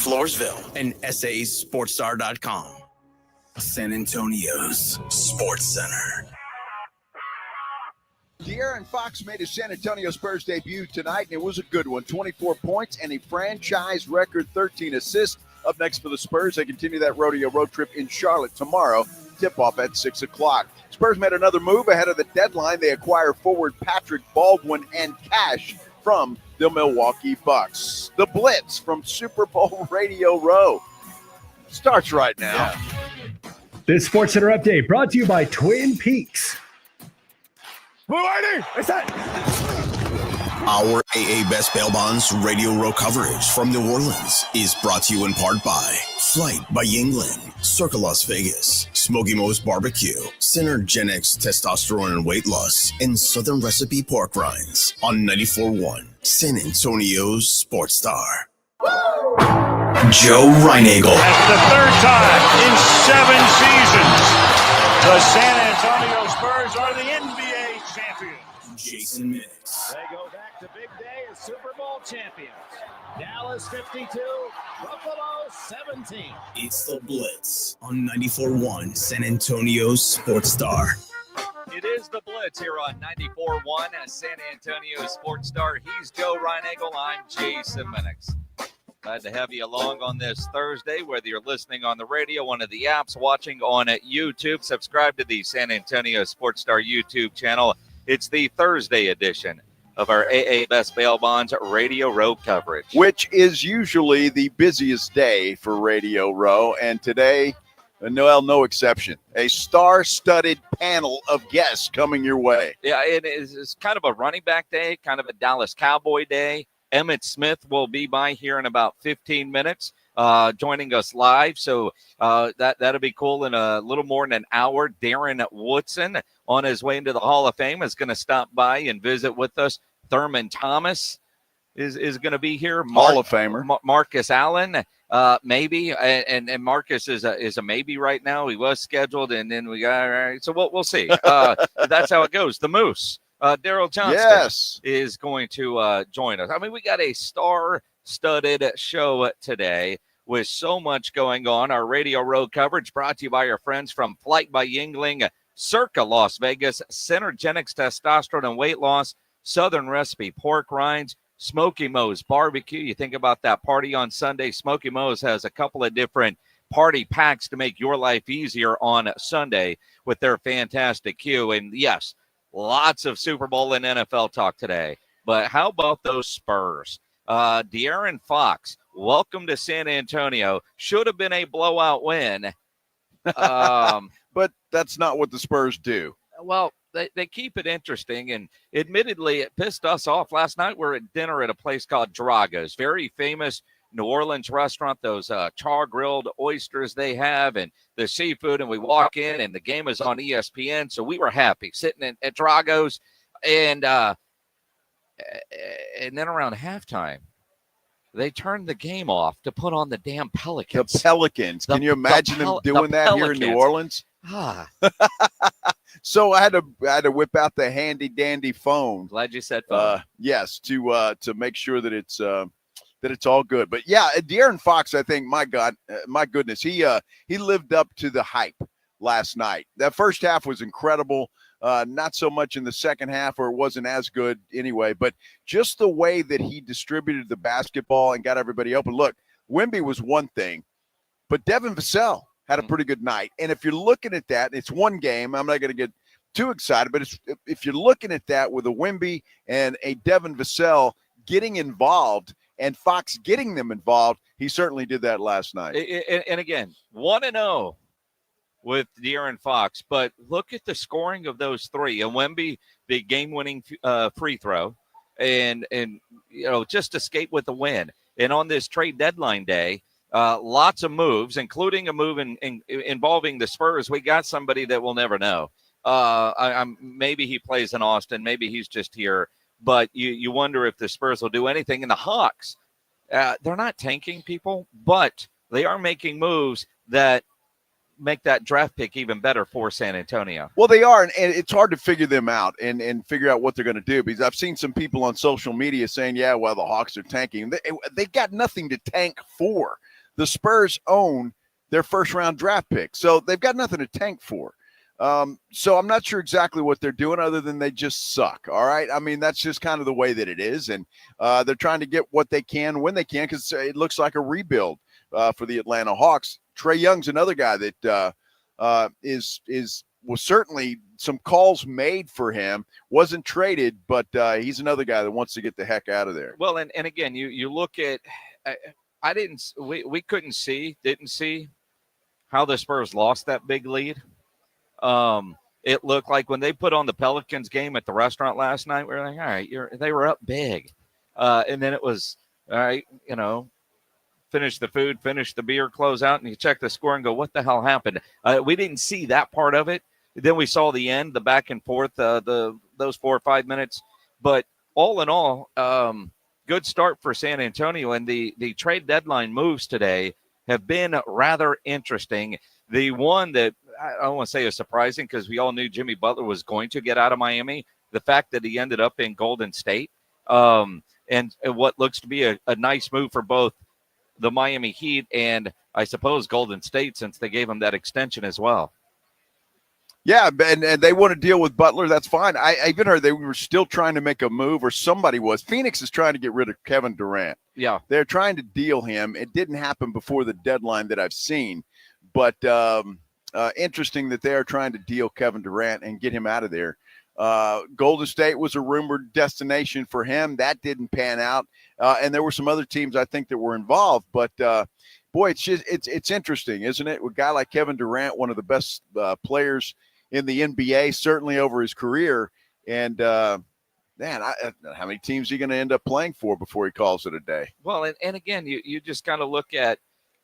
Floresville, and SASportsStar.com. San Antonio's Sports Center. De'Aaron Fox made his San Antonio Spurs debut tonight, and it was a good one. 24 points and a franchise record 13 assists. Up next for the Spurs, they continue that rodeo road trip in Charlotte tomorrow. Tip-off at 6 o'clock. Spurs made another move ahead of the deadline. They acquire forward Patrick Baldwin and cash from the Milwaukee Bucks. The Blitz from Super Bowl Radio Row starts right now. Yeah. This Sports Center update brought to you by Twin Peaks. What's that? Our AA Best Bail Bonds Radio Row coverage from New Orleans is brought to you in part by Flight by Yuengling, Circa Las Vegas, Smokey Mo's Barbecue, Synergenx Testosterone and Weight Loss, and Southern Recipe Pork Rinds on 94.1 San Antonio's Sports Star. Joe Reinagel. That's the third time in 7 seasons the San Antonio Spurs are the NBA champions. Jason Minix. They go back to big day as Super Bowl champions. Dallas 52, Buffalo 17. It's the Blitz on 94.1 San Antonio's Sports Star. It is the Blitz here on 94.1 San Antonio Sports Star. He's Joe Reinagel. I'm Jason Minix. Glad to have you along on this Thursday, whether you're listening on the radio, one of the apps, watching on YouTube. Subscribe to the San Antonio Sports Star YouTube channel. It's the Thursday edition of our AA Best Bail Bonds Radio Row coverage, which is usually the busiest day for Radio Row, and today, no exception. A star-studded panel of guests coming your way. Yeah, it's kind of a running back day, kind of a Dallas Cowboy day. Emmitt Smith will be by here in about 15 minutes, joining us live. So that'll be cool in a little more than an hour. Darren Woodson, on his way into the Hall of Fame, is going to stop by and visit with us. Thurman Thomas is going to be here. Hall of Famer. Marcus Allen, maybe. And Marcus is a maybe right now. He was scheduled, and then we got, all right. So we'll see. That's how it goes. The Moose. Darren Johnston is going to join us. I mean, we got a star-studded show today with so much going on. Our Radio Row coverage brought to you by our friends from Flight by Yuengling, Circa Las Vegas, Synergenx Testosterone and Weight Loss, Southern Recipe Pork Rinds, Smokey Mo's Barbecue. You think about that party on Sunday. Smokey Mo's has a couple of different party packs to make your life easier on Sunday with their fantastic queue. And yes, lots of Super Bowl and NFL talk today. But how about those Spurs? De'Aaron Fox, welcome to San Antonio. Should have been a blowout win. But that's not what the Spurs do. Well, they keep it interesting. And admittedly, it pissed us off. Last night we were at dinner at a place called Drago's, very famous New Orleans restaurant, those char-grilled oysters they have and the seafood, and we walk in, and the game is on ESPN, so we were happy sitting at Drago's, and then around halftime, they turned the game off to put on the damn Pelicans. The Pelicans. Can you imagine them doing that here in New Orleans? So I had to whip out the handy-dandy phone. Glad you said phone. Yes, to make sure that it's all good. But yeah, De'Aaron Fox, I think, my goodness, he lived up to the hype last night. That first half was incredible. Not so much in the second half, or it wasn't as good anyway, but just the way that he distributed the basketball and got everybody open. Look, Wemby was one thing, but Devin Vassell had a pretty good night. And if you're looking at that, it's one game. I'm not going to get too excited, but if you're looking at that with a Wemby and a Devin Vassell getting involved and Fox getting them involved, he certainly did that last night. And again, 1-0 with De'Aaron Fox, but look at the scoring of those three. And Wemby, the game-winning free throw, and just escape with the win. And on this trade deadline day, lots of moves, including a move involving the Spurs. We got somebody that we'll never know. Maybe he plays in Austin. Maybe he's just here. But you wonder if the Spurs will do anything. And the Hawks, they're not tanking people, but they are making moves that make that draft pick even better for San Antonio. Well, they are, and it's hard to figure them out and figure out what they're going to do, because I've seen some people on social media saying, yeah, well, the Hawks are tanking. They got nothing to tank for. The Spurs own their first-round draft pick, so they've got nothing to tank for. So I'm not sure exactly what they're doing other than they just suck, all right? I mean, that's just kind of the way that it is, and they're trying to get what they can when they can, because it looks like a rebuild for the Atlanta Hawks. Trae Young's another guy that was certainly some calls made for him, wasn't traded, but he's another guy that wants to get the heck out of there. Well, and again, you look at we didn't see how the Spurs lost that big lead. It looked like when they put on the Pelicans game at the restaurant last night, we were like, all right, they were up big. And then it was, all right, finish the food, finish the beer, close out, and you check the score and go, what the hell happened? We didn't see that part of it. Then we saw the end, the back and forth, those 4 or 5 minutes. But all in all, good start for San Antonio. And the trade deadline moves today have been rather interesting. The one that I don't want to say is surprising, because we all knew Jimmy Butler was going to get out of Miami. The fact that he ended up in Golden State, and what looks to be a nice move for both the Miami Heat and I suppose Golden State, since they gave him that extension as well. Yeah, and they want to deal with Butler. That's fine. I even heard they were still trying to make a move, or somebody was. Phoenix is trying to get rid of Kevin Durant. Yeah. They're trying to deal him. It didn't happen before the deadline that I've seen. But interesting that they are trying to deal Kevin Durant and get him out of there. Golden State was a rumored destination for him. That didn't pan out. And there were some other teams, I think, that were involved. But, boy, it's interesting, isn't it? A guy like Kevin Durant, one of the best players in the NBA, certainly over his career. And, man, how many teams is he going to end up playing for before he calls it a day? Well, and again, you just got to look at,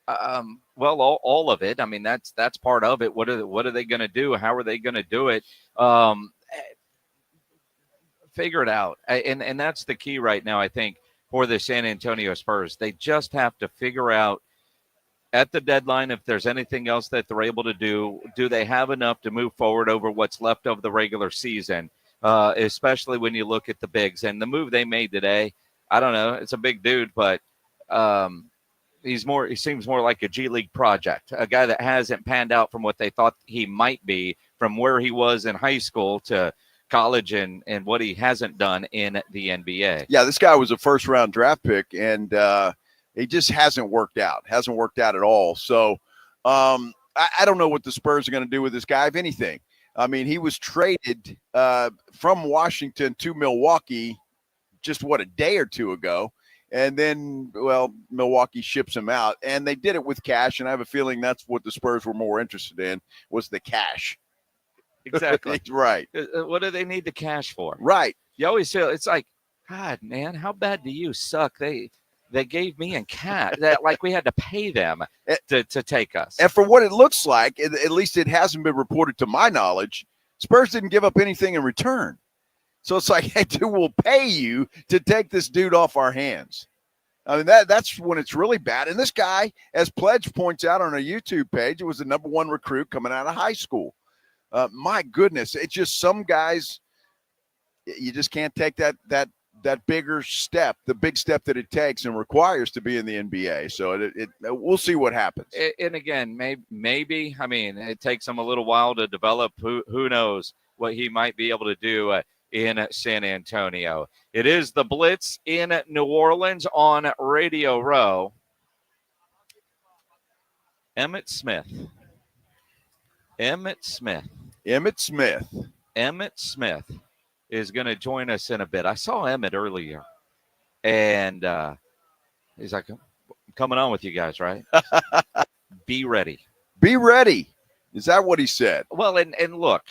all of it. I mean, that's part of it. What are they going to do? How are they going to do it? Figure it out. And that's the key right now, I think, for the San Antonio Spurs. They just have to figure out at the deadline if there's anything else that they're able to do. Do they have enough to move forward over what's left of the regular season, especially when you look at the bigs? And the move they made today, I don't know, it's a big dude, but he seems more like a G League project, a guy that hasn't panned out from what they thought he might be, from where he was in high school to college, and what he hasn't done in the NBA. Yeah, this guy was a first-round draft pick, and he just hasn't worked out at all. So I don't know what the Spurs are going to do with this guy, if anything. I mean, he was traded from Washington to Milwaukee just, a day or two ago. And then, well, Milwaukee ships him out, and they did it with cash. And I have a feeling that's what the Spurs were more interested in, was the cash. Exactly. Right. What do they need the cash for? Right. You always feel it's like, God, man, how bad do you suck? They gave me in cash, that like we had to pay them to take us. And for what it looks like, at least it hasn't been reported to my knowledge, Spurs didn't give up anything in return. So it's like, hey, dude, we'll pay you to take this dude off our hands. I mean, that's when it's really bad. And this guy, as Pledge points out on a YouTube page, it was the number one recruit coming out of high school. My goodness, it's just some guys, you just can't take that bigger step, the big step that it takes and requires to be in the NBA. So we'll see what happens. And again, maybe, I mean, it takes him a little while to develop. Who knows what he might be able to do in San Antonio. It is the Blitz in New Orleans on Radio Row. Emmitt Smith is going to join us in a bit. I saw Emmitt earlier, and he's like, I'm coming on with you guys, right? Be ready. Be ready. Is that what he said? Well, and look,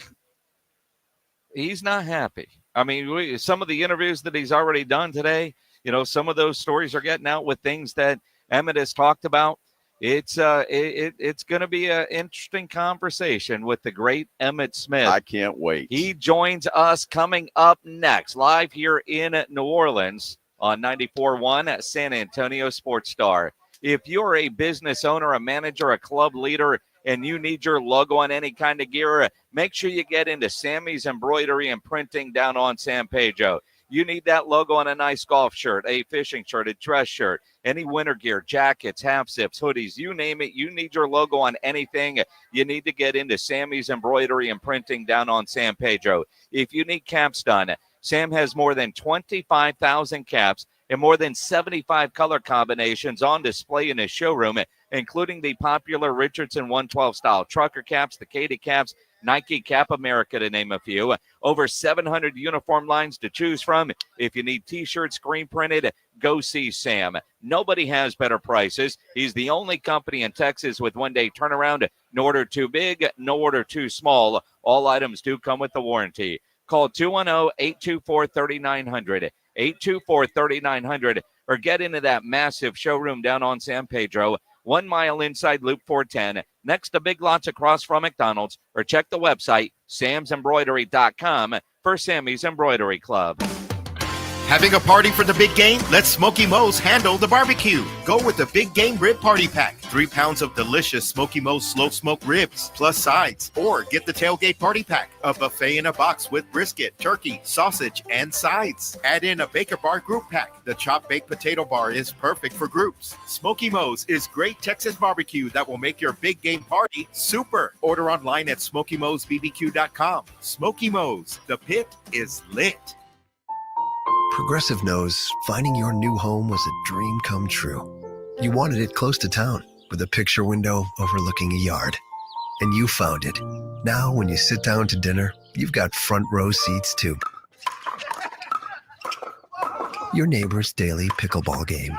he's not happy. I mean, some of the interviews that he's already done today, some of those stories are getting out with things that Emmitt has talked about. It's going to be an interesting conversation with the great Emmitt Smith. I can't wait. He joins us coming up next, live here in New Orleans on 94.1 at San Antonio Sports Star. If you're a business owner, a manager, a club leader, and you need your logo on any kind of gear, make sure you get into Sammy's Embroidery and Printing down on San Pedro. You need that logo on a nice golf shirt, a fishing shirt, a dress shirt, any winter gear, jackets, half zips, hoodies, you name it. You need your logo on anything. You need to get into Sammy's Embroidery and Printing down on San Pedro. If you need caps done, Sam has more than 25,000 caps and more than 75 color combinations on display in his showroom, including the popular Richardson 112 style trucker caps, the Katie caps, Nike Cap America, to name a few. Over 700 uniform lines to choose from. If you need t-shirts screen printed, go see Sam. Nobody has better prices. He's the only company in Texas with one-day turnaround. No order too big, no order too small. All items do come with the warranty. Call 210-824-3900, 824-3900, or get into that massive showroom down on San Pedro, 1 mile inside Loop 410, next to Big Lots across from McDonald's, or check the website, samsembroidery.com, for Sammy's Embroidery Club. Having a party for the big game? Let Smokey Mo's handle the barbecue. Go with the Big Game Rib Party Pack. 3 pounds of delicious Smokey Mo's slow smoked ribs, plus sides. Or get the Tailgate Party Pack, a buffet in a box with brisket, turkey, sausage, and sides. Add in a Baker Bar Group Pack. The chopped baked potato bar is perfect for groups. Smokey Mo's is great Texas barbecue that will make your big game party super. Order online at SmokeyMo'sBBQ.com. Smokey Mo's, the pit is lit. Progressive knows finding your new home was a dream come true. You wanted it close to town with a picture window overlooking a yard. And you found it. Now when you sit down to dinner, you've got front row seats too. Your neighbor's daily pickleball game.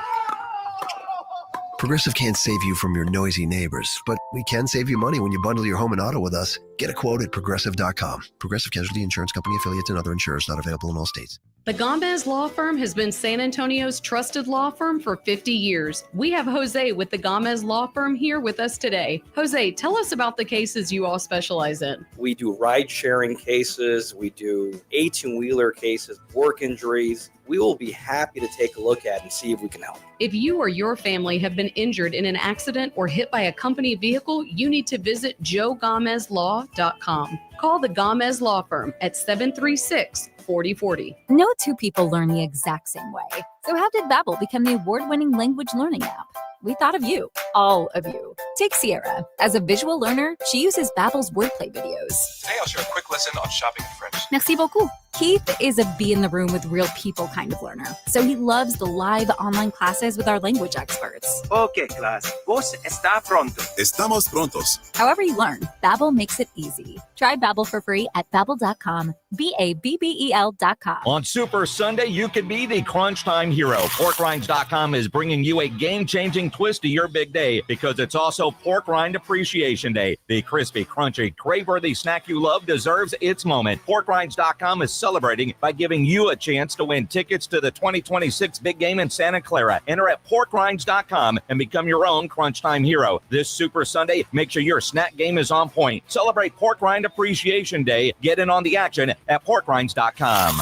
Progressive can't save you from your noisy neighbors, but we can save you money when you bundle your home and auto with us. Get a quote at Progressive.com. Progressive Casualty Insurance Company, affiliates, and other insurers not available in all states. The Gomez Law Firm has been San Antonio's trusted law firm for 50 years. We have Jose with the Gomez Law Firm here with us today. Jose, tell us about the cases you all specialize in. We do ride-sharing cases. We do 18-wheeler cases, work injuries. We will be happy to take a look at and see if we can help. If you or your family have been injured in an accident or hit by a company vehicle, you need to visit JoeGomezLaw.com. Call the Gomez Law Firm at 736-4040. No two people learn the exact same way. So how did Babbel become the award-winning language learning app? We thought of you, all of you. Take Sierra. As a visual learner, she uses Babbel's wordplay videos. Today I'll share a quick lesson on shopping in French. Merci beaucoup. Keith is a be in the room with real people kind of learner. So he loves the live online classes with our language experts. Okay, class. Vos está pronto. Estamos prontos. However you learn, Babbel makes it easy. Try Babbel for free at Babbel.com. Babbel.com. On Super Sunday, you can be the crunch time hero. PorkRinds.com is bringing you a game-changing twist to your big day because it's also Pork Rind Appreciation Day. The crispy, crunchy, crave-worthy snack you love deserves its moment. PorkRinds.com is celebrating by giving you a chance to win tickets to the 2026 big game in Santa Clara. Enter at PorkRinds.com and become your own crunch time hero. This Super Sunday, make sure your snack game is on point. Celebrate Pork Rind Appreciation Day. Get in on the action at PorkRinds.com.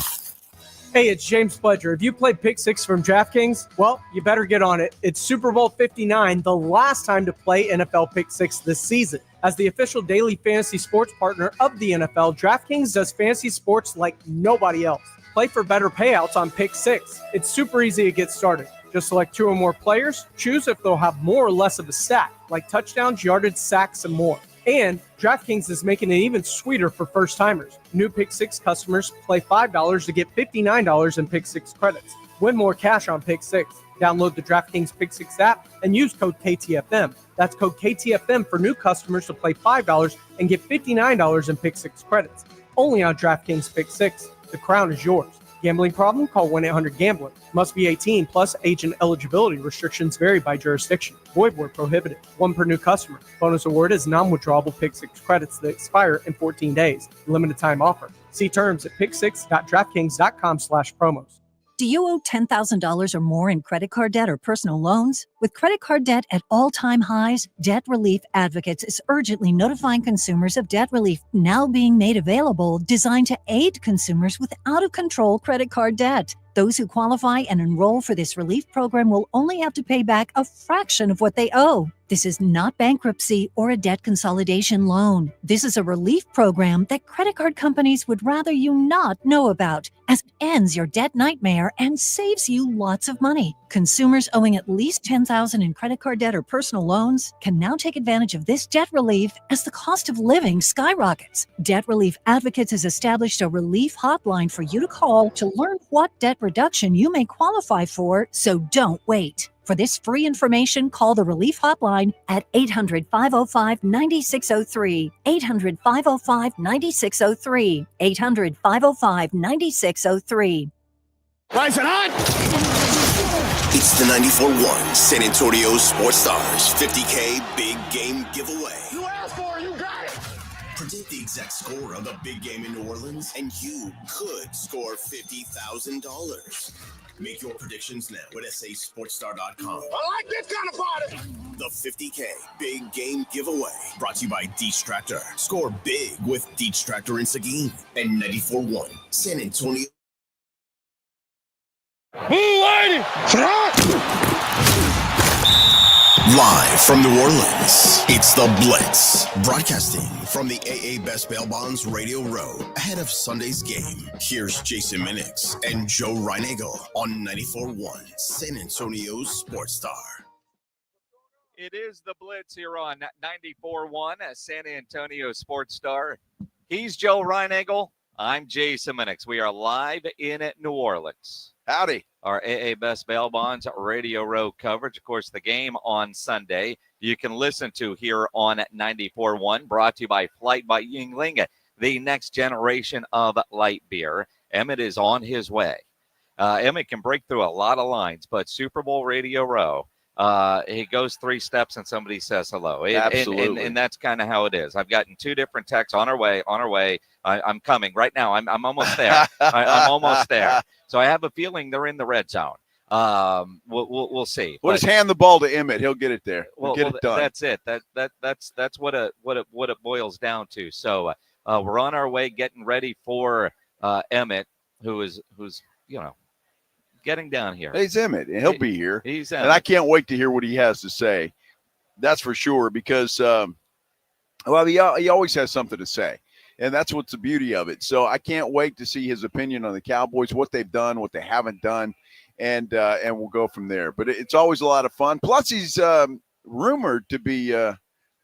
Hey, it's James Pledger. If you played Pick 6 from DraftKings, well, you better get on it. It's Super Bowl 59, the last time to play NFL Pick 6 this season. As the official daily fantasy sports partner of the NFL, DraftKings does fantasy sports like nobody else. Play for better payouts on Pick 6. It's super easy to get started. Just select 2 or more players, choose if they'll have more or less of a stat, like touchdowns, yardage, sacks, and more. And DraftKings is making it even sweeter for first-timers. New Pick 6 customers play $5 to get $59 in Pick 6 credits. Win more cash on Pick 6. Download the DraftKings Pick 6 app and use code KTFM. That's code KTFM for new customers to play $5 and get $59 in Pick 6 credits. Only on DraftKings Pick 6. The crown is yours. Gambling problem? Call 1-800-GAMBLER. Must be 18 plus. Age and eligibility restrictions vary by jurisdiction. Void where prohibited. 1 per new customer. Bonus award is non-withdrawable Pick 6 credits that expire in 14 days. Limited time offer. See terms at pick6.draftkings.com/promos. Do you owe $10,000 or more in credit card debt or personal loans? With credit card debt at all-time highs, Debt Relief Advocates is urgently notifying consumers of debt relief now being made available, designed to aid consumers with out-of-control credit card debt. Those who qualify and enroll for this relief program will only have to pay back a fraction of what they owe. This is not bankruptcy or a debt consolidation loan. This is a relief program that credit card companies would rather you not know about, as it ends your debt nightmare and saves you lots of money. Consumers owing at least $10,000 in credit card debt or personal loans can now take advantage of this debt relief as the cost of living skyrockets. Debt Relief Advocates has established a relief hotline for you to call to learn what debt reduction you may qualify for, so don't wait. For this free information, call the Relief Hotline at 800-505-9603, 800-505-9603, 800-505-9603. Rising on! It's the 94.1 San Antonio Sports Stars 50K Big Game Giveaway. You asked for it, you got it. Predict the exact score of the big game in New Orleans, and you could score $50,000. Make your predictions now at sasportstar.com. I like this kind of party. The 50K Big Game Giveaway, brought to you by Detractor. Score big with Detractor and Seguin and 94.1 San Antonio. Live from New Orleans, it's the Blitz, broadcasting from the AA Best Bail Bonds Radio Row. Ahead of Sunday's game, here's Jason Minix and Joe Reinagel on 94.1 San Antonio's Sports Star. It is the Blitz here on 94.1 San Antonio Sports Star. He's Joe Reinagel. I'm Jason Minix. We are live in New Orleans. Howdy. Our AA Best Bail Bonds Radio Row coverage. Of course, the game on Sunday you can listen to here on 94.1, brought to you by Flight by Yuengling, the next generation of light beer. Emmitt is on his way. Emmitt can break through a lot of lines, but Super Bowl Radio Row, he goes 3 steps and somebody says hello. Absolutely. And that's kind of how it is. I've gotten 2 different texts on our way. I'm coming right now. I'm almost there. I'm almost there. So I have a feeling they're in the red zone. We'll see. We'll just hand the ball to Emmitt. He'll get it there. We'll get it done. That's it. That's what it boils down to. So we're on our way, getting ready for Emmitt, who's getting down here. He's Emmitt, and he'll be here. He's and I can't wait to hear what he has to say. That's for sure, because he always has something to say. And that's what's the beauty of it. So I can't wait to see his opinion on the Cowboys, what they've done, what they haven't done, and we'll go from there. But it's always a lot of fun. Plus, he's rumored to be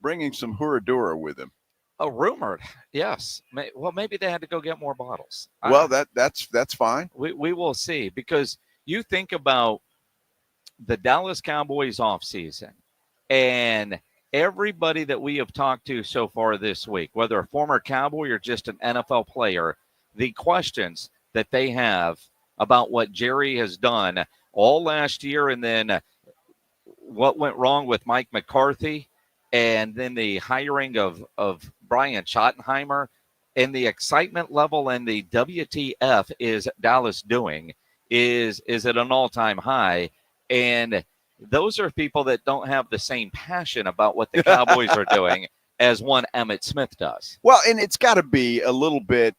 bringing some Huradura with him. Oh, rumored, yes. Well, maybe they had to go get more bottles. Well, that's fine. We will see, because you think about the Dallas Cowboys offseason and everybody that we have talked to so far this week, whether a former Cowboy or just an NFL player, the questions that they have about what Jerry has done all last year, and then what went wrong with Mike McCarthy, and then the hiring of Brian Schottenheimer, and the excitement level and the WTF is Dallas doing is at an all-time high. And those are people that don't have the same passion about what the Cowboys are doing as one Emmitt Smith does. Well, and it's got to be a little bit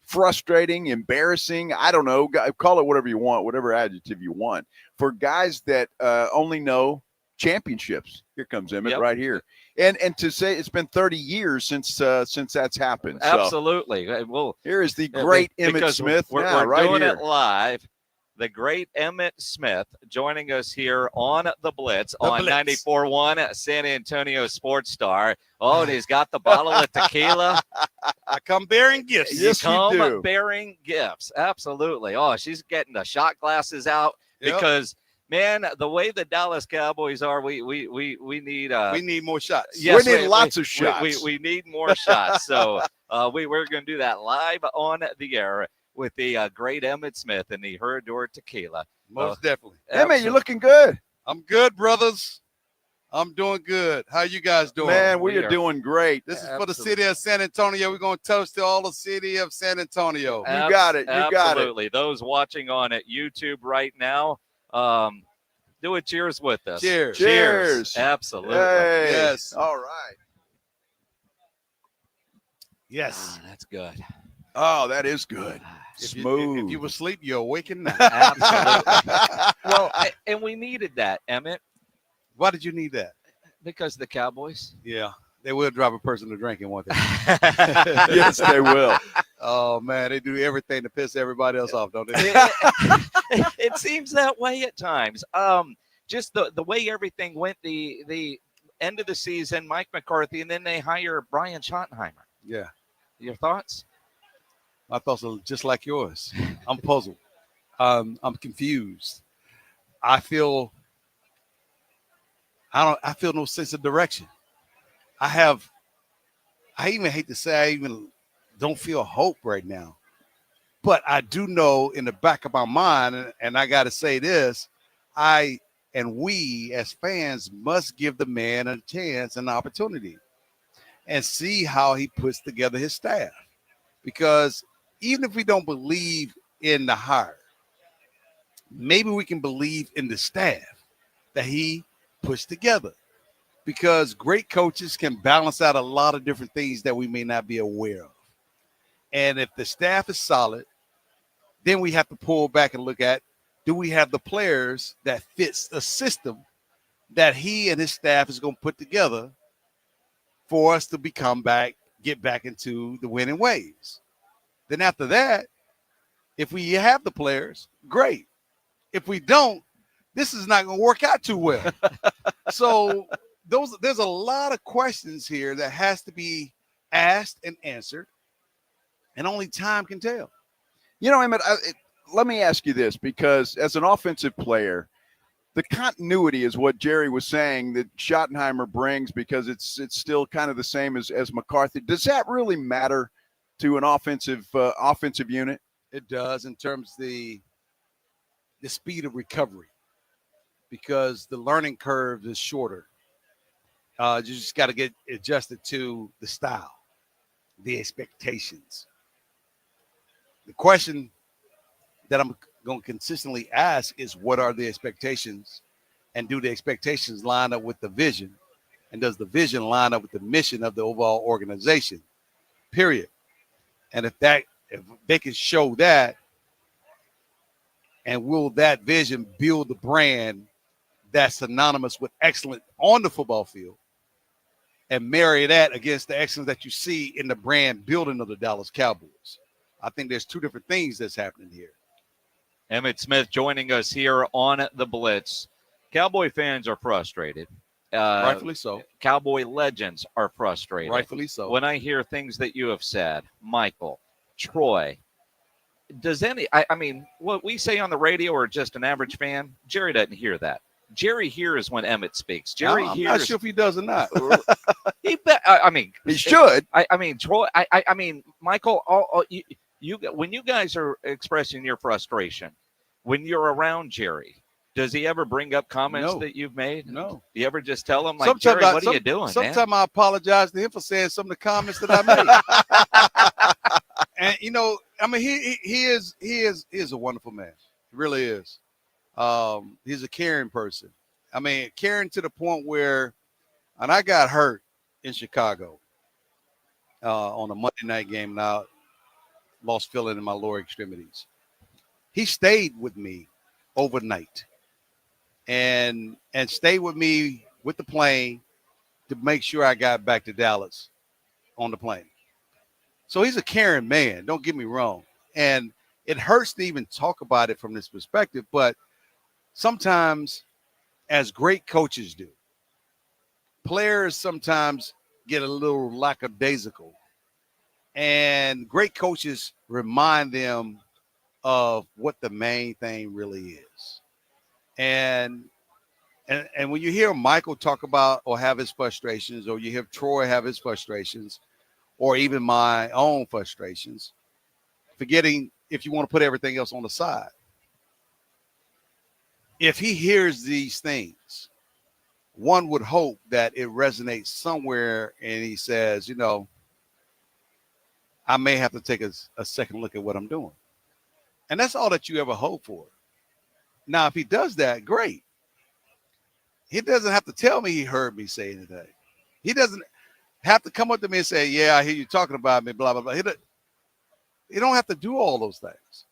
frustrating, embarrassing. I don't know. Call it whatever you want, whatever adjective you want, for guys that only know championships. Here comes Emmitt right here. And to say it's been 30 years since that's happened. Absolutely. So, well, here is the great Emmitt Smith. We're doing it live. The great Emmitt Smith joining us here on the Blitz on 94.1 San Antonio Sports Star. Oh, and he's got the bottle of tequila. I come bearing gifts. Yes, you do. Bearing gifts. Absolutely. Oh, she's getting the shot glasses out because, man, the way the Dallas Cowboys are, we need we need more shots. Yes, we need lots of shots. We need more shots. So we're going to do that live on the air with the great Emmitt Smith and the Herrador tequila. Most definitely. Emmitt, you're looking good. I'm good, brothers. I'm doing good. How you guys doing? Man, we are doing great. This is for the city of San Antonio. We're going to toast to all the city of San Antonio. You got it. You got it. Absolutely. Those watching on YouTube right now, do a cheers with us. Cheers. Cheers. Absolutely. Hey. Yes. All right. Yes. That's good. Oh, that is good. Smooth. If you were asleep, you're awakened now. Absolutely. Well, and we needed that, Emmitt. Why did you need that? Because the Cowboys. Yeah, they will drive a person to drinking, won't they? Yes, they will. Oh, man, they do everything to piss everybody else off, don't they? It seems that way at times. Just the way everything went, the end of the season, Mike McCarthy, and then they hire Brian Schottenheimer. Yeah. Your thoughts? My thoughts are just like yours. I'm puzzled. I'm confused. I feel no sense of direction. I even hate to say I even don't feel hope right now. But I do know in the back of my mind, and I got to say this, we as fans must give the man a chance, an opportunity, and see how he puts together his staff. Because even if we don't believe in the hire, maybe we can believe in the staff that he puts together. Because great coaches can balance out a lot of different things that we may not be aware of. And if the staff is solid, then we have to pull back and look at, do we have the players that fits the system that he and his staff is going to put together for us to get back into the winning ways. Then after that, if we have the players, great. If we don't, this is not going to work out too well. So there's a lot of questions here that has to be asked and answered, and only time can tell. You know, Emmitt, let me ask you this, because as an offensive player, the continuity is what Jerry was saying that Schottenheimer brings, because it's still kind of the same as McCarthy. Does that really matter to an offensive unit? It does, in terms of the speed of recovery, because the learning curve is shorter. You just got to get adjusted to the style, the expectations. The question that I'm going to consistently ask is, what are the expectations? And do the expectations line up with the vision? And does the vision line up with the mission of the overall organization? Period. And if they can show that, and will that vision build the brand that's synonymous with excellence on the football field, and marry that against the excellence that you see in the brand building of the Dallas Cowboys? I think there's two different things that's happening here. Emmitt Smith joining us here on the Blitz. Cowboy fans are frustrated. Rightfully so. Cowboy legends are frustrated. Rightfully so. When I hear things that you have said, Michael, Troy, I mean, what we say on the radio or just an average fan, Jerry doesn't hear that. Jerry hears when Emmitt speaks. Jerry I'm hears. not sure if he does or not. He should. I mean, Troy. I mean, Michael. When you guys are expressing your frustration, when you're around Jerry, does he ever bring up comments that you've made? No. Do you ever just tell him, like, Jerry, what are you doing? Sometimes I apologize to him for saying some of the comments that I made. And you know, I mean, he is a wonderful man. He really is. He's a caring person. I mean, caring to the point where, and I got hurt in Chicago on a Monday night game, and I lost feeling in my lower extremities. He stayed with me overnight and stayed with me with the plane to make sure I got back to Dallas on the plane. So he's a caring man, don't get me wrong. And it hurts to even talk about it from this perspective, but sometimes, as great coaches do, players sometimes get a little lackadaisical. And great coaches remind them of what the main thing really is. And when you hear Michael talk about or have his frustrations, or you hear Troy have his frustrations, or even my own frustrations, forgetting if you want to put everything else on the side, if he hears these things, one would hope that it resonates somewhere and he says, you know, I may have to take a second look at what I'm doing. And that's all that you ever hope for. Now, if he does that, great. He doesn't have to tell me he heard me say anything. He doesn't have to come up to me and say, yeah, I hear you talking about me, blah, blah, blah. You don't have to do all those things.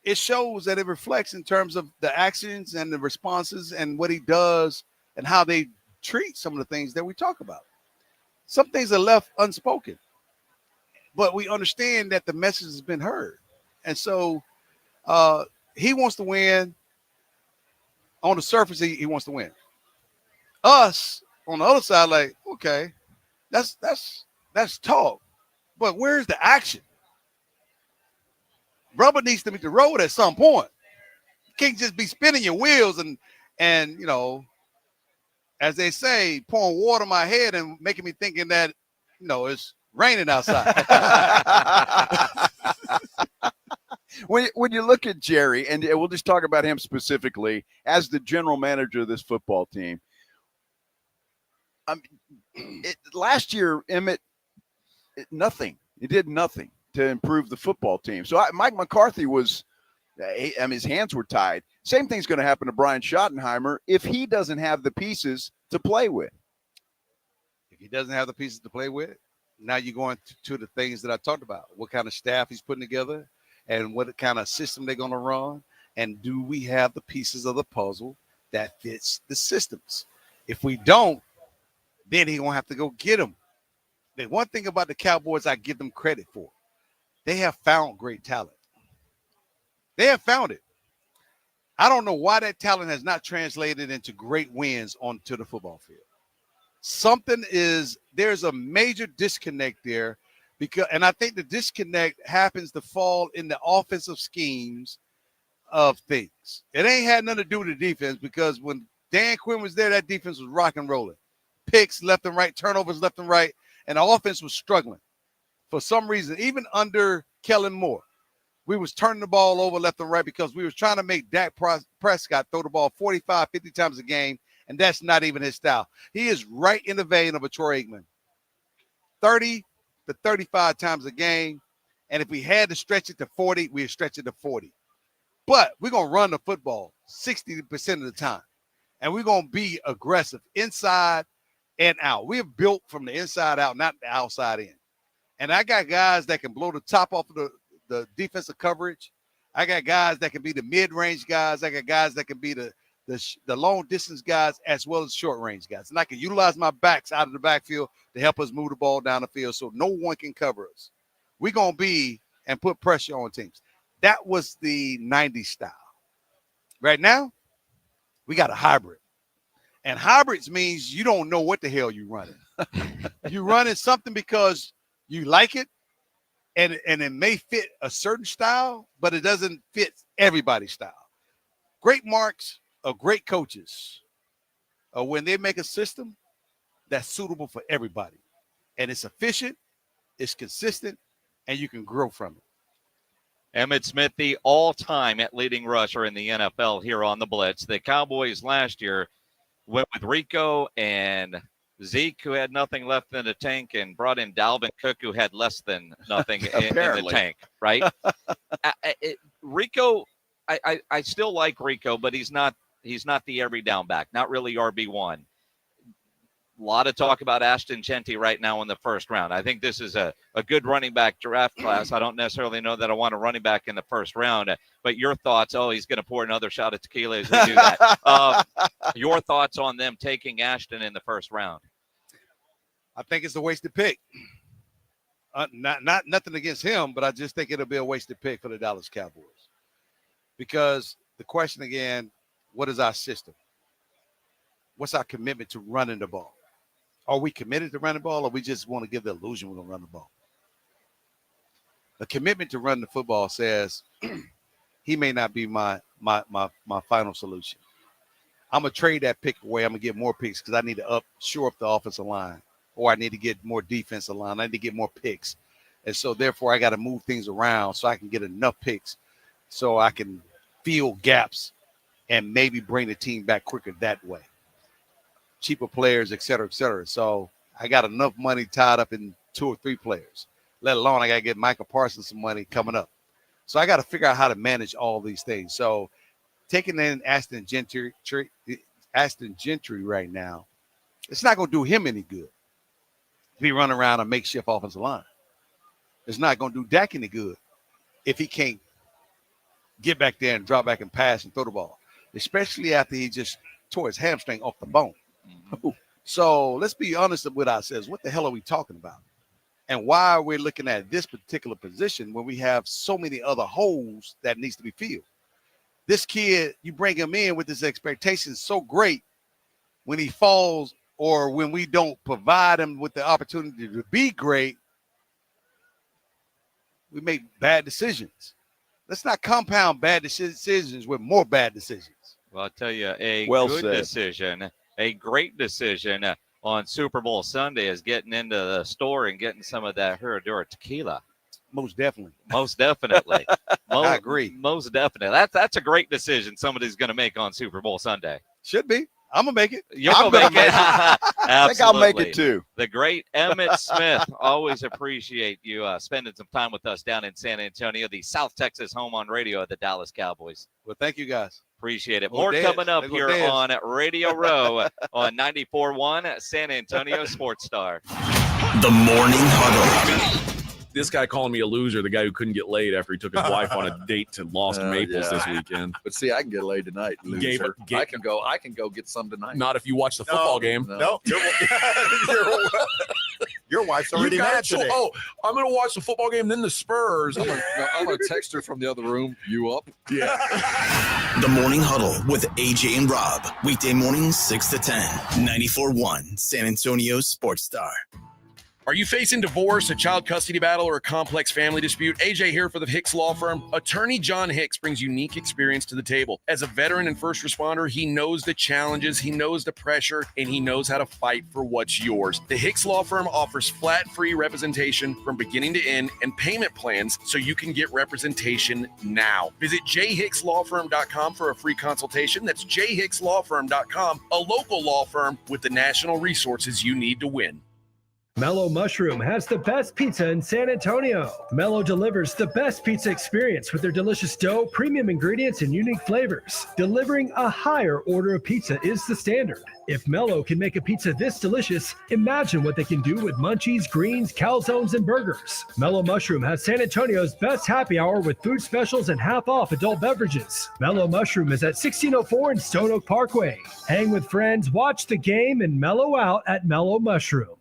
It shows that it reflects in terms of the actions and the responses and what he does and how they treat some of the things that we talk about. Some things are left unspoken, but we understand that the message has been heard. And so he wants to win. On the surface, he wants to win. Us on the other side, like, okay, that's talk, but where's the action? Rubber needs to meet the road at some point. You can't just be spinning your wheels and as they say, pouring water on my head and making me thinking that it's raining outside. When you look at Jerry, and we'll just talk about him specifically as the general manager of this football team. Last year, Emmitt, nothing. He did nothing to improve the football team. So Mike McCarthy was, his hands were tied. Same thing's going to happen to Brian Schottenheimer if he doesn't have the pieces to play with. If he doesn't have the pieces to play with, now you're going to the things that I talked about. What kind of staff he's putting together and what kind of system they're going to run. And do we have the pieces of the puzzle that fits the systems? If we don't, then he's going to have to go get them. The one thing about the Cowboys I give them credit for, they have found great talent. They have found it. I don't know why that talent has not translated into great wins onto the football field. There's a major disconnect there and I think the disconnect happens to fall in the offensive schemes of things. It ain't had nothing to do with the defense because when Dan Quinn was there, that defense was rock and rolling. Picks left and right, turnovers left and right, and the offense was struggling. For some reason, even under Kellen Moore, we was turning the ball over left and right because we was trying to make Dak Prescott throw the ball 45, 50 times a game, and that's not even his style. He is right in the vein of a Troy Aikman. 30 to 35 times a game, and if we had to stretch it to 40, we'd stretch it to 40. But we're going to run the football 60% of the time, and we're going to be aggressive inside and out. We are built from the inside out, not the outside in. And I got guys that can blow the top off of the defensive coverage. I got guys that can be the mid-range guys. I got guys that can be the long-distance guys as well as short-range guys. And I can utilize my backs out of the backfield to help us move the ball down the field so no one can cover us. We're going to be and put pressure on teams. That was the 90s style. Right now, we got a hybrid. And hybrids means you don't know what the hell you're running. You're running something because you like it, and it may fit a certain style, but it doesn't fit everybody's style. Great marks of great coaches are when they make a system that's suitable for everybody. And it's efficient, it's consistent, and you can grow from it. Emmitt Smith, the all-time leading rusher in the NFL here on the Blitz. The Cowboys last year went with Rico and Zeke, who had nothing left in the tank, and brought in Dalvin Cook, who had less than nothing in the tank, right? Rico, I still like Rico, but he's not the every down back, not really RB1. A lot of talk about Ashton Genty right now in the first round. I think this is a good running back draft class. I don't necessarily know that I want a running back in the first round, but your thoughts, he's going to pour another shot of tequila as we do that. Your thoughts on them taking Ashton in the first round? I think it's a wasted pick. Not nothing against him, but I just think it'll be a wasted pick for the Dallas Cowboys. Because the question again, what is our system? What's our commitment to running the ball? Are we committed to running the ball, or we just want to give the illusion we're going to run the ball? The commitment to run the football says he may not be my final solution. I'm going to trade that pick away. I'm going to get more picks because I need to shore up the offensive line, or I need to get more defensive line. I need to get more picks. And so, therefore, I got to move things around so I can get enough picks so I can fill gaps and maybe bring the team back quicker that way. Cheaper players, et cetera, et cetera. So I got enough money tied up in 2 or 3 players, let alone I got to get Michael Parsons some money coming up. So I got to figure out how to manage all these things. So taking in Ashton Gentry right now, it's not going to do him any good if he run around a makeshift offensive line. It's not going to do Dak any good if he can't get back there and drop back and pass and throw the ball, especially after he just tore his hamstring off the bone. Mm-hmm. So let's be honest with ourselves. What the hell are we talking about? And why are we looking at this particular position when we have so many other holes that needs to be filled? This kid, you bring him in with his expectations so great, when he falls or when we don't provide him with the opportunity to be great, we make bad decisions. Let's not compound bad decisions with more bad decisions. Well, I'll tell you, a great decision on Super Bowl Sunday is getting into the store and getting some of that Herradura tequila. Most definitely. I agree. Most definitely. That's a great decision somebody's going to make on Super Bowl Sunday. Should be. I'm going to make it. You're going to make it. I think I'll make it too. The great Emmitt Smith. Always appreciate you spending some time with us down in San Antonio, the South Texas home on radio of the Dallas Cowboys. Well, thank you guys. Appreciate it. More coming up here on Radio Row on 94.1 San Antonio Sports Star. The Morning Huddle. This guy calling me a loser, the guy who couldn't get laid after he took his wife on a date to Lost Maples this weekend. But see, I can get laid tonight, loser. I can go get some tonight. Not if you watch the football game. No. Your wife's already mad today. I'm going to watch the football game, then the Spurs. I'm going to text her from the other room. You up? Yeah. The Morning Huddle with AJ and Rob. Weekday mornings 6 to 10. 94.1 San Antonio Sports Star. Are you facing divorce, a child custody battle, or a complex family dispute? AJ here for the Hicks Law Firm. Attorney John Hicks brings unique experience to the table. As a veteran and first responder, he knows the challenges, he knows the pressure, and he knows how to fight for what's yours. The Hicks Law Firm offers flat-free representation from beginning to end and payment plans so you can get representation now. Visit jhickslawfirm.com for a free consultation. That's jhickslawfirm.com, a local law firm with the national resources you need to win. Mellow Mushroom has the best pizza in San Antonio. Mellow delivers the best pizza experience with their delicious dough, premium ingredients, and unique flavors. Delivering a higher order of pizza is the standard. If Mellow can make a pizza this delicious, imagine what they can do with munchies, greens, calzones, and burgers. Mellow Mushroom has San Antonio's best happy hour with food specials and half-off adult beverages. Mellow Mushroom is at 1604 in Stone Oak Parkway. Hang with friends, watch the game, and mellow out at Mellow Mushroom.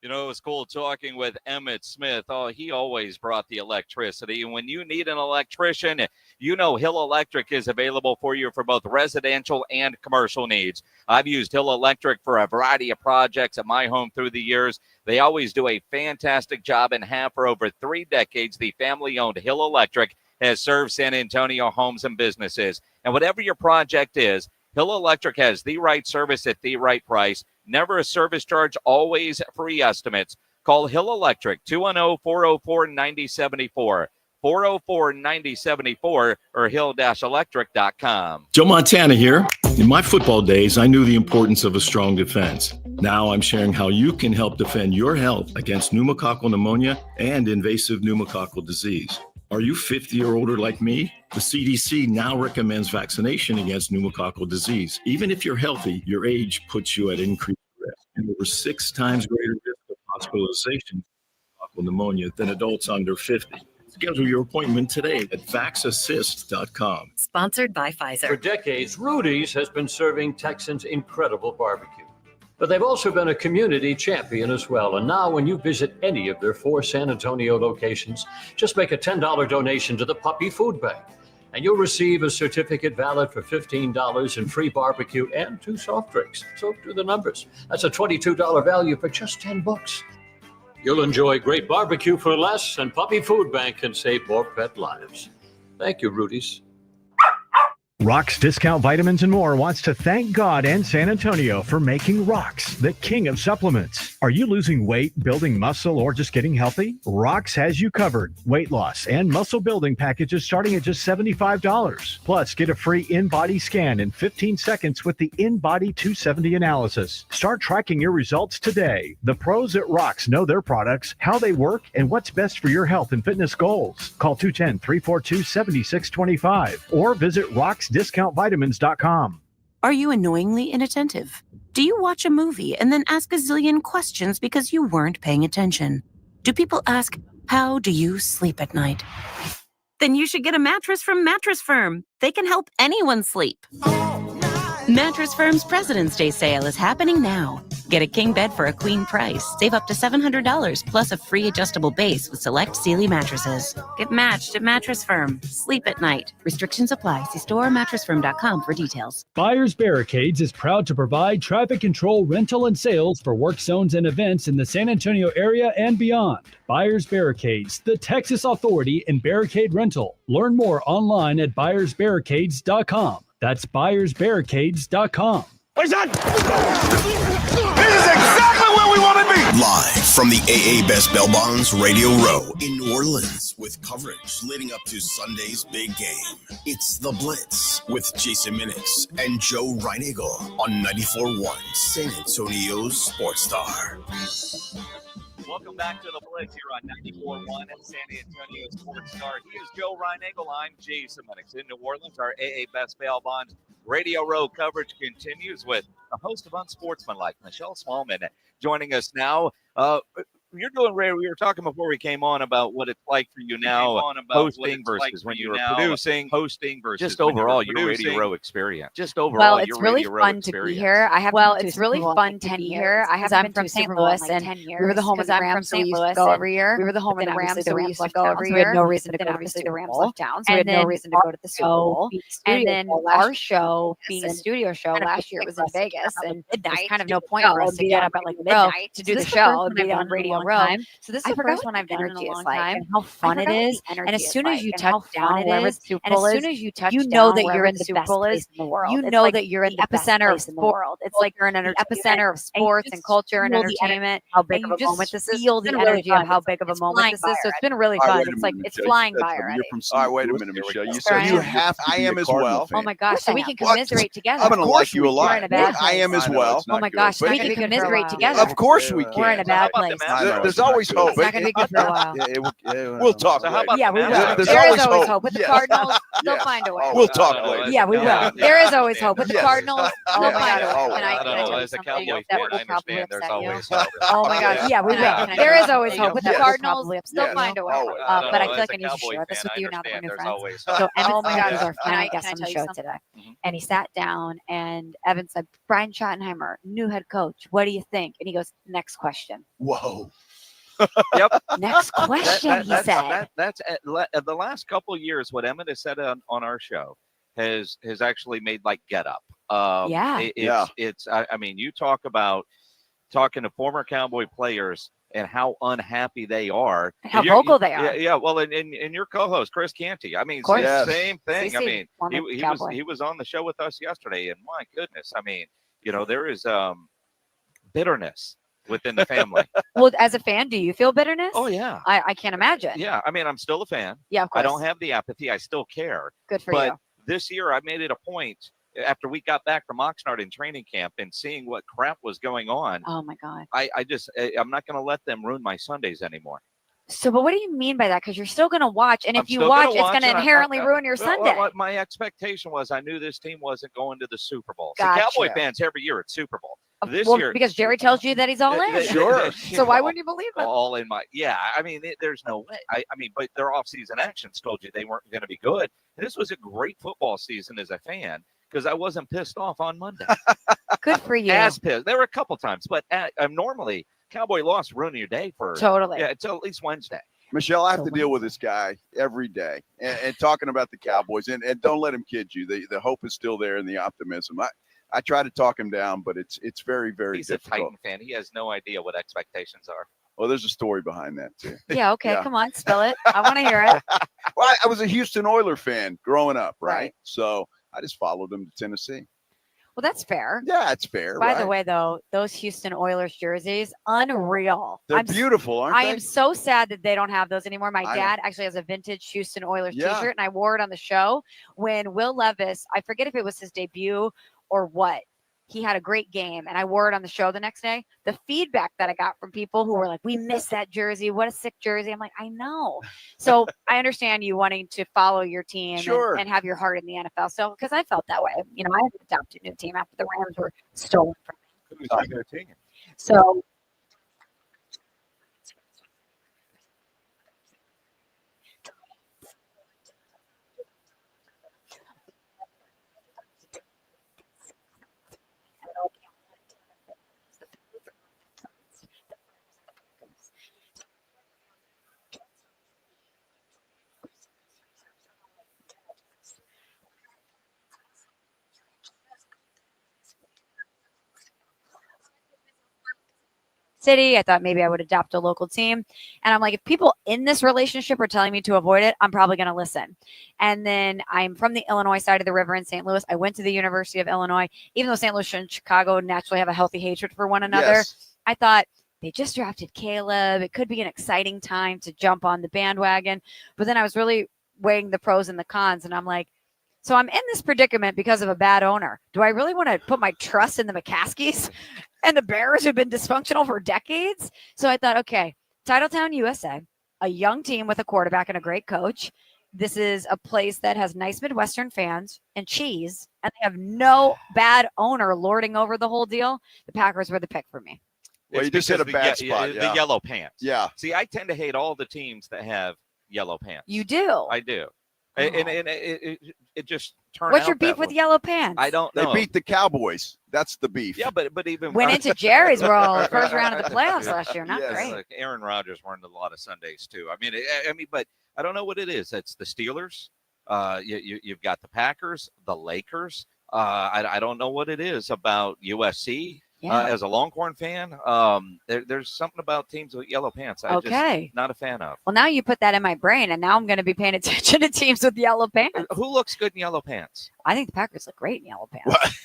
You know, it was cool talking with Emmitt Smith. Oh, he always brought the electricity. And when you need an electrician, you know Hill Electric is available for you for both residential and commercial needs. I've used Hill Electric for a variety of projects at my home through the years. They always do a fantastic job and have for over 3 decades. The family-owned Hill Electric has served San Antonio homes and businesses. And whatever your project is, Hill Electric has the right service at the right price. Never a service charge, always free estimates. Call Hill Electric, 210-404-9074, 404-9074, or hill-electric.com. Joe Montana here. In my football days, I knew the importance of a strong defense. Now I'm sharing how you can help defend your health against pneumococcal pneumonia and invasive pneumococcal disease. Are you 50 or older like me? The CDC now recommends vaccination against pneumococcal disease. Even if you're healthy, your age puts you at increased risk and over 6 times greater risk of hospitalization for pneumococcal pneumonia than adults under 50. Schedule your appointment today at vaxassist.com. Sponsored by Pfizer. For decades, Rudy's has been serving Texans incredible barbecue. But they've also been a community champion as well. And now when you visit any of their 4 San Antonio locations, just make a $10 donation to the Puppy Food Bank. And you'll receive a certificate valid for $15 in free barbecue and 2 soft drinks. So do the numbers. That's a $22 value for just $10. You'll enjoy great barbecue for less, and Puppy Food Bank can save more pet lives. Thank you, Rudy's. Rox Discount Vitamins and More wants to thank God and San Antonio for making Rox the king of supplements. Are you losing weight, building muscle, or just getting healthy? Rox has you covered. Weight loss and muscle building packages starting at just $75. Plus, get a free in-body scan in 15 seconds with the In-Body 270 analysis. Start tracking your results today. The pros at Rox know their products, how they work, and what's best for your health and fitness goals. Call 210-342-7625 or visit roxdiscountvitamins.com. Are you annoyingly inattentive? Do you watch a movie and then ask a zillion questions because you weren't paying attention? Do people ask, How do you sleep at night? Then you should get a mattress from Mattress Firm. They can help anyone sleep. Mattress Firm's President's Day sale is happening now. Get a king bed for a queen price. Save up to $700 plus a free adjustable base with select Sealy mattresses. Get matched at Mattress Firm. Sleep at night. Restrictions apply. See store or mattressfirm.com for details. Buyers Barricades is proud to provide traffic control, rental, and sales for work zones and events in the San Antonio area and beyond. Buyers Barricades, the Texas authority in barricade rental. Learn more online at buyersbarricades.com. That's buyersbarricades.com. What's that? This is exactly where we want to be. Live from the AA Best Bail Bonds Radio Row in New Orleans with coverage leading up to Sunday's big game. It's The Blitz with Jason Minix and Joe Reinagle on 94.1 San Antonio's Sports Star. Welcome back to The Blitz here on 94.1 at San Antonio Sports Star. He is Joe Reinagle. I'm Jason Minix. In New Orleans, our AA Best Bail Bonds Radio Row coverage continues with a host of unsportsmanlike, Michelle Smallmon, joining us now. You're doing great. We were talking before we came on about what it's like for you now, hosting versus when you were producing, hosting versus just overall your Radio Row experience. Just overall, well, it's really fun to be here. It's really fun to be here. I haven't been to St. Louis in 10 years. We were the home of the Rams, so we used to go every year. We were the home of the Rams, so we used to go every year. We had no reason to go to the Super Bowl. So we had no reason to go to the Super Bowl. And then our show, being a studio show, last year it was in Vegas, and there's kind of no point for us to get up at like midnight to do the show and be on Radio Row. So this is the first one I've done in a long time. And how fun it is. And as soon as you touch down, wherever the Super Bowl is, and as soon as you touch down, you know that you're in the best place in the world. You know that you're in the epicenter of sport. It's like you're in the epicenter of sports and culture and entertainment. How big of a moment this is. Feel the energy of how big of a moment this is. So it's been really fun. It's like it's flying by already. All right, wait a minute, Michelle. You said you have. I am as well. Oh my gosh! So we can commiserate together. I'm gonna like you a lot. I am as well. Oh my gosh! We can commiserate together. Of course we can. We're in a bad place. There's always hope. It's not going to be good for a while. We'll talk. So how about we will. There's There is always always hope. hope. With the Cardinals, they'll find a way. We'll talk later. Yeah, we will. There is always hope. With the Cardinals, they'll find a way. I don't know. As a Cowboy fan, I understand there's always hope. Oh my gosh. Yeah, we will. There is always hope. With the Cardinals, they'll find a way. But I feel like I need to share this with you now that we're new friends. So Emmitt Smith is our final guest on the show today. And he sat down and Evan said, Brian Schottenheimer, new head coach. What do you think? And he goes, next question. Whoa. Yep. Next question, he said. That's the last couple of years. What Emmitt has said on our show has actually made like get up. It's. I mean, you talk about talking to former Cowboy players and how unhappy they are, how vocal they are. Yeah. Well, and your co-host Chris Canty. I mean, same thing. I mean, he was on the show with us yesterday, and my goodness, I mean, there is bitterness within the family. Well, as a fan, do you feel bitterness? Oh, yeah. I can't imagine. Yeah. I mean, I'm still a fan. Yeah, of course. I don't have the apathy. I still care. Good for you. But this year, I made it a point after we got back from Oxnard in training camp and seeing what crap was going on. Oh, my God. I'm not going to let them ruin my Sundays anymore. So, but what do you mean by that? Because you're still going to watch. And if you watch, it's going to inherently ruin your Sunday. What my expectation was, I knew this team wasn't going to the Super Bowl. Gotcha. So Cowboy fans every year at Super Bowl. This year, because Jerry tells you that he's all in. Sure. So why wouldn't you believe it? All in my, I mean, there's no way. I mean, but their offseason actions told you they weren't going to be good. And this was a great football season as a fan because I wasn't pissed off on Monday. Good for you. As pissed. There were a couple times, but normally Cowboy loss ruining your day for totally. Yeah, until at least Wednesday. Michelle, I have to deal with this guy every day and talking about the Cowboys and don't let him kid you. The hope is still there and the optimism. I try to talk him down, but it's very, very difficult. He's a Titan fan. He has no idea what expectations are. Well, there's a story behind that, too. Yeah, okay. Yeah. Come on, spill it. I want to hear it. Well, I was a Houston Oilers fan growing up, right? So I just followed them to Tennessee. Well, that's fair. Yeah, it's fair. By the way, though, those Houston Oilers jerseys, unreal. They're beautiful, aren't they? I am so sad that they don't have those anymore. My dad actually has a vintage Houston Oilers t-shirt, and I wore it on the show when Will Levis, I forget if it was his debut or what, he had a great game, and I wore it on the show the next day. The feedback that I got from people who were like, we missed that jersey. What a sick jersey. I'm like, I know. So I understand you wanting to follow your team and have your heart in the NFL. So, because I felt that way. I had to adopt a new team after the Rams were stolen from me. So city. I thought maybe I would adopt a local team. And I'm like, if people in this relationship are telling me to avoid it, I'm probably going to listen. And then I'm from the Illinois side of the river in St. Louis. I went to the University of Illinois. Even though St. Louis and Chicago naturally have a healthy hatred for one another, Yes. I thought, they just drafted Caleb. It could be an exciting time to jump on the bandwagon. But then I was really weighing the pros and the cons. And I'm like, so I'm in this predicament because of a bad owner. Do I really want to put my trust in the McCaskies and the Bears who've been dysfunctional for decades? So I thought, okay, Titletown, USA, a young team with a quarterback and a great coach. This is a place that has nice Midwestern fans and cheese, and they have no bad owner lording over the whole deal. The Packers were the pick for me. Well, you just hit a bad spot. The yellow pants. Yeah. See, I tend to hate all the teams that have yellow pants. You do? I do. And it just turned out. What's your beef that with way. yellow pants? I don't They know. beat the Cowboys. That's the beef. Yeah, but even went into Jerry's World first round of the playoffs last year. Not great. Like Aaron Rodgers won a lot of Sundays too. I mean, but I don't know what it is. It's the Steelers. You've got the Packers, the Lakers. I don't know what it is about USC. Yeah. As a Longhorn fan, there's something about teams with yellow pants I'm just not a fan of. Well, now you put that in my brain, and now I'm going to be paying attention to teams with yellow pants. Who looks good in yellow pants? I think the Packers look great in yellow pants.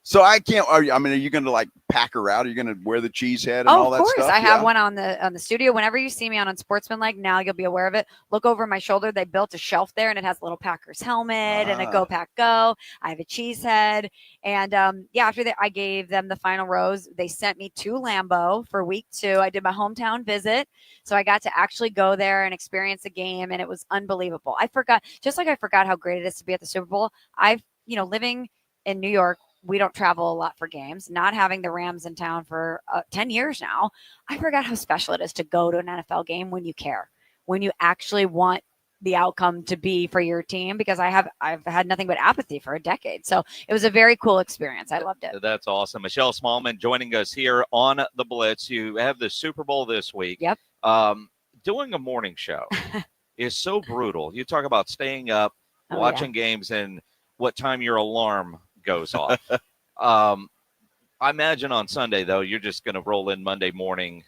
So I can't. Are you going to like pack her out? Are you going to wear the cheese head and all that stuff? Of course, I have one on the studio. Whenever you see me on Sportsmanlike, now you'll be aware of it. Look over my shoulder. They built a shelf there, and it has a little Packers helmet and a Go Pack Go. I have a cheese head, and after that, I gave them the final rose. They sent me to Lambeau for week 2. I did my hometown visit, so I got to actually go there and experience a game, and it was unbelievable. I forgot how great it is to be at the Super Bowl. Living in New York. We don't travel a lot for games, not having the Rams in town for 10 years now. I forgot how special it is to go to an NFL game when you care, when you actually want the outcome to be for your team, because I've had nothing but apathy for a decade. So it was a very cool experience. I loved it. That's awesome. Michelle Smallmon joining us here on the Blitz. You have the Super Bowl this week. Yep. Doing a morning show is so brutal. You talk about staying up, watching games, and what time your alarm goes off. I imagine on Sunday, though, you're just going to roll in Monday morning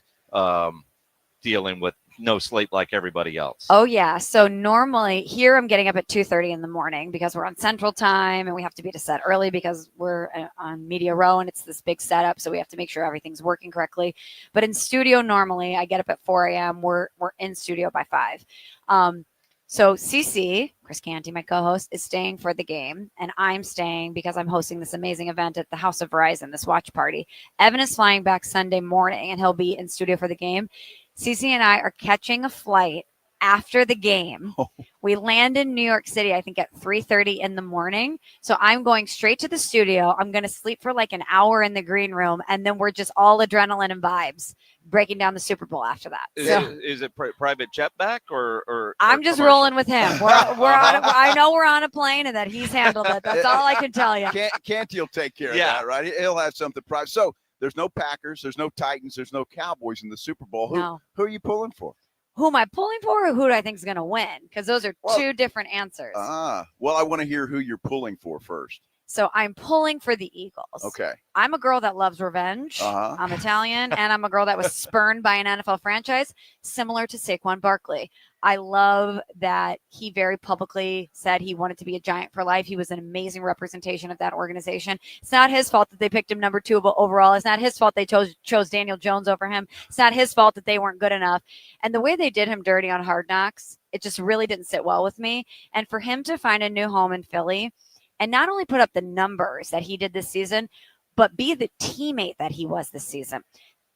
dealing with no sleep like everybody else. Oh, yeah. So normally here I'm getting up at 2:30 in the morning because we're on Central Time and we have to be to set early because we're on Media Row and it's this big setup. So we have to make sure everything's working correctly. But in studio, normally I get up at 4 a.m. We're in studio by 5. So CC, Chris Canty, my co-host, is staying for the game, and I'm staying because I'm hosting this amazing event at the House of Verizon, this watch party. Evan is flying back Sunday morning, and he'll be in studio for the game. CC and I are catching a flight after the game. We land in New York City, I think, at 3:30 in the morning. So I'm going straight to the studio. I'm going to sleep for like an hour in the green room, and then we're just all adrenaline and vibes breaking down the Super Bowl after that. Is it private jet back or I'm just rolling with him. We're on. I know we're on a plane and that he's handled it. That's all I can tell you. Canty will take care of that, right? He'll have something private. So there's no Packers, there's no Titans, there's no Cowboys in the Super Bowl. Who are you pulling for? Who am I pulling for, or who do I think is going to win? Because those are two different answers. Well, I want to hear who you're pulling for first. So I'm pulling for the Eagles. Okay. I'm a girl that loves revenge. I'm Italian, and I'm a girl that was spurned by an NFL franchise, similar to Saquon Barkley. I love that he very publicly said he wanted to be a Giant for life. He was an amazing representation of that organization. It's not his fault that they picked him number 2 overall. It's not his fault they chose Daniel Jones over him. It's not his fault that they weren't good enough. And the way they did him dirty on Hard Knocks, it just really didn't sit well with me. And for him to find a new home in Philly and not only put up the numbers that he did this season, but be the teammate that he was this season.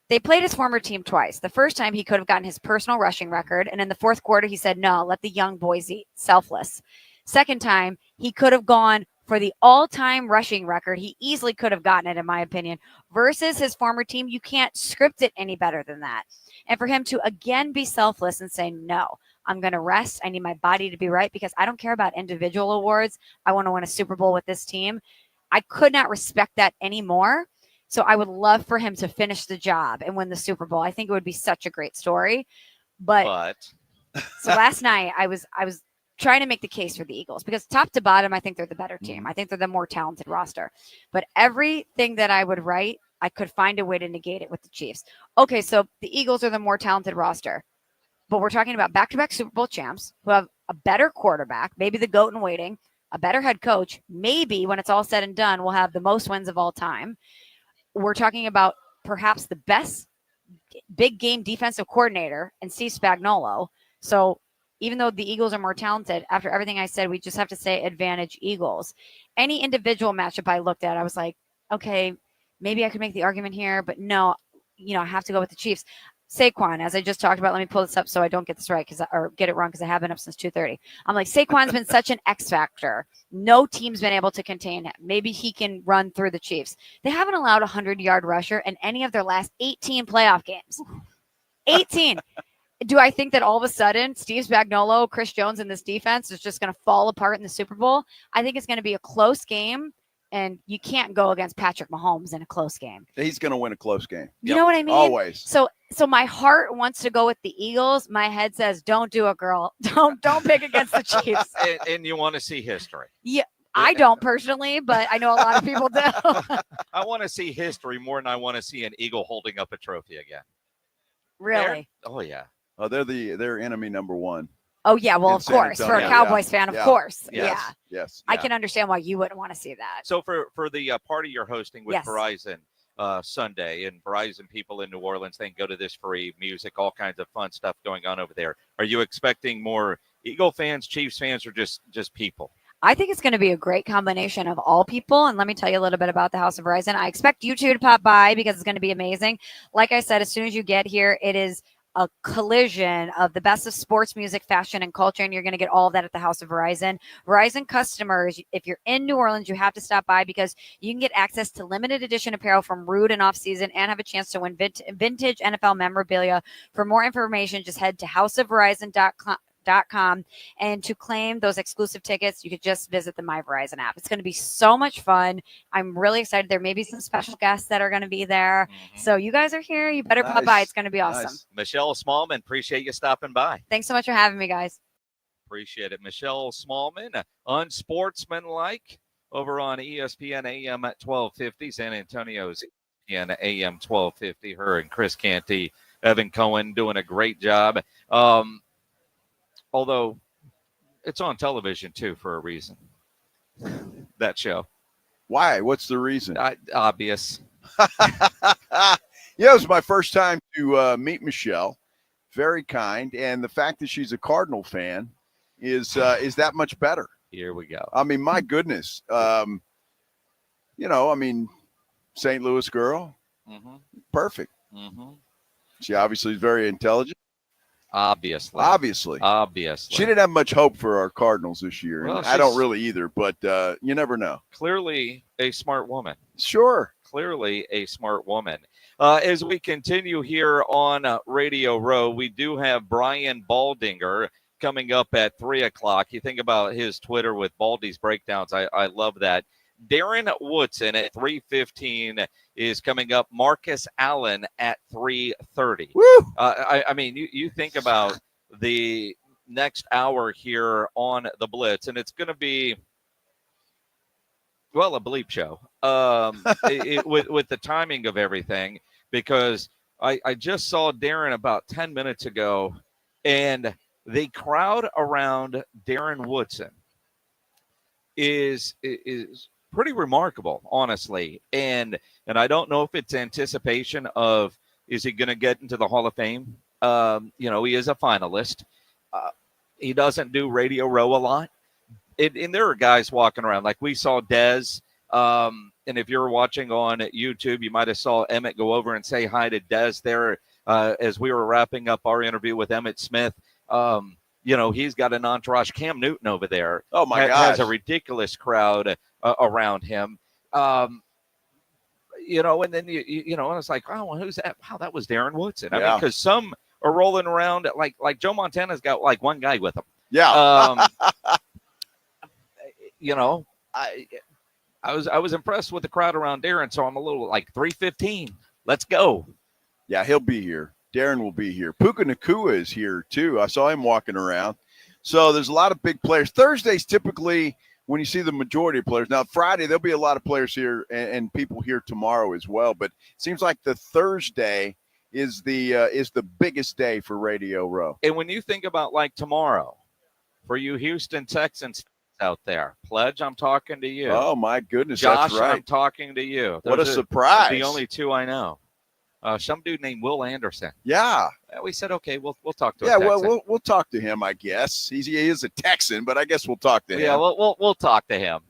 They played his former team twice. The first time he could have gotten his personal rushing record. And in the fourth quarter, he said, no, let the young boys eat. Selfless. Second time, he could have gone for the all-time rushing record. He easily could have gotten it, in my opinion. Versus his former team, you can't script it any better than that. And for him to again be selfless and say, no, I'm going to rest. I need my body to be right because I don't care about individual awards. I want to win a Super Bowl with this team. I could not respect that anymore. So I would love for him to finish the job and win the Super Bowl. I think it would be such a great story. But so last night I was trying to make the case for the Eagles because top to bottom, I think they're the better team. I think they're the more talented roster. But everything that I would write I could find a way to negate it with the Chiefs. Okay, so the Eagles are the more talented roster, but we're talking about back-to-back Super Bowl champs who have a better quarterback, maybe the GOAT in waiting, a better head coach. Maybe when it's all said and done, we'll have the most wins of all time. We're talking about perhaps the best big game defensive coordinator and Steve Spagnuolo. So even though the Eagles are more talented, after everything I said, we just have to say advantage Eagles. Any individual matchup I looked at, I was like, okay, maybe I could make the argument here, but no, I have to go with the Chiefs. Saquon, as I just talked about, let me pull this up so I don't get this right or get it wrong because I have been up since 2:30. I'm like, Saquon's been such an X factor. No team's been able to contain him. Maybe he can run through the Chiefs. They haven't allowed a 100-yard rusher in any of their last 18 playoff games. 18. Do I think that all of a sudden Steve Spagnuolo, Chris Jones, and this defense is just going to fall apart in the Super Bowl? I think it's going to be a close game. And you can't go against Patrick Mahomes in a close game. He's going to win a close game. You know what I mean? Always. So my heart wants to go with the Eagles. My head says, don't do it, girl. Don't pick against the Chiefs. And you want to see history. Yeah. I don't personally, but I know a lot of people do. I want to see history more than I want to see an Eagle holding up a trophy again. Really? Oh, yeah. Oh, they're enemy number one. Oh, yeah. Well, of course. For a Cowboys fan, of course. Yes. Yeah. Yes. I can understand why you wouldn't want to see that. So for the party you're hosting with Yes. Verizon Sunday, and Verizon people in New Orleans, they can go to this free music, all kinds of fun stuff going on over there. Are you expecting more Eagle fans, Chiefs fans, or just people? I think it's going to be a great combination of all people. And let me tell you a little bit about the House of Verizon. I expect you two to pop by because it's going to be amazing. Like I said, as soon as you get here, it is a collision of the best of sports, music, fashion, and culture, and you're going to get all of that at the House of Verizon. Verizon customers, if you're in New Orleans, you have to stop by because you can get access to limited edition apparel from Rude and Off Season and have a chance to win vintage NFL memorabilia. For more information, just head to houseofverizon.com. And to claim those exclusive tickets, you could just visit the My Verizon app. It's going to be so much fun. I'm really excited. There may be some special guests that are going to be there. So you guys are here. You better pop by. It's going to be awesome. Nice. Michelle Smallmon, appreciate you stopping by. Thanks so much for having me, guys. Appreciate it. Michelle Smallmon, unsportsmanlike, over on ESPN AM at 1250, San Antonio's ESPN AM 1250. Her and Chris Canty, Evan Cohen doing a great job. Although it's on television, too, for a reason. That show. Why? What's the reason? Obvious. It was my first time to meet Michelle. Very kind. And the fact that she's a Cardinal fan is that much better. Here we go. I mean, my goodness. St. Louis girl. Mm-hmm. Perfect. Mm-hmm. She obviously is very intelligent. Obviously. She didn't have much hope for our Cardinals this year. Well, and I don't really either, but you never know. Clearly a smart woman. Sure. Clearly a smart woman. As we continue here on Radio Row, we do have Brian Baldinger coming up at 3 o'clock. You think about his Twitter with Baldy's breakdowns. I love that. Darren Woodson at 3:15 is coming up. Marcus Allen at 3:30. Woo! I mean, you think about the next hour here on the Blitz, and it's going to be, well, a bleep show with the timing of everything, because I just saw Darren about 10 minutes ago, and the crowd around Darren Woodson is pretty remarkable, honestly. And I don't know if it's anticipation of, is he going to get into the Hall of Fame? He is a finalist. He doesn't do Radio Row a lot. And there are guys walking around. Like we saw Dez. And if you're watching on YouTube, you might have saw Emmitt go over and say hi to Dez there as we were wrapping up our interview with Emmitt Smith. He's got an entourage. Cam Newton over there. Oh, my gosh. Has a ridiculous crowd around him. And then, and it's like, oh, who's that? Wow, that was Darren Woodson. I mean, because some are rolling around like Joe Montana's got like one guy with him. Yeah. I was impressed with the crowd around Darren, so I'm a little like 3:15. Let's go. Yeah, he'll be here. Darren will be here. Puka Nacua is here too. I saw him walking around. So there's a lot of big players. Thursdays typically when you see the majority of players. Now, Friday, there'll be a lot of players here and people here tomorrow as well. But it seems like the Thursday is the biggest day for Radio Row. And when you think about like tomorrow, for you Houston Texans out there, Pledge, I'm talking to you. Oh, my goodness, Josh, that's right. I'm talking to you. What a surprise. The only two I know. Some dude named Will Anderson. Yeah. We said, okay, we'll talk to him. Yeah, well, we'll talk to him, I guess. He is a Texan, but I guess we'll talk to him. Yeah, we'll talk to him.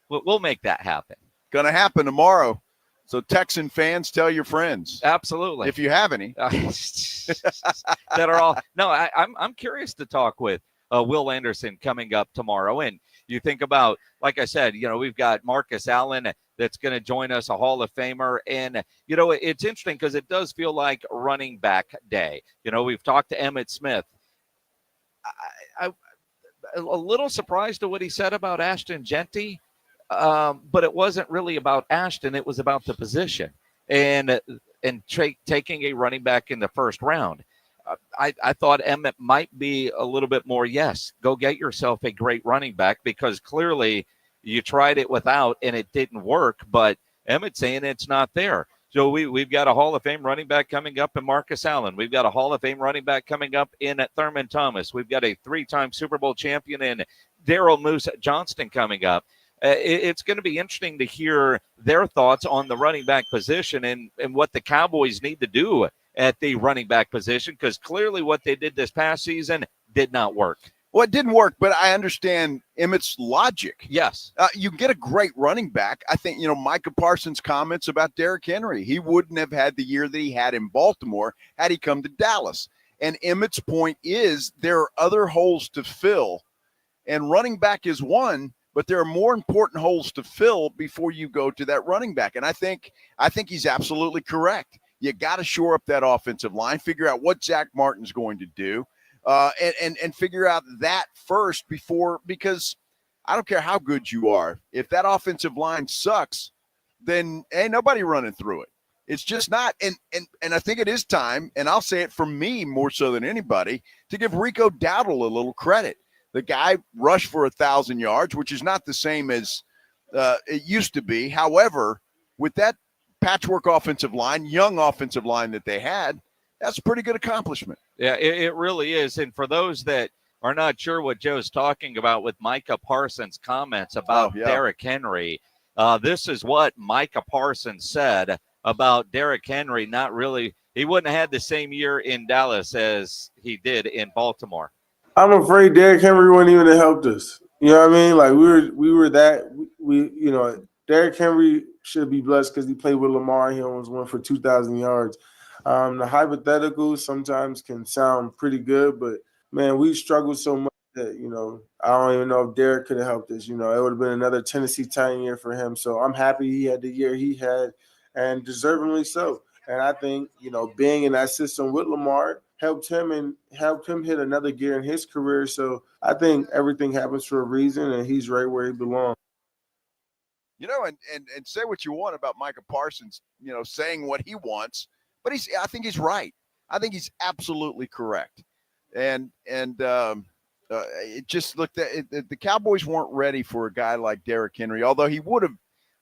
We'll make that happen. Going to happen tomorrow. So Texan fans, tell your friends. Absolutely. If you have any. That are all. No, I'm curious to talk with Will Anderson coming up tomorrow. And you think about, like I said, we've got Marcus Allen that's going to join us, a Hall of Famer. And, it's interesting because it does feel like running back day. We've talked to Emmitt Smith. I'm a little surprised to what he said about Ashton Genty, but it wasn't really about Ashton. It was about the position and taking a running back in the first round. I thought Emmitt might be a little bit more, yes, go get yourself a great running back, because clearly you tried it without and it didn't work, but Emmitt's saying it's not there. So we've got a Hall of Fame running back coming up in Marcus Allen. We've got a Hall of Fame running back coming up in Thurman Thomas. We've got a 3-time Super Bowl champion in Darren Moose Johnston coming up. It's going to be interesting to hear their thoughts on the running back position and what the Cowboys need to do at the running back position, because clearly what they did this past season did not work. Well, it didn't work, but I understand Emmitt's logic. Yes. You get a great running back. I think, Micah Parsons' comments about Derrick Henry. He wouldn't have had the year that he had in Baltimore had he come to Dallas. And Emmitt's point is there are other holes to fill, and running back is one, but there are more important holes to fill before you go to that running back. And I think he's absolutely correct. You got to shore up that offensive line, figure out what Zach Martin's going to do, and figure out that first because I don't care how good you are. If that offensive line sucks, then ain't nobody running through it. It's just not. And I think it is time, and I'll say it for me more so than anybody, to give Rico Dowdle a little credit. The guy rushed for 1,000 yards, which is not the same as it used to be. However, with that patchwork offensive line, young offensive line that they had, that's a pretty good accomplishment. Yeah, it really is. And for those that are not sure what Joe's talking about with Micah Parsons' comments about Derrick Henry, this is what Micah Parsons said about Derrick Henry. He wouldn't have had the same year in Dallas as he did in Baltimore. I'm afraid Derrick Henry wouldn't even have helped us. You know what I mean? Like we were Derrick Henry should be blessed because he played with Lamar. He almost went for 2,000 yards. The hypotheticals sometimes can sound pretty good, but man, we struggled so much that, I don't even know if Derrick could have helped us. It would have been another Tennessee Titan year for him. So I'm happy he had the year he had, and deservingly so. And I think, being in that system with Lamar helped him hit another gear in his career. So I think everything happens for a reason, and he's right where he belongs. And say what you want about Micah Parsons, saying what he wants, but I think he's right. I think he's absolutely correct. And it just looked at the Cowboys weren't ready for a guy like Derrick Henry, although he would have.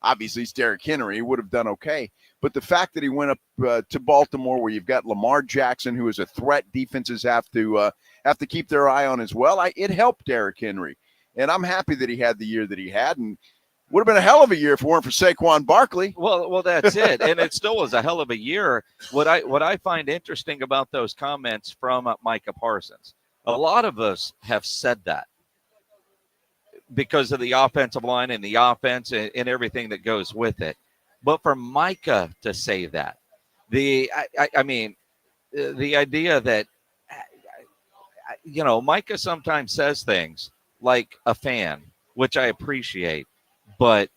Obviously, it's Derrick Henry. He would have done okay. But the fact that he went up to Baltimore, where you've got Lamar Jackson, who is a threat defenses have to keep their eye on as well, it helped Derrick Henry. And I'm happy that he had the year that he had. And would have been a hell of a year if it weren't for Saquon Barkley. Well, that's it. And it still was a hell of a year. What I find interesting about those comments from Micah Parsons, a lot of us have said that because of the offensive line and the offense and everything that goes with it. But for Micah to say that, the idea that, Micah sometimes says things like a fan, which I appreciate. But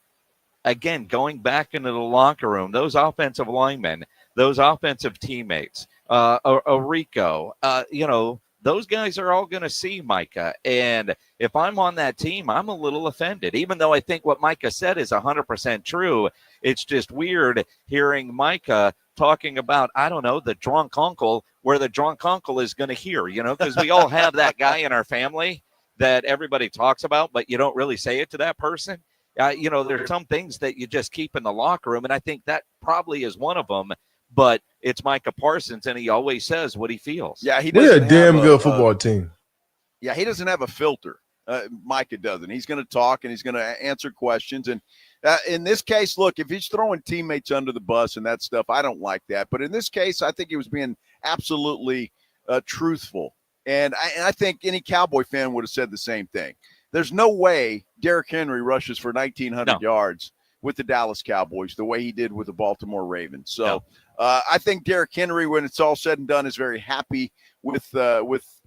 again, going back into the locker room, those offensive linemen, those offensive teammates, Rico, those guys are all going to see Micah. And if I'm on that team, I'm a little offended, even though I think what Micah said is 100% true. It's just weird hearing Micah talking about, I don't know, the drunk uncle, where the drunk uncle is going to hear, because we all have that guy in our family that everybody talks about, but you don't really say it to that person. There's some things that you just keep in the locker room, and I think that probably is one of them. But it's Micah Parsons, and he always says what he feels. Yeah, we're a damn good football team. Yeah, he doesn't have a filter. Micah doesn't. He's going to talk, and he's going to answer questions. And in this case, look, if he's throwing teammates under the bus and that stuff, I don't like that. But in this case, I think he was being absolutely truthful. And I think any Cowboy fan would have said the same thing. There's no way Derrick Henry rushes for 1,900 yards with the Dallas Cowboys the way he did with the Baltimore Ravens. So I think Derrick Henry, when it's all said and done, is very happy with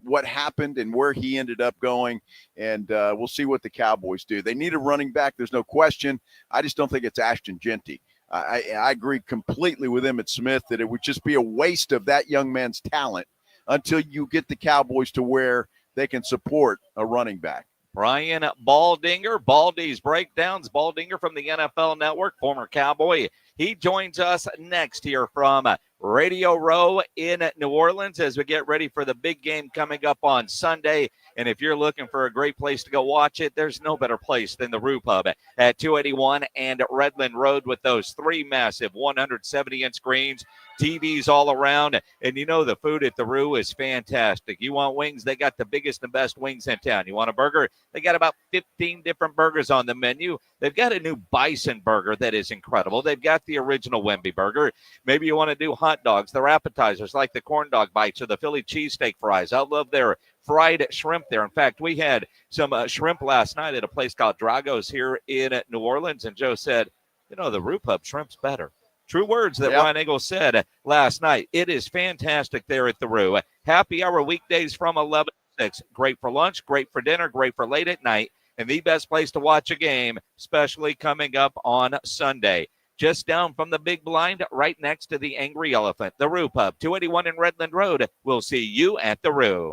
what happened and where he ended up going. And we'll see what the Cowboys do. They need a running back. There's no question. I just don't think it's Ashton Genty. I agree completely with Emmitt Smith that it would just be a waste of that young man's talent until you get the Cowboys to where they can support a running back. Brian Baldinger, Baldy's Breakdowns. Baldinger from the NFL Network, former Cowboy. He joins us next here from Radio Row in New Orleans as we get ready for the big game coming up on Sunday. And if you're looking for a great place to go watch it, there's no better place than the Roo Pub at 281 and Redland Road with those 3 massive 170-inch screens, TVs all around. And the food at the Roo is fantastic. You want wings? They got the biggest and best wings in town. You want a burger? They got about 15 different burgers on the menu. They've got a new bison burger that is incredible. They've got the original Wemby burger. Maybe you want to do hot dogs, their appetizers like the corn dog bites or the Philly cheesesteak fries. I love their fried shrimp there. In fact, we had some shrimp last night at a place called Drago's here in New Orleans, and Joe said, the Roo Pub shrimp's better. True words that Ryan Eagles said last night. It is fantastic there at the Roo. Happy hour weekdays from 11 to 6. Great for lunch, great for dinner, great for late at night, and the best place to watch a game, especially coming up on Sunday. Just down from the big blind, right next to the Angry Elephant, the Roo Pub, 281 in Redland Road. We'll see you at the Roo.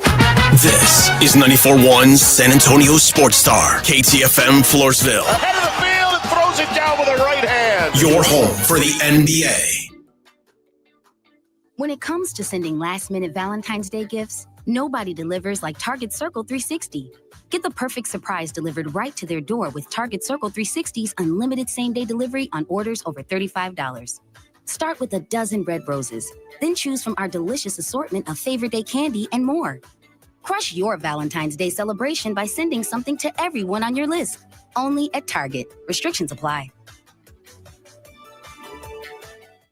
This is 94.1 San Antonio Sports Star, KTFM Floresville. Ahead of the field and throws it down with a right hand. Your home for the NBA. When it comes to sending last-minute Valentine's Day gifts, nobody delivers like Target Circle 360. Get the perfect surprise delivered right to their door with Target Circle 360's unlimited same-day delivery on orders over $35. Start with a dozen red roses, then choose from our delicious assortment of favorite day candy and more. Crush your Valentine's Day celebration by sending something to everyone on your list. Only at Target. Restrictions apply.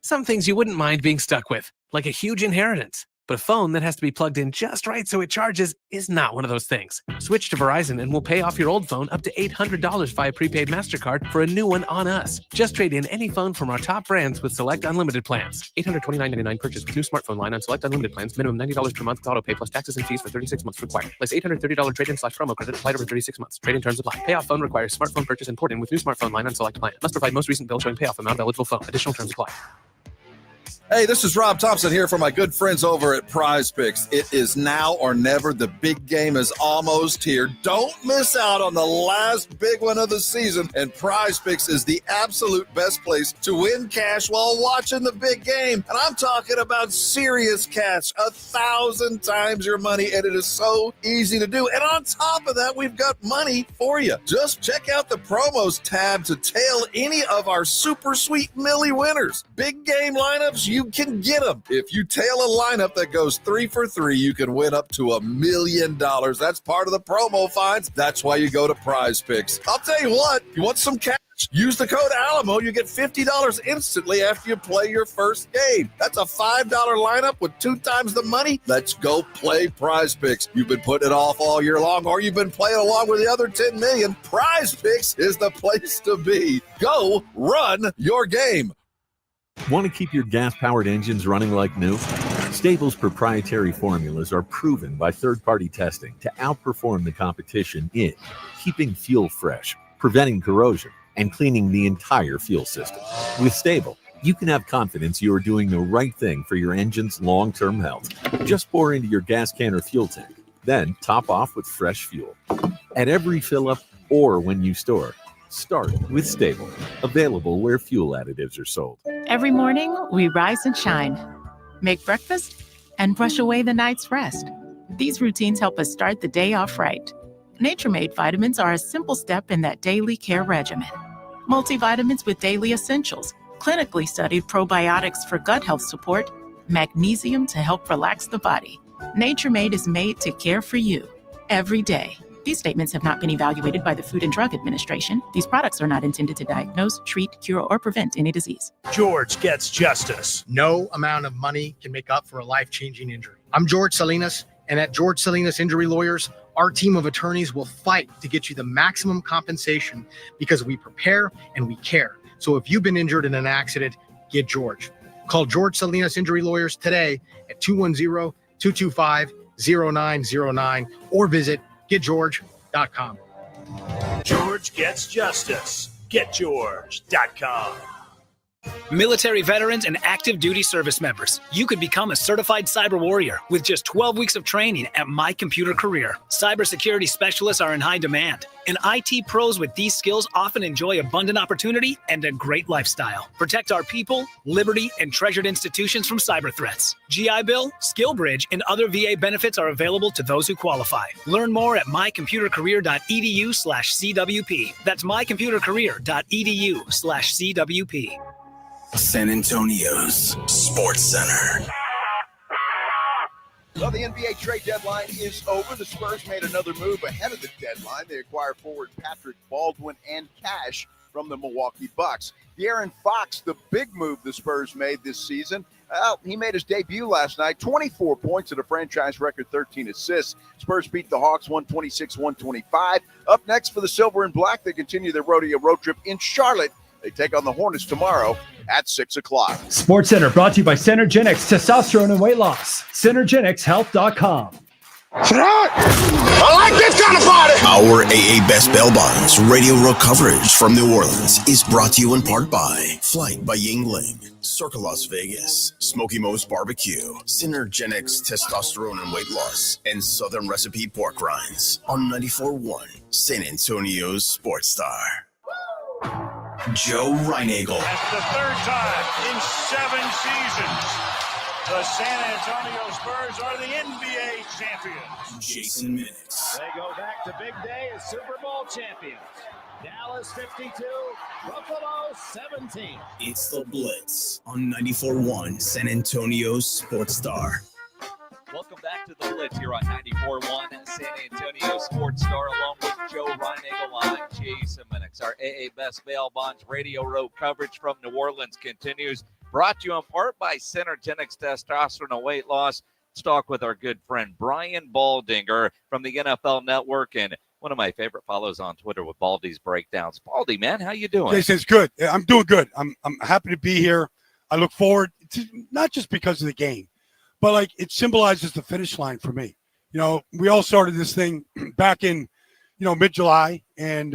Some things you wouldn't mind being stuck with, like a huge inheritance. But a phone that has to be plugged in just right so it charges is not one of those things. Switch to Verizon and we'll pay off your old phone up to $800 via prepaid MasterCard for a new one on us. Just trade in any phone from our top brands with select unlimited plans. $829.99 purchase with new smartphone line on select unlimited plans. Minimum $90 per month with auto pay plus taxes and fees for 36 months required. Place $830 trade-in/promo credit applied over 36 months. Trade-in terms apply. Payoff phone requires smartphone purchase and port-in with new smartphone line on select plan. Must provide most recent bill showing payoff amount of eligible phone. Additional terms apply. Hey, this is Rob Thompson here for my good friends over at Prize Picks. It is now or never. The big game is almost here. Don't miss out on the last big one of the season. And Prize Picks is the absolute best place to win cash while watching the big game. And I'm talking about serious cash, 1,000 times your money. And it is so easy to do. And on top of that, we've got money for you. Just check out the promos tab to tail any of our super sweet Millie winners. Big game lineups, you can get them. If you tail a lineup that goes 3 for 3, you can win up to $1 million. That's part of the promo finds. That's why you go to Prize Picks. I'll tell you what, you want some cash? Use the code Alamo. You get $50 instantly after you play your first game. That's a $5 lineup with 2 times the money. Let's go play Prize Picks. You've been putting it off all year long, or you've been playing along with the other 10 million. Prize Picks is the place to be. Go run your game. Want to keep your gas-powered engines running like new? Stable's proprietary formulas are proven by third-party testing to outperform the competition in keeping fuel fresh, preventing corrosion, and cleaning the entire fuel system. With Stable, you can have confidence you are doing the right thing for your engine's long-term health. Just pour into your gas can or fuel tank, then top off with fresh fuel. At every fill-up or when you store, start with Stable, available where fuel additives are sold. Every morning, we rise and shine, make breakfast, and brush away the night's rest. These routines help us start the day off right. Nature-Made vitamins are a simple step in that daily care regimen. Multivitamins with daily essentials, clinically studied probiotics for gut health support, magnesium to help relax the body. Nature-Made is made to care for you every day. These statements have not been evaluated by the Food and Drug Administration. These products are not intended to diagnose, treat, cure, or prevent any disease. George gets justice. No amount of money can make up for a life-changing injury. I'm George Salinas, and at George Salinas Injury Lawyers, our team of attorneys will fight to get you the maximum compensation because we prepare and we care. So if you've been injured in an accident, get George. Call George Salinas Injury Lawyers today at 210-225-0909 or visit getgeorge.com. George gets justice. Getgeorge.com. Military veterans and active duty service members, you could become a certified cyber warrior with just 12 weeks of training at My Computer Career. Cybersecurity specialists are in high demand, and IT pros with these skills often enjoy abundant opportunity and a great lifestyle. Protect our people, liberty, and treasured institutions from cyber threats. GI Bill, SkillBridge, and other VA benefits are available to those who qualify. Learn more at mycomputercareer.edu/CWP. That's mycomputercareer.edu/CWP. San Antonio's Sports Center. Well, the NBA trade deadline is over. The Spurs made another move ahead of the deadline. They acquired forward Patrick Baldwin and cash from the Milwaukee Bucks. Darren Fox, the big move the Spurs made this season. Well, he made his debut last night, 24 points at a franchise record, 13 assists. Spurs beat the Hawks 126-125. Up next for the Silver and Black, they continue their rodeo road trip in Charlotte. They take on the Hornets tomorrow at 6 o'clock. Sports Center brought to you by Synergenx Testosterone and Weight Loss. Synergenxhealth.com. I like this kind of party. Our AA Best Bail Bonds radio road coverage from New Orleans is brought to you in part by Flight by Yuengling, Circa Las Vegas, Smokey Barbecue, Synergenx Testosterone and Weight Loss, and Southern Recipe Pork Rinds on 94.1 San Antonio's Sports Star. Joe Reinagel. That's the third time in 7 seasons. The San Antonio Spurs are the NBA champions. Jason Minix. They go back to big day as Super Bowl champions. Dallas 52, Buffalo 17. It's the Blitz on 94.1 San Antonio's Sports Star. Welcome back to the Blitz here on 94.1 San Antonio Sports Star, along with Joe Reinagel. I'm Jason Minix. Our AA Best Bail Bonds radio road coverage from New Orleans continues. Brought to you in part by Synergenx Testosterone and Weight Loss. Let's talk with our good friend Brian Baldinger from the NFL Network, and one of my favorite follows on Twitter with Baldy's breakdowns. Baldy, man, how you doing? Jason's good. I'm doing good. I'm happy to be here. I look forward to, not just because of the game, but like it symbolizes the finish line for me. You know, we all started this thing back in, mid-July, and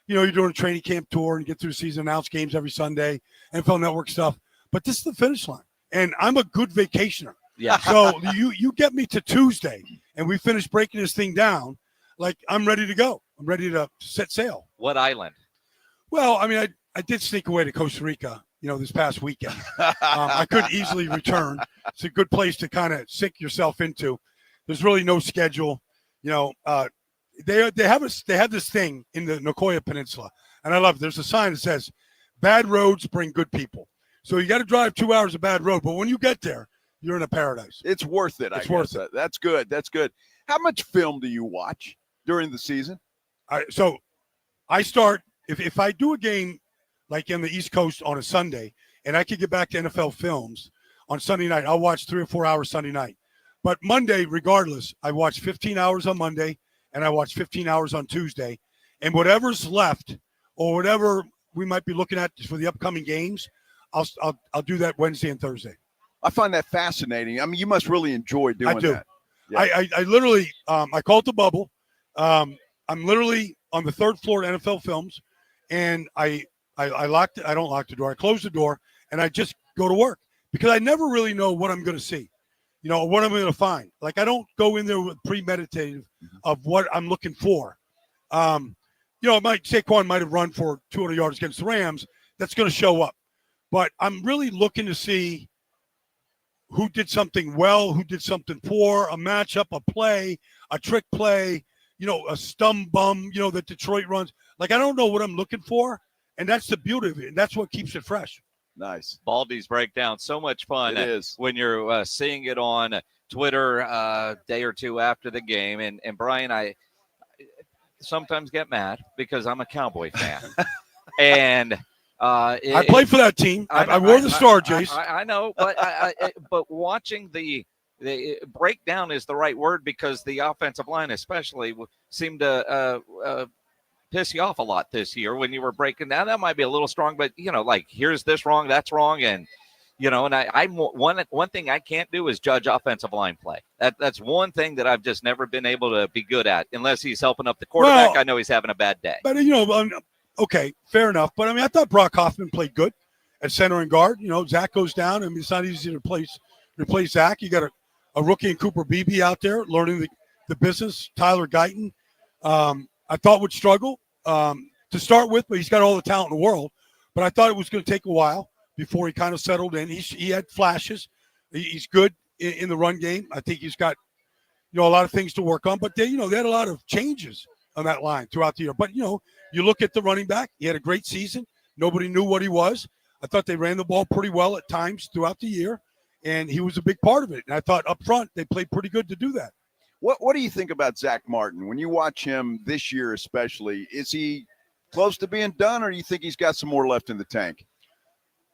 you're doing a training camp tour and get through the season, announce games every Sunday, NFL Network stuff. But this is the finish line, and I'm a good vacationer. Yeah. So you get me to Tuesday, and we finish breaking this thing down. Like I'm ready to go. I'm ready to set sail. What island? Well, I mean, I did sneak away to Costa Rica, this past weekend. I could easily return. It's a good place to kind of sink yourself into. There's really no schedule. They have this thing in the Nicoya Peninsula, and I love it. There's a sign that says, "Bad roads bring good people." So you got to drive 2 hours of bad road, but when you get there, you're in a paradise. It's worth it. It's worth it. That's good. That's good. How much film do you watch during the season? So I start if I do a game like in the East Coast on a Sunday, and I could get back to NFL films on Sunday night, I'll watch 3 or 4 hours Sunday night. But Monday, regardless, I watch 15 hours on Monday, and I watch 15 hours on Tuesday. And whatever's left or whatever we might be looking at for the upcoming games, I'll do that Wednesday and Thursday. I find that fascinating. I mean, you must really enjoy doing that. Yeah. I literally I call it the bubble. I'm literally on the 3rd floor at NFL Films, and I locked it. I don't lock the door. I close the door, and I just go to work because I never really know what I'm going to see, what I'm going to find. Like I don't go in there with premeditative of what I'm looking for. Saquon might have run for 200 yards against the Rams. That's going to show up. But I'm really looking to see who did something well, who did something poor, a matchup, a play, a trick play, a stum bum, that Detroit runs. Like, I don't know what I'm looking for, and that's the beauty of it, and that's what keeps it fresh. Nice. Baldy's breakdown, so much fun. It is. When you're seeing it on Twitter a day or two after the game. And Brian, I sometimes get mad because I'm a Cowboy fan. And I played for that team. I wore the Star Jays. I know, but but watching the breakdown is the right word, because the offensive line especially seemed to piss you off a lot this year when you were breaking down. That might be a little strong, but like, here's this wrong, that's wrong, and and I'm one thing I can't do is judge offensive line play. That's one thing that I've just never been able to be good at, unless he's helping up the quarterback. Well, I know he's having a bad day. But okay, fair enough. But I thought Brock Hoffman played good at center and guard. Zach goes down. It's not easy to replace Zach. You got a rookie in Cooper Beebe out there learning the business. Tyler Guyton, I thought would struggle to start with, but he's got all the talent in the world. But I thought it was going to take a while before he kind of settled in. He had flashes. He's good in the run game. I think he's got a lot of things to work on. But they had a lot of changes on that line throughout the year. But you look at the running back. He had a great season. Nobody knew what he was. I thought they ran the ball pretty well at times throughout the year, and he was a big part of it. And I thought up front they played pretty good to do that. What do you think about Zach Martin? When you watch him this year especially, is he close to being done, or do you think he's got some more left in the tank?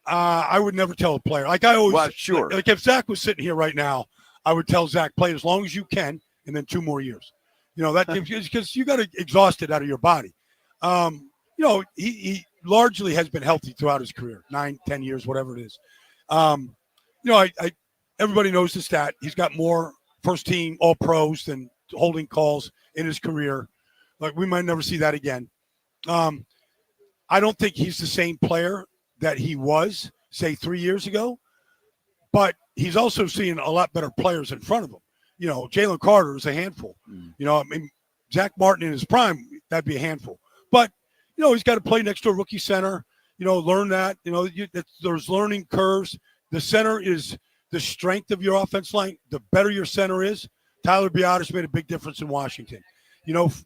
I would never tell a player. Like I always, well, sure. Like if Zach was sitting here right now, I would tell Zach, play as long as you can, and then 2 more years. That because you got to exhaust it out of your body. He largely has been healthy throughout his career, 9-10 years, whatever it is. Everybody knows the stat. He's got more first team all pros than holding calls in his career. Like, we might never see that again. I don't think he's the same player that he was, say, 3 years ago, but he's also seeing a lot better players in front of him. Jalen Carter is a handful. Zach Martin in his prime, that'd be a handful. But, he's got to play next to a rookie center, learn that. There's learning curves. The center is the strength of your offense line. The better your center is. Tyler Biadasz made a big difference in Washington.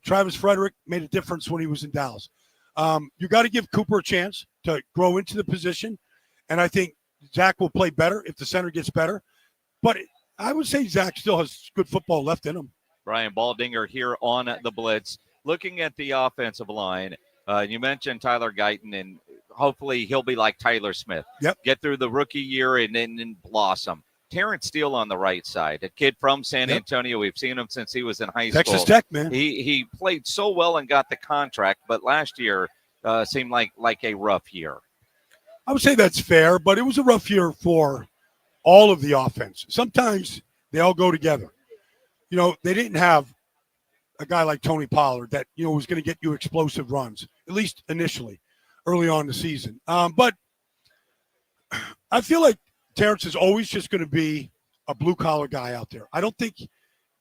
Travis Frederick made a difference when he was in Dallas. You got to give Cooper a chance to grow into the position, and I think Zach will play better if the center gets better. But I would say Zach still has good football left in him. Brian Baldinger here on the Blitz. Looking at the offensive line, you mentioned Tyler Guyton, and hopefully he'll be like Tyler Smith. Yep. Get through the rookie year and then blossom. Terrence Steele on the right side, a kid from San Antonio. We've seen him since he was in high school. Texas Tech, man. He played so well and got the contract, but last year seemed like a rough year. I would say that's fair, but it was a rough year for all of the offense. Sometimes they all go together. They didn't have a guy like Tony Pollard that, was going to get you explosive runs, at least initially, early on in the season. But I feel like Terrence is always just going to be a blue-collar guy out there. I don't think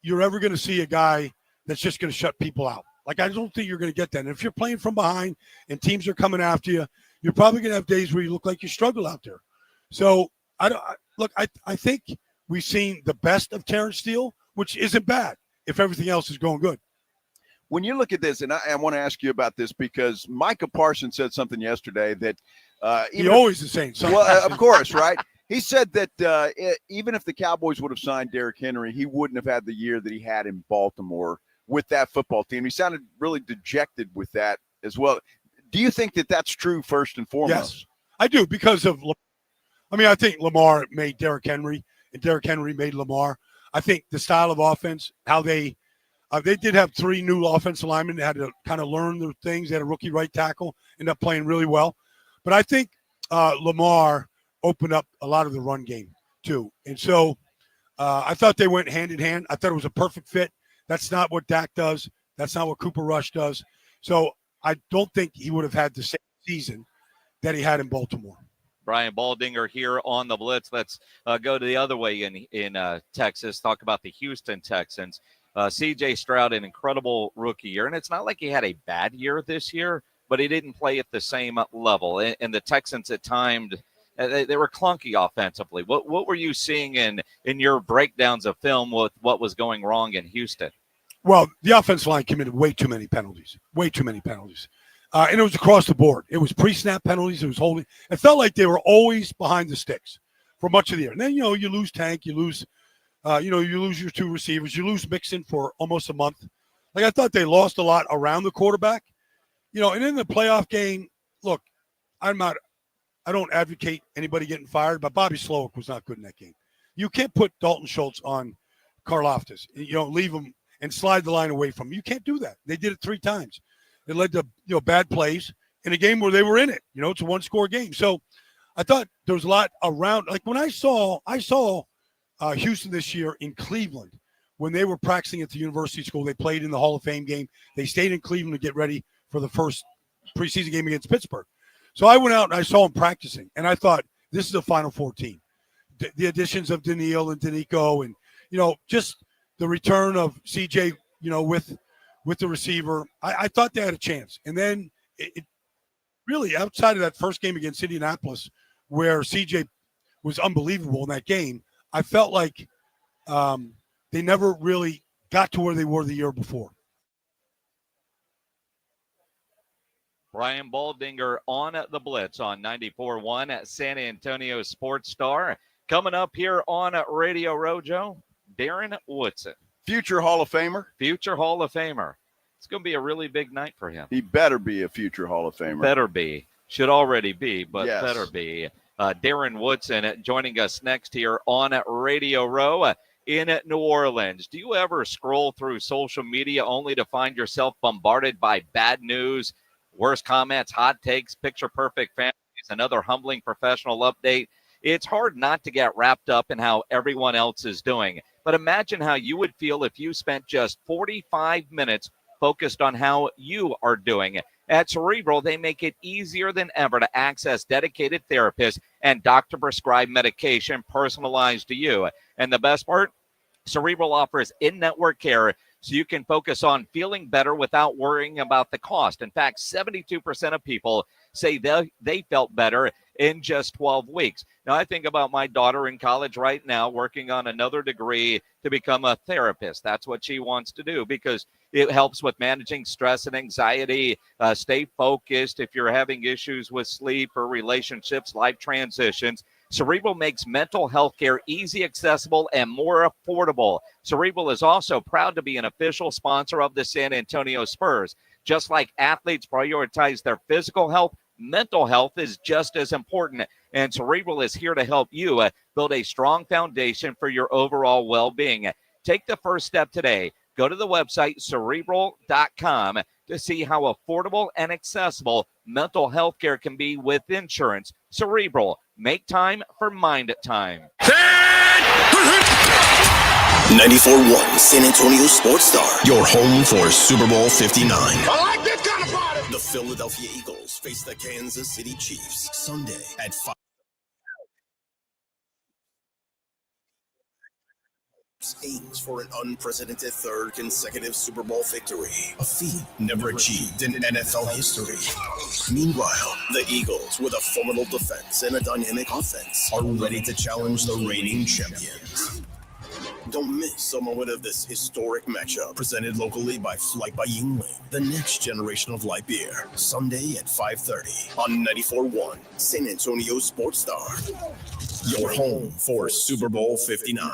you're ever going to see a guy that's just going to shut people out. Like, I don't think you're going to get that. And if you're playing from behind and teams are coming after you, you're probably going to have days where you look like you struggle out there. So, I think we've seen the best of Terrence Steele, which isn't bad if everything else is going good. When you look at this, and I want to ask you about this because Micah Parsons said something yesterday that he always is saying something. Well, of course, right? He said that even if the Cowboys would have signed Derrick Henry, he wouldn't have had the year that he had in Baltimore with that football team. He sounded really dejected with that as well. Do you think that that's true first and foremost? Yes, I do, because of I think Lamar made Derrick Henry, and Derrick Henry made Lamar. I think the style of offense, how they did have 3 new offensive linemen that had to kind of learn their things. They had a rookie right tackle, ended up playing really well. But I think Lamar opened up a lot of the run game too. And so I thought they went hand in hand. I thought it was a perfect fit. That's not what Dak does. That's not what Cooper Rush does. So I don't think he would have had the same season that he had in Baltimore. Brian Baldinger here on the Blitz. Let's go to the other way in Texas, talk about the Houston Texans. C.J. Stroud, an incredible rookie year. And it's not like he had a bad year this year, but he didn't play at the same level. And the Texans at times, they were clunky offensively. What were you seeing in your breakdowns of film with what was going wrong in Houston? Well, the offensive line committed way too many penalties. And it was across the board. It was pre-snap penalties. It was holding. It felt like they were always behind the sticks for much of the year. And then, you lose Tank. You lose, you lose your two receivers. You lose Mixon for almost a month. Like, I thought they lost a lot around the quarterback. And in the playoff game, look, I don't advocate anybody getting fired, but Bobby Slowick was not good in that game. You can't put Dalton Schultz on Karlaftis. Leave him and slide the line away from him. You can't do that. They did it 3 times. It led to bad plays in a game where they were in it. It's a 1-score game. So I thought there was a lot around. Like when I saw Houston this year in Cleveland when they were practicing at the University School. They played in the Hall of Fame game. They stayed in Cleveland to get ready for the first preseason game against Pittsburgh. So I went out and I saw them practicing, and I thought this is a Final Four team. The additions of Daniil and Danico, and just the return of CJ, with the receiver, I thought they had a chance. And then it really, outside of that first game against Indianapolis, where CJ was unbelievable in that game, I felt like they never really got to where they were the year before. Brian Baldinger on the Blitz on 94.1 at San Antonio Sports Star. Coming up here on Radio Rojo, Darren Woodson. Future Hall of Famer. It's going to be a really big night for him. He better be a future Hall of Famer. Better be. Should already be, but yes. Better be. Darren Woodson joining us next here on Radio Row in New Orleans. Do you ever scroll through social media only to find yourself bombarded by bad news, worst comments, hot takes, picture-perfect families, another humbling professional update? It's hard not to get wrapped up in how everyone else is doing. But imagine how you would feel if you spent just 45 minutes focused on how you are doing. At Cerebral, they make it easier than ever to access dedicated therapists and doctor-prescribed medication personalized to you. And the best part, Cerebral offers in-network care so you can focus on feeling better without worrying about the cost. In fact, 72% of people say they felt better in just 12 weeks. Now, I think about my daughter in college right now working on another degree to become a therapist. That's what she wants to do because it helps with managing stress and anxiety, stay focused if you're having issues with sleep or relationships, life transitions. Cerebral makes mental health care easy, accessible, and more affordable. Cerebral is also proud to be an official sponsor of the San Antonio Spurs. Just like athletes prioritize their physical health, mental health is just as important. And Cerebral is here to help you build a strong foundation for your overall well-being. Take the first step today. Go to the website Cerebral.com to see how affordable and accessible mental health care can be with insurance. Cerebral. Make time for mind time. 94.1 San Antonio Sports Star, your home for Super Bowl 59. I like this kind of party. The Philadelphia Eagles face the Kansas City Chiefs Sunday at 5. Aims for an unprecedented third consecutive Super Bowl victory, a feat never achieved in NFL history. Meanwhile, the Eagles, with a formidable defense and a dynamic offense, are ready to challenge the reigning champions. Don't miss a moment of this historic matchup, presented locally by Flight by Yuengling, the next generation of light beer. Sunday at 5:30 on 94.1 San Antonio Sports Star, your home for Super Bowl 59.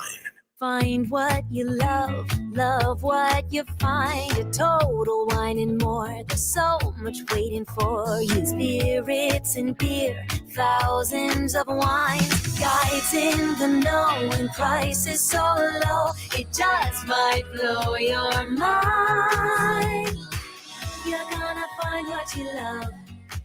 Find what you love, love what you find. A Total Wine and More. There's so much waiting for you. Spirits and beer, thousands of wines. Guides in the know and prices so low, it just might blow your mind. You're gonna find what you love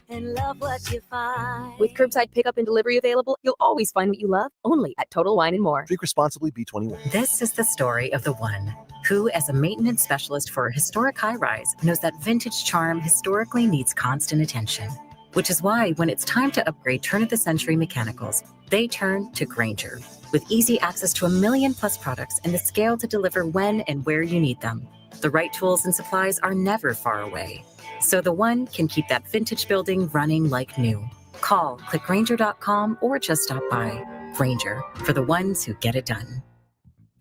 and love what you find. With curbside pickup and delivery available, you'll always find what you love, only at Total Wine & More. Drink responsibly, B21. This is the story of the one who, as a maintenance specialist for a historic high-rise, knows that vintage charm historically needs constant attention. Which is why when it's time to upgrade turn-of-the-century mechanicals, they turn to Grainger. With easy access to 1 million+ products and the scale to deliver when and where you need them. The right tools and supplies are never far away. So the one can keep that vintage building running like new. Call, click Grainger.com, or just stop by. Grainger, for the ones who get it done.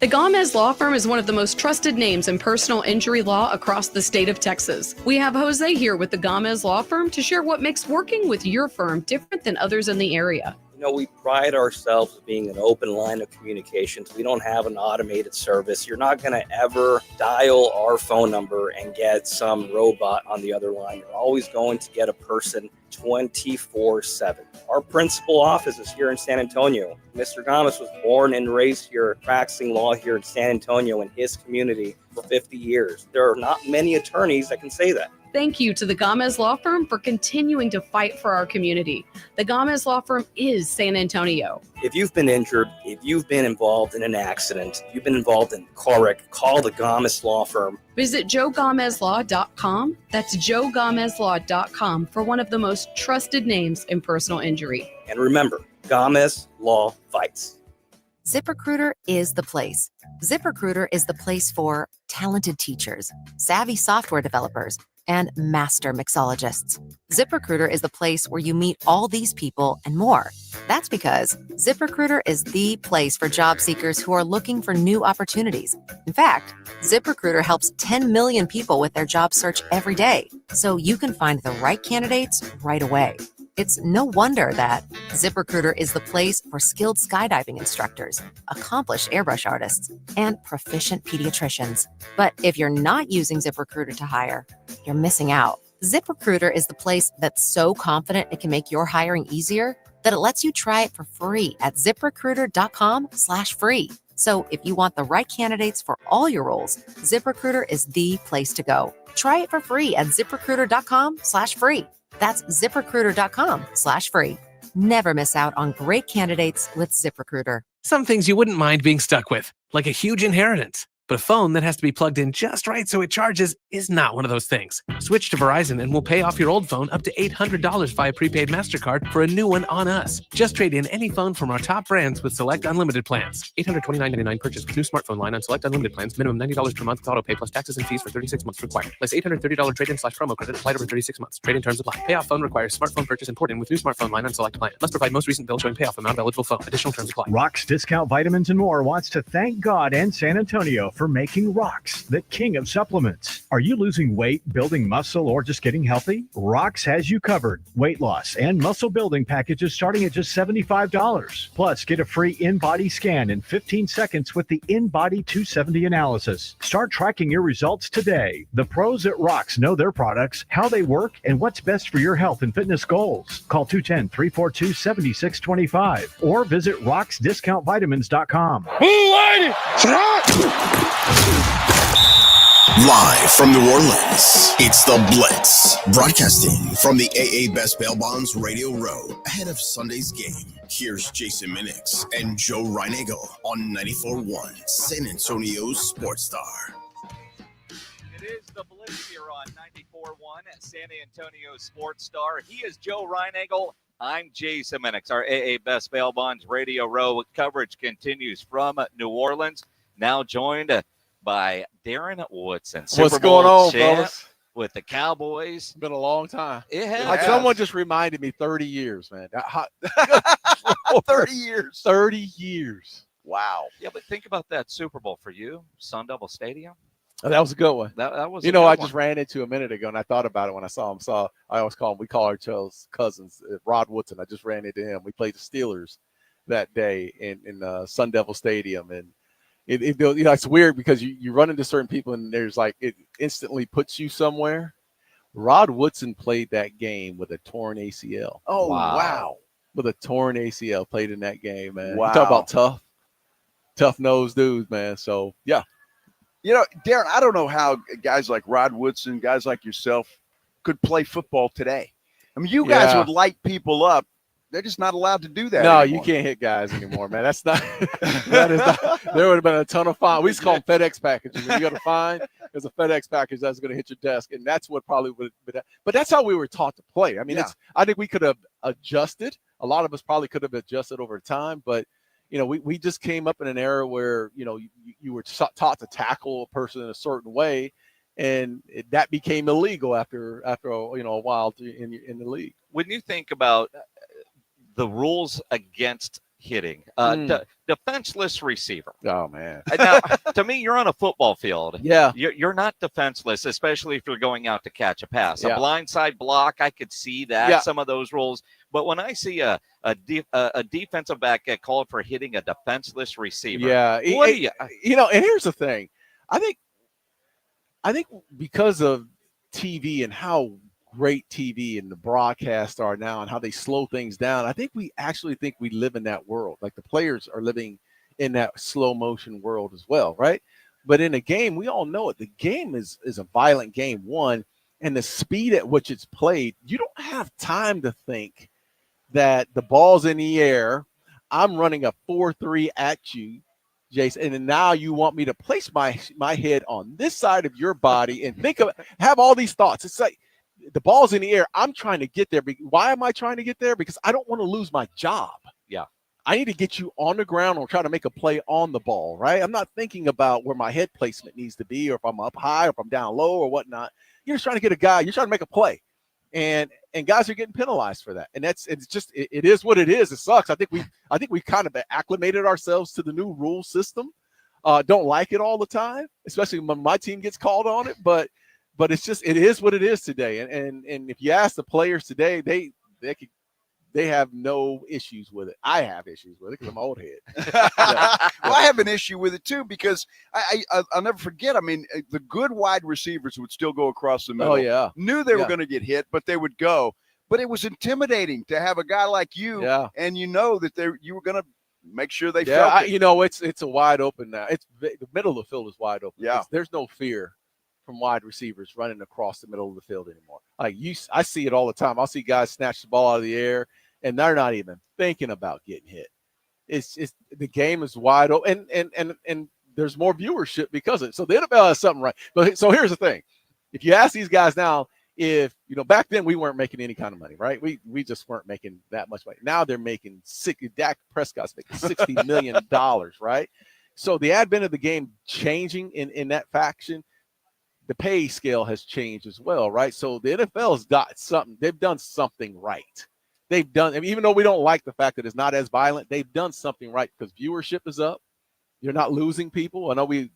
The Gomez Law Firm is one of the most trusted names in personal injury law across the state of Texas. We have Jose here with the Gomez Law Firm to share what makes working with your firm different than others in the area. We pride ourselves as being an open line of communications. We don't have an automated service. You're not going to ever dial our phone number and get some robot on the other line. You're always going to get a person 24/7. Our principal office is here in San Antonio. Mr. Gomez was born and raised here, practicing law here in San Antonio in his community for 50 years. There are not many attorneys that can say that. Thank you to the Gomez Law Firm for continuing to fight for our community. The Gomez Law Firm is San Antonio. If you've been injured, if you've been involved in an accident, you've been involved in a car wreck, call the Gomez Law Firm. Visit joegomezlaw.com. That's joegomezlaw.com for one of the most trusted names in personal injury. And remember, Gomez Law fights. ZipRecruiter is the place. ZipRecruiter is the place for talented teachers, savvy software developers, and master mixologists. ZipRecruiter is the place where you meet all these people and more. That's because ZipRecruiter is the place for job seekers who are looking for new opportunities. In fact, ZipRecruiter helps 10 million people with their job search every day, so you can find the right candidates right away. It's no wonder that ZipRecruiter is the place for skilled skydiving instructors, accomplished airbrush artists, and proficient pediatricians. But if you're not using ZipRecruiter to hire, you're missing out. ZipRecruiter is the place that's so confident it can make your hiring easier that it lets you try it for free at ZipRecruiter.com/free. So if you want the right candidates for all your roles, ZipRecruiter is the place to go. Try it for free at ZipRecruiter.com/free. That's ZipRecruiter.com/free. Never miss out on great candidates with ZipRecruiter. Some things you wouldn't mind being stuck with, like a huge inheritance. But a phone that has to be plugged in just right so it charges is not one of those things. Switch to Verizon and we'll pay off your old phone up to $800 via prepaid MasterCard for a new one on us. Just trade in any phone from our top brands with select unlimited plans. $829.99 purchase with new smartphone line on select unlimited plans. Minimum $90 per month with auto pay plus taxes and fees for 36 months required. Less $830 trade-in/promo credit applied over 36 months. Trade-in terms apply. Payoff phone requires smartphone purchase and port-in with new smartphone line on select plan. Must provide most recent bill showing payoff amount of eligible phone. Additional terms apply. Rock's Discount Vitamins and More wants to thank God and San Antonio for making Rock the king of supplements. Are you losing weight, building muscle, or just getting healthy? Rox has you covered. Weight loss and muscle building packages starting at just $75. Plus, get a free in-body scan in 15 seconds with the In-Body 270 analysis. Start tracking your results today. The pros at Rox know their products, how they work, and what's best for your health and fitness goals. Call 210-342-7625 or visit roxdiscountvitamins.com. Live from New Orleans, it's the Blitz, broadcasting from the AA Best Bail Bonds Radio Row. Ahead of Sunday's game, here's Jason Minix and Joe Reinagel on 94.1 San Antonio's Sports Star. It is the Blitz here on 94.1 San Antonio Sports Star. He is Joe Reinagel. I'm Jason Minix. Our AA Best Bail Bonds Radio Row coverage continues from New Orleans. Now joined by Darren Woodson. What's going on, fellas? With the Cowboys. It's been a long time. It has. Like someone just reminded me 30 years, man. 30 years. 30 years. Wow. Yeah, but think about that Super Bowl for you, Sun Devil Stadium. Oh, that was a good one. That was I just ran into a minute ago, and I thought about it when I saw him. I always call him, we call ourselves cousins, Rod Woodson. I just ran into him. We played the Steelers that day in Sun Devil Stadium, and it's weird because you run into certain people and there's like it instantly puts you somewhere. Rod Woodson played that game with a torn ACL. Oh, wow. With a torn ACL, played in that game, man. Wow. You talk about tough-nosed dudes, man. So, yeah. You know, Darren, I don't know how guys like Rod Woodson, guys like yourself could play football today. I mean, you guys would light people up. They're just not allowed to do that anymore. You can't hit guys anymore, man. That's not – there would have been a ton of fine. We used to call them FedEx packages. When you got a fine, there's a FedEx package that's going to hit your desk, and that's what probably would – but that's how we were taught to play. I mean, I think we could have adjusted. A lot of us probably could have adjusted over time, but, we just came up in an era where, you were taught to tackle a person in a certain way, and that became illegal after a while in the league. When you think about – the rules against hitting. Defenseless receiver. Oh, man. Now, to me, you're on a football field. Yeah. You're not defenseless, especially if you're going out to catch a pass. Yeah. A blindside block, I could see that, Yeah. some of those rules. But when I see a defensive back get called for hitting a defenseless receiver, what do you? And here's the thing. I think because of TV and how great TV and the broadcasts are now and how they slow things down, I think we live in that world. Like the players are living in that slow motion world as well, right? But in a game, we all know it. The game is a violent game, one, and the speed at which it's played, you don't have time to think that the ball's in the air, I'm running a 4-3 at you, Jason, and then now you want me to place my head on this side of your body and have all these thoughts. It's like the ball's in the air. I'm trying to get there. Why am I trying to get there? Because I don't want to lose my job. Yeah. I need to get you on the ground or try to make a play on the ball, right? I'm not thinking about where my head placement needs to be or if I'm up high or if I'm down low or whatnot. You're just trying to get a guy. You're trying to make a play. And guys are getting penalized for that. And it is what it is. It sucks. I think we kind of acclimated ourselves to the new rule system. Don't like it all the time, especially when my team gets called on it. But it is what it is today. And if you ask the players today, they have no issues with it. I have issues with it because I'm an old head. Well, I have an issue with it too because I'll never forget. I mean, the good wide receivers would still go across the middle. Oh yeah, knew they were going to get hit, but they would go. But it was intimidating to have a guy like you, and you know that you were going to make sure they felt it. It's a wide open now. It's the middle of the field is wide open. Yeah, there's no fear from wide receivers running across the middle of the field anymore. I see it all the time. I'll see guys snatch the ball out of the air, and they're not even thinking about getting hit. It's the game is wide open, and there's more viewership because of it. So the NFL has something right. But so here's the thing: if you ask these guys now, if back then we weren't making any kind of money, right? We just weren't making that much money. Now they're making Dak Prescott's making $60 million, right? So the advent of the game changing in that faction, the pay scale has changed as well, right? So the NFL's got something. They've done something right. Even though we don't like the fact that it's not as violent, they've done something right because viewership is up. You're not losing people. I know we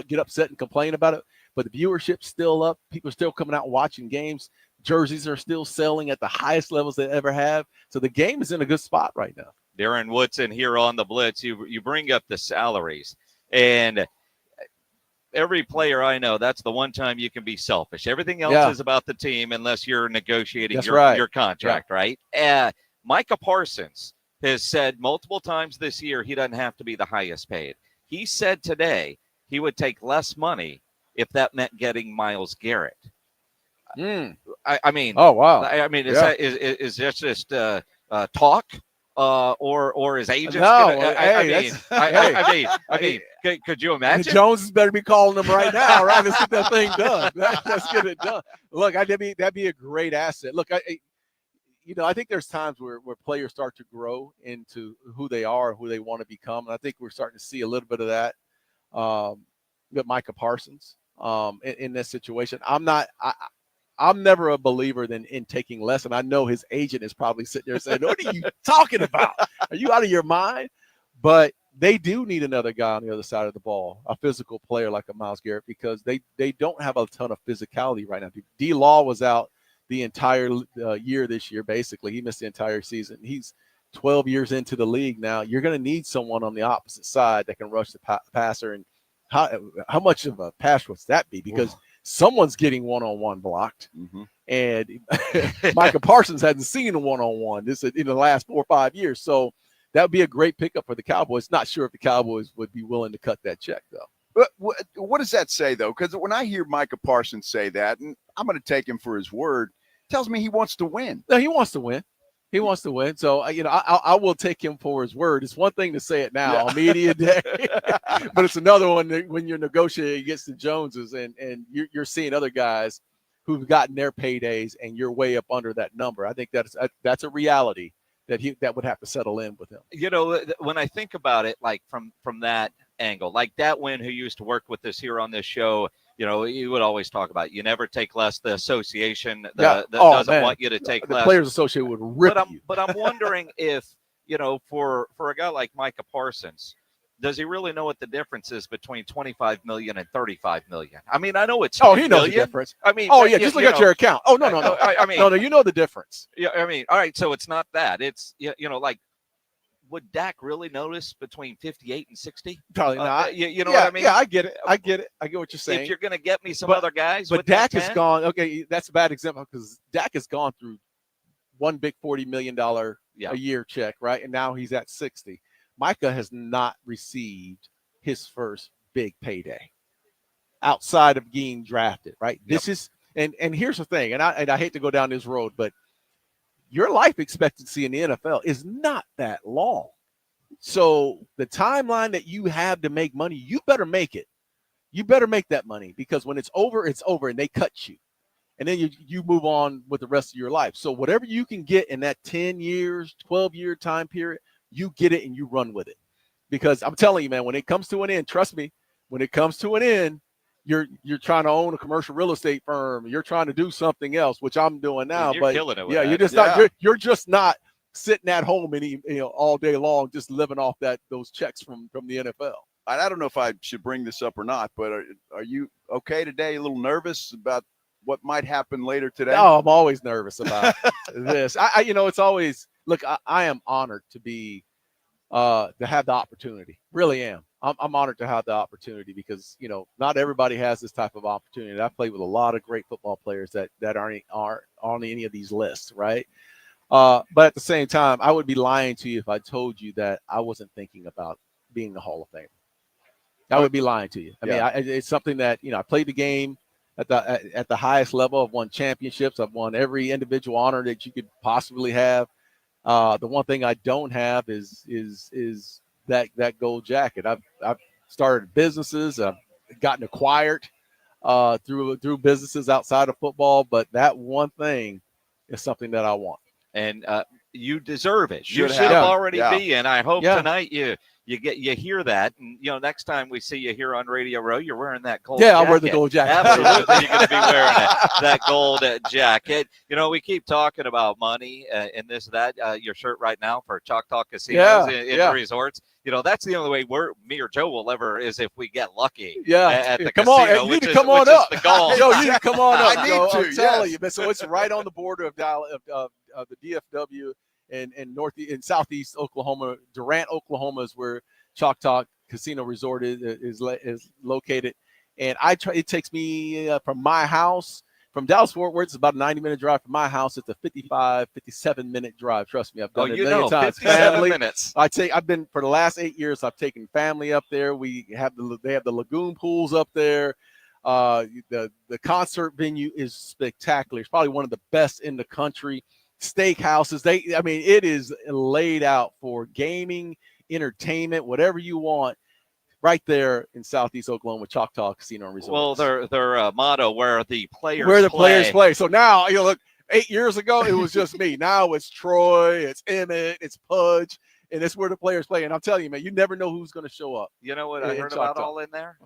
get upset and complain about it, but the viewership's still up. People are still coming out and watching games. Jerseys are still selling at the highest levels they ever have. So the game is in a good spot right now. Darren Woodson here on the Blitz. You bring up the salaries, and every player I know, that's the one time you can be selfish. Everything else is about the team unless you're negotiating your contract, right? Micah Parsons has said multiple times this year he doesn't have to be the highest paid. He said today he would take less money if that meant getting Myles Garrett. I mean, oh wow! I mean, is that just talk? Or his agent? No, I mean, could you imagine? The Joneses better be calling them right now, right? Let's get that thing done. Let's get it done. Look, that'd be a great asset. Look, I think there's times where players start to grow into who they are, who they want to become, and I think we're starting to see a little bit of that with Micah Parsons in this situation. I'm never a believer in taking less, and I know his agent is probably sitting there saying, "What are you talking about? Are you out of your mind?" But they do need another guy on the other side of the ball, a physical player like a Myles Garrett, because they don't have a ton of physicality right now. D. Law was out the entire year this year, basically. He missed the entire season. He's 12 years into the league now. You're going to need someone on the opposite side that can rush the passer. And how much of a pass would that be? Because someone's getting one-on-one blocked, and Micah Parsons hasn't seen a one-on-one this in the last 4 or 5 years. So that would be a great pickup for the Cowboys. Not sure if the Cowboys would be willing to cut that check, though. But what does that say, though? Because when I hear Micah Parsons say that, and I'm going to take him for his word, it tells me he wants to win. No, he wants to win. He wants to win. So, I will take him for his word. It's one thing to say it now on media day, but it's another one when you're negotiating against the Joneses and you're seeing other guys who've gotten their paydays and you're way up under that number. I think that's a reality that would have to settle in with him. When I think about it, like from that angle, like that win who used to work with us here on this show, he would always talk about you never take less. The association doesn't want you to take less. The Players Association would rip you. But I'm wondering if for a guy like Micah Parsons, does he really know what the difference is between 25 million and 35 million? I mean, I know it's he knows the difference. I mean, just look at your account. Oh, no. I mean, no, you know the difference. Yeah, I mean, all right, so it's not that. It's like, would Dak really notice between 58 and 60? Probably not. You know what I mean? Yeah, I get it. I get what you're saying. If you're going to get me some other guys, but with Dak that has 10? gone. Okay, that's a bad example because Dak has gone through one big $40 million a year check, right? And now he's at 60. Micah has not received his first big payday outside of being drafted, right? Yep. This is and here's the thing, and I hate to go down this road, but your life expectancy in the NFL is not that long. So the timeline that you have to make money, you better make it. You better make that money because when it's over, and they cut you. And then you move on with the rest of your life. So whatever you can get in that 10 years, 12-year time period, you get it and you run with it. Because I'm telling you, man, when it comes to an end, trust me, when it comes to an end, you're trying to own a commercial real estate firm. You're trying to do something else, which I'm doing now. You're but killing it with yeah, that. you're just not. You're just not sitting at home all day long, just living off those checks from the NFL. I don't know if I should bring this up or not, but are you okay today? A little nervous about what might happen later today? No, I'm always nervous about this. It's always look. I am honored to be to have the opportunity. Really am. I'm honored to have the opportunity because not everybody has this type of opportunity. I played with a lot of great football players that aren't on any of these lists, right? But at the same time, I would be lying to you if I told you that I wasn't thinking about being the Hall of Famer. I would be lying to you. I mean, it's something that I played the game at the highest level. I've won championships. I've won every individual honor that you could possibly have. The one thing I don't have is that gold jacket. I've started businesses. I've gotten acquired through businesses outside of football, but that one thing is something that I want. And you deserve it. You Should should have. already Yeah. be. And I hope tonight you hear that. And next time we see you here on Radio Row, you're wearing that gold jacket. I'll wear the gold jacket. Absolutely, you're going to be wearing that gold jacket. We keep talking about money and this, that. Your shirt right now for Choctaw Casinos in resorts. That's the only way me or Joe will ever is if we get lucky. At the come casino, on, you need to come on up. The goal. Joe, you need to come on up. I need Joe, to. I'm telling you, so it's right on the border of the DFW and northeast and southeast Oklahoma. Durant, Oklahoma is where Choctaw Casino Resort is located. And it takes me from my house. From Dallas-Fort Worth, it's about a 90-minute drive. From my house, it's a 57-minute drive. Trust me, I've done it a million times. 57 minutes. I've been for the last 8 years. I've taken family up there. They have the lagoon pools up there. The concert venue is spectacular. It's probably one of the best in the country. Steakhouses. It is laid out for gaming, entertainment, whatever you want. Right there in Southeast Oklahoma, Choctaw Casino and Resort. Well, their motto where the players play. So now look. 8 years ago, it was just me. Now it's Troy, it's Emmitt, it's Pudge, and it's where the players play. And I'm telling you, man, you never know who's going to show up. You know what I heard about all in there?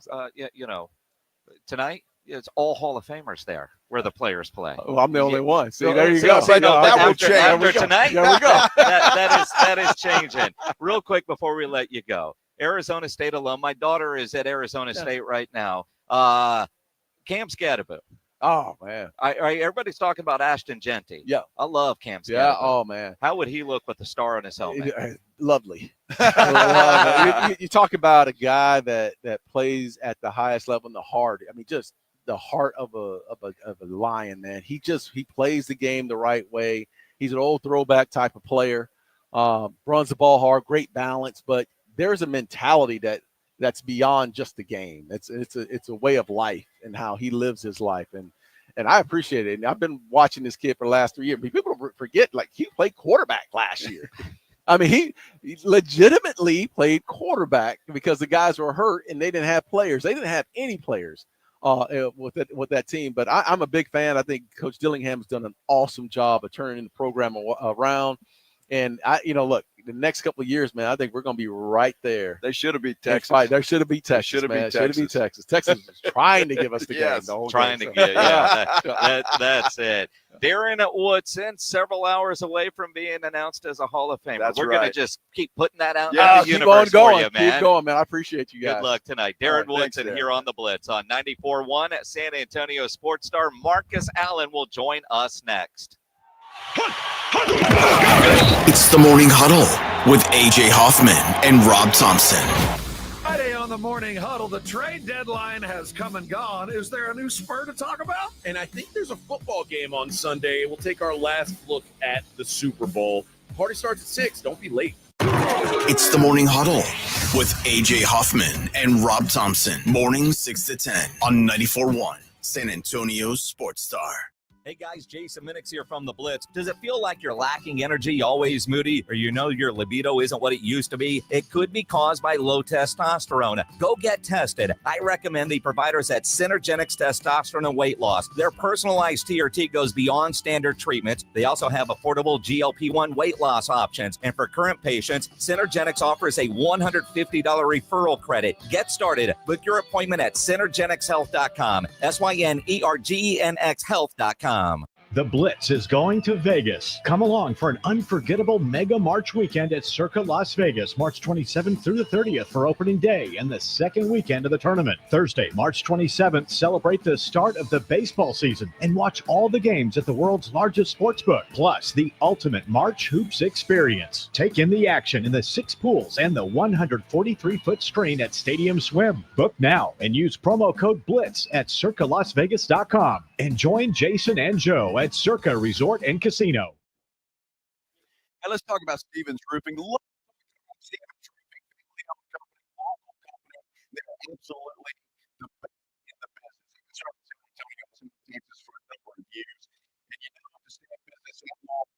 Tonight it's all Hall of Famers there where the players play. Oh, I'm the only one. See, there you go. That will change. After tonight, there we go. that is changing. Real quick before we let you go. Arizona State alum. My daughter is at Arizona State right now. Cam Scadaboo. Oh, man. Everybody's talking about Ashton Genty. Yeah. I love Cam Scadaboo. Yeah, oh, man. How would he look with the star on his helmet? Lovely. You talk about a guy that plays at the highest level in the heart. Just the heart of a lion, man. He plays the game the right way. He's an old throwback type of player. Runs the ball hard, great balance, but there's a mentality that's beyond just the game. It's a way of life and how he lives his life. And I appreciate it. And I've been watching this kid for the last 3 years. People forget, he played quarterback last year. He legitimately played quarterback because the guys were hurt and they didn't have players. They didn't have any players with that team. But I'm a big fan. I think Coach Dillingham has done an awesome job of turning the program around. And look, the next couple of years, man, I think we're going to be right there. They should have beat Texas. There should have beat Texas. Should have beat Texas. Texas was trying to give us the game. The whole trying game, to get, yeah. That's it. Darren Woodson, several hours away from being announced as a Hall of Famer. That's We're right. going to just keep putting that out Yeah, in the universe for you, man. Keep going, man. I appreciate you guys. Good luck tonight. Darren Woodson thanks, here on the Blitz on 94.1 at San Antonio Sports Star. Marcus Allen will join us next. It's the Morning Huddle with A.J. Hoffman and Rob Thompson. Friday on the Morning Huddle, the trade deadline has come and gone. Is there a new Spur to talk about? And I think there's a football game on Sunday. We'll take our last look at the Super Bowl. Party starts at 6. Don't be late. It's the Morning Huddle with A.J. Hoffman and Rob Thompson. Morning 6 to 10 on 94.1 San Antonio Sports Star. Hey guys, Jason Minix here from the Blitz. Does it feel like you're lacking energy, always moody, or you know your libido isn't what it used to be? It could be caused by low testosterone. Go get tested. I recommend the providers at Synergenx Testosterone and Weight Loss. Their personalized TRT goes beyond standard treatments. They also have affordable GLP-1 weight loss options. And for current patients, Synergenx offers a $150 referral credit. Get started. Book your appointment at synergenxhealth.com. SYNERGENX health.com. The Blitz is going to Vegas. Come along for an unforgettable Mega March weekend at Circa Las Vegas, March 27th through the 30th for opening day and the second weekend of the tournament. Thursday, March 27th, celebrate the start of the baseball season and watch all the games at the world's largest sportsbook, plus the ultimate March Hoops experience. Take in the action in the 6 pools and the 143-foot screen at Stadium Swim. Book now and use promo code BLITZ at circalasvegas.com and join Jason and Joe at Circa Resort and Casino. And let's talk about Stevens Roofing. Look at Stevens Roofing, family-owned company, local company. They're absolutely the best in the business. They've been serving San Antonio and Texas for a number of years. And you know, to stay in business that long,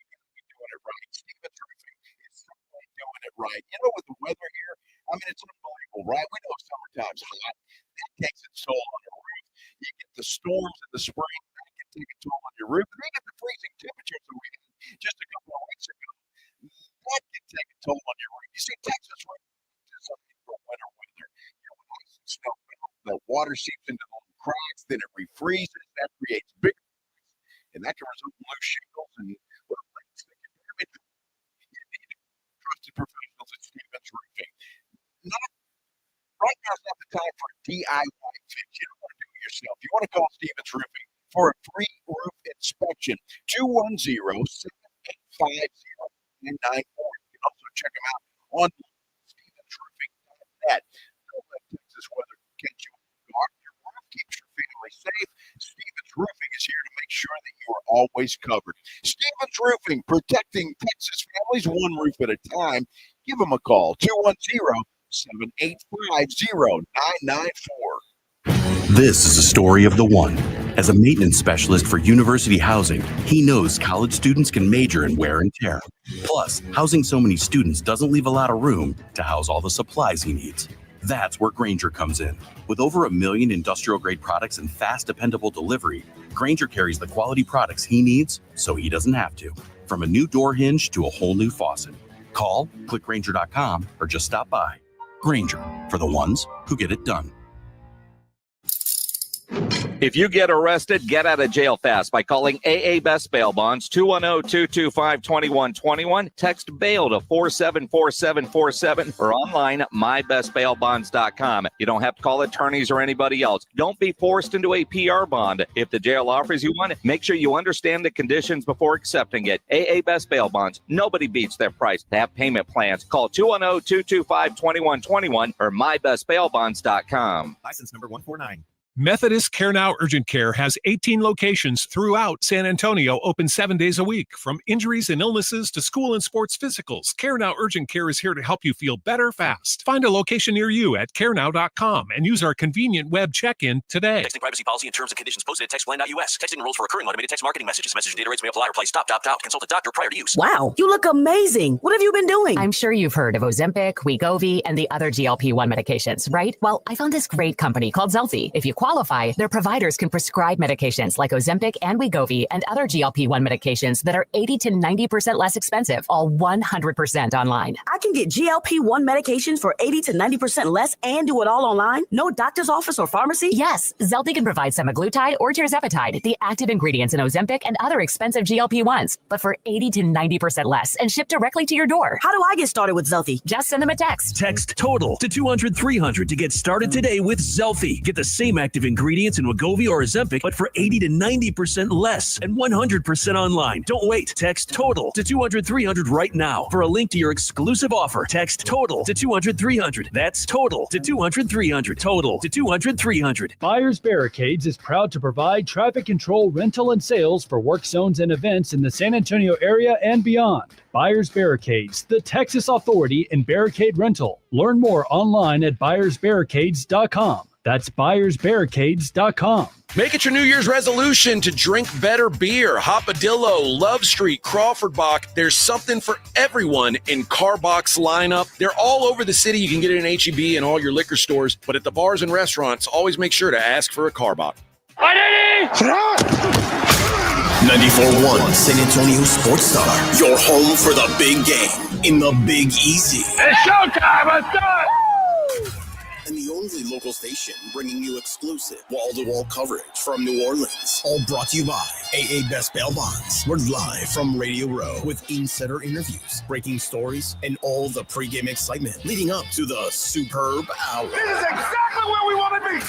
you got to be doing it right. Stevens Roofing is certainly doing it right. You know, with the weather here, I mean, it's unbelievable, right? We know summertime's hot. That takes its toll on the roof. You get the storms in the spring. Take a toll on your roof. And they get the freezing temperatures that we had just a couple of weeks ago. That can take a toll on your roof. You see, Texas roof is something for winter weather. You know, when ice and snow melt, the water seeps into the little cracks, then it refreezes. That creates bigger cracks, and that can result in loose shingles and little things that can damage. You need trusted professionals at Stevens Roofing. Right now is not the time for a DIY fix. You don't want to do it yourself. You want to call Stevens Roofing for a free roof inspection. 210-785-0994. You can also check them out on stevensroofing.net. Don't let Texas weather catch you off guard. Your roof keeps your family safe. Stevens Roofing is here to make sure that you are always covered. Stevens Roofing, protecting Texas families one roof at a time. Give them a call. 210-785-0994. This is a story of the one. As a maintenance specialist for university housing, he knows college students can major in wear and tear. Plus, housing so many students doesn't leave a lot of room to house all the supplies he needs. That's where Grainger comes in. With over 1 million industrial-grade products and fast, dependable delivery, Grainger carries the quality products he needs so he doesn't have to. From a new door hinge to a whole new faucet. Call, click Grainger.com, or just stop by. Grainger, for the ones who get it done. If you get arrested, get out of jail fast by calling AA Best Bail Bonds, 210-225-2121. Text bail to 474747 or online at mybestbailbonds.com. You don't have to call attorneys or anybody else. Don't be forced into a PR bond. If the jail offers you one, make sure you understand the conditions before accepting it. AA Best Bail Bonds. Nobody beats their price. They have payment plans. Call 210-225-2121 or mybestbailbonds.com. License number 149. Methodist Care Now Urgent Care has 18 locations throughout San Antonio, open 7 days a week. From injuries and illnesses to school and sports physicals, Care Now Urgent Care is here to help you feel better fast. Find a location near you at carenow.com and use our convenient web check-in today. Texting privacy policy and terms and conditions posted at textplan.us. Texting enrolls for recurring automated text marketing messages. Message data rates may apply. Reply stop, opt out. Consult a doctor prior to use. Wow, you look amazing. What have you been doing? I'm sure you've heard of Ozempic, Wegovy, and the other GLP-1 medications, right? Well, I found this great company called Zelfie. If you qualify, their providers can prescribe medications like Ozempic and Wegovy and other GLP-1 medications that are 80 to 90% less expensive, all 100% online. I can get GLP-1 medications for 80 to 90% less and do it all online? No doctor's office or pharmacy? Yes, Zelty can provide semaglutide or tirzepatide, the active ingredients in Ozempic and other expensive GLP-1s, but for 80 to 90% less and shipped directly to your door. How do I get started with Zelty? Just send them a text. Text TOTAL to 200-300 to get started today with Zelty. Get the same active ingredients in Wegovy or Ozempic, but for 80 to 90% less and 100% online. Don't wait. Text TOTAL to 200-300 right now for a link to your exclusive offer. Text TOTAL to 200-300. That's TOTAL to 200-300. TOTAL to 200-300. Buyers Barricades is proud to provide traffic control, rental, and sales for work zones and events in the San Antonio area and beyond. Buyers Barricades, the Texas authority in barricade rental. Learn more online at buyersbarricades.com. That's buyersbarricades.com. Make it your New Year's resolution to drink better beer. Hopadillo, Love Street, Crawford Bach. There's something for everyone in Carbach's lineup. They're all over the city. You can get it in H-E-B and all your liquor stores. But at the bars and restaurants, always make sure to ask for a Carbach. 94.1 San Antonio Sports Star, your home for the big game in the Big Easy. It's showtime, let's go! And the only local station bringing you exclusive wall-to-wall coverage from New Orleans. All brought to you by AA Best Bail Bonds. We're live from Radio Row with insider interviews, breaking stories, and all the pregame excitement leading up to the superb hour. This is exactly where we want to be!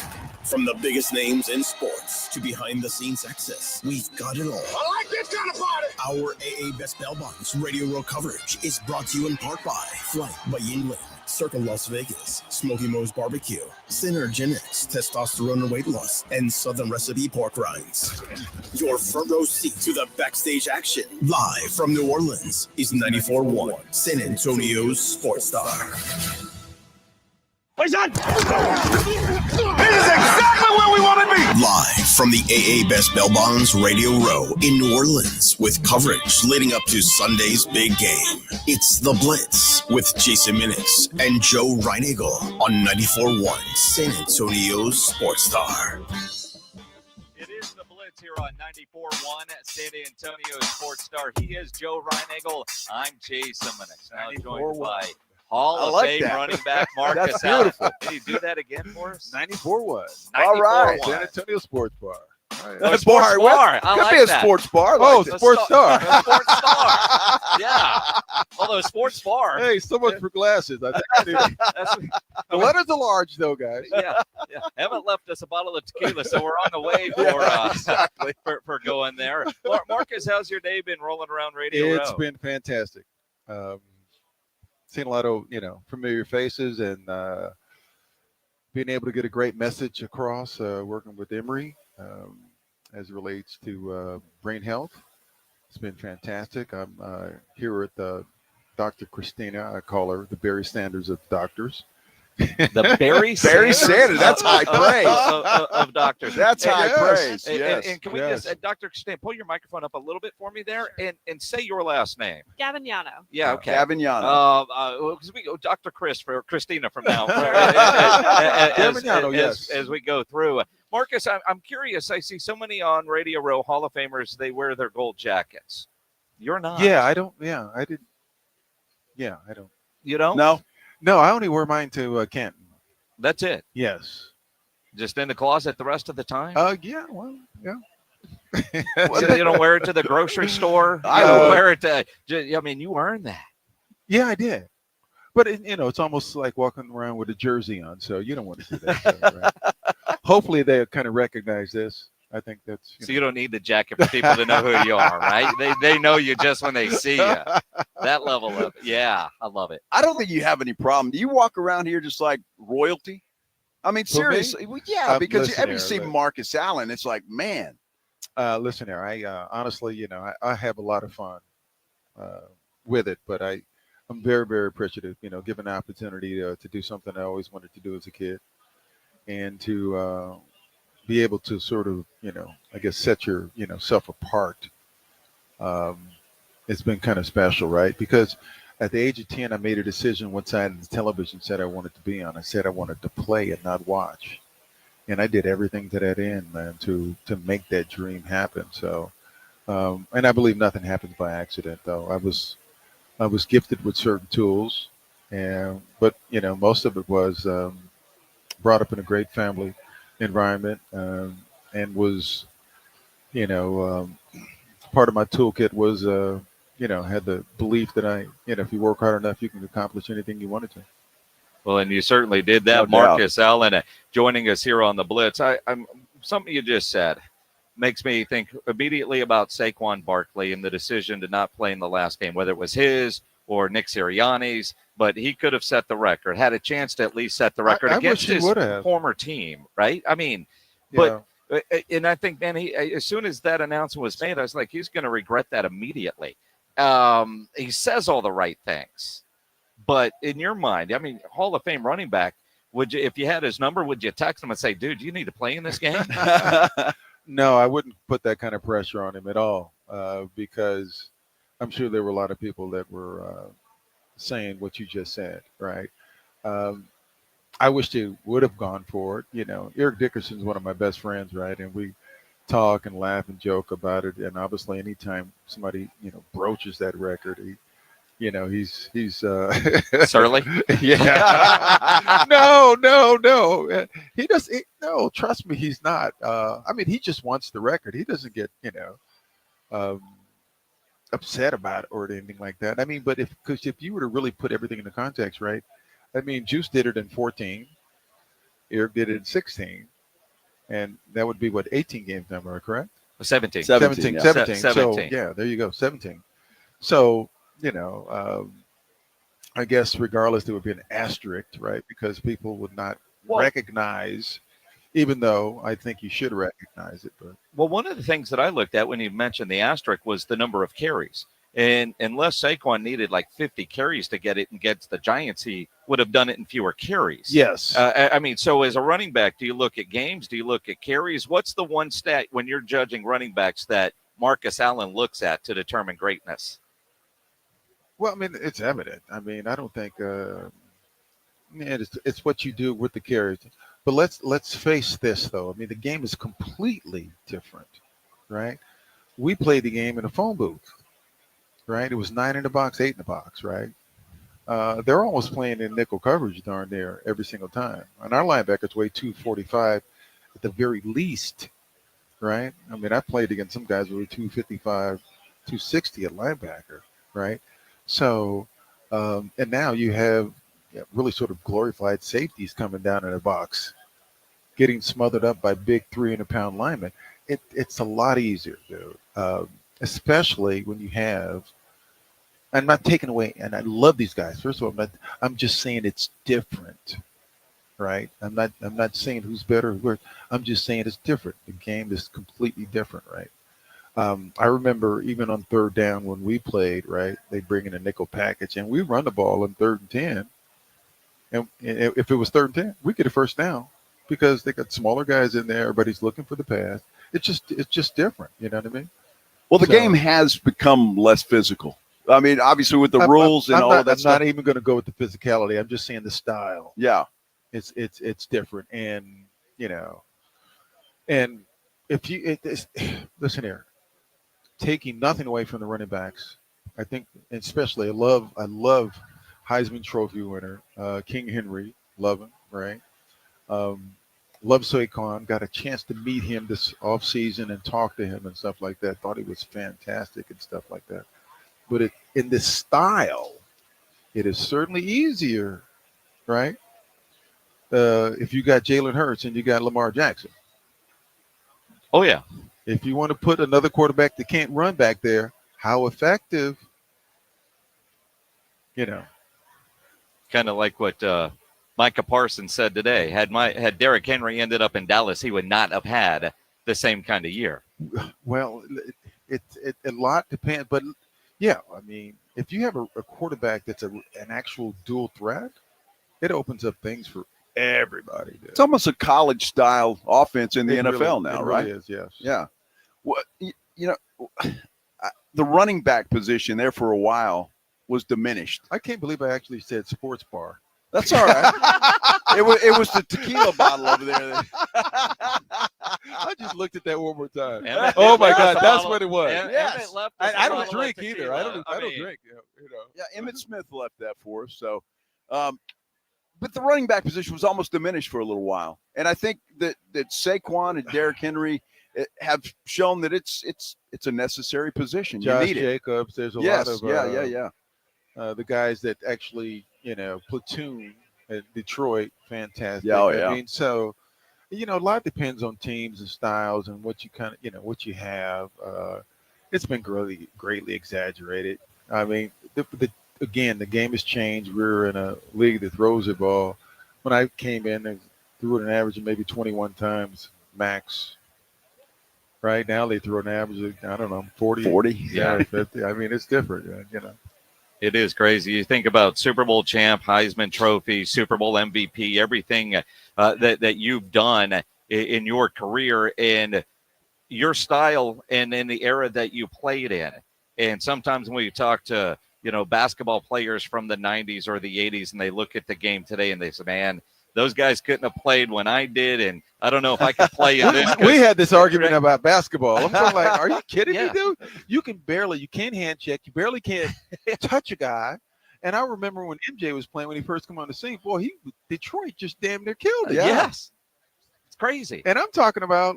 From the biggest names in sports to behind-the-scenes access, we've got it all. I like this kind of party! Our AA Best Bail Bonds Radio Row coverage is brought to you in part by Flight by Yuengling, Circa Las Vegas, Smokey Barbecue, Synergenx, Testosterone and Weight Loss, and Southern Recipe Pork Rinds. Your front row seat to the backstage action, live from New Orleans, is 94.1 San Antonio's Sports Star. This is exactly where we want to be! Live from the AA Best Bail Bonds Radio Row in New Orleans with coverage leading up to Sunday's big game. It's The Blitz with Jason Minix and Joe Reinagle on 94.1 San Antonio's Sports Star. It is The Blitz here on 94.1 San Antonio Sports Star. He is Joe Reinagle. I'm Jason Minix. Now joined by Hall of Fame running back Marcus That's beautiful. Can you do that again for us? 94.1. All right. San Antonio Sports Bar. Sports bar. I Could like be a that. sports bar. Oh, Sports Star. Sports Star. Yeah. Although Sports Bar. Hey, so much for glasses. I think the letters are large, though, guys. Yeah. Haven't left us a bottle of tequila, so we're on the way for going there. Marcus, how's your day been rolling around Radio Row? It's been fantastic. Seen a lot of familiar faces and being able to get a great message across. Working with Emory as it relates to brain health, it's been fantastic. I'm here at Dr. Christina. I call her the Barry Sanders of doctors. The Barry Sanders. That's high praise of doctors. That's high praise. Yes. And can we just, Dr. Christina, pull your microphone up a little bit for me there and say your last name. Gavignano. Yeah, okay. Gavignano. Because we go Dr. Chris for Christina from now. Gavignano, yes. As we go through. Marcus, I'm curious. I see so many on Radio Row Hall of Famers. They wear their gold jackets. You're not. Yeah, I don't. Yeah, I did. Yeah, I don't. You don't? No, I only wear mine to Canton. That's it. Yes. Just in the closet the rest of the time? Yeah, well, yeah. So you don't wear it to the grocery store? You don't wear it to, I mean, you earned that. Yeah, I did. But, it's almost like walking around with a jersey on, so you don't want to do that. Right? Hopefully they kind of recognize this. I think that's... So you don't need the jacket for people to know who you are, right? They know you just when they see you. That level of it. Yeah, I love it. I don't think you have any problem. Do you walk around here just like royalty? I mean, seriously. Well, yeah, because every you see Marcus Allen, it's like, man. Listen here, I honestly, I have a lot of fun with it, but I'm very, very appreciative, given the opportunity to do something I always wanted to do as a kid and to be able to sort of, I guess, set your, self apart. It's been kind of special, right? Because at the age of 10, I made a decision what side of the television set I wanted to be on. I said I wanted to play and not watch. and I did everything to that end, man, to make that dream happen. So, and I believe nothing happens by accident, though. I was gifted with certain tools, but most of it was brought up in a great family environment, and was, part of my toolkit was, had the belief that if you work hard enough, you can accomplish anything you wanted to. Well, and you certainly did that, No doubt. Marcus Allen, joining us here on the Blitz. I'm something you just said makes me think immediately about Saquon Barkley and the decision to not play in the last game, whether it was his or Nick Sirianni's, but he could have set the record, had a chance to at least set the record against his former team, right? I mean, but and I think, man, as soon as that announcement was made, I was like, he's going to regret that immediately. He says all the right things, but in your mind, I mean, Hall of Fame running back, would you, if you had his number, would you text him and say, dude, you need to play in this game? No, I wouldn't put that kind of pressure on him at all, because I'm sure there were a lot of people that were saying what you just said, right? I wish they would have gone for it. Eric Dickerson's one of my best friends, right? And we talk and laugh and joke about it. And obviously, anytime somebody broaches that record, he's surly. Yeah. No. He doesn't. No, trust me, he's not. I mean, he just wants the record. He doesn't get upset about it or anything like that. I mean, but if you were to really put everything into context, right? I mean, Juice did it in 14. Eric did it in 16. And that would be, 18 games now, am I correct? 17. 17. Yeah. 17. 17. So, yeah, there you go, 17. So, I guess regardless, there would be an asterisk, right? Because people would not recognize, even though I think you should recognize it. But well, one of the things that I looked at when you mentioned the asterisk was the number of carries. And unless Saquon needed like 50 carries to get it against the Giants, he would have done it in fewer carries. Yes. I mean, so as a running back, do you look at games? Do you look at carries? What's the one stat when you're judging running backs that Marcus Allen looks at to determine greatness? Well, I mean, it's evident. I mean, I don't think it's what you do with the carries. But let's face this, though. I mean, the game is completely different, right? We played the game in a phone booth. Right, it was 9 in the box, 8 in the box. Right, they're almost playing in nickel coverage darn near every single time, and our linebackers weigh 245 at the very least. Right, I mean, I played against some guys who were 255, 260 at linebacker. Right, so and now you have really sort of glorified safeties coming down in the box, getting smothered up by big 300-pound linemen. It's a lot easier, dude. Especially when you have, I'm not taking away, and I love these guys. First of all, I'm just saying it's different, right? I'm not saying who's better or worse. I'm just saying it's different. The game is completely different, right? I remember even on third down when we played, right? They bring in a nickel package, and we run the ball on 3rd and 10. And if it was 3rd and 10, we get a first down because they got smaller guys in there. Everybody's looking for the pass. It's just different. You know what I mean? Well, the game has become less physical. I mean, obviously with the rules and all of that stuff. I'm not even going to go with the physicality. I'm just saying the style. Yeah, it's different, and and if you listen here, taking nothing away from the running backs, I think, especially I love Heisman Trophy winner King Henry, love him, right? Love Saquon, got a chance to meet him this offseason and talk to him and stuff like that. Thought he was fantastic and stuff like that. But in this style, it is certainly easier, right? If you got Jalen Hurts and you got Lamar Jackson. Oh, yeah. If you want to put another quarterback that can't run back there, how effective, Kind of like what Micah Parsons said today. Had Derrick Henry ended up in Dallas, he would not have had the same kind of year. Well, it a lot depends, but yeah, I mean, if you have a quarterback that's an actual dual threat, it opens up things for everybody. Dude. It's almost a college style offense in the NFL now, it right? Really is, yes. Yeah. Well, the running back position there for a while was diminished. I can't believe I actually said sports bar. That's all right. It was the tequila bottle over there. I just looked at that one more time. Emmitt Oh my left God, a that's bottle- what it was. Yes. Emmitt left us a I don't bottle of drink either. tequila. I don't mean, drink. You know. Yeah, Emmitt Smith left that for us. So, but the running back position was almost diminished for a little while, and I think that Saquon and Derrick Henry have shown that it's a necessary position. Josh you need Jacobs. There's a yes, lot of the guys that actually platoon at Detroit. Fantastic. Yeah, yeah. I mean, so a lot depends on teams and styles and what you kind of what you have. It's been greatly exaggerated. I mean, again, the game has changed. We're in a league that throws the ball. When I came in, they threw it an average of maybe 21 times max. Right now, they throw an average of, I don't know, 40. 40? Yeah, 50. I mean, it's different, It is crazy. You think about Super Bowl champ, Heisman Trophy, Super Bowl MVP, everything that you've done in your career and your style and in the era that you played in. And sometimes when we talk to basketball players from the 90s or the 80s, and they look at the game today and they say, man, those guys couldn't have played when I did, and I don't know if I could play in this. We had this argument about basketball. I'm going like, are you kidding Yeah. me, dude? You can't hand check. You barely can't touch a guy. And I remember when MJ was playing, when he first came on the scene, boy, Detroit just damn near killed him. Yes. It's crazy. And I'm talking about,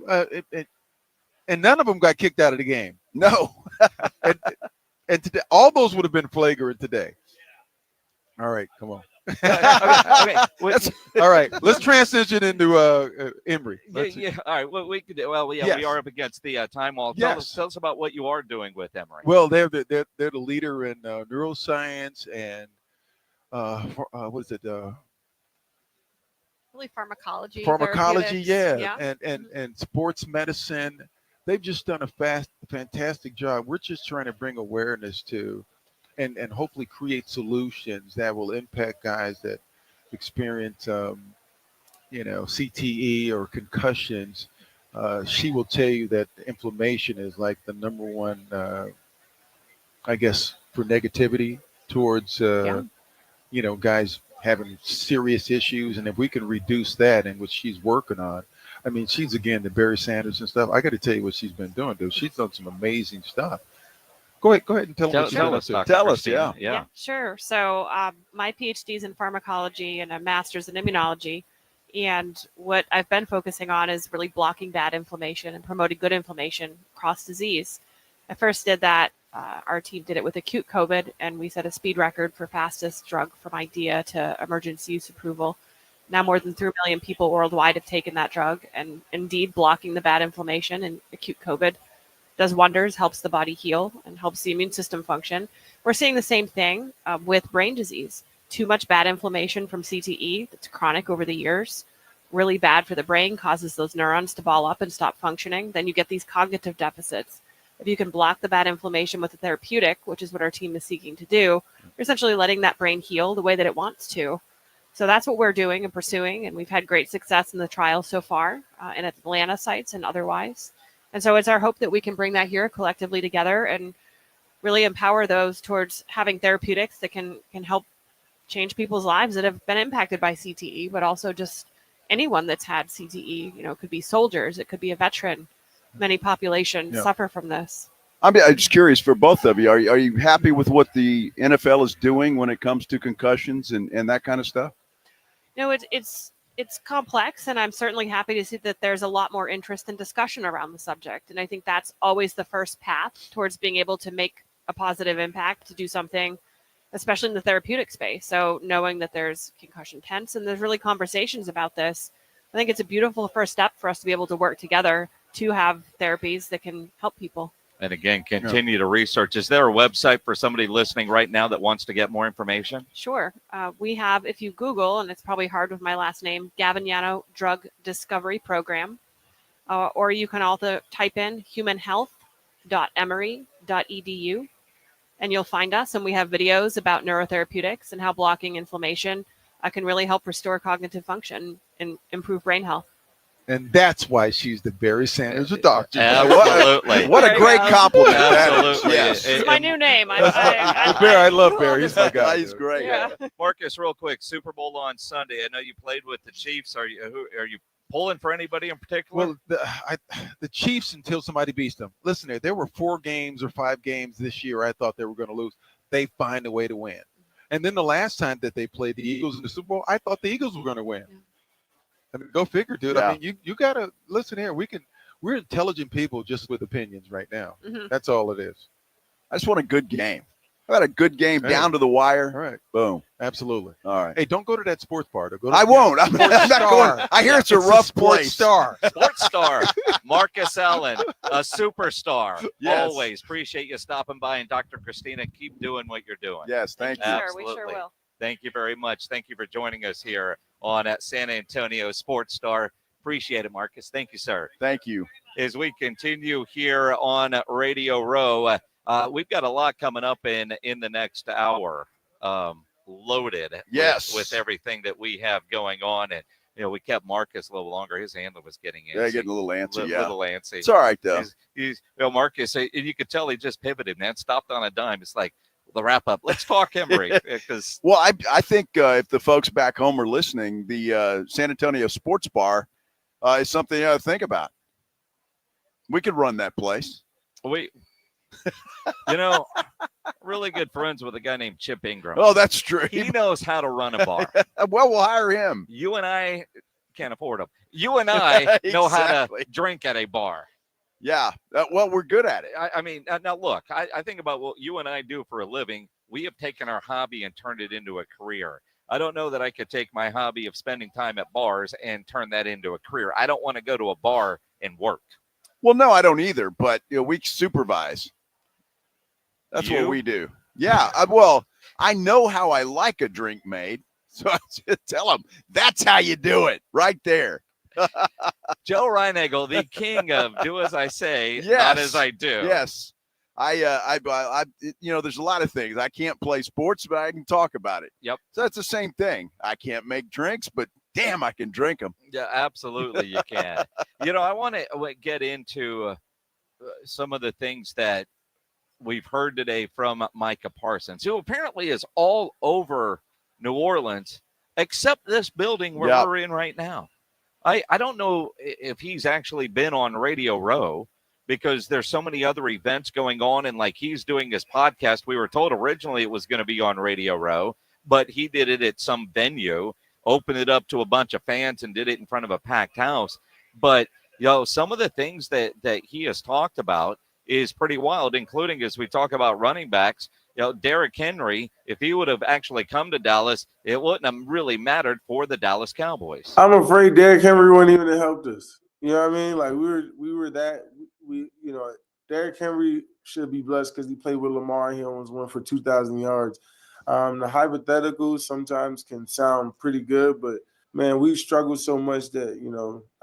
and none of them got kicked out of the game. No. And today, all those would have been flagrant today. All right, come on. Okay. All right, let's transition into Emory. Yeah. All right. Well, we could. Well, yeah, Yes. we are up against the time wall. Yes. Tell us about what you are doing with Emory. Well, they're the leader in neuroscience and what is it? Really pharmacology. Pharmacology, therapeutics. and sports medicine. They've just done a fantastic job. We're just trying to bring awareness to, and hopefully create solutions that will impact guys that experience, CTE or concussions. She will tell you that inflammation is like the number one, I guess, for negativity towards, guys having serious issues. And if we can reduce that, and what she's working on, I mean, she's, again, the Barry Sanders and stuff. I got to tell you what she's been doing, dude. She's done some amazing stuff. Go ahead and tell us. Tell us, yeah. Yeah, sure. So my PhD is in pharmacology and a master's in immunology. And what I've been focusing on is really blocking bad inflammation and promoting good inflammation across disease. I first did that. Our team did it with acute COVID, and we set a speed record for fastest drug from idea to emergency use approval. Now more than 3 million people worldwide have taken that drug, and indeed blocking the bad inflammation in acute COVID does wonders, helps the body heal, and helps the immune system function. We're seeing the same thing with brain disease. Too much bad inflammation from CTE that's chronic over the years, really bad for the brain, causes those neurons to ball up and stop functioning. Then you get these cognitive deficits. If you can block the bad inflammation with a therapeutic, which is what our team is seeking to do, you're essentially letting that brain heal the way that it wants to. So that's what we're doing and pursuing, and we've had great success in the trial so far in Atlanta sites and otherwise. And so it's our hope that we can bring that here collectively together and really empower those towards having therapeutics that can help change people's lives that have been impacted by CTE, but also just anyone that's had CTE. It could be soldiers, it could be a veteran. Many populations suffer from this. I'm just curious for both of you. Are you happy with what the NFL is doing when it comes to concussions and that kind of stuff? It's complex, and I'm certainly happy to see that there's a lot more interest and discussion around the subject. And I think that's always the first path towards being able to make a positive impact, to do something, especially in the therapeutic space. So knowing that there's concussion tents and there's really conversations about this, I think it's a beautiful first step for us to be able to work together to have therapies that can help people. And again, continue to research. Is there a website for somebody listening right now that wants to get more information? Sure. We have, if you Google, and it's probably hard with my last name, Gavignano Drug Discovery Program, or you can also type in humanhealth.emory.edu, and you'll find us. And we have videos about neurotherapeutics and how blocking inflammation can really help restore cognitive function and improve brain health. And that's why she's the Barry Sanders of doctors. Absolutely. What a great compliment. Absolutely. Yes. It's my new name. Barry, I love Barry. He's my guy. He's great. Yeah. Marcus, real quick, Super Bowl on Sunday. I know you played with the Chiefs. Are you pulling for anybody in particular? Well, the Chiefs, until somebody beats them. Listen, there were 4 games or 5 games this year I thought they were going to lose. They find a way to win. And then the last time that they played the Eagles in the Super Bowl, I thought the Eagles were going to win. Yeah. I mean, go figure, dude. Yeah. I mean, you got to listen here. We're intelligent people just with opinions right now. Mm-hmm. That's all it is. I just want a good game. I had a good game down to the wire. All right. Boom. Absolutely. All right. Hey, don't go to that sports bar. Go to I won't. I'm not going. I hear it's a rough place. Star. Sports star. Marcus Allen, a superstar. Yes. Always appreciate you stopping by. And Dr. Christina, keep doing what you're doing. Yes, thank you. Absolutely. We sure will. Thank you very much. Thank you for joining us here on San Antonio Sports Star. Appreciate it, Marcus. Thank you, sir. Thank you. As we continue here on Radio Row, we've got a lot coming up in the next hour, loaded with everything that we have going on. And, we kept Marcus a little longer. His handler was getting antsy. Yeah, getting a little antsy, little antsy. It's all right, though. He's Marcus, you could tell he just pivoted, man, stopped on a dime. It's like the wrap-up. Let's talk Emory. Well, I think if the folks back home are listening, the San Antonio Sports Bar is something you ought to think about. We could run that place. Really good friends with a guy named Chip Ingram. Oh, that's true. He knows how to run a bar. Well, we'll hire him. You and I can't afford him. You and I know how to drink at a bar. Yeah. Well, we're good at it. I mean, now look, I think about what you and I do for a living. We have taken our hobby and turned it into a career. I don't know that I could take my hobby of spending time at bars and turn that into a career. I don't want to go to a bar and work. Well, no, I don't either. But we supervise. That's what we do. Yeah. I know how I like a drink made. So I just tell them that's how you do it right there. Joe Reinagel, the king of do as I say, not as I do. Yes. There's a lot of things. I can't play sports, but I can talk about it. Yep. So that's the same thing. I can't make drinks, but damn, I can drink them. Yeah, absolutely you can. I want to get into some of the things that we've heard today from Micah Parsons, who apparently is all over New Orleans, except this building where we're in right now. I don't know if he's actually been on Radio Row because there's so many other events going on, and like he's doing this podcast. We were told originally it was going to be on Radio Row, but he did it at some venue, opened it up to a bunch of fans, and did it in front of a packed house. But some of the things that he has talked about is pretty wild, including as we talk about running backs. Derrick Henry, if he would have actually come to Dallas, it wouldn't have really mattered for the Dallas Cowboys. I'm afraid Derrick Henry wouldn't even have helped us. You know what I mean? Like Derrick Henry should be blessed because he played with Lamar. He almost went for 2,000 yards. The hypotheticals sometimes can sound pretty good, but man, we've struggled so much that,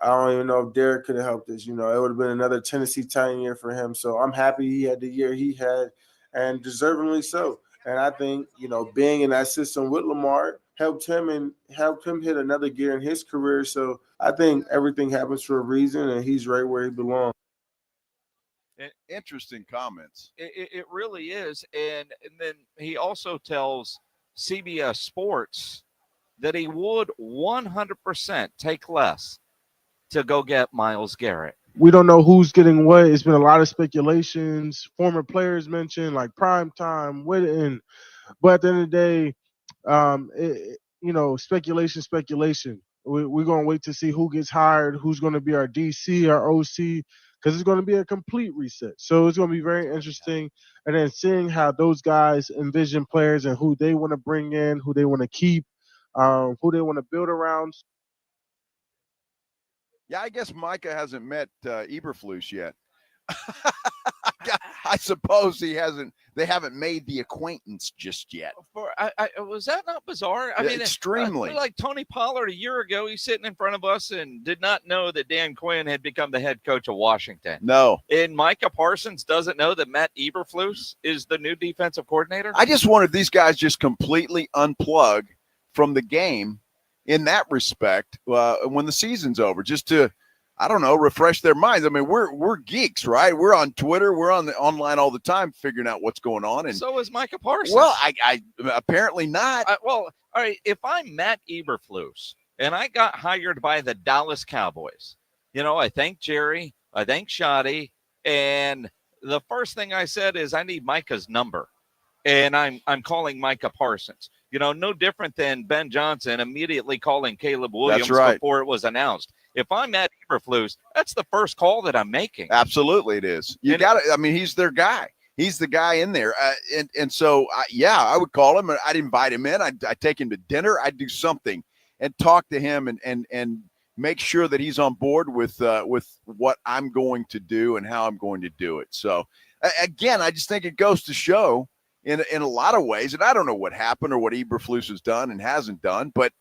I don't even know if Derrick could have helped us. It would have been another Tennessee Titan year for him. So I'm happy he had the year he had, and deservingly so. And I think, being in that system with Lamar helped him hit another gear in his career. So I think everything happens for a reason, and he's right where he belongs. Interesting comments. It really is. And then he also tells CBS Sports that he would 100% take less to go get Myles Garrett. We don't know who's getting what. It's been a lot of speculations. Former players mentioned like prime time, Witten. But at the end of the day, speculation. We're going to wait to see who gets hired, who's going to be our DC, our OC, because it's going to be a complete reset. So it's going to be very interesting. And then seeing how those guys envision players and who they want to bring in, who they want to keep, who they want to build around. Yeah, I guess Micah hasn't met Eberflus yet. I suppose they haven't made the acquaintance just yet. Was that not bizarre? I mean, extremely. Like Tony Pollard a year ago, he's sitting in front of us and did not know that Dan Quinn had become the head coach of Washington. No. And Micah Parsons doesn't know that Matt Eberflus is the new defensive coordinator? I just wondered these guys just completely unplug from the game in that respect when the season's over, just to I don't know, refresh their minds. I mean, we're geeks, right? We're on Twitter, we're on the online all the time, figuring out what's going on. And so is Micah Parsons. Well, I apparently not. Well, all right. If I'm Matt Eberflus and I got hired by the Dallas Cowboys, I thank Jerry, I thank Shoddy, and the first thing I said is I need Micah's number, and I'm calling Micah Parsons. No different than Ben Johnson immediately calling Caleb Williams before it was announced. If I'm at Eberflus, that's the first call that I'm making. Absolutely, it is. You got it. I mean, he's their guy. He's the guy in there. And so, I would call him. I'd invite him in. I'd take him to dinner. I'd do something and talk to him and make sure that he's on board with what I'm going to do and how I'm going to do it. So, again, I just think it goes to show in a lot of ways, and I don't know what happened or what Eberflus has done and hasn't done, but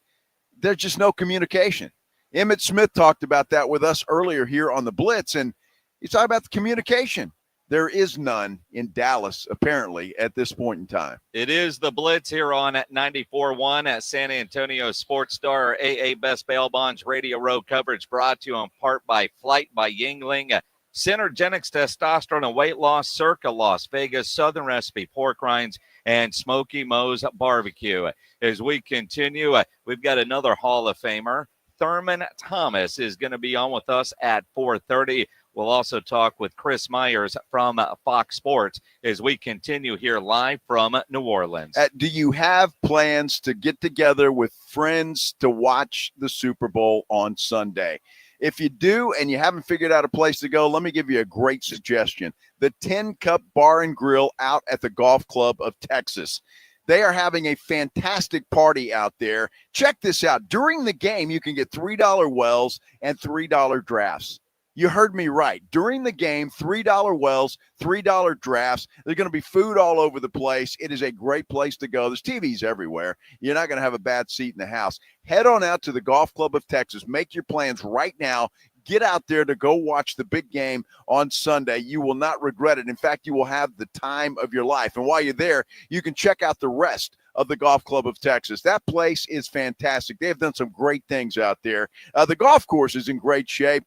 there's just no communication. Emmitt Smith talked about that with us earlier here on the Blitz, and he's talking about the communication. There is none in Dallas, apparently, at this point in time. It is the Blitz here on 94.1 at San Antonio Sports Star. AA Best Bail Bonds Radio Row coverage brought to you in part by Flight by Yuengling, Synergenx Testosterone and Weight Loss, Circa Las Vegas, Southern Recipe Pork Rinds, and Smokey Moe's Barbecue. As we continue, we've got another Hall of Famer. Thurman Thomas is going to be on with us at 4:30. We'll also talk with Chris Myers from Fox Sports as we continue here live from New Orleans. Do you have plans to get together with friends to watch the Super Bowl on Sunday? If you do and you haven't figured out a place to go, let me give you a great suggestion. The 10 Cup Bar and Grill out at the Golf Club of Texas. They are having a fantastic party out there. Check this out. During the game, you can get $3 wells and $3 drafts. You heard me right. During the game, $3 wells, $3 drafts. There's going to be food all over the place. It is a great place to go. There's TVs everywhere. You're not going to have a bad seat in the house. Head on out to the Golf Club of Texas. Make your plans right now. Get out there to go watch the big game on Sunday. You will not regret it. In fact, you will have the time of your life. And while you're there, you can check out the rest of the Golf Club of Texas. That place is fantastic. They have done some great things out there. The golf course is in great shape.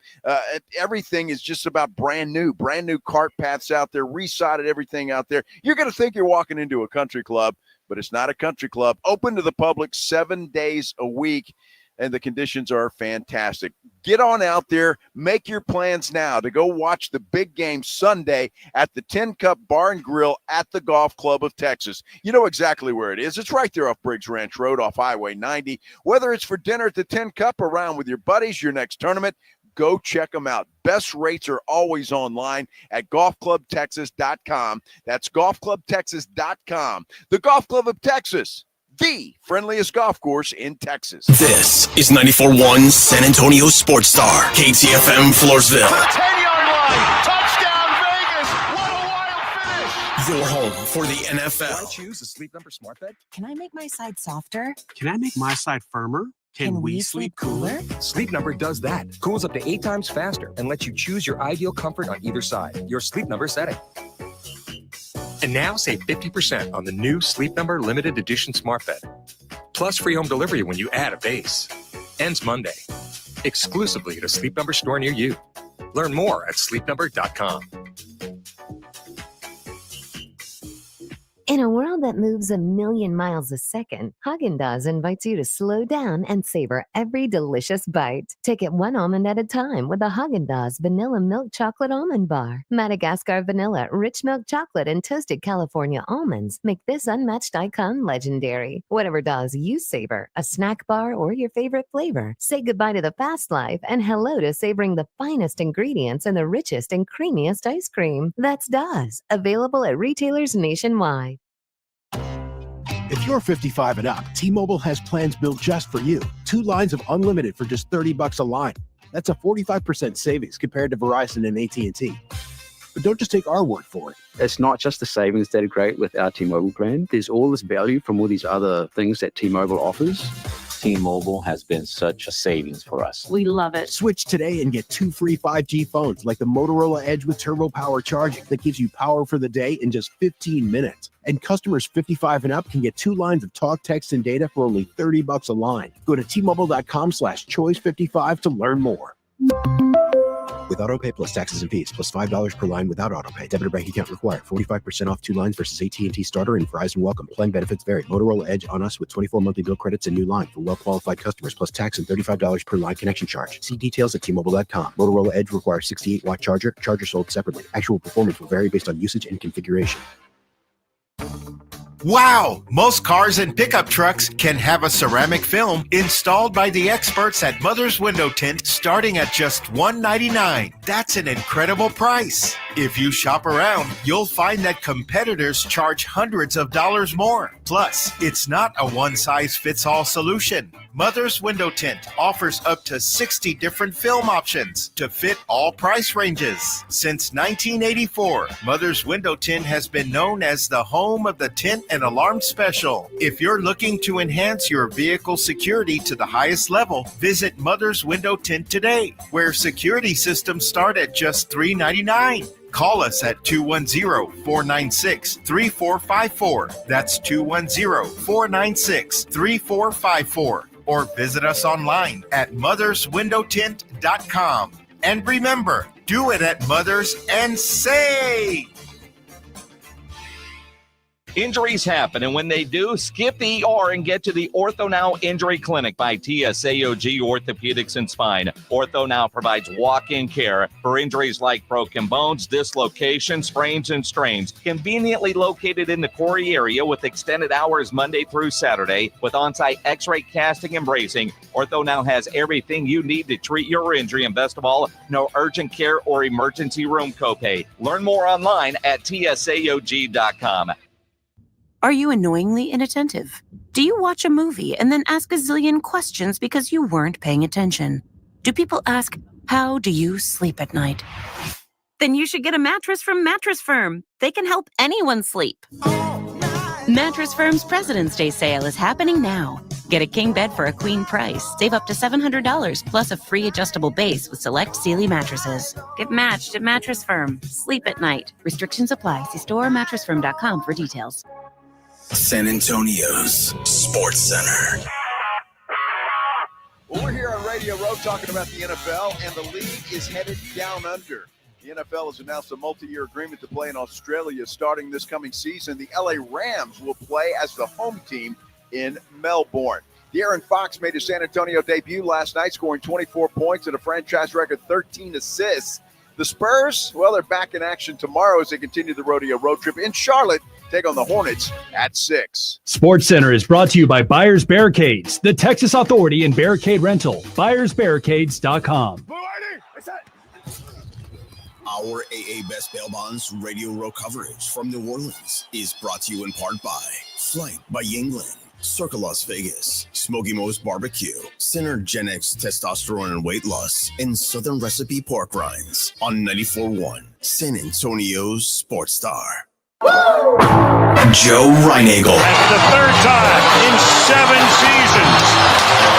Everything is just about brand new cart paths out there, resided everything out there. You're going to think you're walking into a country club, but it's not a country club. Open to the public 7 days a week. And the conditions are fantastic. Get on out there. Make your plans now to go watch the big game Sunday at the 10 Cup Bar and Grill at the Golf Club of Texas. You know exactly where it is. It's right there off Briggs Ranch Road off Highway 90. Whether it's for dinner at the 10 Cup or around with your buddies, your next tournament, go check them out. Best rates are always online at golfclubtexas.com. That's golfclubtexas.com. The Golf Club of Texas, the friendliest golf course in Texas. This is 94.1 San Antonio Sports Star, KTFM Floresville. 10-yard line, touchdown Vegas. What a wild finish. Your home for the NFL. Do I choose a Sleep Number smart bed? Can I make my side softer? Can I make my side firmer? Can we sleep cooler? Sleep Number does that. Cools up to 8 times faster and lets you choose your ideal comfort on either side. Your Sleep Number setting. And now save 50% on the new Sleep Number limited edition smart bed. Plus free home delivery when you add a base. Ends Monday. Exclusively at a Sleep Number store near you. Learn more at sleepnumber.com. In a world that moves a million miles a second, Haagen-Dazs invites you to slow down and savor every delicious bite. Take it one almond at a time with a Haagen-Dazs Vanilla Milk Chocolate Almond Bar. Madagascar vanilla, rich milk chocolate, and toasted California almonds make this unmatched icon legendary. Whatever Dazs you savor, a snack bar or your favorite flavor, say goodbye to the fast life and hello to savoring the finest ingredients and the richest and creamiest ice cream. That's Dazs, available at retailers nationwide. If you're 55 and up, T-Mobile has plans built just for you. 2 lines of unlimited for just $30 a line. That's a 45% savings compared to Verizon and AT&T. But don't just take our word for it. It's not just the savings that are great with our T-Mobile plan. There's all this value from all these other things that T-Mobile offers. T-Mobile has been such a savings for us. We love it. Switch today and get 2 free 5G phones like the Motorola Edge with Turbo Power charging that gives you power for the day in just 15 minutes. And customers 55 and up can get 2 lines of talk, text, and data for only $30 a line. Go to T-Mobile.com/choice55 to learn more. with AutoPay plus taxes and fees, plus $5 per line without AutoPay. Debit or bank account required. 45% off 2 lines versus AT&T Starter and Verizon Welcome. Plan benefits vary. Motorola Edge on us with 24 monthly bill credits and new line for well-qualified customers, plus tax and $35 per line connection charge. See details at T-Mobile.com. Motorola Edge requires 68-watt charger. Charger sold separately. Actual performance will vary based on usage and configuration. Wow! Most cars and pickup trucks can have a ceramic film installed by the experts at Mother's Window Tint starting at just $199. That's an incredible price. If you shop around, you'll find that competitors charge hundreds of dollars more. Plus, it's not a one-size-fits-all solution. Mother's Window Tint offers up to 60 different film options to fit all price ranges. Since 1984, Mother's Window Tint has been known as the home of the tint and alarm special. If you're looking to enhance your vehicle security to the highest level, visit Mother's Window Tint today, where security systems start at just $3.99. Call us at 210-496-3454. That's 210-496-3454. Or visit us online at motherswindowtint.com. And remember, do it at Mothers and save! Injuries happen, and when they do, skip the ER and get to the Ortho Now Injury Clinic by TSAOG Orthopedics and Spine. Ortho Now provides walk-in care for injuries like broken bones, dislocations, sprains, and strains. Conveniently located in the Corey area with extended hours Monday through Saturday with on-site x-ray casting and bracing, Ortho Now has everything you need to treat your injury, and best of all, no urgent care or emergency room copay. Learn more online at tsaog.com. Are you annoyingly inattentive? Do you watch a movie and then ask a zillion questions because you weren't paying attention? Do people ask, how do you sleep at night? Then you should get a mattress from Mattress Firm. They can help anyone sleep. Mattress Firm's President's Day sale is happening now. Get a king bed for a queen price. Save up to $700 plus a free adjustable base with select Sealy mattresses. Get matched at Mattress Firm. Sleep at night. Restrictions apply. See store or mattressfirm.com for details. San Antonio's Sports Center. Well, we're here on Radio Row talking about the NFL, and the league is headed down under. The NFL has announced a multi-year agreement to play in Australia starting this coming season. The LA Rams will play as the home team in Melbourne. Darren Fox made his San Antonio debut last night, scoring 24 points and a franchise record 13 assists. The Spurs, well, they're back in action tomorrow as they continue the rodeo road trip in Charlotte. Take on the Hornets at 6. Sports Center is brought to you by Buyers Barricades, the Texas authority in barricade rental. BuyersBarricades.com. Our AA Best Bail Bonds Radio Row coverage from New Orleans is brought to you in part by Flight by Yuengling, Circa Las Vegas, Smokey Barbecue, Synergenx Testosterone and Weight Loss, and Southern Recipe Pork Rinds on 94.1 San Antonio's Sports Star. Joe Reinagel. That's the third time in 7 seasons,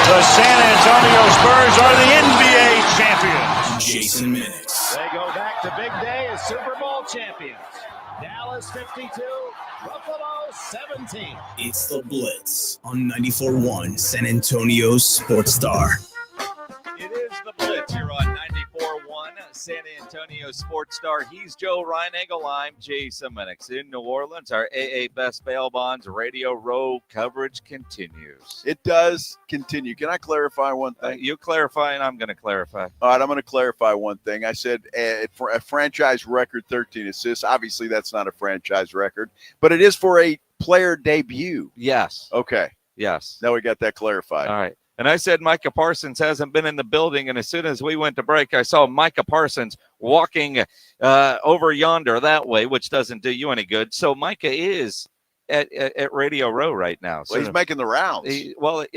the San Antonio Spurs are the NBA champions. Jason Minix. They go back to big day as Super Bowl champions. Dallas 52, Buffalo 17. It's the Blitz on 94.1 San Antonio's Sports Star. It is the Blitz here on 94.1 San Antonio Sports Star. He's Joe Reinagel. I'm Jason Minix. In New Orleans, our AA Best Bail Bonds Radio Row coverage continues. It does continue. Can I clarify one thing? You clarify, and I'm going to clarify. All right, I'm going to clarify one thing. I said for a franchise record 13 assists. Obviously, that's not a franchise record, but it is for a player debut. Yes. Okay. Yes. Now we got that clarified. All right. And I said Micah Parsons hasn't been in the building, and as soon as we went to break, I saw Micah Parsons walking over yonder that way, which doesn't do you any good. So Micah is at Radio Row right now. So well, he's making the rounds.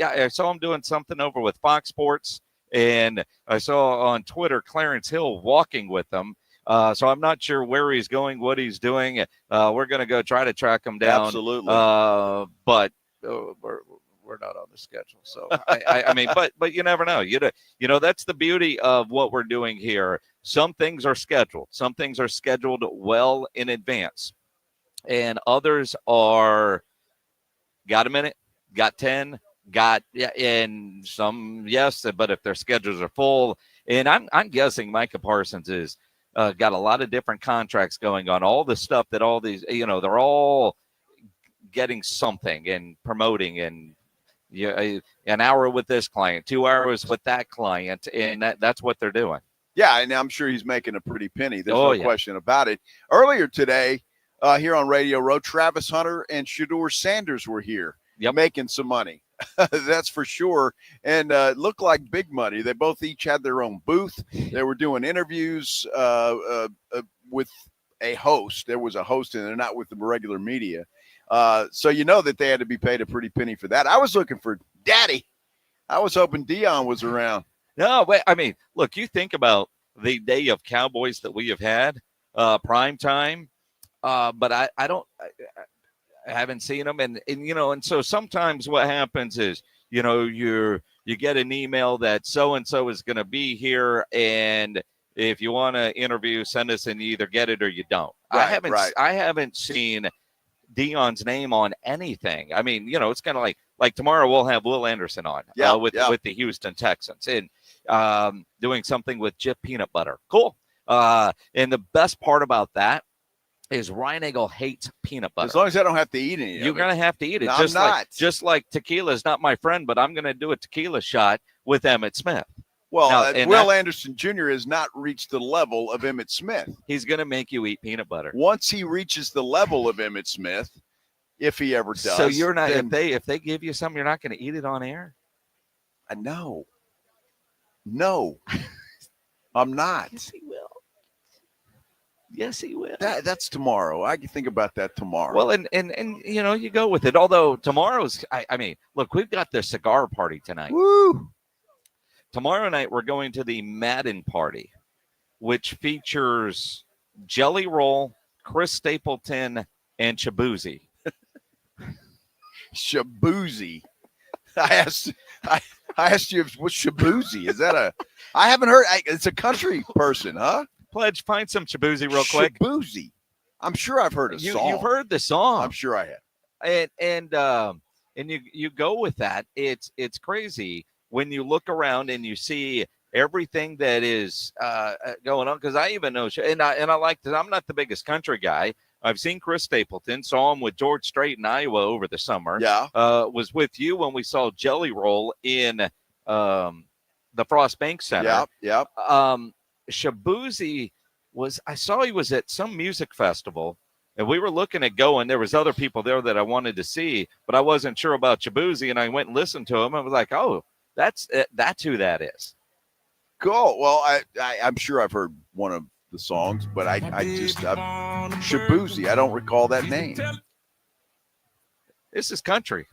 I saw him doing something over with Fox Sports, and I saw on Twitter Clarence Hill walking with them. So I'm not sure where he's going, what he's doing. We're going to go try to track him down. Absolutely. But we're not on the schedule. So I mean, but you never know. You know, that's the beauty of what we're doing here. Some things are scheduled. Some things are scheduled well in advance, and others are got a minute, got 10, got and some yes. But if their schedules are full, And I'm guessing Micah Parsons is got a lot of different contracts going on. All the stuff that all these, they're all getting something and promoting and an hour with this client, 2 hours with that client, and that's what they're doing. Yeah, and I'm sure he's making a pretty penny. There's no question about it. Earlier today, here on Radio Row, Travis Hunter and Shedeur Sanders were here making some money. That's for sure. And it looked like big money. They both each had their own booth. They were doing interviews with a host. There was a host in there, not with the regular media. So you know that they had to be paid a pretty penny for that. I was looking for Daddy. I was hoping Dion was around. No, wait, I mean, look, you think about the day of Cowboys that we have had, prime time, but I haven't seen them. And so sometimes what happens is, you get an email that so-and-so is going to be here. And if you want to interview, send us and you either get it or you don't. Right, I haven't seen Dion's name on anything. I mean, it's kind of like tomorrow we'll have Will Anderson on with the Houston Texans and doing something with Jif peanut butter. Cool. And the best part about that is Ryan Eagle hates peanut butter. As long as I don't have to eat any of it. You're going to have to eat it. No, just I'm not. Just like tequila is not my friend, but I'm going to do a tequila shot with Emmitt Smith. Well, Will Anderson Jr. has not reached the level of Emmitt Smith. He's going to make you eat peanut butter. Once he reaches the level of Emmitt Smith, if he ever does. So you're not, if they give you something, you're not going to eat it on air? No, I'm not. Yes, he will. Yes, he will. That's tomorrow. I can think about that tomorrow. Well, and you go with it. Although tomorrow's, I mean, look, we've got the cigar party tonight. Woo! Tomorrow night, we're going to the Madden party, which features Jelly Roll, Chris Stapleton, and Shabuzi. Shabuzi. I asked you what's Shabuzi. Is that I haven't heard. It's a country person, huh? Pledge, find some Shabuzi real quick. Shabuzi. I'm sure I've heard a song. You've heard the song. I'm sure I have. And you go with that. It's crazy when you look around and you see everything that is going on. Because I even know, and I like that. I'm not the biggest country guy. I've seen Chris Stapleton, saw him with George Strait in Iowa over the summer. Yeah. Was with you when we saw Jelly Roll in the Frost Bank Center. Yep. Shabuzi I saw he was at some music festival, and we were looking at going. There was other people there that I wanted to see, but I wasn't sure about Shabuzi, and I went and listened to him. I was like, oh, that's who that is. Cool. Well, I'm sure I've heard one of the songs, but I'm Shabuzi. I don't recall that name. This is country.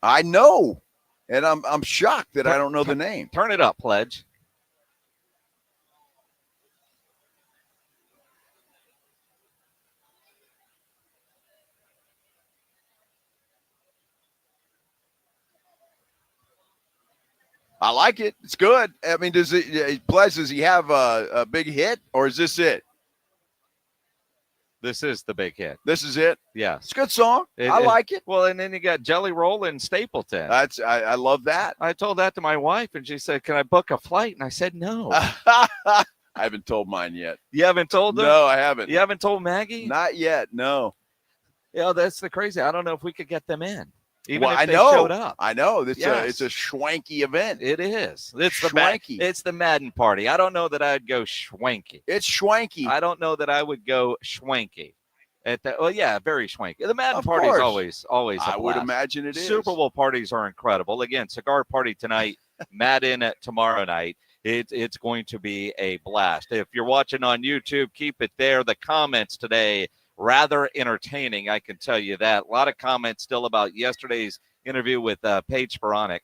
I know, and I'm shocked that I don't know the name. Turn it up, Pledge. I like it. It's good. I mean, does he have a big hit, or is this it? This is the big hit. This is it? Yeah. It's a good song. I like it. Well, and then you got Jelly Roll and Stapleton. I love that. I told that to my wife, and she said, can I book a flight? And I said, no. I haven't told mine yet. You haven't told them? No, I haven't. You haven't told Maggie? Not yet, no. Yeah, that's the crazy. I don't know if we could get them in. Even if they showed up. I know. It's a schwanky event. It is. It's schwanky. It's the Madden party. I don't know that I'd go schwanky. It's schwanky. I don't know that I would go schwanky. Very schwanky. The Madden party is always a blast. I would imagine it is. Super Bowl parties are incredible. Again, cigar party tonight, Madden tomorrow night. It's going to be a blast. If you're watching on YouTube, keep it there. The comments today, rather entertaining, I can tell you that. A lot of comments still about yesterday's interview with Paige Sporonic.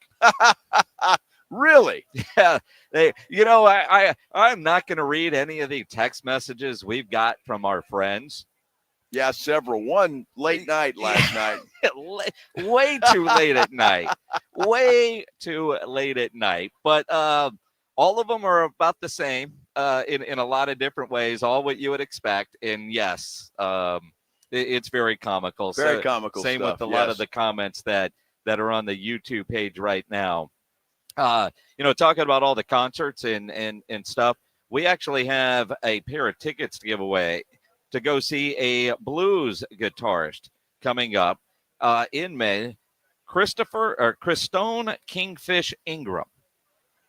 Really? Yeah. I'm not going to read any of the text messages we've got from our friends. Yeah, several. One late night last night. Way too late at night. Way too late at night. But all of them are about the same. In a lot of different ways, all what you would expect. And yes, it's very comical. Very comical Same stuff, with a lot of the comments that are on the YouTube page right now. Talking about all the concerts and stuff, we actually have a pair of tickets to give away to go see a blues guitarist coming up in May, Christone Kingfish Ingram.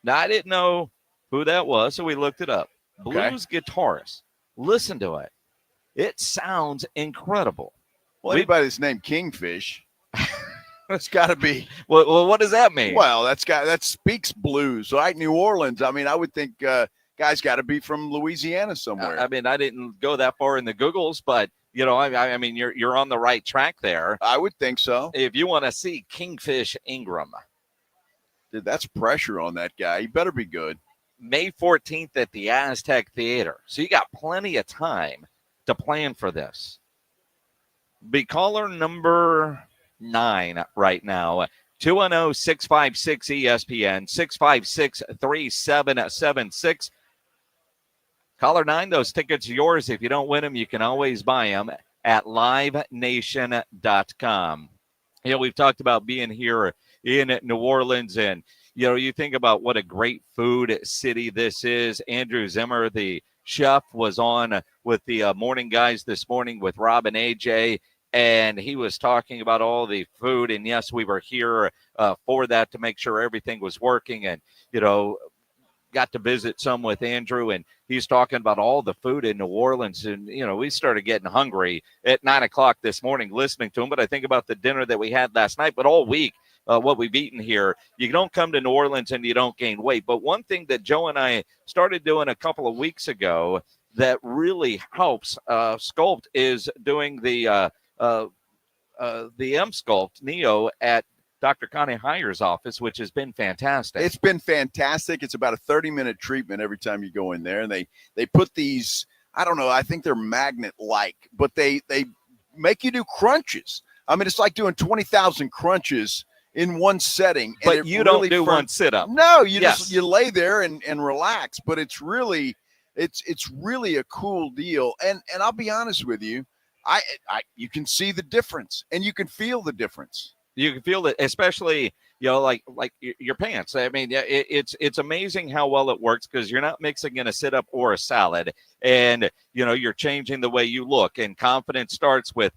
Now, I didn't know who that was, so we looked it up. Blues guitarist. Listen to it. It sounds incredible. Well, anybody's named Kingfish, that's got to be. Well, what does that mean? Well, that speaks blues, right? New Orleans. I mean, I would think guys got to be from Louisiana somewhere. I mean, I didn't go that far in the Googles, but I mean, you're on the right track there. I would think so. If you want to see Kingfish Ingram, dude, that's pressure on that guy. He better be good. May 14th at the Aztec Theater. So you got plenty of time to plan for this. Be caller number 9 right now. 210-656-ESPN, 656-3776. Caller 9, those tickets are yours. If you don't win them, you can always buy them at livenation.com. We've talked about being here in New Orleans, and you think about what a great food city this is. Andrew Zimmer, the chef, was on with the morning guys this morning with Rob and AJ, and he was talking about all the food. And yes, we were here for that to make sure everything was working, and got to visit some with Andrew, and he's talking about all the food in New Orleans. And we started getting hungry at 9:00 this morning listening to him. But I think about the dinner that we had last night, but all week. What we've eaten here. You don't come to New Orleans and you don't gain weight. But one thing that Joe and I started doing a couple of weeks ago that really helps sculpt is doing the M-Sculpt Neo at Dr. Connie Heyer's office, which has been fantastic. It's been fantastic. It's about a 30-minute treatment every time you go in there. And they put these, I don't know, I think they're magnet-like, but they make you do crunches. I mean, it's like doing 20,000 crunches in one setting. But you don't do one sit-up. No, you lay there and relax. But it's really a cool deal. And I'll be honest with you, you can see the difference and you can feel the difference. You can feel it, especially like your pants. I mean, it's amazing how well it works because you're not mixing in a sit-up or a salad, and you're changing the way you look. And confidence starts with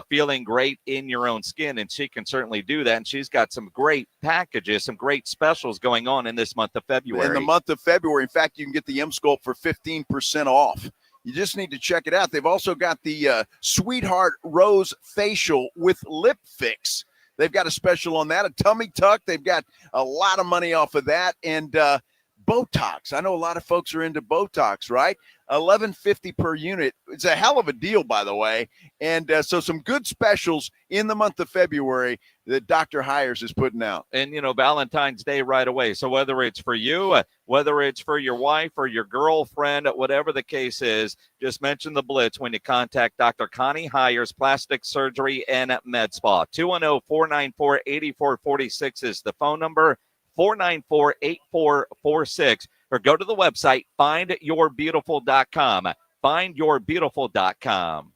feeling great in your own skin, and she can certainly do that. And she's got some great packages, some great specials going on in this month of February. In the month of February, in fact, you can get the M-Sculpt for 15% off. You just need to check it out. They've also got the Sweetheart Rose Facial with Lip Fix. They've got a special on that, a tummy tuck. They've got a lot of money off of that. And Botox. I know a lot of folks are into Botox, right? $11.50 per unit. It's a hell of a deal, by the way. And so some good specials in the month of February that Dr. Hires is putting out. And, Valentine's Day right away. So whether it's for you, whether it's for your wife or your girlfriend, whatever the case is, just mention the Blitz when you contact Dr. Connie Hires, Plastic Surgery and Med Spa. 210-494-8446 is the phone number. 494-8446, or go to the website, findyourbeautiful.com, findyourbeautiful.com.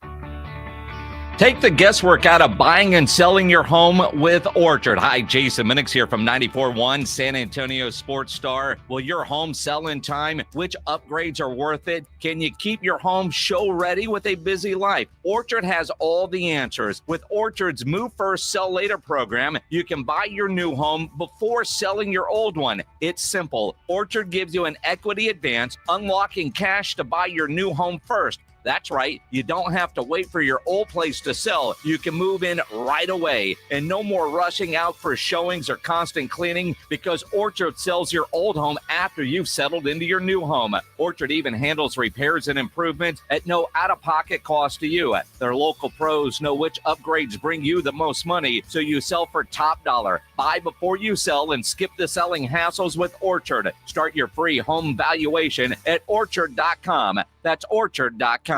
Take the guesswork out of buying and selling your home with Orchard. Hi, Jason Minix here from 94.1 San Antonio Sports Star. Will your home sell in time? Which upgrades are worth it? Can you keep your home show ready with a busy life? Orchard has all the answers. With Orchard's Move First, Sell Later program, you can buy your new home before selling your old one. It's simple. Orchard gives you an equity advance, unlocking cash to buy your new home first. That's right. You don't have to wait for your old place to sell. You can move in right away, and no more rushing out for showings or constant cleaning because Orchard sells your old home after you've settled into your new home. Orchard even handles repairs and improvements at no out-of-pocket cost to you. Their local pros know which upgrades bring you the most money, so you sell for top dollar. Buy before you sell and skip the selling hassles with Orchard. Start your free home valuation at orchard.com. That's orchard.com.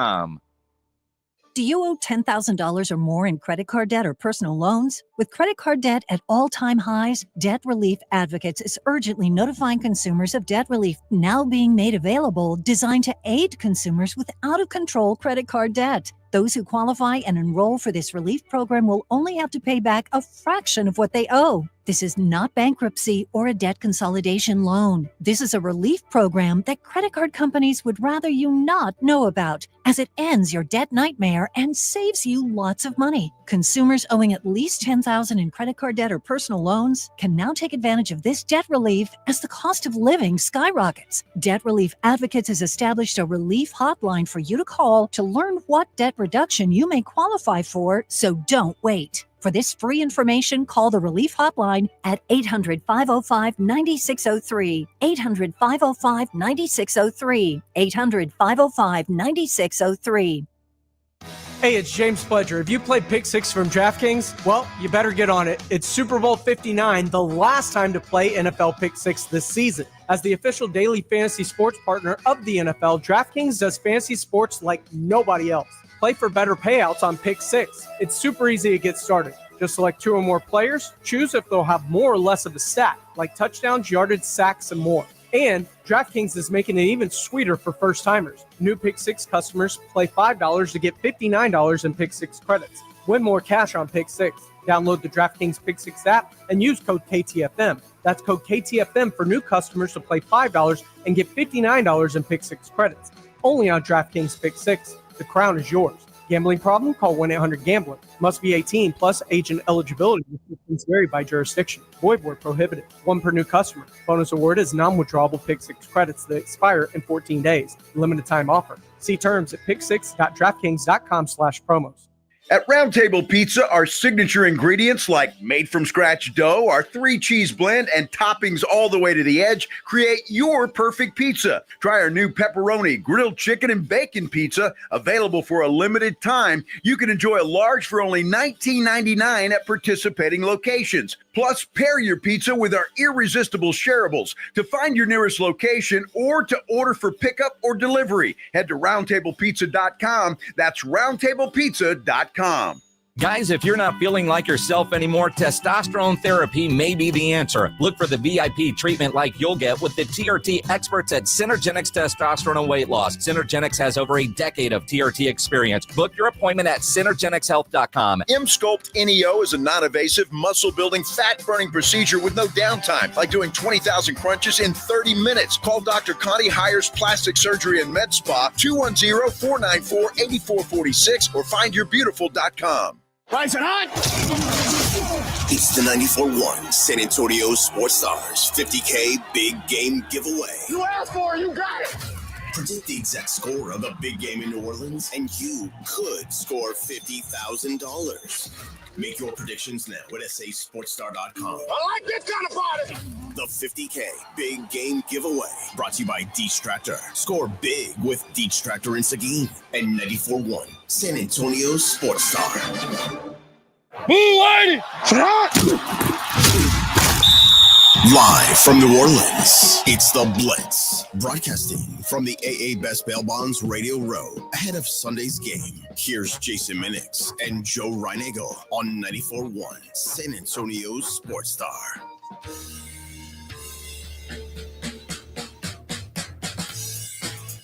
Do you owe $10,000 or more in credit card debt or personal loans? With credit card debt at all-time highs, Debt Relief Advocates is urgently notifying consumers of debt relief now being made available, designed to aid consumers with out-of-control credit card debt. Those who qualify and enroll for this relief program will only have to pay back a fraction of what they owe. This is not bankruptcy or a debt consolidation loan. This is a relief program that credit card companies would rather you not know about, as it ends your debt nightmare and saves you lots of money. Consumers owing at least $10,000 in credit card debt or personal loans can now take advantage of this debt relief as the cost of living skyrockets. Debt Relief Advocates has established a relief hotline for you to call to learn what debt reduction you may qualify for, so don't wait. For this free information, call the Relief Hotline at 800-505-9603, 800-505-9603, 800-505-9603. Hey, it's James Pledger. If you played Pick 6 from DraftKings, well, you better get on it. It's Super Bowl 59, the last time to play NFL Pick 6 this season. As the official daily fantasy sports partner of the NFL, DraftKings does fantasy sports like nobody else. Play for better payouts on Pick 6. It's super easy to get started. Just select 2 or more players, choose if they'll have more or less of a stat, like touchdowns, yardage, sacks, and more. And DraftKings is making it even sweeter for first-timers. New Pick 6 customers play $5 to get $59 in Pick 6 credits. Win more cash on Pick 6. Download the DraftKings Pick 6 app and use code KTFM. That's code KTFM for new customers to play $5 and get $59 in Pick 6 credits. Only on DraftKings Pick 6. The crown is yours. Gambling problem? Call 1-800-GAMBLER. Must be 18 plus age and eligibility. Restrictions vary by jurisdiction. Void where prohibited. 1 per new customer. Bonus award is non-withdrawable Pick 6 credits that expire in 14 days. Limited time offer. See terms at pick6.draftkings.com/promos. At Round Table Pizza, our signature ingredients like made-from-scratch dough, our 3-cheese blend, and toppings all the way to the edge create your perfect pizza. Try our new pepperoni, grilled chicken, and bacon pizza, available for a limited time. You can enjoy a large for only $19.99 at participating locations. Plus, pair your pizza with our irresistible shareables. To find your nearest location or to order for pickup or delivery, head to roundtablepizza.com. That's roundtablepizza.com. Guys, if you're not feeling like yourself anymore, testosterone therapy may be the answer. Look for the VIP treatment like you'll get with the TRT experts at Synergenx Testosterone and Weight Loss. Synergenx has over a decade of TRT experience. Book your appointment at synergenxhealth.com. M-Sculpt NEO is a non-invasive, muscle-building, fat-burning procedure with no downtime, like doing 20,000 crunches in 30 minutes. Call Dr. Connie Hires Plastic Surgery and Med Spa, 210-494-8446, or findyourbeautiful.com. Rise and hot! It's the 94.1 San Antonio Sports Stars 50K Big Game Giveaway. You asked for it, you got it! Predict the exact score of the big game in New Orleans, and you could score $50,000. Make your predictions now at sasportstar.com. I like this kind of party! The 50K Big Game Giveaway, brought to you by Deextractor. Score big with Deextractor and Seguin. And 94.1 San Antonio Sports Star. Live from New Orleans, it's the Blitz, broadcasting from the AA Best Bail Bonds Radio Row. Ahead of Sunday's game, here's Jason Minix and Joe Reinagle on 94.1 San Antonio Sports Star.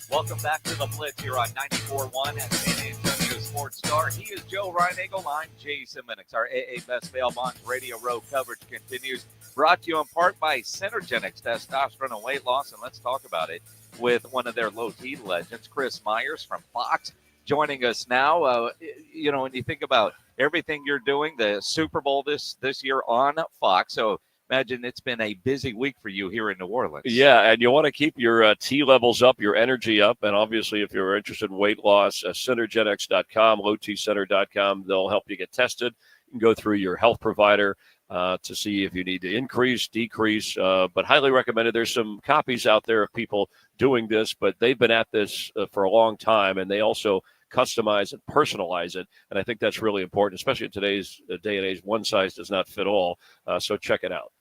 Welcome back to the Blitz here on 94.1 at San Antonio Sports Star. He is Joe Reinagle. I'm Jason Minix. Our AA Best Bail Bonds Radio Row coverage continues. Brought to you in part by Synergenx Testosterone and Weight Loss. And let's talk about it with one of their low T legends, Chris Myers from Fox, joining us now. When you think about everything you're doing, the Super Bowl this year on Fox. So imagine it's been a busy week for you here in New Orleans. Yeah, and you want to keep your T levels up, your energy up. And obviously, if you're interested in weight loss, Synergenx.com, lowtcenter.com, they'll help you get tested. You can go through your health provider to see if you need to increase, decrease, but highly recommended. There's some copies out there of people doing this, but they've been at this for a long time, and they also customize and personalize it, and I think that's really important, especially in today's day and age. One size does not fit all, so check it out.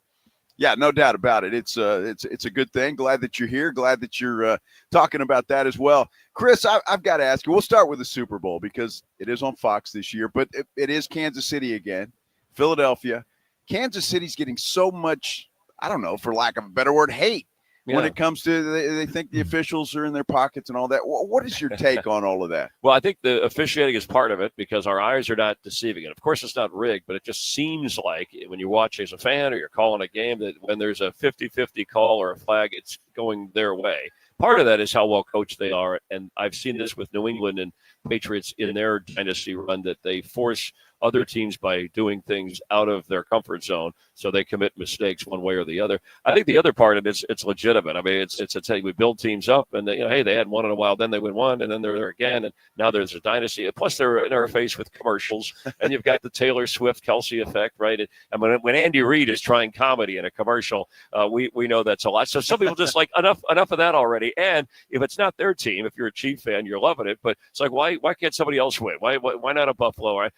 Yeah, no doubt about it. It's a good thing. Glad that you're here. Glad that you're talking about that as well. Chris, I've got to ask you, we'll start with the Super Bowl because it is on Fox this year, but it is Kansas City again, Philadelphia. Kansas City's getting so much, I don't know, for lack of a better word, hate. when it comes to they think the officials are in their pockets and all that. What is your take on all of that? Well, I think the officiating is part of it because our eyes are not deceiving it. Of course, it's not rigged, but it just seems like when you watch as a fan or you're calling a game that when there's a 50-50 call or a flag, it's going their way. Part of that is how well coached they are, and I've seen this with New England and Patriots in their dynasty run that they force other teams by doing things out of their comfort zone, so they commit mistakes one way or the other. I think the other part of it's legitimate. I mean, it's we build teams up, and hey, they hadn't won in a while, then they win one, and then they're there again, and now there's a dynasty. Plus, they're in our face with commercials, and you've got the Taylor Swift Kelsey effect, right? And when Andy Reid is trying comedy in a commercial, we know that's a lot. So some people just like enough of that already. And if it's not their team, if you're a Chief fan, you're loving it. But it's like why can't somebody else win? Why not a Buffalo? Or,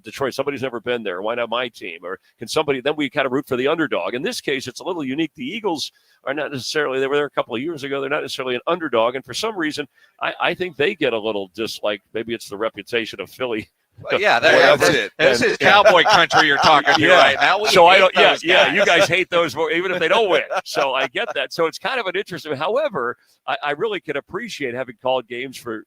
Detroit, somebody's never been there. Why not my team? Or can somebody, then we kind of root for the underdog. In this case, it's a little unique. The Eagles are not necessarily, they were there a couple of years ago. They're not necessarily an underdog. And for some reason, I think they get a little dislike. Maybe it's the reputation of Philly. Well, yeah, that's it. This is cowboy country you're talking to right now. You guys hate those more, even if they don't win. So I get that. So it's kind of an interesting. However, I really can appreciate having called games for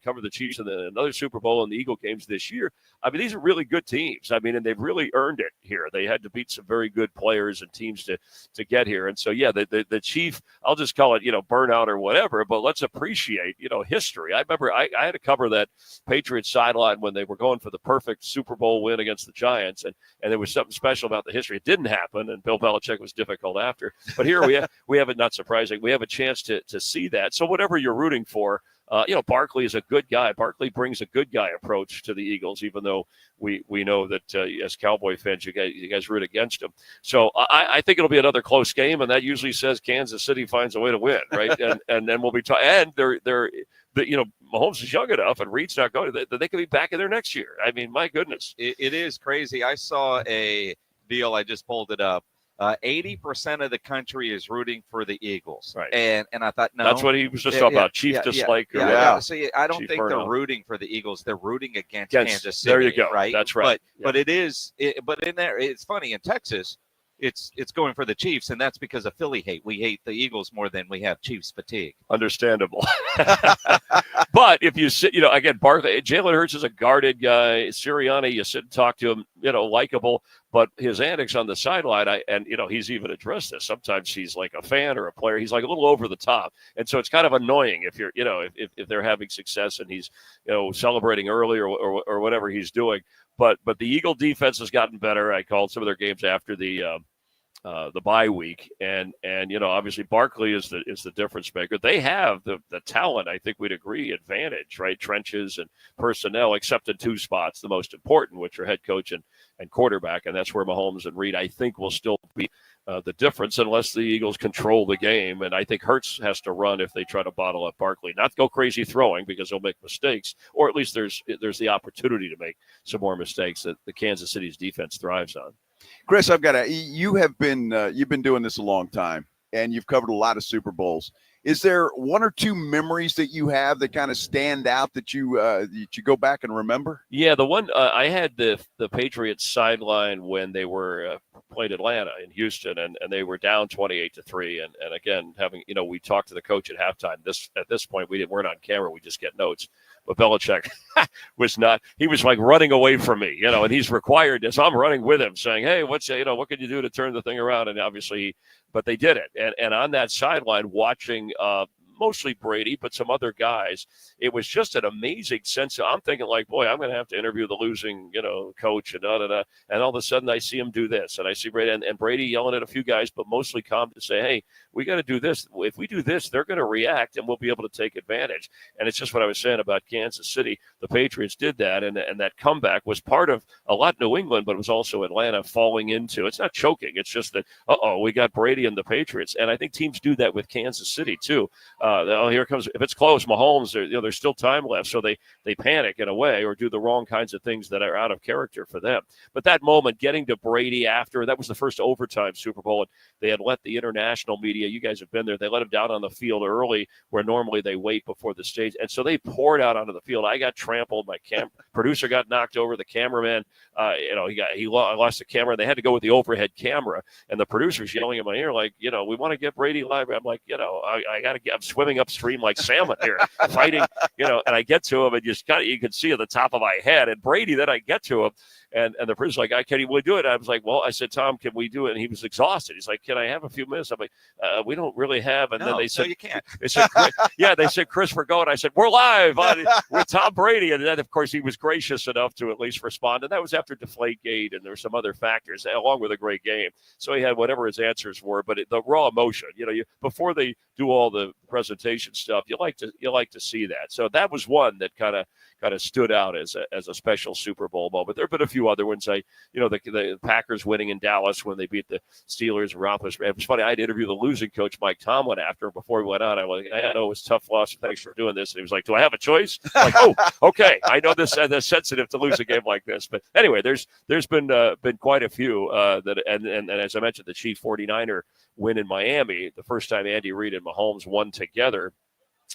cover the Chiefs and another Super Bowl and the Eagle games this year. I mean, these are really good teams. I mean, and they've really earned it here. They had to beat some very good players and teams to get here. And so, yeah, the Chief, I'll just call it, burnout or whatever, but let's appreciate, history. I remember I had to cover that Patriots sideline when they were going for the perfect Super Bowl win against the Giants, and there was something special about the history. It didn't happen, and Bill Belichick was difficult after. But here we have it, not surprising. We have a chance to see that. So whatever you're rooting for, Barkley is a good guy. Barkley brings a good guy approach to the Eagles, even though we know that as Cowboy fans, you guys root against him. So I think it'll be another close game, and that usually says Kansas City finds a way to win, right? and then we'll be and they're Mahomes is young enough, and Reed's not going. They could be back in there next year. I mean, my goodness, it is crazy. I saw a deal. I just pulled it up. 80% of the country is rooting for the Eagles, right? And I thought, no, that's what he was just talking about. Chief dislike. See, I don't think they're rooting for the Eagles. They're rooting against Kansas City. There you go. Right? That's right. But but in there, it's funny in Texas. It's going for the Chiefs, and that's because of Philly hate. We hate the Eagles more than we have Chiefs fatigue. Understandable. But if you sit, again, Jalen Hurts is a guarded guy. Sirianni, you sit and talk to him, likable. But his antics on the sideline, he's even addressed this. Sometimes he's like a fan or a player. He's like a little over the top, and so it's kind of annoying if you're, if they're having success and he's, celebrating early or whatever he's doing. But the Eagle defense has gotten better. I called some of their games after the bye week, and obviously Barkley is the difference maker. They have the talent, I think we'd agree, advantage, right? Trenches and personnel, except in two spots, the most important, which are head coach and quarterback, and that's where Mahomes and Reed, I think, will still be the difference unless the Eagles control the game. And I think Hurts has to run if they try to bottle up Barkley, not go crazy throwing because he'll make mistakes, or at least there's the opportunity to make some more mistakes that the Kansas City's defense thrives on. Chris, you've been doing this a long time, and you've covered a lot of Super Bowls. Is there one or two memories that you have that kind of stand out that you go back and remember? Yeah, the one I had the Patriots sideline when they were played Atlanta in Houston, and they were down 28-3. And again, having we talked to the coach at halftime. At this point we weren't on camera; we just get notes. But Belichick was not. He was like running away from me, and he's required this. So I'm running with him, saying, "Hey, what can you do to turn the thing around?" And obviously, but they did it. And on that sideline, watching mostly Brady, but some other guys, it was just an amazing sense. I'm thinking like, boy, I'm going to have to interview the losing, coach and da-da-da. And all of a sudden I see him do this, and I see Brady and Brady yelling at a few guys, but mostly calm to say, hey, we got to do this. If we do this, they're going to react and we'll be able to take advantage. And it's just what I was saying about Kansas City. The Patriots did that, and that comeback was part of a lot New England, but it was also Atlanta falling into. It's not choking. It's just that, we got Brady and the Patriots. And I think teams do that with Kansas City too. Here comes, if it's close, Mahomes, there's still time left. So they panic in a way or do the wrong kinds of things that are out of character for them. But that moment, getting to Brady after, that was the first overtime Super Bowl. And they had let the international media, you guys have been there, they let him down on the field early where normally they wait before the stage. And so they poured out onto the field. I got trampled. My producer got knocked over. The cameraman, he lost the camera. They had to go with the overhead camera. And the producer's yelling in my ear like, we want to get Brady live. I'm like, I'm swimming upstream like salmon here, fighting, and I get to him and you can see at the top of my head. And Brady, then I get to him. And the producer's like, can you do it? I was like, I said, Tom, can we do it? And he was exhausted. He's like, can I have a few minutes? I'm like, we don't really have. And then they said, you can't. They said, they said, Chris, we're going. I said, we're live with Tom Brady. And then, of course, he was gracious enough to at least respond. And that was after Deflategate, and there were some other factors, along with a great game. So he had whatever his answers were. But the raw emotion, before they do all the presentation stuff, you like to see that. So that was one that kind of stood out as a special Super Bowl moment. There have been a few other ones. The Packers winning in Dallas when they beat the Steelers. It was funny. I'd interview the losing coach, Mike Tomlin, after before we went on. I was like, I know it was a tough loss. Thanks for doing this. And he was like, do I have a choice? I'm like, oh, okay. I know this. They're sensitive to lose a game like this. But anyway, there's been quite a few that, and as I mentioned, the Chief 49er win in Miami, the first time Andy Reid and Mahomes won together.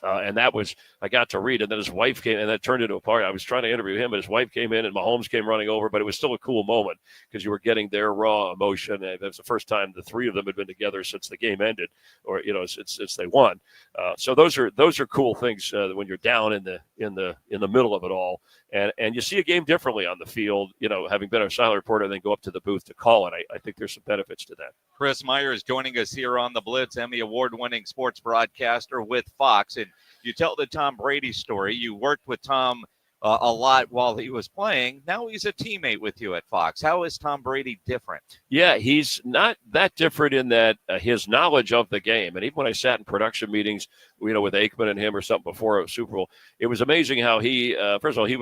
And that was, I got to read, and then his wife came, and that turned into a party. I was trying to interview him, but his wife came in, and Mahomes came running over, but it was still a cool moment because you were getting their raw emotion. And it was the first time the three of them had been together since the game ended, or since they won. So those are cool things when you're down in the middle of it all, and you see a game differently on the field. Having been a silent reporter, and then go up to the booth to call it. I think there's some benefits to that. Chris Myers joining us here on the Blitz, Emmy award-winning sports broadcaster with Fox. And you tell the Tom Brady story. You worked with Tom a lot while he was playing. Now he's a teammate with you at Fox. How is Tom Brady different? Yeah, he's not that different in that his knowledge of the game. And even when I sat in production meetings, with Aikman and him or something before a Super Bowl, it was amazing how he, first of all, he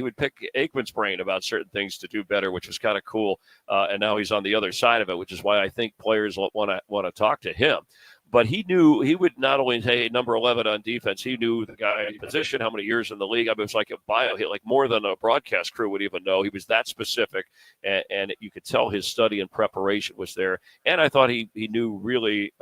would pick Aikman's brain about certain things to do better, which was kind of cool. And now he's on the other side of it, which is why I think players want to talk to him. But he knew he would not only say number 11 on defense, he knew the guy's position, how many years in the league. I mean, it was like a bio hit, like more than a broadcast crew would even know. He was that specific, and you could tell his study and preparation was there. And I thought he knew really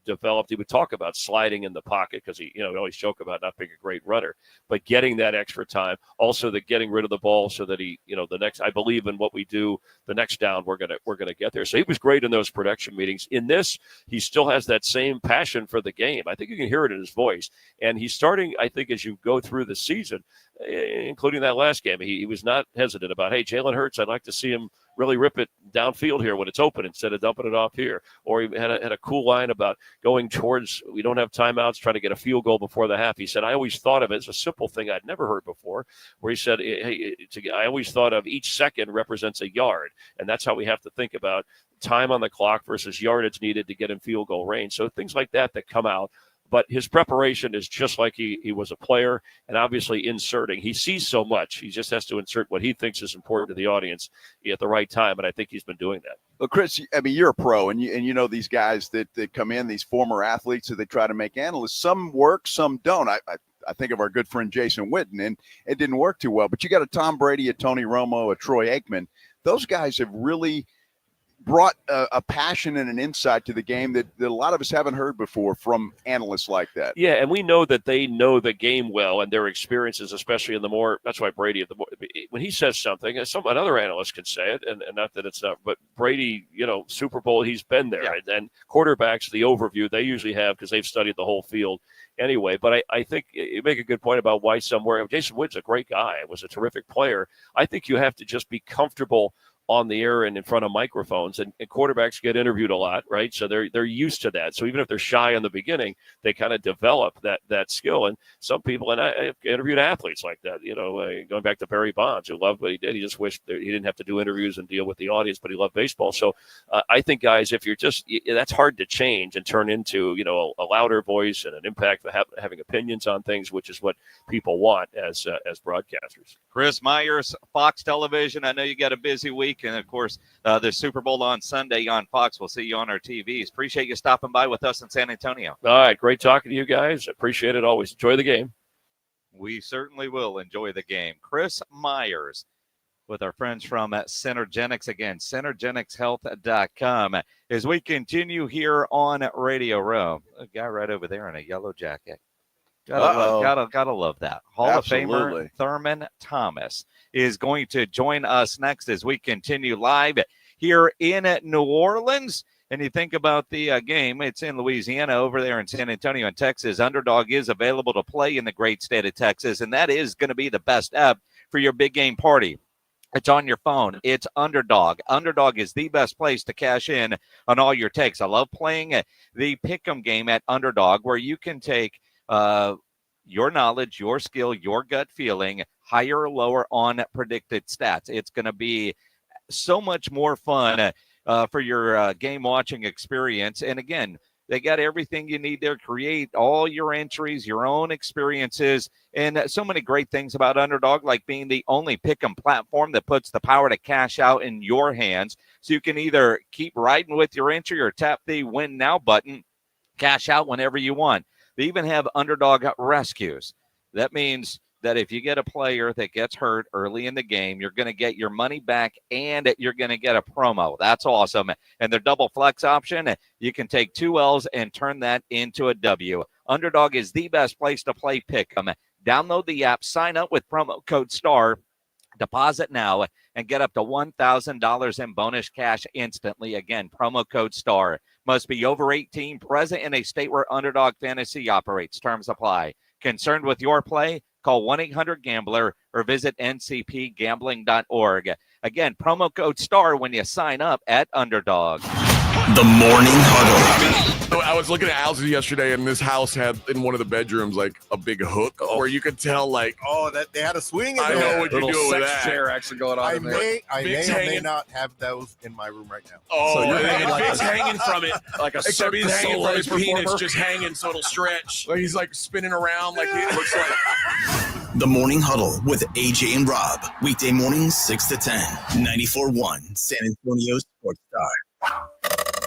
developed. He would talk about sliding in the pocket because he always joke about not being a great runner, but getting that extra time. Also, the getting rid of the ball so that he, the next. I believe in what we do. The next down, we're gonna get there. So he was great in those production meetings. In this, he still has that same passion for the game. I think you can hear it in his voice. And he's starting, I think, as you go through the season, including that last game, he was not hesitant about, hey, Jalen Hurts, I'd like to see him really rip it downfield here when it's open instead of dumping it off here. Or he had a cool line about going towards, we don't have timeouts, trying to get a field goal before the half. He said, I always thought of it as a simple thing I'd never heard before, where he said, hey, I always thought of each second represents a yard. And that's how we have to think about time on the clock versus yardage needed to get in field goal range. So things like that come out. But his preparation is just like he was a player, and obviously inserting. He sees so much. He just has to insert what he thinks is important to the audience at the right time, and I think he's been doing that. Well, Chris, I mean, you're a pro, and you know these guys that come in, these former athletes that they try to make analysts. Some work, some don't. I think of our good friend Jason Witten, and it didn't work too well. But you got a Tom Brady, a Tony Romo, a Troy Aikman. Those guys have really brought a passion and an insight to the game that a lot of us haven't heard before from analysts like that. Yeah, and we know that they know the game well and their experiences, especially in the more, that's why Brady, when he says something, another analyst can say it, and not that it's not, but Brady, Super Bowl, he's been there. Yeah. And quarterbacks, the overview, they usually have because they've studied the whole field anyway. But I think you make a good point about why somewhere, Jason Witten's a great guy, was a terrific player. I think you have to just be comfortable on the air and in front of microphones, and quarterbacks get interviewed a lot, right? So they're used to that. So even if they're shy in the beginning, they kind of develop that skill. And some people, and I interviewed athletes like that, going back to Barry Bonds, who loved what he did. He just wished that he didn't have to do interviews and deal with the audience, but he loved baseball. So I think, guys, if you're that's hard to change and turn into, a louder voice and an impact of having opinions on things, which is what people want as broadcasters. Chris Myers, Fox Television. I know you got a busy week. week. And, of course, the Super Bowl on Sunday on Fox. We'll see you on our TVs. Appreciate you stopping by with us in San Antonio. All right. Great talking to you guys. Appreciate it. Always enjoy the game. We certainly will enjoy the game. Chris Myers with our friends from Synergenx. Again, synergenxhealth.com. As we continue here on Radio Row, a guy right over there in a yellow jacket. Gotta love that. Hall Absolutely. of Famer Thurman Thomas is going to join us next as we continue live here in New Orleans. And you think about the game, it's in Louisiana over there in San Antonio in Texas. Underdog is available to play in the great state of Texas, and that is going to be the best app for your big game party. It's on your phone. It's Underdog. Underdog is the best place to cash in on all your takes. I love playing the Pick'em game at Underdog, where you can take your knowledge, your skill, your gut feeling, higher or lower on predicted stats. It's going to be so much more fun for your game watching experience. And again, they got everything you need there. Create all your entries, your own experiences, and so many great things about Underdog, like being the only pick'em platform that puts the power to cash out in your hands. So you can either keep riding with your entry or tap the Win Now button, cash out whenever you want. They even have Underdog rescues. That means that if you get a player that gets hurt early in the game, you're going to get your money back and you're going to get a promo. That's awesome. And their double flex option, you can take 2 L's and turn that into a W. Underdog is the best place to play Pick'em. Download the app, sign up with promo code STAR, deposit now, and get up to $1,000 in bonus cash instantly. Again, promo code STAR. Must be over 18, present in a state where Underdog Fantasy operates. Terms apply. Concerned with your play? Call 1-800-GAMBLER or visit ncpgambling.org. Again, promo code STAR when you sign up at Underdog. The Morning Huddle. I was looking at Al's yesterday, and this house had in one of the bedrooms like a big hook where you could tell, like, that they had a swing. I know what you're doing with that. Chair actually going on. I may or may not have those in my room right now. Oh, so Vic's hanging from it, like a except he's hanging from his penis, just hanging so it'll stretch. Like he's like spinning around, like it looks like. The Morning Huddle with AJ and Rob. Weekday mornings 6 to 10. 94.1 San Antonio Sports Star.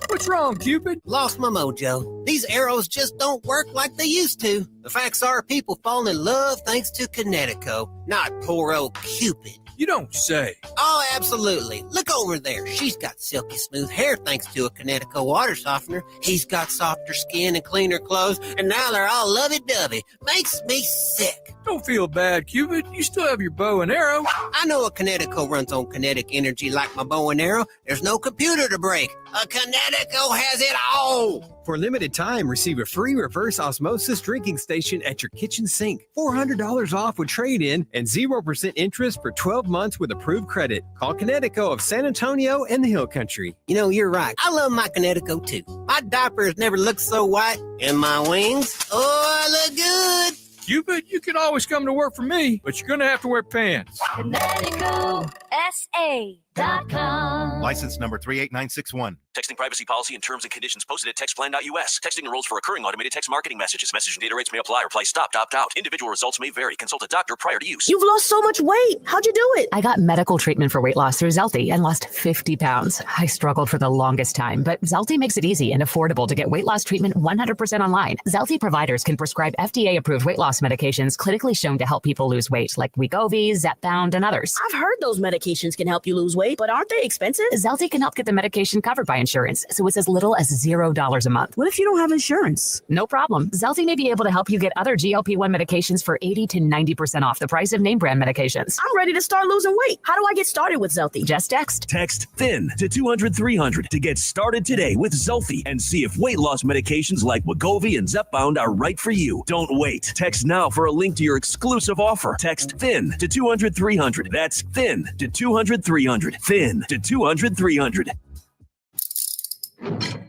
What's wrong, Cupid? Lost my mojo. These arrows just don't work like they used to. The facts are people fall in love thanks to Kinetico, not poor old Cupid. You don't say. Oh, absolutely. Look over there. She's got silky smooth hair thanks to a Kinetico water softener. He's got softer skin and cleaner clothes, and now they're all lovey-dovey. Makes me sick. Don't feel bad, Cupid. You still have your bow and arrow. I know a Kinetico runs on kinetic energy like my bow and arrow. There's no computer to break. A Kinetico has it all. For a limited time, receive a free reverse osmosis drinking station at your kitchen sink. $400 off with trade-in and 0% interest for 12 months with approved credit. Call Kinetico of San Antonio and the Hill Country. You know, you're right. I love my Kinetico, too. My diapers never looked so white. And my wings, oh, I look good. Cupid, you can always come to work for me, but you're going to have to wear pants. KineticoSA.com. License number 38961. Texting privacy policy and terms and conditions posted at textplan.us. Texting enrolls for recurring automated text marketing messages. Message and data rates may apply. Reply stop, opt out. Individual results may vary. Consult a doctor prior to use. You've lost so much weight. How'd you do it? I got medical treatment for weight loss through Zelty and lost 50 pounds. I struggled for the longest time, but Zelty makes it easy and affordable to get weight loss treatment 100% online. Zelty providers can prescribe FDA-approved weight loss medications clinically shown to help people lose weight, like Wegovy, Zepbound, and others. I've heard those medications can help you lose weight, but aren't they expensive? Zelty can help get the medication covered by insurance, so it's as little as $0 a month. What if you don't have insurance? No problem. Zelty may be able to help you get other GLP-1 medications for 80 to 90% off the price of name brand medications. I'm ready to start losing weight. How do I get started with Zelty? Just text. Text THIN to 200-300 to get started today with Zelty and see if weight loss medications like Wegovy and Zepbound are right for you. Don't wait. Text now for a link to your exclusive offer. Text THIN to 200-300. That's THIN to 200-300. THIN to 200-300.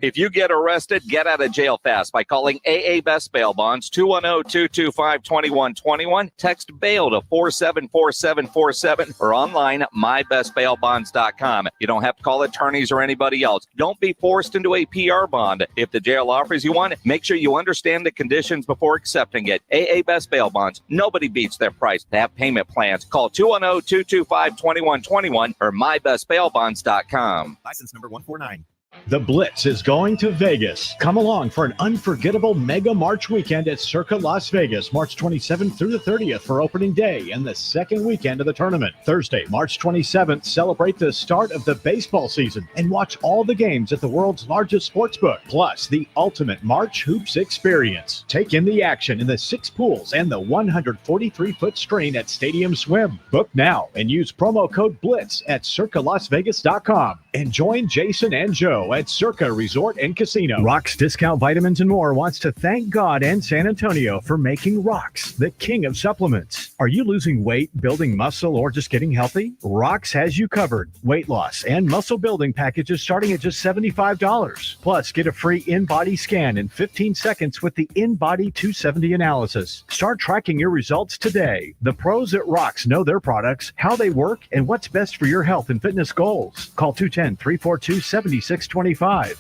If you get arrested, get out of jail fast by calling AA Best Bail Bonds, 210-225-2121. Text bail to 474747 or online mybestbailbonds.com. You don't have to call attorneys or anybody else. Don't be forced into a PR bond. If the jail offers you one, make sure you understand the conditions before accepting it. AA Best Bail Bonds. Nobody beats their price. They have payment plans. Call 210-225-2121 or mybestbailbonds.com. License number 149. The Blitz is going to Vegas. Come along for an unforgettable Mega March weekend at Circa Las Vegas, March 27th through the 30th for opening day and the second weekend of the tournament. Thursday, March 27th, celebrate the start of the baseball season and watch all the games at the world's largest sportsbook, plus the ultimate March Hoops experience. Take in the action in the 6 pools and the 143-foot screen at Stadium Swim. Book now and use promo code BLITZ at circalasvegas.com and join Jason and Joe at Circa Resort and Casino. Rox Discount Vitamins and More wants to thank God and San Antonio for making Rox the king of supplements. Are you losing weight, building muscle, or just getting healthy? Rox has you covered. Weight loss and muscle building packages starting at just $75. Plus, get a free in-body scan in 15 seconds with the In-Body 270 analysis. Start tracking your results today. The pros at Rox know their products, how they work, and what's best for your health and fitness goals. Call 210-342-7625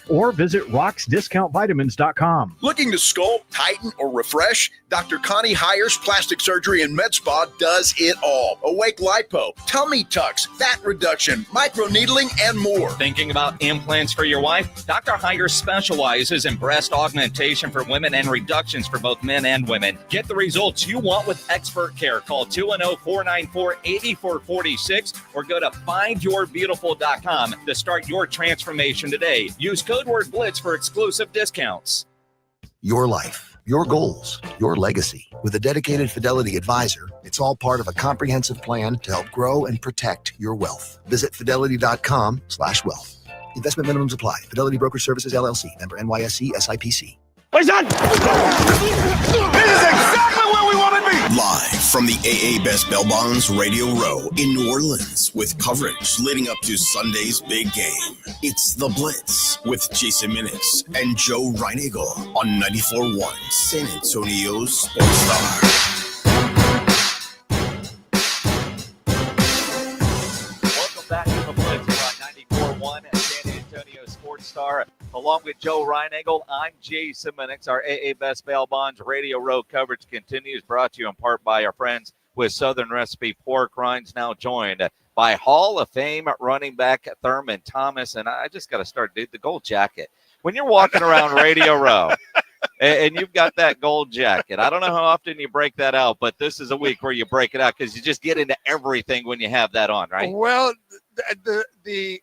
or visit roxdiscountvitamins.com. Looking to sculpt, tighten, or refresh? Dr. Connie Hires Plastic Surgery and Med Spa does it all. Awake lipo, tummy tucks, fat reduction, microneedling, and more. Thinking about implants for your wife? Dr. Hires specializes in breast augmentation for women and reductions for both men and women. Get the results you want with expert care. Call 210-494-8446 or go to findyourbeautiful.com to start your transformation today. Use code word BLITZ for exclusive discounts. Your life, your goals, your legacy. With a dedicated Fidelity advisor, it's all part of a comprehensive plan to help grow and protect your wealth. Visit fidelity.com/wealth. Investment minimums apply. Fidelity Broker Services, LLC. Member NYSE, SIPC. This is exactly where we want to be. Live from the AA Best Bail Bonds Radio Row in New Orleans with coverage leading up to Sunday's big game. It's The Blitz with Jason Minix and Joe Reinagle on 94.1 San Antonio's Sports Star. Welcome back to The Blitz on 94.1 San Antonio Sports Star. Along with Joe Reinagle, I'm Jason Minix. Our AA Best Bail Bonds Radio Row coverage continues, brought to you in part by our friends with Southern Recipe Pork Rinds, now joined by Hall of Fame running back Thurman Thomas. And I just got to start, dude, the gold jacket. When you're walking around Radio Row and you've got that gold jacket, I don't know how often you break that out, but this is a week where you break it out because you just get into everything when you have that on, right? Well, the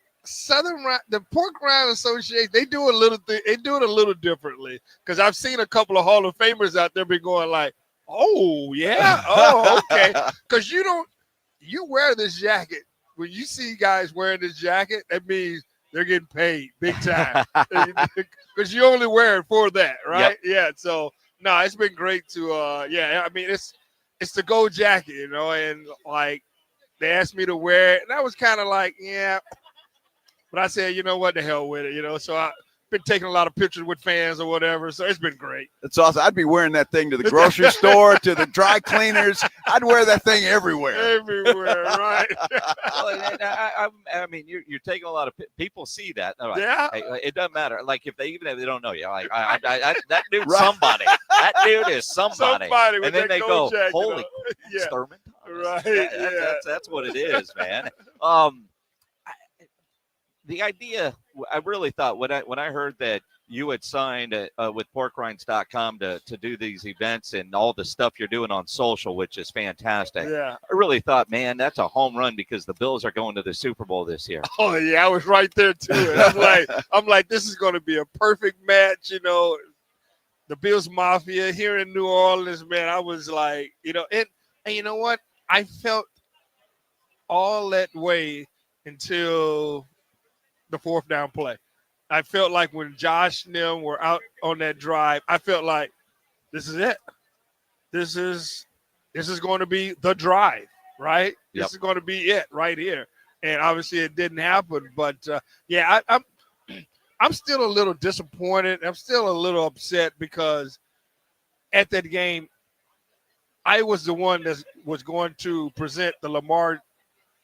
Pork Rind Association, they do a little thing. They do it a little differently because I've seen a couple of Hall of Famers out there be going like, "Oh yeah, oh okay," because you wear this jacket. When you see guys wearing this jacket, that means they're getting paid big time because you only wear it for that, right? Yep. Yeah. So no, it's been great to I mean it's the gold jacket, you know, and like they asked me to wear it, and I was kind of like, yeah. But I said, you know what, the hell with it, you know. So I've been taking a lot of pictures with fans or whatever. So it's been great. It's awesome. I'd be wearing that thing to the grocery store, to the dry cleaners. I'd wear that thing everywhere. Everywhere, right? I mean, you're taking a lot of people see that. Like, yeah. Hey, it doesn't matter. Like if they don't know you, like that dude's right. Somebody. That dude is somebody. And then they go, jacket, holy, it's Thurman Thomas. Right. That's what it is, man. The idea, I really thought when I heard that you had signed with porkrinds.com to do these events and all the stuff you're doing on social, which is fantastic. Yeah. I really thought, man, that's a home run because the Bills are going to the Super Bowl this year. Oh yeah, I was right there too. And I'm like, this is going to be a perfect match, you know. The Bills Mafia here in New Orleans, man. I was like, you know, and you know what? I felt all that way until the fourth down play. I felt like when Josh and them were out on that drive, I felt like this is it. This is going to be the drive, right? Yep. This is going to be it right here. And obviously it didn't happen, but I'm I'm still a little disappointed. I'm still a little upset because at that game, I was the one that was going to present the Lamar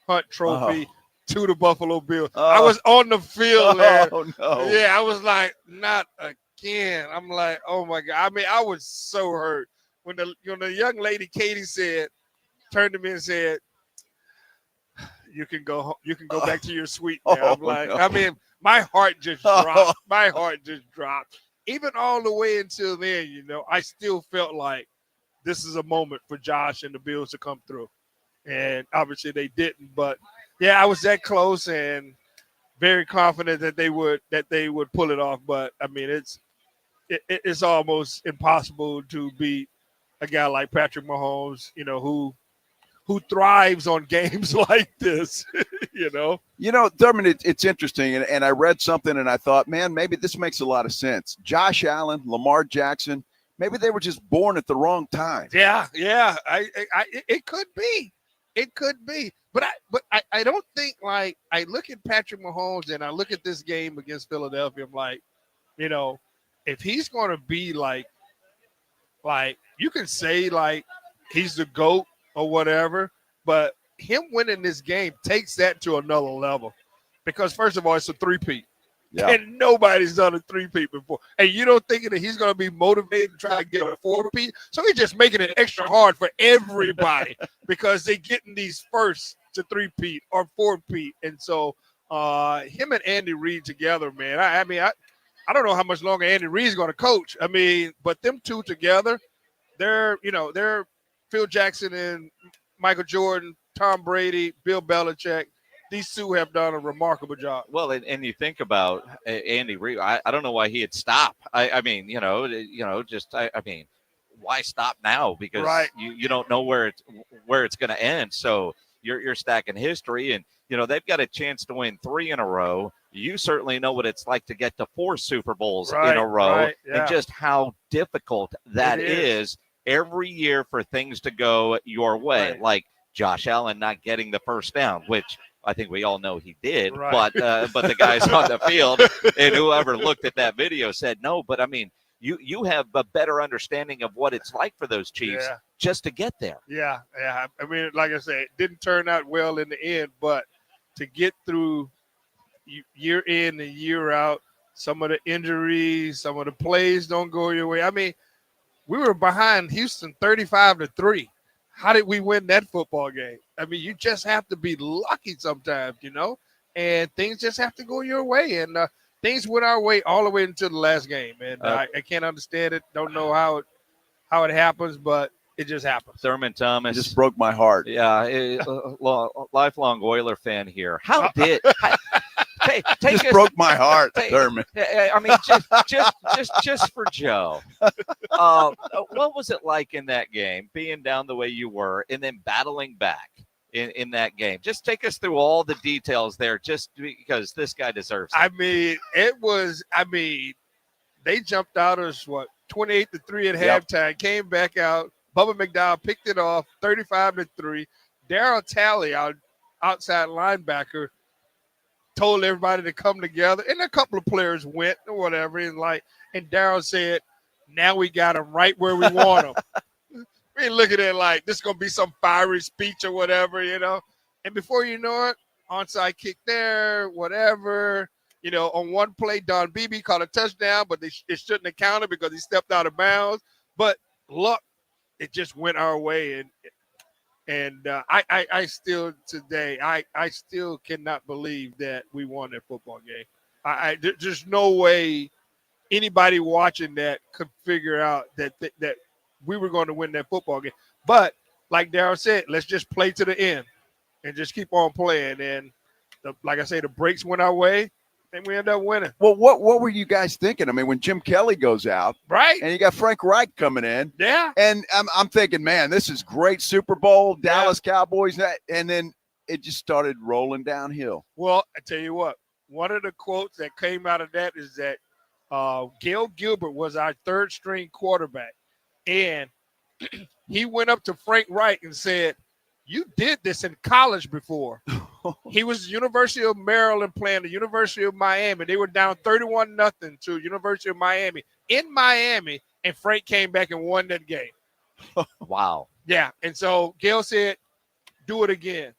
Hunt Trophy to the Buffalo Bills. I was on the field there. Oh, no. Yeah, I was like, not again. I'm like, oh, my God. I mean, I was so hurt. When the young lady, Katie, turned to me and said, you can go back to your suite now. I'm like, no. I mean, my heart just dropped. My heart just dropped. Even all the way until then, I still felt like this is a moment for Josh and the Bills to come through. And obviously they didn't. But, yeah, I was that close and very confident that they would pull it off. But, I mean, it's almost impossible to beat a guy like Patrick Mahomes, who thrives on games like this, Thurman, it's interesting. And I read something and I thought, man, maybe this makes a lot of sense. Josh Allen, Lamar Jackson, maybe they were just born at the wrong time. Yeah. It could be. It could be. But I don't think, like, I look at Patrick Mahomes and I look at this game against Philadelphia, I'm like, if he's going to be like you can say, like, he's the GOAT or whatever, but him winning this game takes that to another level because, first of all, it's a three-peat. Yeah. And nobody's done a three-peat before. And you don't think that he's going to be motivated to try to get a four-peat? So he's just making it extra hard for everybody because they're getting these first to three-peat or four-peat. And so him and Andy Reid together, man, I don't know how much longer Andy Reid's going to coach. I mean, but them two together, they're Phil Jackson and Michael Jordan, Tom Brady, Bill Belichick. These two have done a remarkable job. Well, and you think about Andy Reid. I don't know why he'd stop. I mean, why stop now? Because you don't know where it's going to end. So you're stacking history, and they've got a chance to win 3 in a row. You certainly know what it's like to get to 4 Super Bowls in a row, and just how difficult that is every year for things to go your way. Like Josh Allen not getting the first down, which I think we all know he did, but the guys on the field and whoever looked at that video said no. But I mean, you have a better understanding of what it's like for those Chiefs just to get there. Yeah. I mean, like I said, it didn't turn out well in the end, but to get through year in and year out, some of the injuries, some of the plays don't go your way. I mean, we were behind Houston 35-3. How did we win that football game? I mean, you just have to be lucky sometimes, and things just have to go your way. And things went our way all the way until the last game. And I can't understand it. Don't know how it happens, but it just happens. Thurman Thomas. It just broke my heart. Yeah, lifelong Oiler fan here. How did just broke my heart, Thurman. I mean, just for Joe. What was it like in that game, being down the way you were, and then battling back in that game? Just take us through all the details there, just because this guy deserves it. I mean, they jumped out as 28-3 at halftime, came back out. Bubba McDowell picked it off, 35-3. Darryl Talley, our outside linebacker, told everybody to come together, and a couple of players went or whatever, and Darryl said, now we got them right where we want them. We ain't looking at it like this is going to be some fiery speech or whatever, and before you know it, onside kick there, whatever, on one play, Don Beebe caught a touchdown, but it shouldn't have counted because he stepped out of bounds, but luck, it just went our way, and I still today, I still cannot believe that we won that football game. There's no way anybody watching that could figure out that we were going to win that football game. But like Darryl said, let's just play to the end and just keep on playing. And like I say, the breaks went our way, and we end up winning. Well, what were you guys thinking? I mean, when Jim Kelly goes out, and you got Frank Reich coming in, and I'm thinking, man, this is great Super Bowl, Dallas Cowboys, and then it just started rolling downhill. Well, I tell you what, one of the quotes that came out of that is that Gail Gilbert was our third-string quarterback, and he went up to Frank Reich and said, "You did this in college before." He was University of Maryland playing the University of Miami. They were down 31-0 to University of Miami in Miami, and Frank came back and won that game. Wow. Yeah, and so Gail said, do it again.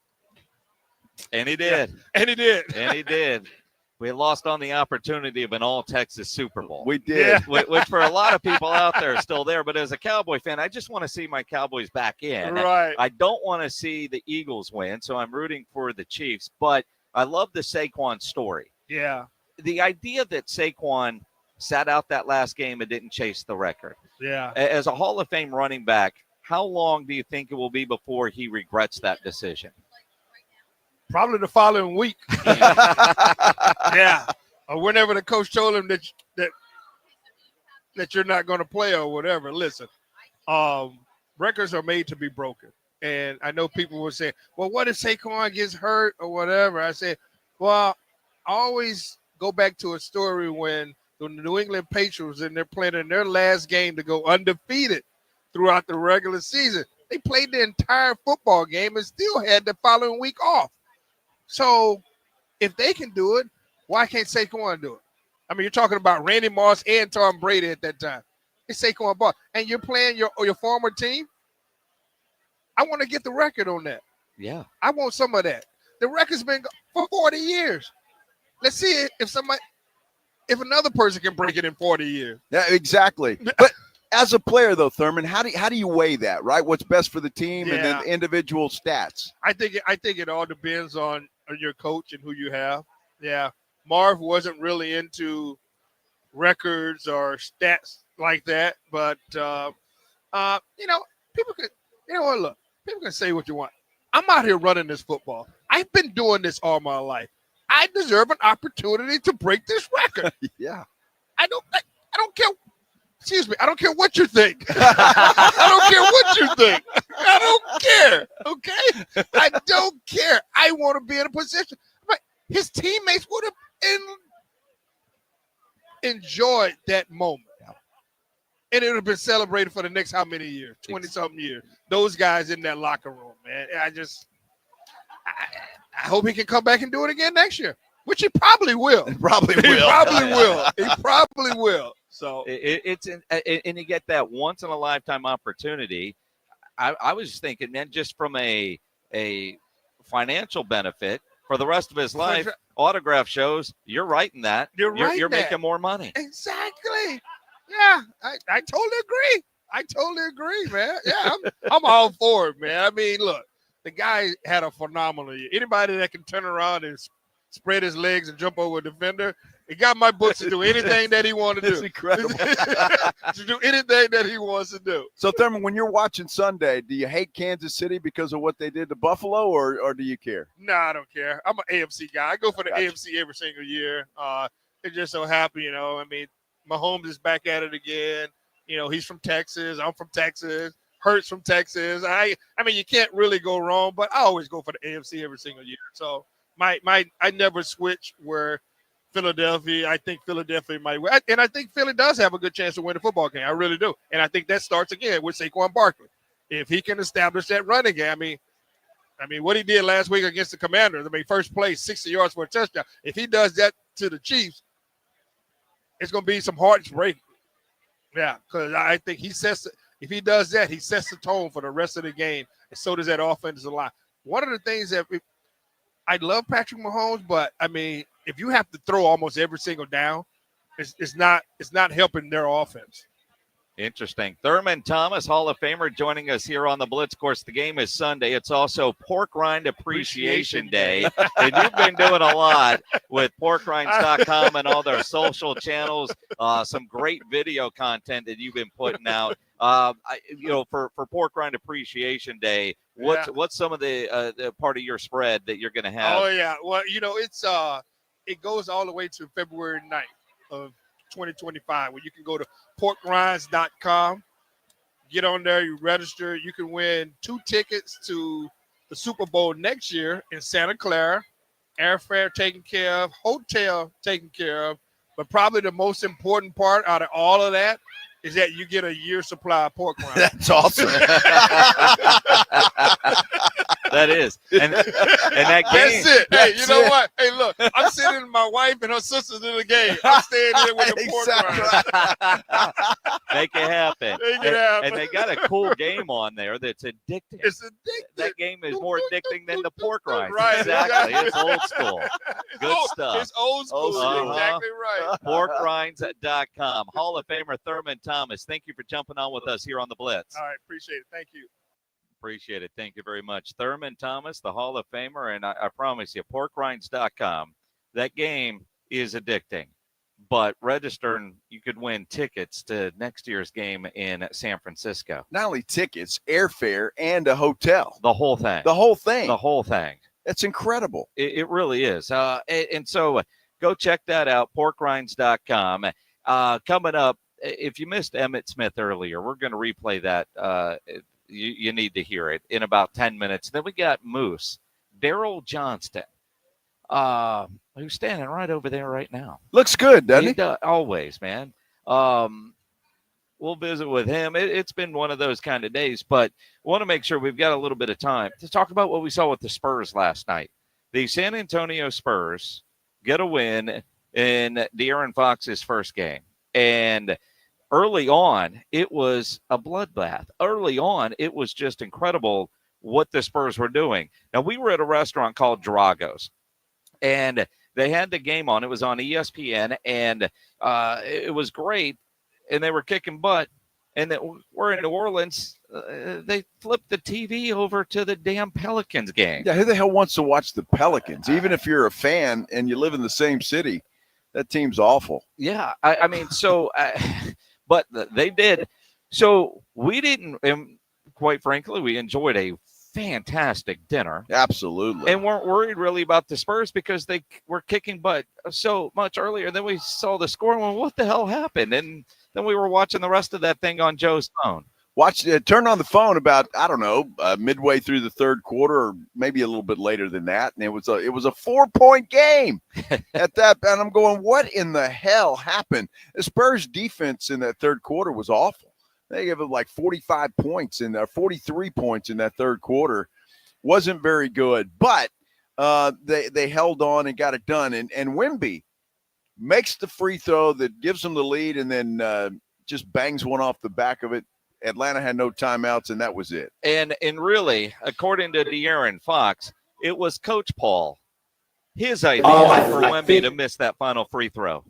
And he did. Yeah. And he did. And he did. We lost on the opportunity of an all-Texas Super Bowl. We did. Which for a lot of people out there is still there. But as a Cowboy fan, I just want to see my Cowboys back in. Right. I don't want to see the Eagles win, so I'm rooting for the Chiefs. But I love the Saquon story. Yeah. The idea that Saquon sat out that last game and didn't chase the record. Yeah. As a Hall of Fame running back, how long do you think it will be before he regrets that decision? Probably the following week. Yeah. Or whenever the coach told him that you're not going to play or whatever. Listen, records are made to be broken. And I know people will say, well, what if Saquon gets hurt or whatever? I say, well, I always go back to a story when the New England Patriots and they're playing in their last game to go undefeated throughout the regular season. They played the entire football game and still had the following week off. So if they can do it, why can't Saquon do it? I mean, you're talking about Randy Moss and Tom Brady at that time. It's Saquon Barkley. And you're playing your former team. I want to get the record on that. Yeah. I want some of that. The record's been for 40 years. Let's see if another person can break it in 40 years. Yeah, exactly. But as a player, though, Thurman, how do you weigh that, right? What's best for the team and then individual stats? I think it all depends on your coach and who you have. Yeah. Marv wasn't really into records or stats like that, but people can, look, people can say what you want. I'm out here running this football. I've been doing this all my life. I deserve an opportunity to break this record. Yeah. I don't care. Excuse me. I don't care what you think. I don't care what you think. I don't care. Okay? I don't care. I want to be in a position. But his teammates would have enjoyed that moment. And it would have been celebrated for the next how many years? 20-something years. Those guys in that locker room, man. I hope he can come back and do it again next year, which he probably will. He probably will. He probably will. So and you get that once in a lifetime opportunity. I was thinking, man, just from a financial benefit for the rest of his life, autograph shows, you're writing that. You're making more money. Exactly. Yeah, I totally agree, man. Yeah, I'm all for it, man. I mean, look, the guy had a phenomenal year. Anybody that can turn around and spread his legs and jump over a defender, he got my books to do anything that he wanted to do. It's incredible. To do anything that he wants to do. So, Thurman, when you're watching Sunday, do you hate Kansas City because of what they did to Buffalo, or do you care? No, I don't care. I'm an AFC guy. I go for the AFC every single year. They're just so happy, I mean, Mahomes is back at it again. He's from Texas. I'm from Texas. Hurts from Texas. I mean, you can't really go wrong, but I always go for the AFC every single year. So I never switch where Philadelphia. I think Philadelphia might win. And I think Philly does have a good chance to win the football game. I really do. And I think that starts again with Saquon Barkley. If he can establish that running game, I mean, what he did last week against the Commanders, first play, 60 yards for a touchdown. If he does that to the Chiefs, it's going to be some hearts breaking. Yeah, because I think if he does that, he sets the tone for the rest of the game, and so does that offensive line. One of the things that I love Patrick Mahomes, but I mean, if you have to throw almost every single down, it's not helping their offense. Interesting. Thurman Thomas, Hall of Famer, joining us here on the Blitz. Of course, the game is Sunday. It's also Pork Rind Appreciation Day. And you've been doing a lot with porkrinds.com and all their social channels, some great video content that you've been putting out. For Pork Rind Appreciation Day, what's some of the part of your spread that you're going to have? Oh, yeah. Well, it goes all the way to February 9th of 2025, where you can go to porkrinds.com, get on there, you register, you can win 2 tickets to the Super Bowl next year in Santa Clara, airfare taken care of, hotel taken care of, but probably the most important part out of all of that is that you get a year's supply of pork rinds. That's awesome. That is. And that game. That's it. Hey, you know what? Hey, look, I'm sending my wife and her sisters in the game. I'm staying here with the pork rinds. Make it happen. Make it happen. And they got a cool game on there that's addicting. It's addictive. That game is more addicting than the pork rinds. Right. Exactly. It's old school. Good stuff. It's old school. You're exactly right. Porkrinds.com. Hall of Famer Thurman Thomas, thank you for jumping on with us here on the Blitz. All right. Appreciate it. Thank you. Appreciate it. Thank you very much. Thurman Thomas, the Hall of Famer, and I promise you, porkrinds.com, that game is addicting. But register and you could win tickets to next year's game in San Francisco. Not only tickets, airfare, and a hotel. The whole thing. The whole thing. The whole thing. It's incredible. It really is. And so go check that out, porkrinds.com. Coming up, if you missed Emmitt Smith earlier, we're going to replay that. You need to hear it in about 10 minutes. Then we got Moose, Darren Johnston, who's standing right over there right now. Looks good, doesn't he? Always, man. We'll visit with him. It's been one of those kind of days, but want to make sure we've got a little bit of time to talk about what we saw with the Spurs last night. The San Antonio Spurs get a win in De'Aaron Fox's first game. And early on, it was a bloodbath. Early on, it was just incredible what the Spurs were doing. Now, we were at a restaurant called Drago's, and they had the game on. It was on ESPN, and it was great, and they were kicking butt. And that we're in New Orleans. They flipped the TV over to the damn Pelicans game. Yeah, who the hell wants to watch the Pelicans? Even if you're a fan and you live in the same city, that team's awful. Yeah, I mean, so but they did. So we didn't, and quite frankly, we enjoyed a fantastic dinner. Absolutely. And weren't worried really about the Spurs because they were kicking butt so much earlier. Then we saw the score and went, what the hell happened? And then we were watching the rest of that thing on Joe's phone. Turned on the phone about, I don't know, midway through the third quarter, or maybe a little bit later than that. And it was a 4-point game at that. And I'm going, what in the hell happened? The Spurs defense in that third quarter was awful. They gave them like 45 points in there, 43 points in that third quarter. Wasn't very good, but they held on and got it done. And Wemby makes the free throw that gives them the lead, and then just bangs one off the back of it. Atlanta had no timeouts, and that was it. And really, according to De'Aaron Fox, it was Coach Paul, his idea for Wemby to miss that final free throw.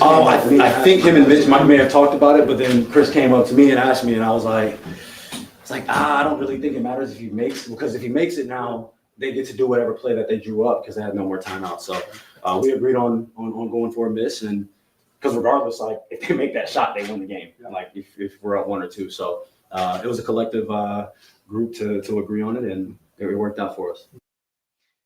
I think him and Mitch may have talked about it, but then Chris came up to me and asked me, and I was like, I don't really think it matters if he makes, because if he makes it now, they get to do whatever play that they drew up because they had no more timeouts. So we agreed on going for a miss, and because regardless, like if they make that shot, they win the game. Like if we're up 1 or 2, so it was a collective group to agree on it, and it worked out for us.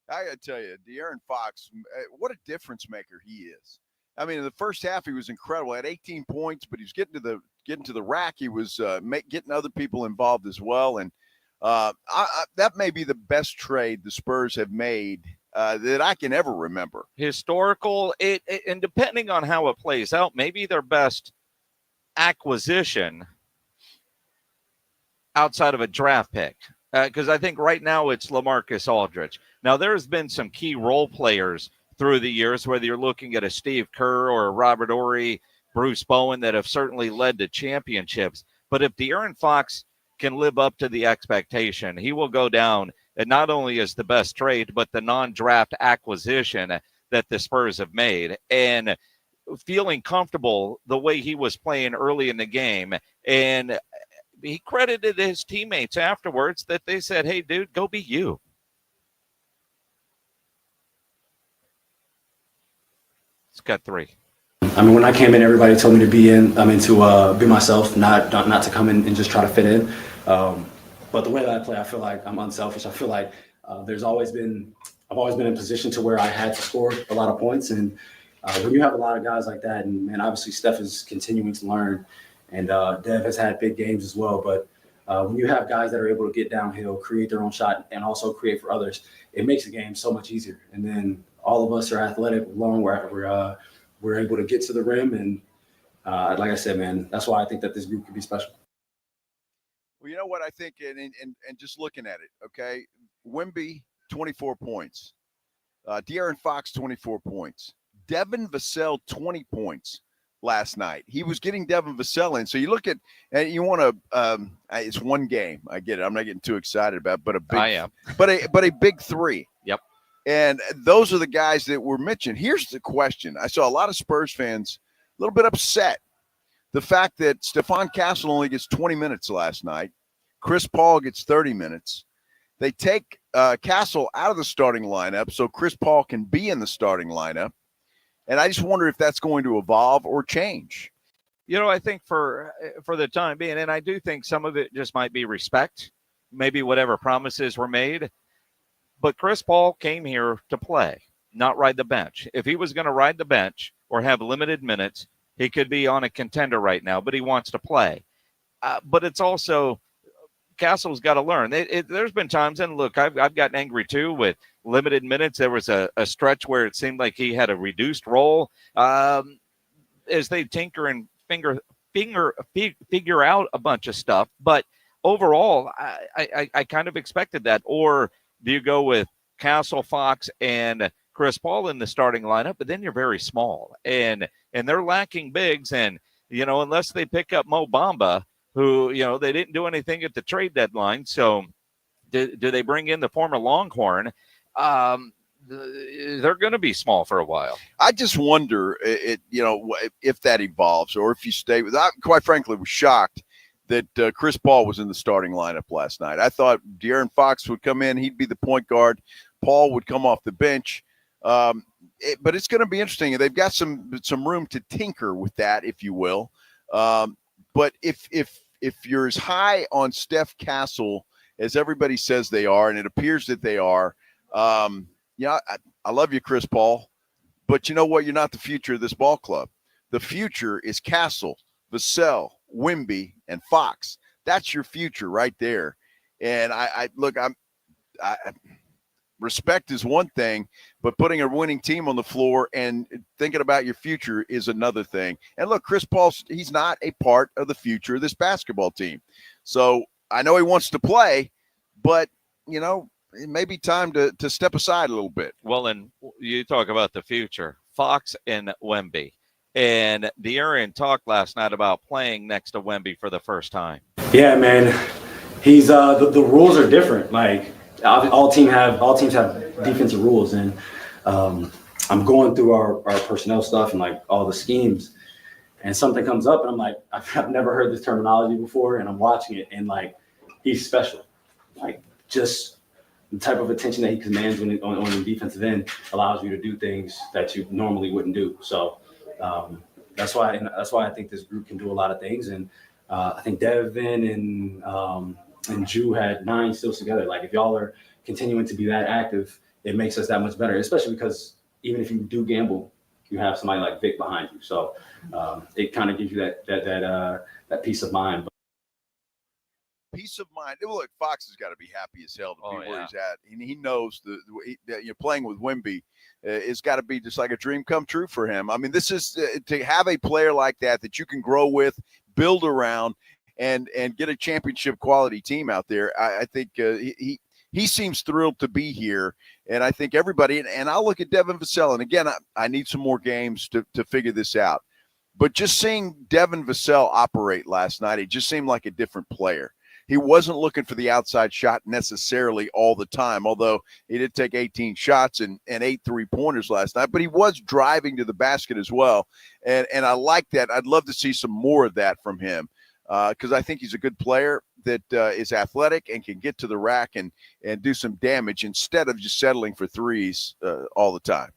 I gotta tell you, De'Aaron Fox, what a difference maker he is. I mean, in the first half, he was incredible. He had 18 points, but he was getting to the rack. He was getting other people involved as well. And that may be the best trade the Spurs have made that I can ever remember. Historical, and depending on how it plays out, maybe their best acquisition outside of a draft pick. Because I think right now it's LaMarcus Aldridge. Now, there's been some key role players through the years, whether you're looking at a Steve Kerr or a Robert Horry, Bruce Bowen, that have certainly led to championships. But if De'Aaron Fox can live up to the expectation, he will go down and not only as the best trade, but the non-draft acquisition that the Spurs have made. And feeling comfortable the way he was playing early in the game. And he credited his teammates afterwards that they said, hey, dude, go be you. It's got 3. I mean, when I came in, everybody told me to be in. I mean, to be myself, not to come in and just try to fit in. But the way that I play, I feel like I'm unselfish. I feel like I've always been in a position to where I had to score a lot of points. And when you have a lot of guys like that, and obviously Steph is continuing to learn, and Dev has had big games as well. But when you have guys that are able to get downhill, create their own shot, and also create for others, it makes the game so much easier. And then all of us are athletic, long, we're able to get to the rim. And like I said, man, that's why I think that this group could be special. Well, you know what I think, and just looking at it, okay, Wemby, 24 points. De'Aaron Fox, 24 points. Devin Vassell, 20 points last night. He was getting Devin Vassell in. So you look at, and you want to, it's one game. I get it. I'm not getting too excited about it, but a big, I am. but a big three. Yep. And those are the guys that were mentioned. Here's the question. I saw a lot of Spurs fans a little bit upset. The fact that Stephon Castle only gets 20 minutes last night. Chris Paul gets 30 minutes. They take Castle out of the starting lineup so Chris Paul can be in the starting lineup. And I just wonder if that's going to evolve or change. You know, I think for the time being, and I do think some of it just might be respect, maybe whatever promises were made. But Chris Paul came here to play, not ride the bench. If he was going to ride the bench or have limited minutes, he could be on a contender right now, but he wants to play. But it's also, Castle's got to learn. There's been times, and look, I've gotten angry too with limited minutes. There was a stretch where it seemed like he had a reduced role as they tinker and figure out a bunch of stuff. But overall, I kind of expected that. Or do you go with Castle, Fox, and Chris Paul in the starting lineup? But then you're very small, and they're lacking bigs. And, you know, unless they pick up Mo Bamba, who, you know, they didn't do anything at the trade deadline. So do they bring in the former Longhorn? They're going to be small for a while. I just wonder, if that evolves or if you stay with. I, quite frankly, was shocked that Chris Paul was in the starting lineup last night. I thought De'Aaron Fox would come in; he'd be the point guard. Paul would come off the bench. But it's going to be interesting. They've got some room to tinker with that, if you will. But if you're as high on Steph Castle as everybody says they are, and it appears that they are. I love you, Chris Paul, but you know what? You're not the future of this ball club. The future is Castle, Vassell, Wemby, and Fox. That's your future right there. And respect is one thing, but putting a winning team on the floor and thinking about your future is another thing. And look, Chris Paul, he's not a part of the future of this basketball team. So I know he wants to play, but, you know, it may be time to step aside a little bit. Well, and you talk about the future, Fox and Wemby. And De'Aaron talked last night about playing next to Wemby for the first time. Yeah, man. He's the rules are different. Like all teams have defensive rules, and I'm going through our personnel stuff and like all the schemes, and something comes up, and I'm like, I've never heard this terminology before, and I'm watching it, and like he's special, like just. The type of attention that he commands on the defensive end allows you to do things that you normally wouldn't do. So that's why I think this group can do a lot of things. And I think Devin and Drew had 9 steals together. Like if y'all are continuing to be that active, it makes us that much better. Especially because even if you do gamble, you have somebody like Vic behind you. So it kind of gives you that peace of mind. Peace of mind. Look, Fox has got to be happy as hell to be where he's at. He knows that you're playing with Wemby. It's got to be just like a dream come true for him. I mean, this is to have a player like that you can grow with, build around, and get a championship quality team out there. I think he seems thrilled to be here, and I think everybody. And I'll look at Devin Vassell, and again, I need some more games to figure this out. But just seeing Devin Vassell operate last night, it just seemed like a different player. He wasn't looking for the outside shot necessarily all the time, although he did take 18 shots and 8 3-pointers last night, but he was driving to the basket as well. And I like that. I'd love to see some more of that from him because I think he's a good player that is athletic and can get to the rack and do some damage instead of just settling for threes all the time.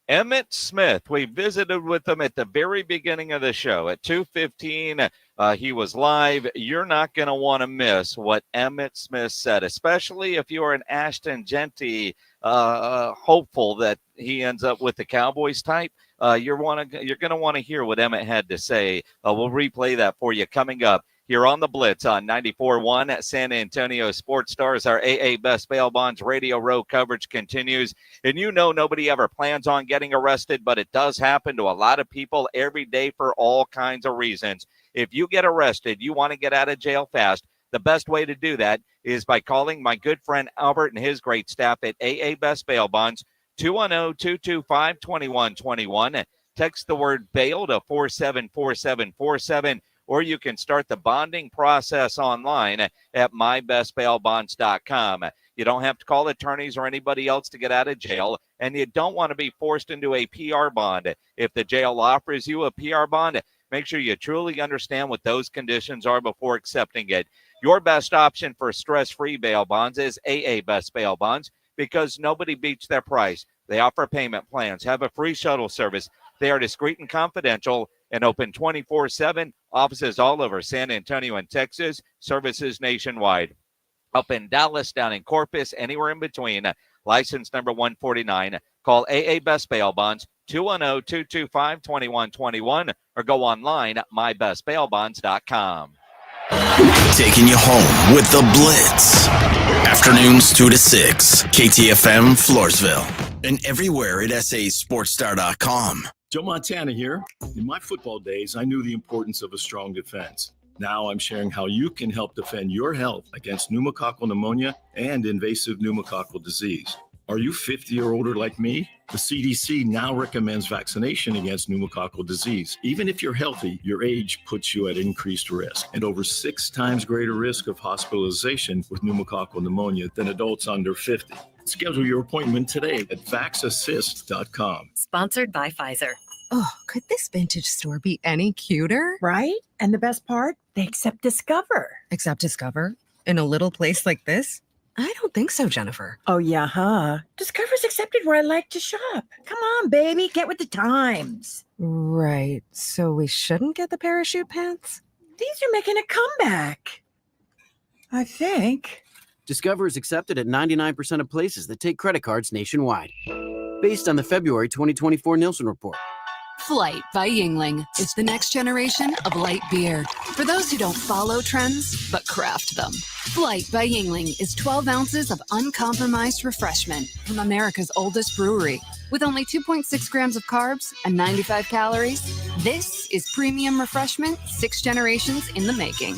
Emmitt Smith, we visited with him at the very beginning of the show at 2:15. He was live. You're not going to want to miss what Emmitt Smith said, especially if you're an Ashton Genty hopeful that he ends up with the Cowboys type. You're going to want to hear what Emmitt had to say. We'll replay that for you coming up here on the Blitz on 94.1 at San Antonio Sports Stars. Our AA Best Bail Bonds Radio Row coverage continues. And you know nobody ever plans on getting arrested, but it does happen to a lot of people every day for all kinds of reasons. If you get arrested, you want to get out of jail fast, The best way to do that is by calling my good friend Albert and his great staff at AA Best Bail Bonds, 210-225-2121. Text the word bail to 474747, or you can start the bonding process online at mybestbailbonds.com. You don't have to call attorneys or anybody else to get out of jail, and you don't want to be forced into a PR bond. If the jail offers you a PR bond, make sure you truly understand what those conditions are before accepting it. Your best option for stress-free bail bonds is AA Best Bail Bonds, because nobody beats their price. They offer payment plans, have a free shuttle service. They are discreet and confidential and open 24/7. Offices all over San Antonio and Texas, services nationwide. Up in Dallas, down in Corpus, anywhere in between. License number 149. Call AA Best Bail Bonds, 210-225-2121, or go online at mybestbailbonds.com. Taking you home with the Blitz. Afternoons 2 to 6. KTFM Floresville. And everywhere at sasportstar.com. Joe Montana here. In my football days, I knew the importance of a strong defense. Now I'm sharing how you can help defend your health against pneumococcal pneumonia and invasive pneumococcal disease. Are you 50 or older like me? The CDC now recommends vaccination against pneumococcal disease. Even if you're healthy, your age puts you at increased risk and over 6 times greater risk of hospitalization with pneumococcal pneumonia than adults under 50. Schedule your appointment today at vaxassist.com. Sponsored by Pfizer. Oh, could this vintage store be any cuter? Right? And the best part? They accept Discover. Accept Discover? In a little place like this? I don't think so, Jennifer. Oh, yeah, huh? Discover's accepted where I like to shop. Come on, baby, get with the times. Right. So we shouldn't get the parachute pants? These are making a comeback. I think. Discover is accepted at 99% of places that take credit cards nationwide. Based on the February 2024 Nielsen report. Flight by Yuengling is the next generation of light beer. For those who don't follow trends, but craft them. Flight by Yuengling is 12 ounces of uncompromised refreshment from America's oldest brewery. With only 2.6 grams of carbs and 95 calories, this is premium refreshment 6 generations in the making.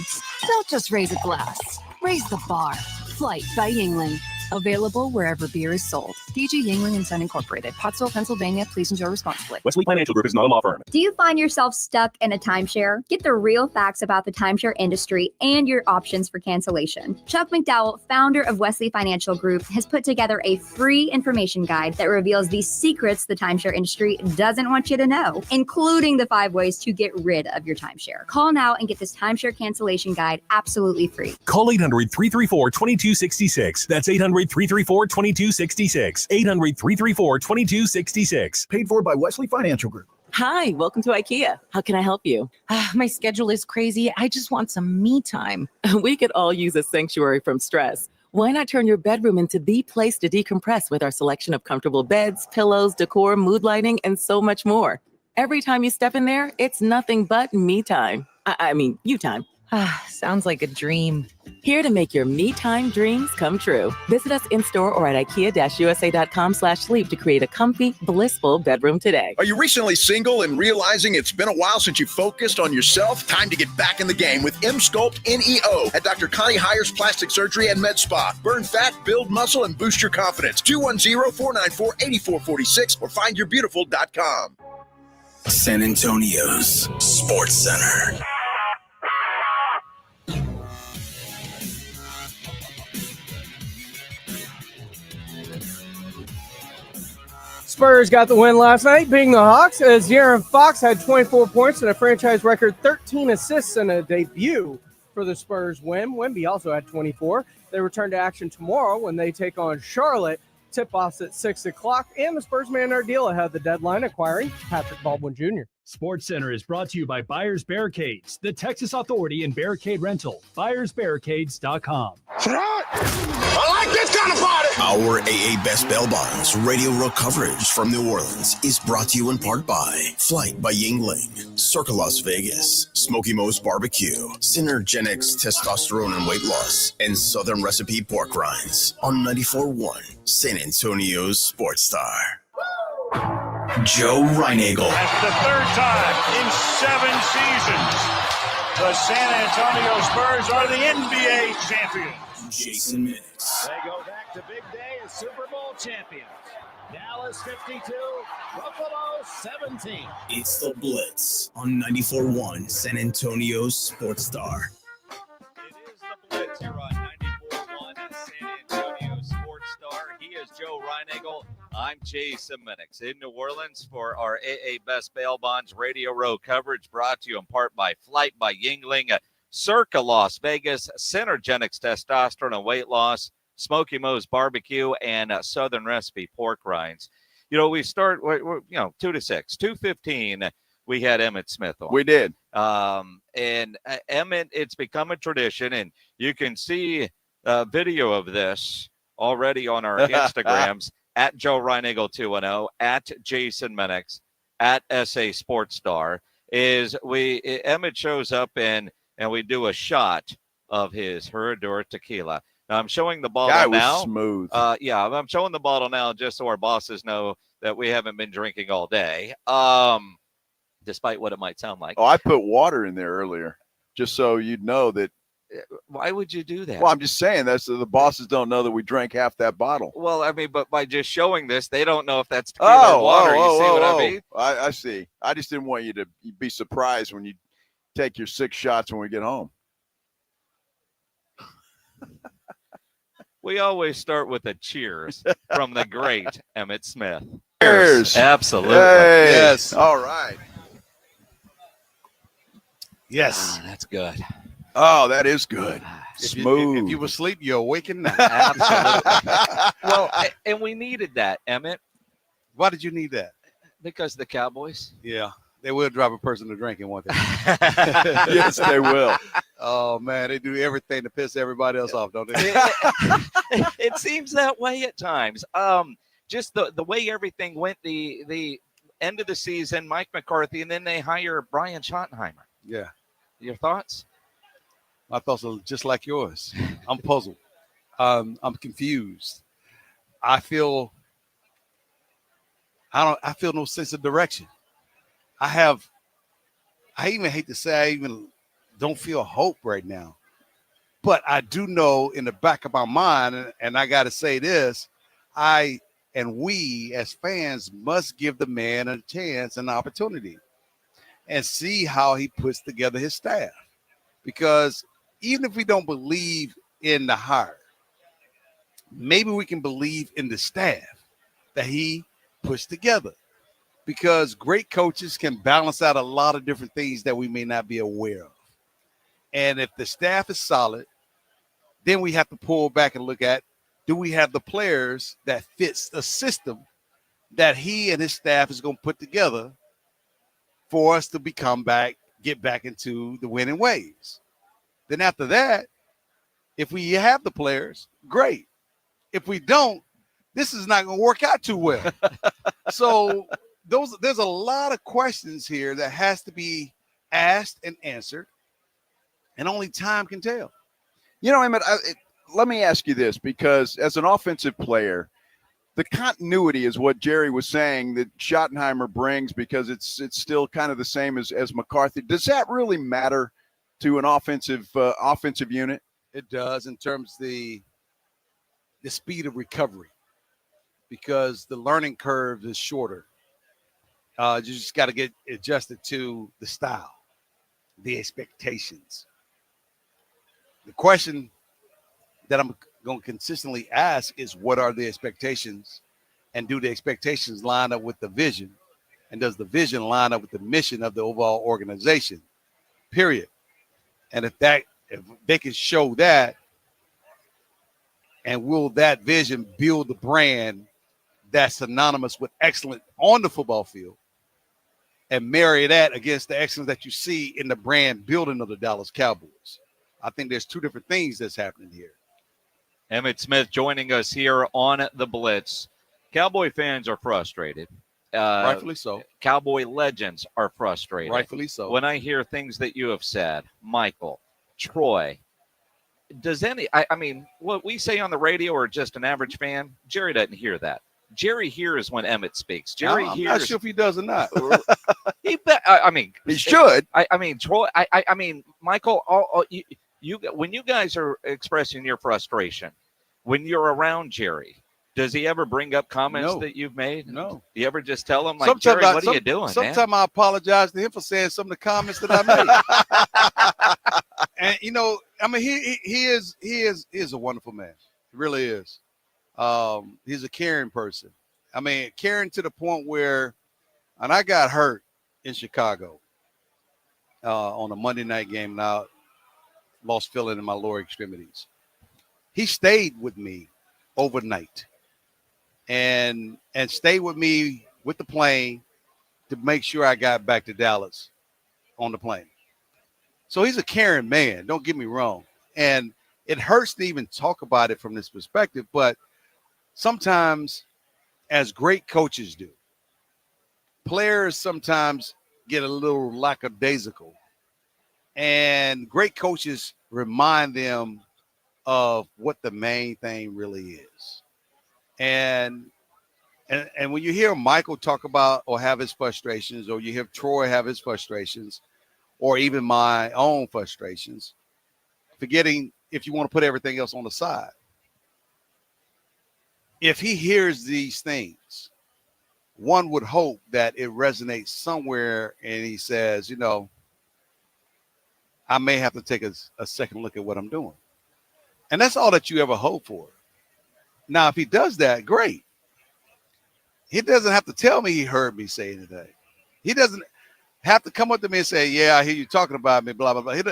Don't just raise a glass, raise the bar. Flight by Yuengling. Available wherever beer is sold. DG Yuengling & Son Incorporated, Pottsville, Pennsylvania. Please enjoy responsibly. Wesley Financial Group is not a law firm. Do you find yourself stuck in a timeshare? Get the real facts about the timeshare industry and your options for cancellation. Chuck McDowell, founder of Wesley Financial Group, has put together a free information guide that reveals the secrets the timeshare industry doesn't want you to know, including the 5 ways to get rid of your timeshare. Call now and get this timeshare cancellation guide absolutely free. Call 800-334-2266. That's 800-334-2266. 800-334-2266. Paid for by Wesley Financial Group. Hi, welcome to IKEA. How can I help you? My schedule is crazy. I just want some me time. We could all use a sanctuary from stress. Why not turn your bedroom into the place to decompress with our selection of comfortable beds, pillows, decor, mood lighting, and so much more? Every time you step in there, it's nothing but me time. I mean, you time. Sounds like a dream. Here to make your me time dreams come true. Visit us in-store or at IKEA-USA.com/sleep to create a comfy, blissful bedroom today. Are you recently single and realizing it's been a while since you focused on yourself? Time to get back in the game with M-Sculpt NEO at Dr. Connie Hyers Plastic Surgery and Med Spa. Burn fat, build muscle, and boost your confidence. 210-494-8446 or findyourbeautiful.com. San Antonio's Sports Center. Spurs got the win last night, beating the Hawks, as Darren Fox had 24 points and a franchise record 13 assists in a debut for the Spurs win. Wemby also had 24. They return to action tomorrow when they take on Charlotte. Tip-offs at 6 o'clock, and the Spurs made their deal ahead of the deadline, acquiring Patrick Baldwin Jr. Sports Center is brought to you by Buyers Barricades, the Texas Authority in Barricade Rental. BuyersBarricades.com. I like this kind of party. Our AA Best Bail Bonds radio row coverage from New Orleans is brought to you in part by Flight by Yuengling, Circa Las Vegas, Smokey Mo's Barbecue, Synergenx Testosterone and Weight Loss, and Southern Recipe Pork Rinds on 94.1 San Antonio's Sports Star. Joe Reinagel. That's the 3rd time in 7 seasons The San Antonio Spurs are the NBA champions. Jason Minix. They go back to big day as Super Bowl champions. Dallas 52, Buffalo 17. It's the Blitz on 94.1 San Antonio's Sports Star. It is the Blitz here on 94.1 San Antonio Sports Star. He is Joe Reinagle. I'm Jason Minix in New Orleans for our AA Best Bail Bonds Radio Row coverage, brought to you in part by Flight by Yuengling, Circa Las Vegas, Synergenx Testosterone and Weight Loss, Smokey Mo's Barbecue, and Southern Recipe Pork Rinds. You know, we start, 2 to 6. 2:15, we had Emmitt Smith on. We did. And Emmitt, it's become a tradition, and you can see a video of this already on our Instagrams, at Joe Reinagle 210, at Jason Minix, at SA Sports Star, Emmitt shows up and we do a shot of his Herradura tequila. Now, I'm showing the bottle now. Smooth. I'm showing the bottle now just so our bosses know that we haven't been drinking all day, despite what it might sound like. Oh, I put water in there earlier just so you'd know that. Why would you do that? Well, I'm just saying that's the bosses don't know that we drank half that bottle. Well, I mean, but by just showing this, they don't know if that's tequila or water. You see what I mean? I see. I just didn't want you to be surprised when you take your 6 shots when we get home. We always start with a cheers from the great Emmitt Smith. Cheers. Absolutely. Hey. Yes. All right. Yes. That's good. Oh, that is good. Smooth. If you were asleep, you're awakened now. Absolutely. Well, and we needed that, Emmitt. Why did you need that? Because the Cowboys. Yeah. They will drive a person to drinking, won't they? Yes, they will. Oh, man, they do everything to piss everybody else off, don't they? It seems that way at times. Just the way everything went, the end of the season, Mike McCarthy, and then they hire Brian Schottenheimer. Yeah. Your thoughts? My thoughts are just like yours. I'm puzzled. I'm confused. I feel no sense of direction. I even hate to say I even don't feel hope right now. But I do know in the back of my mind, and I got to say this, we as fans must give the man a chance, an opportunity, and see how he puts together his staff. Because even if we don't believe in the hire, maybe we can believe in the staff that he puts together. Because great coaches can balance out a lot of different things that we may not be aware of. And if the staff is solid, then we have to pull back and look at, do we have the players that fits the system that he and his staff is going to put together for us to get back into the winning ways. Then after that, if we have the players, great. If we don't, this is not going to work out too well. So there's a lot of questions here that has to be asked and answered, and only time can tell. You know, Emmitt, let me ask you this, because as an offensive player, the continuity is what Jerry was saying that Schottenheimer brings, because it's still kind of the same as McCarthy. Does that really matter to an offensive unit? It does, in terms of the speed of recovery, because the learning curve is shorter. You just got to get adjusted to the style, the expectations. The question that I'm going to consistently ask is, what are the expectations? And do the expectations line up with the vision? And does the vision line up with the mission of the overall organization? Period. And if they can show that, and will that vision build the brand that's synonymous with excellence on the football field, and marry that against the excellence that you see in the brand building of the Dallas Cowboys. I think there's two different things that's happening here. Emmitt Smith joining us here on the Blitz. Cowboy fans are frustrated. Rightfully so. Cowboy legends are frustrated. Rightfully so. When I hear things that you have said, Michael, Troy, I mean, what we say on the radio or just an average fan, Jerry doesn't hear that. Jerry hears when Emmitt speaks. Jerry I'm hears. not sure if he does or not. I mean, he should. I mean, Troy. I mean, Michael. When you guys are expressing your frustration, when you're around Jerry, does he ever bring up comments that you've made? No. Do you ever just tell him, like, Jerry, what are you doing, Sometimes I apologize to him for saying some of the comments that I made. And I mean, he is a wonderful man. He really is. He's a caring person. I mean, caring to the point where, and I got hurt in Chicago on a Monday night game. Now, lost feeling in my lower extremities. He stayed with me overnight and stayed with me with the plane to make sure I got back to Dallas on the plane. So he's a caring man. Don't get me wrong. And it hurts to even talk about it from this perspective, but sometimes, as great coaches do, players sometimes get a little lackadaisical, and great coaches remind them of what the main thing really is. And when you hear Michael talk about or have his frustrations, or you hear Troy have his frustrations, or even my own frustrations, forgetting if you want to put everything else on the side, if he hears these things, one would hope that it resonates somewhere and he says, I may have to take a second look at what I'm doing. And that's all that you ever hope for. Now, if he does that, great. He doesn't have to tell me he heard me say anything. He doesn't have to come up to me and say, yeah, I hear you talking about me, blah, blah, blah. He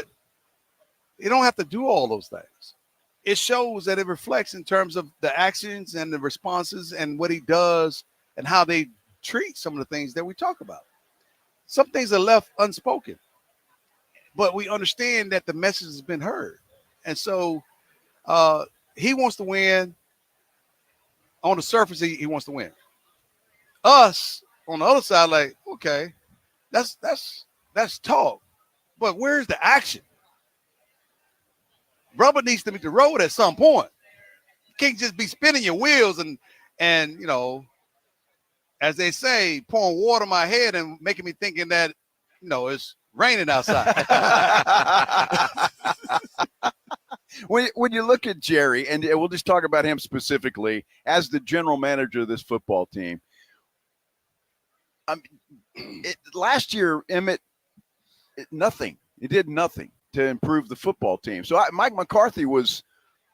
don't have to do all those things. It shows that it reflects in terms of the actions and the responses and what he does and how they treat some of the things that we talk about. Some things are left unspoken, but we understand that the message has been heard. And so he wants to win. On the surface, he wants to win. Us on the other side, like, okay, that's talk, but where's the action? Rubber needs to meet the road at some point. You can't just be spinning your wheels and as they say, pouring water on my head and making me thinking that it's raining outside. When you look at Jerry, and we'll just talk about him specifically as the general manager of this football team. Last year, Emmitt, nothing. He did nothing to improve the football team. So Mike McCarthy was,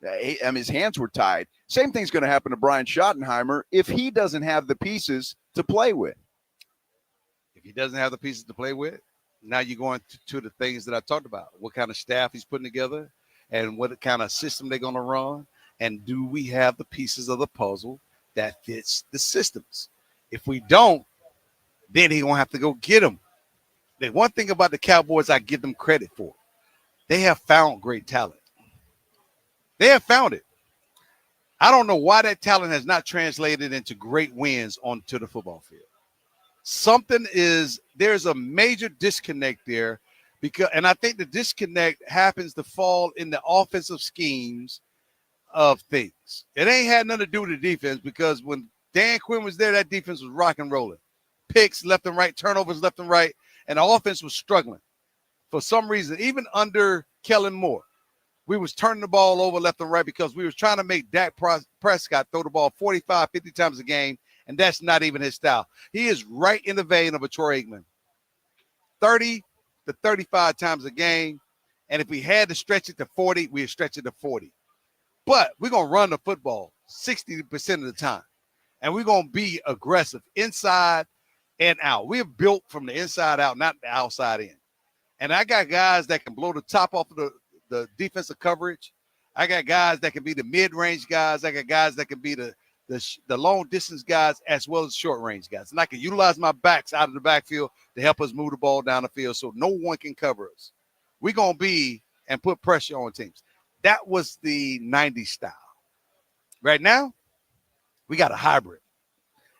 his hands were tied. Same thing's going to happen to Brian Schottenheimer if he doesn't have the pieces to play with. If he doesn't have the pieces to play with, now you're going to the things that I talked about. What kind of staff he's putting together and what kind of system they're going to run. And do we have the pieces of the puzzle that fits the systems? If we don't, then he's going to have to go get them. The one thing about the Cowboys I give them credit for, they have found great talent. They have found it. I don't know why that talent has not translated into great wins onto the football field. There's a major disconnect there and I think the disconnect happens to fall in the offensive schemes of things. It ain't had nothing to do with the defense, because when Dan Quinn was there, that defense was rock and rolling. Picks left and right, turnovers left and right, and the offense was struggling. For some reason, even under Kellen Moore, we was turning the ball over left and right because we was trying to make Dak Prescott throw the ball 45, 50 times a game, and that's not even his style. He is right in the vein of a Troy Aikman. 30 to 35 times a game, and if we had to stretch it to 40, we'd stretch it to 40. But we're going to run the football 60% of the time, and we're going to be aggressive inside and out. We're built from the inside out, not the outside in. And I got guys that can blow the top off of the defensive coverage. I got guys that can be the mid-range guys. I got guys that can be the long-distance guys as well as short-range guys. And I can utilize my backs out of the backfield to help us move the ball down the field so no one can cover us. We're going to be and put pressure on teams. That was the 90s style. Right now, we got a hybrid.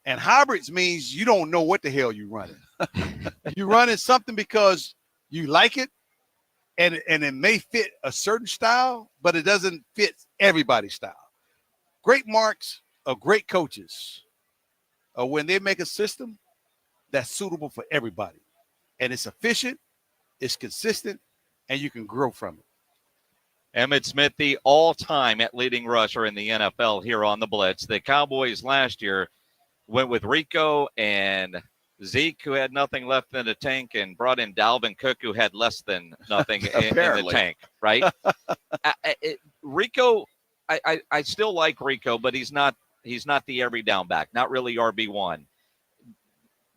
And hybrids means you don't know what the hell you're running. You're running something because you like it, and it may fit a certain style, but it doesn't fit everybody's style. Great marks of great coaches when they make a system that's suitable for everybody. And it's efficient, it's consistent, and you can grow from it. Emmitt Smith, the all-time leading rusher in the NFL here on the Blitz. The Cowboys last year went with Rico and Zeke, who had nothing left in the tank, and brought in Dalvin Cook, who had less than nothing in the tank, right? Rico, I still like Rico, but he's not the every down back, not really RB1.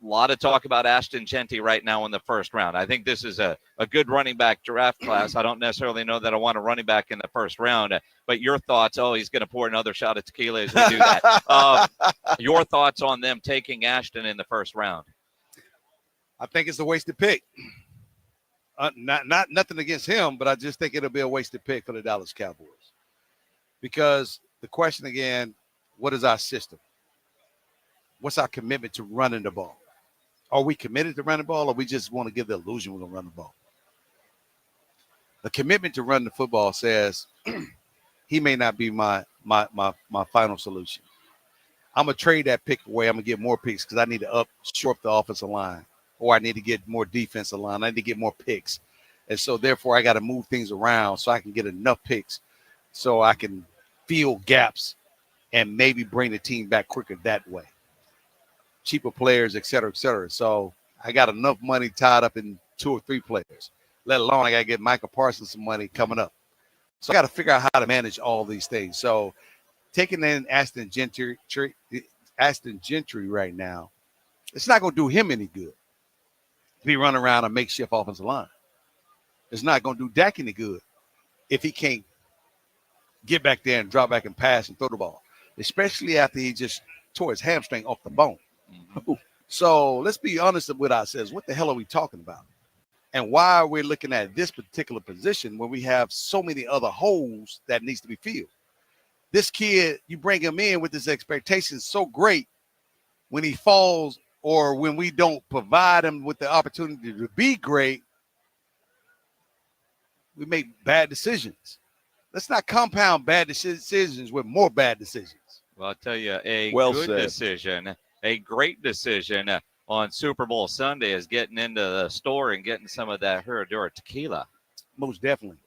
A lot of talk about Ashton Genty right now in the first round. I think this is a good running back draft class. I don't necessarily know that I want a running back in the first round, but your thoughts, he's going to pour another shot of tequila as we do that. Your thoughts on them taking Ashton in the first round? I think it's a wasted pick. Not nothing against him, but I just think it'll be a wasted pick for the Dallas Cowboys. Because the question again, what is our system? What's our commitment to running the ball? Are we committed to running the ball, or we just want to give the illusion we're going to run the ball? The commitment to run the football says he may not be my final solution. I'm going to trade that pick away. I'm going to get more picks because I need to shore up the offensive line, or I need to get more defensive line. I need to get more picks. And so, therefore, I got to move things around so I can get enough picks so I can fill gaps and maybe bring the team back quicker that way. Cheaper players, et cetera, et cetera. So I got enough money tied up in 2 or 3 players, let alone I got to get Micah Parsons some money coming up. So I got to figure out how to manage all these things. So taking in Ashton Gentry right now, it's not going to do him any good to be running around a makeshift offensive line. It's not going to do Dak any good if he can't get back there and drop back and pass and throw the ball, especially after he just tore his hamstring off the bone. So let's be honest with ourselves. What the hell are we talking about? And why are we looking at this particular position when we have so many other holes that needs to be filled? This kid, you bring him in with this expectation so great, when he falls or when we don't provide him with the opportunity to be great, we make bad decisions. Let's not compound bad decisions with more bad decisions. Well, I'll tell you, a great decision on Super Bowl Sunday is getting into the store and getting some of that Herradura tequila. Most definitely.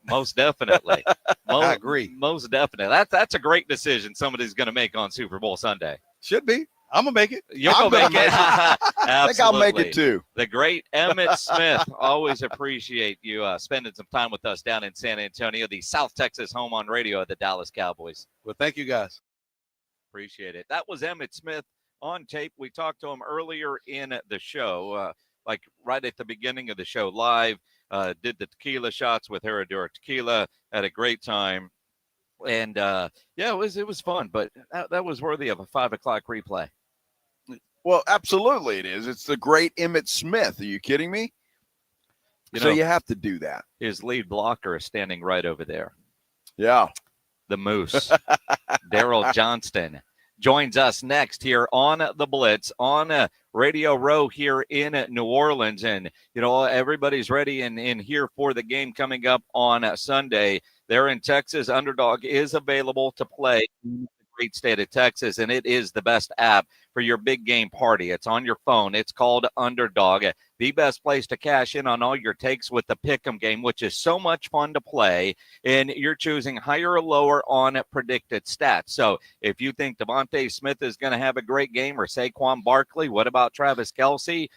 I agree. Most definitely. That's a great decision somebody's going to make on Super Bowl Sunday. Should be. I'm going to make it. You're going to make it. I think I'll make it too. The great Emmitt Smith. Always appreciate you spending some time with us down in San Antonio, the South Texas home on radio of the Dallas Cowboys. Well, thank you guys. Appreciate it. That was Emmitt Smith on tape. We talked to him earlier in the show, like right at the beginning of the show live. Did the tequila shots with Herradura tequila. Had a great time. And, it was fun, but that was worthy of a 5 o'clock replay. Well, absolutely it is. It's the great Emmitt Smith. Are you kidding me? You have to do that. His lead blocker is standing right over there. Yeah. The Moose. Darren Johnston joins us next here on the Blitz on Radio Row here in New Orleans. And, everybody's ready and here for the game coming up on Sunday. There in Texas, Underdog is available to play in the great state of Texas, and it is the best app for your big game party. It's on your phone. It's called Underdog, the best place to cash in on all your takes with the Pick'em game, which is so much fun to play, and you're choosing higher or lower on predicted stats. So if you think Devontae Smith is going to have a great game or Saquon Barkley, what about Travis Kelce?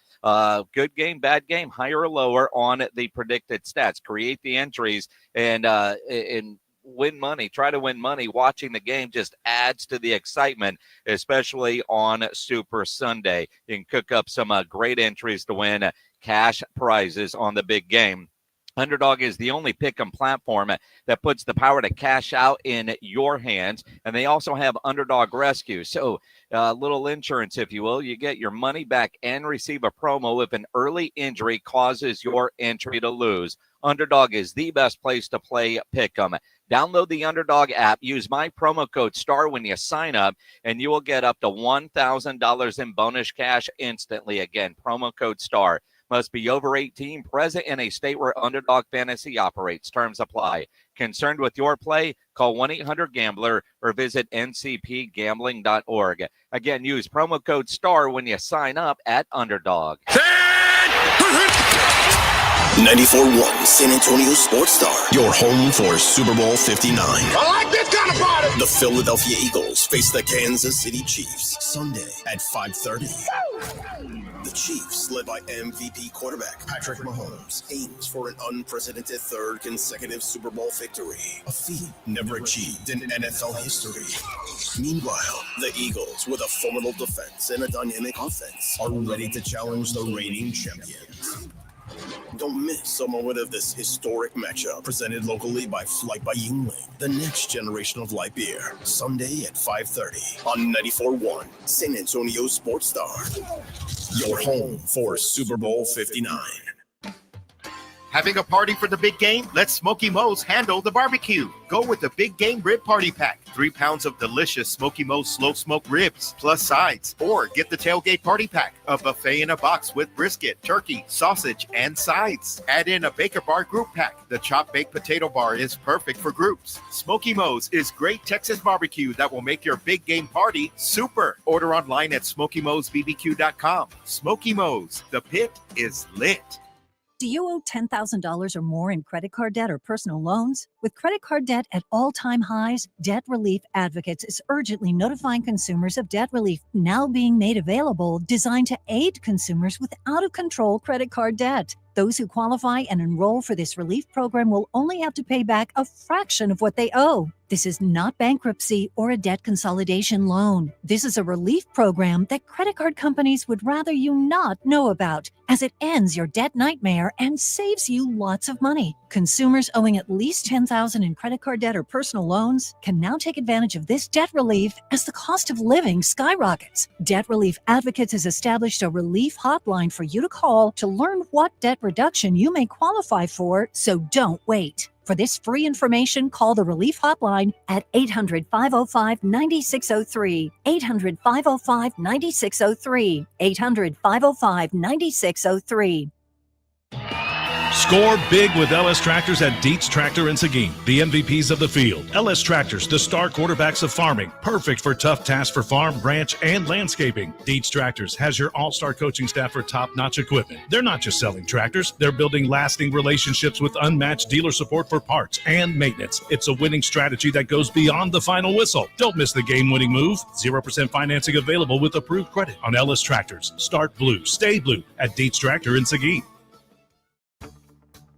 Good game, bad game, higher or lower on the predicted stats. Create the entries and win money. Try to win money. Watching the game just adds to the excitement, especially on Super Sunday. You can cook up some great entries to win cash prizes on the big game. Underdog is the only pick'em platform that puts the power to cash out in your hands, and they also have Underdog Rescue. So little insurance, if you will. You get your money back and receive a promo if an early injury causes your entry to lose. Underdog is the best place to play pick'em. Download the Underdog app. Use my promo code STAR when you sign up, and you will get up to $1,000 in bonus cash instantly. Again, promo code STAR. Must be over 18, present in a state where Underdog Fantasy operates. Terms apply. Concerned with your play? Call 1-800-GAMBLER or visit ncpgambling.org. Again, use promo code STAR when you sign up at Underdog. 94.1 San Antonio Sports Star, your home for Super Bowl 59. I like this kind of party. The Philadelphia Eagles face the Kansas City Chiefs Sunday at 5:30. The Chiefs, led by MVP quarterback Patrick Mahomes, aims for an unprecedented third consecutive Super Bowl victory, a feat never achieved in NFL history. Meanwhile, the Eagles, with a formidable defense and a dynamic offense, are ready to challenge the reigning champions. Don't miss a moment of this historic matchup, presented locally by Flight by Yuengling, the next generation of light beer. Sunday at 5:30 on 94.1 San Antonio Sports Star. Your home for Super Bowl 59. Having a party for the big game? Let Smokey Mo's handle the barbecue. Go with the Big Game Rib Party Pack. 3 pounds of delicious Smokey Mo's slow smoked ribs plus sides. Or get the Tailgate Party Pack, a buffet in a box with brisket, turkey, sausage, and sides. Add in a Baker Bar Group Pack. The chopped baked potato bar is perfect for groups. Smokey Mo's is great Texas barbecue that will make your big game party super. Order online at SmokeyMo'sBBQ.com. Smokey Mo's, the pit is lit. Do you owe $10,000 or more in credit card debt or personal loans? With credit card debt at all-time highs, Debt Relief Advocates is urgently notifying consumers of debt relief now being made available, designed to aid consumers with out-of-control credit card debt. Those who qualify and enroll for this relief program will only have to pay back a fraction of what they owe. This is not bankruptcy or a debt consolidation loan. This is a relief program that credit card companies would rather you not know about, as it ends your debt nightmare and saves you lots of money. Consumers owing at least $10,000 in credit card debt or personal loans can now take advantage of this debt relief as the cost of living skyrockets. Debt Relief Advocates has established a relief hotline for you to call to learn what debt reduction you may qualify for, so don't wait. For this free information, call the Relief Hotline at 800-505-9603, 800-505-9603, 800-505-9603. Score big with LS Tractors at Dietz Tractor in Seguin, the MVPs of the field. LS Tractors, the star quarterbacks of farming, perfect for tough tasks for farm, ranch, and landscaping. Dietz Tractors has your all-star coaching staff for top-notch equipment. They're not just selling tractors, they're building lasting relationships with unmatched dealer support for parts and maintenance. It's a winning strategy that goes beyond the final whistle. Don't miss the game-winning move. 0% financing available with approved credit on LS Tractors. Start blue, stay blue at Dietz Tractor in Seguin.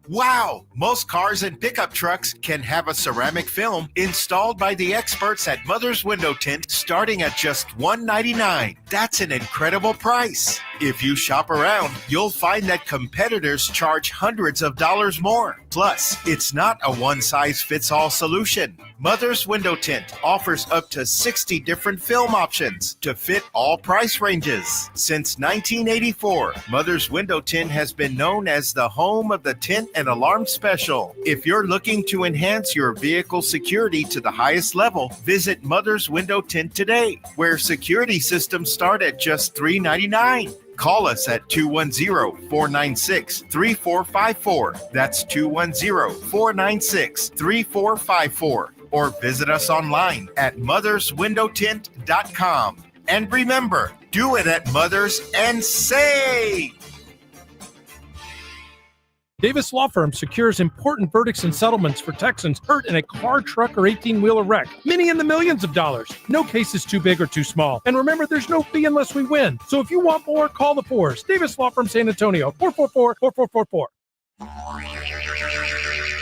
Wow! Most cars and pickup trucks can have a ceramic film installed by the experts at Mother's Window Tint starting at just $199. That's an incredible price. If you shop around, you'll find that competitors charge hundreds of dollars more. Plus, it's not a one-size-fits-all solution. Mother's Window Tint offers up to 60 different film options to fit all price ranges. Since 1984, Mother's Window Tint has been known as the home of the tint and alarm special. If you're looking to enhance your vehicle security to the highest level, visit Mother's Window Tint today, where security systems start at just $3.99. Call us at 210-496-3454. That's 210-496-3454. Or visit us online at motherswindowtint.com. And remember, do it at Mothers and save! Davis Law Firm secures important verdicts and settlements for Texans hurt in a car, truck, or 18-wheeler wreck. Many in the millions of dollars. No case is too big or too small. And remember, there's no fee unless we win. So if you want more, call the Fours. Davis Law Firm San Antonio, 444-4444.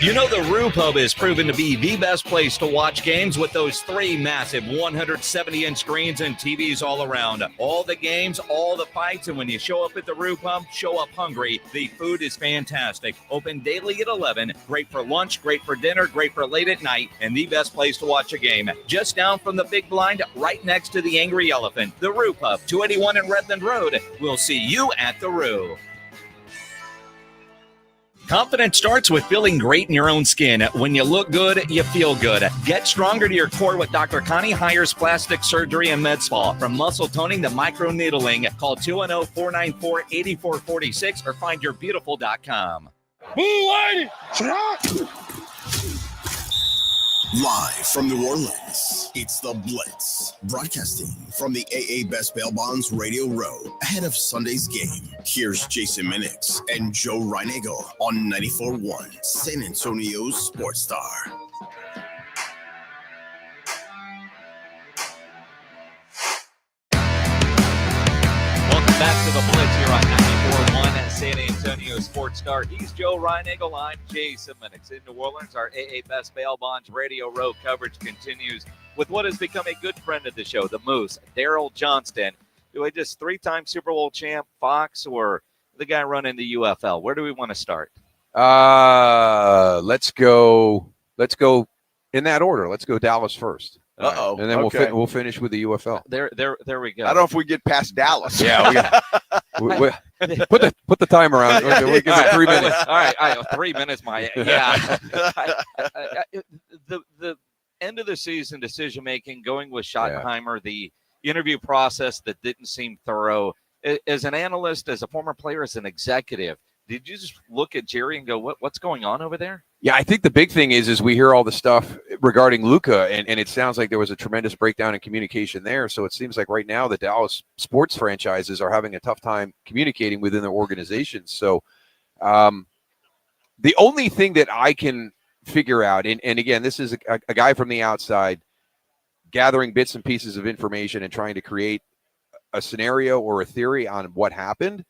You know the Roo Pub is proven to be the best place to watch games with those 3 massive 170-inch screens and TVs all around. All the games, all the fights, and when you show up at the Roo Pub, show up hungry. The food is fantastic. Open daily at 11. Great for lunch, great for dinner, great for late at night, and the best place to watch a game. Just down from the big blind, right next to the Angry Elephant. The Roo Pub, 281 in Redland Road. We'll see you at the Roo. Confidence starts with feeling great in your own skin. When you look good, you feel good. Get stronger to your core with Dr. Connie Hires Plastic Surgery and Med Spa. From muscle toning to micro-needling, call 210-494-8446 or findyourbeautiful.com. Live from New Orleans, it's the Blitz, broadcasting from the AA Best Bail Bonds Radio Row ahead of Sunday's game. Here's Jason Minix and Joe Reinagel on 94.1 San Antonio's Sports Star. Welcome back to the Blitz here on 94.1 at San Antonio Sports Star. He's Joe Reinagel. I'm Jason Minix. In New Orleans, our AA Best Bail Bonds Radio Row coverage continues with what has become a good friend of the show, the Moose, Darren Johnston. Do I just three-time Super Bowl champ, Fox, or the guy running the UFL? Where do we want to start? Let's go in that order. Let's go Dallas first. Uh-oh. And then we'll finish with the UFL. There we go. I don't know if we get past Dallas. Yeah, we put the timer on. We'll give it 3 minutes. All right, 3 minutes. The end of the season decision making, going with Schottenheimer, the interview process that didn't seem thorough. As an analyst, as a former player, as an executive, did you just look at Jerry and go, "What's going on over there?" Yeah, I think the big thing is we hear all the stuff regarding Luka, and it sounds like there was a tremendous breakdown in communication there. So it seems like right now the Dallas sports franchises are having a tough time communicating within their organizations. So the only thing that I can figure out, and again, this is a guy from the outside gathering bits and pieces of information and trying to create a scenario or a theory on what happened.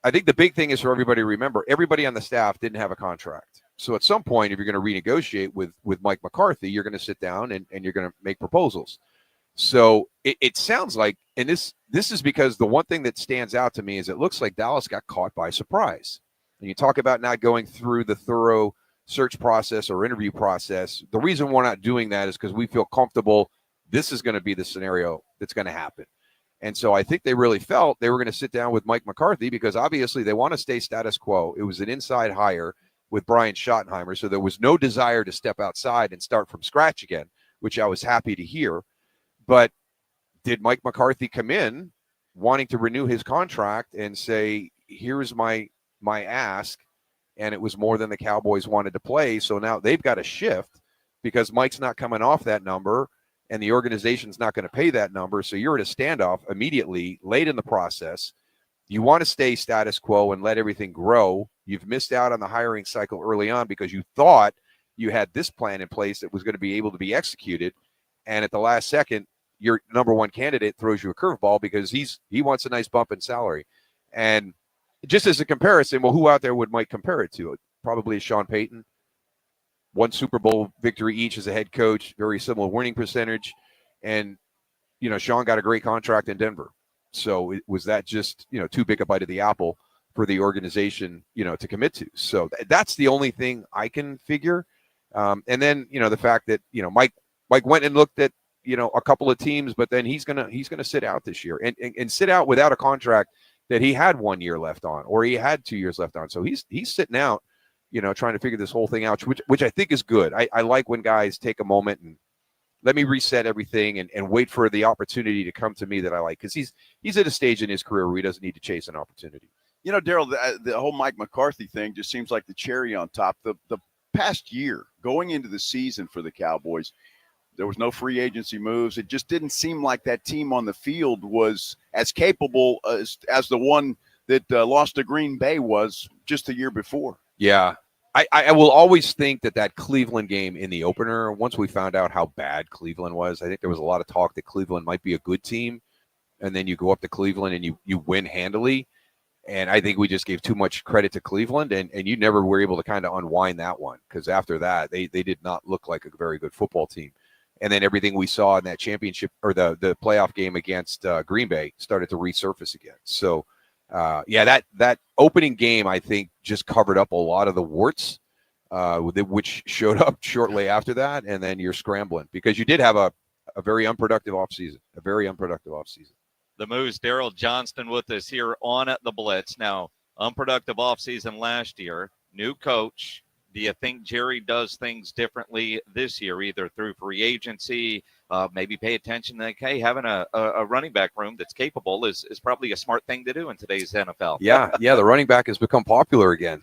I think the big thing is for everybody to remember, everybody on the staff didn't have a contract. So at some point, if you're going to renegotiate with Mike McCarthy, you're going to sit down and you're going to make proposals. So it sounds like, and this is because the one thing that stands out to me is it looks like Dallas got caught by surprise. And you talk about not going through the thorough search process or interview process. The reason we're not doing that is because we feel comfortable this is going to be the scenario that's going to happen. And so I think they really felt they were going to sit down with Mike McCarthy because obviously they want to stay status quo. It was an inside hire with Brian Schottenheimer, so there was no desire to step outside and start from scratch again, which I was happy to hear. But did Mike McCarthy come in wanting to renew his contract and say, here's my ask, and it was more than the Cowboys wanted to play, so now they've got to shift because Mike's not coming off that number, and the organization's not going to pay that number, so you're at a standoff immediately, late in the process. You want to stay status quo and let everything grow. You've missed out on the hiring cycle early on because you thought you had this plan in place that was going to be able to be executed, and at the last second, your number one candidate throws you a curveball because he wants a nice bump in salary. And just as a comparison, well, who out there would Mike compare it to? Probably Sean Payton. One Super Bowl victory each as a head coach, very similar winning percentage. And, Sean got a great contract in Denver. So was that just, too big a bite of the apple for the organization, to commit to? So that's the only thing I can figure. And then, the fact that, Mike went and looked at, a couple of teams, but then he's going to sit out this year and sit out without a contract that he had 1 year left on, or he had 2 years left on. So he's sitting out, trying to figure this whole thing out, which I think is good. I like when guys take a moment and let me reset everything and wait for the opportunity to come to me that I like, because he's at a stage in his career where he doesn't need to chase an opportunity. Darryl, the whole Mike McCarthy thing just seems like the cherry on top. The past year, going into the season for the Cowboys, there was no free agency moves. It just didn't seem like that team on the field was as capable as the one that lost to Green Bay was just the year before. Yeah. I will always think that Cleveland game in the opener, once we found out how bad Cleveland was, I think there was a lot of talk that Cleveland might be a good team. And then you go up to Cleveland and you win handily. And I think we just gave too much credit to Cleveland, and you never were able to kind of unwind that one, because after that, they did not look like a very good football team. And then everything we saw in that championship or the playoff game against Green Bay started to resurface again. So, that opening game, I think, just covered up a lot of the warts, which showed up shortly after that. And then you're scrambling because you did have a very unproductive offseason, The Moose, Darren Johnston with us here on the Blitz. Now, unproductive offseason last year, new coach. Do you think Jerry does things differently this year, either through free agency, maybe pay attention to, hey, having a running back room that's capable is probably a smart thing to do in today's NFL? Yeah, the running back has become popular again.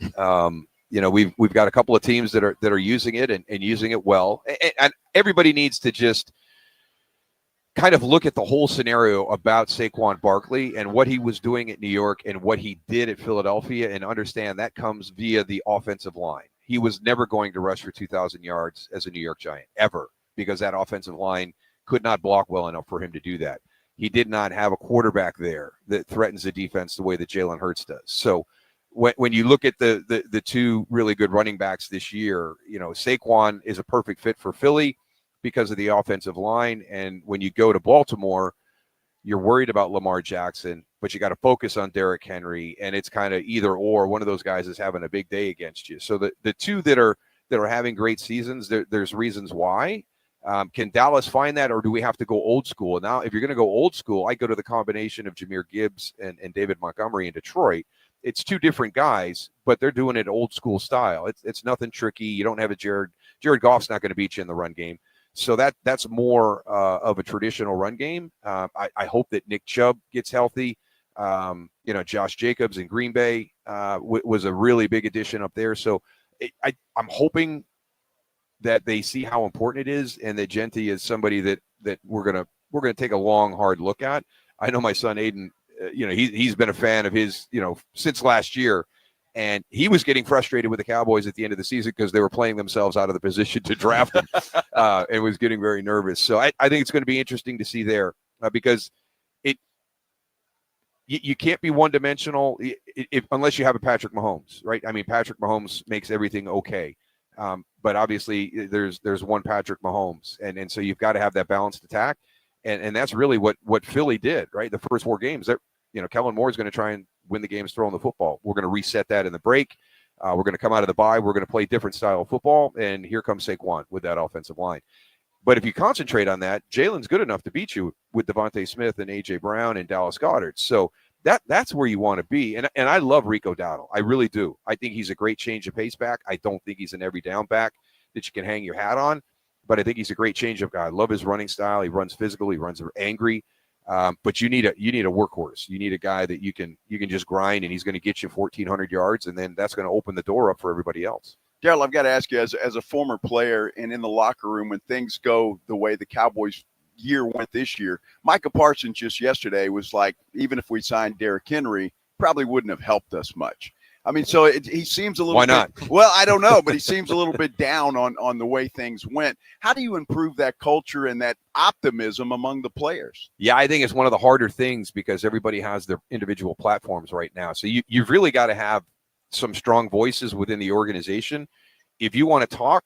we've got a couple of teams that are using it and using it well. And everybody needs to just kind of look at the whole scenario about Saquon Barkley and what he was doing at New York and what he did at Philadelphia, and understand that comes via the offensive line. He was never going to rush for 2,000 yards as a New York Giant, ever, because that offensive line could not block well enough for him to do that. He did not have a quarterback there that threatens the defense the way that Jalen Hurts does. So when you look at the two really good running backs this year, Saquon is a perfect fit for Philly because of the offensive line. And when you go to Baltimore, you're worried about Lamar Jackson, but you got to focus on Derrick Henry, and it's kind of either or. One of those guys is having a big day against you. So the two that are having great seasons, there's reasons why. Can Dallas find that, or do we have to go old school? Now, if you're going to go old school, I go to the combination of Jahmyr Gibbs and David Montgomery in Detroit. It's two different guys, but they're doing it old school style. It's nothing tricky. You don't have a Jared Goff's not going to beat you in the run game. So that's more of a traditional run game. I hope that Nick Chubb gets healthy. Josh Jacobs in Green Bay was a really big addition up there. So I'm hoping that they see how important it is, and that Genti is somebody that we're gonna take a long, hard look at. I know my son Aiden, he's been a fan of his, since last year. And he was getting frustrated with the Cowboys at the end of the season because they were playing themselves out of the position to draft him and was getting very nervous. So I think it's going to be interesting to see there because you can't be one-dimensional unless you have a Patrick Mahomes, right? I mean, Patrick Mahomes makes everything okay. But obviously there's one Patrick Mahomes. And so you've got to have that balanced attack. And that's really what Philly did, right? The first 4 games, Kellen Moore is going to try and win the games throwing the football. We're going to reset that in the break. We're going to come out of the bye. We're going to play different style of football. And here comes Saquon with that offensive line. But if you concentrate on that, Jalen's good enough to beat you with Devontae Smith and A.J. Brown and Dallas Goedert. So that's where you want to be. And I love Rico Dowdle. I really do. I think he's a great change of pace back. I don't think he's an every down back that you can hang your hat on. But I think he's a great change of guy. I love his running style. He runs physical. He runs angry. But you need a workhorse. You need a guy that you can just grind, and he's going to get you 1,400 yards, and then that's going to open the door up for everybody else. Darryl, I've got to ask you, as a former player and in the locker room, when things go the way the Cowboys year went this year, Micah Parsons just yesterday was like, even if we signed Derrick Henry, probably wouldn't have helped us much. I mean, so he seems a little Why not? Well, I don't know, but he seems a little bit down on the way things went. How do you improve that culture and that optimism among the players? Yeah, I think it's one of the harder things because everybody has their individual platforms right now. So you've really got to have some strong voices within the organization. If you want to talk,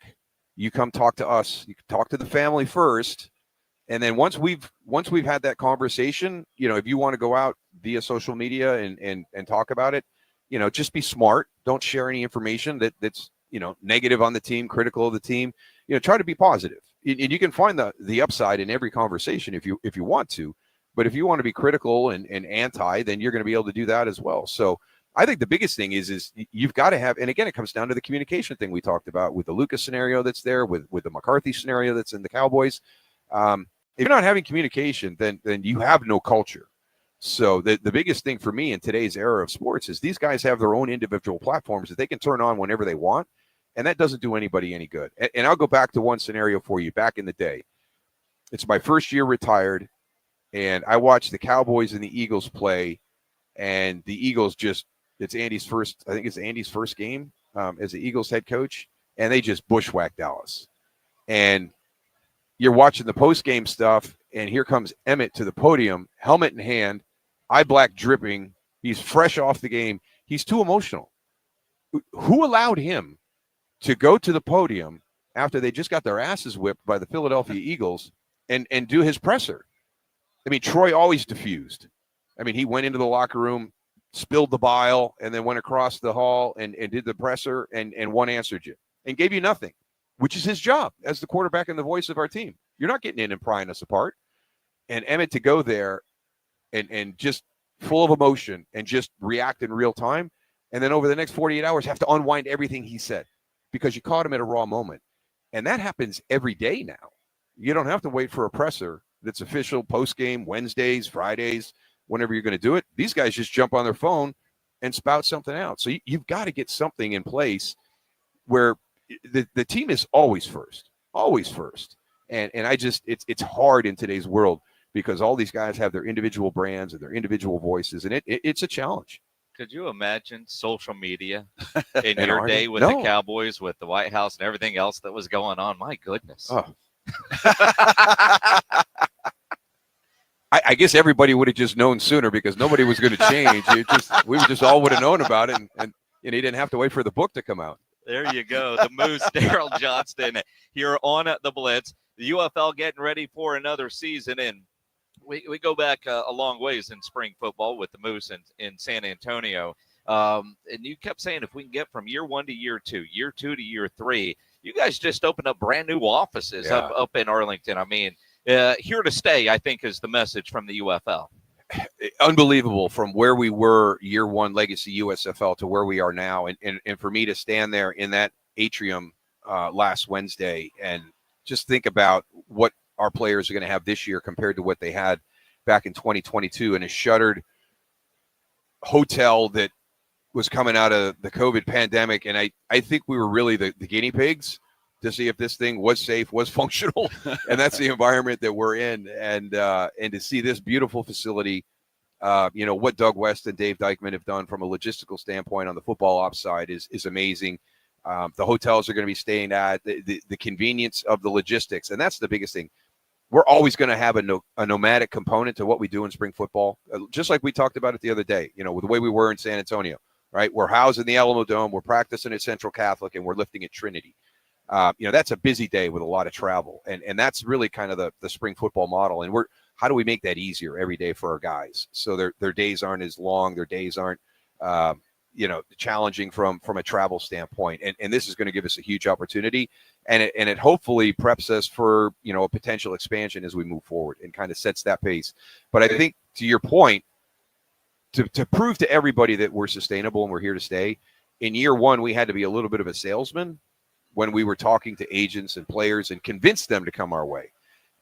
you come talk to us. You can talk to the family first. And then once we've had that conversation, if you want to go out via social media and talk about it, just be smart. Don't share any information that's negative on the team, critical of the team. Try to be positive. And you can find the upside in every conversation if you want to. But if you want to be critical and anti, then you're going to be able to do that as well. So I think the biggest thing is you've got to have, and again, it comes down to the communication thing we talked about with the Lucas scenario that's there, with the McCarthy scenario that's in the Cowboys. If you're not having communication, then you have no culture. So the biggest thing for me in today's era of sports is these guys have their own individual platforms that they can turn on whenever they want, and that doesn't do anybody any good. And I'll go back to one scenario for you back in the day. It's my first year retired, and I watched the Cowboys and the Eagles play, and the Eagles it's Andy's first game as the Eagles head coach, and they just bushwhacked Dallas. And you're watching the post-game stuff, and here comes Emmitt to the podium, helmet in hand, eye black dripping. He's fresh off the game. He's too emotional. Who allowed him to go to the podium after they just got their asses whipped by the Philadelphia Eagles and do his presser? I mean, Troy always diffused. I mean, he went into the locker room, spilled the bile, and then went across the hall and did the presser, and one answered you and gave you nothing, which is his job as the quarterback and the voice of our team. You're not getting in and prying us apart. And Emmitt to go there and just full of emotion and just react in real time, and then over the next 48 hours have to unwind everything he said because you caught him at a raw moment. And that happens every day now. You don't have to wait for a presser that's official post-game, Wednesdays, Fridays, whenever you're going to do it. These guys just jump on their phone and spout something out. So you've got to get something in place where the team is always first. And I just, it's hard in today's world because all these guys have their individual brands and their individual voices, and it's a challenge. Could you imagine social media in your day with the Cowboys, with the White House and everything else that was going on? My goodness. Oh. I guess everybody would have just known sooner because nobody was going to change. We just all would have known about it, and you didn't have to wait for the book to come out. There you go. The Moose, Darren Johnston, here on the Blitz. The UFL getting ready for another season, and we go back a long ways in spring football with the Moose in San Antonio. And you kept saying if we can get from year 1 to year 2, year 2 to year 3, you guys just opened up brand new offices up in Arlington. I mean, here to stay, I think, is the message from the UFL. Unbelievable from where we were year 1 legacy USFL to where we are now. And for me to stand there in that atrium last Wednesday and just think about what our players are going to have this year compared to what they had back in 2022 in a shuttered hotel that was coming out of the COVID pandemic. And I think we were really the guinea pigs to see if this thing was safe, was functional. And that's the environment that we're in. And to see this beautiful facility, what Doug West and Dave Dykman have done from a logistical standpoint on the football ops side is amazing. The hotels are going to be staying at, the convenience of the logistics. And that's the biggest thing. We're always going to have a nomadic component to what we do in spring football, just like we talked about it the other day, with the way we were in San Antonio, right? We're housed in the Alamo Dome, we're practicing at Central Catholic, and we're lifting at Trinity. That's a busy day with a lot of travel. And that's really kind of the spring football model. And how do we make that easier every day for our guys? So their days aren't as long, their days aren't, challenging from a travel standpoint. And this is going to give us a huge opportunity. And it hopefully preps us for, a potential expansion as we move forward and kind of sets that pace. But I think to your point, to prove to everybody that we're sustainable and we're here to stay, in year 1, we had to be a little bit of a salesman when we were talking to agents and players and convinced them to come our way.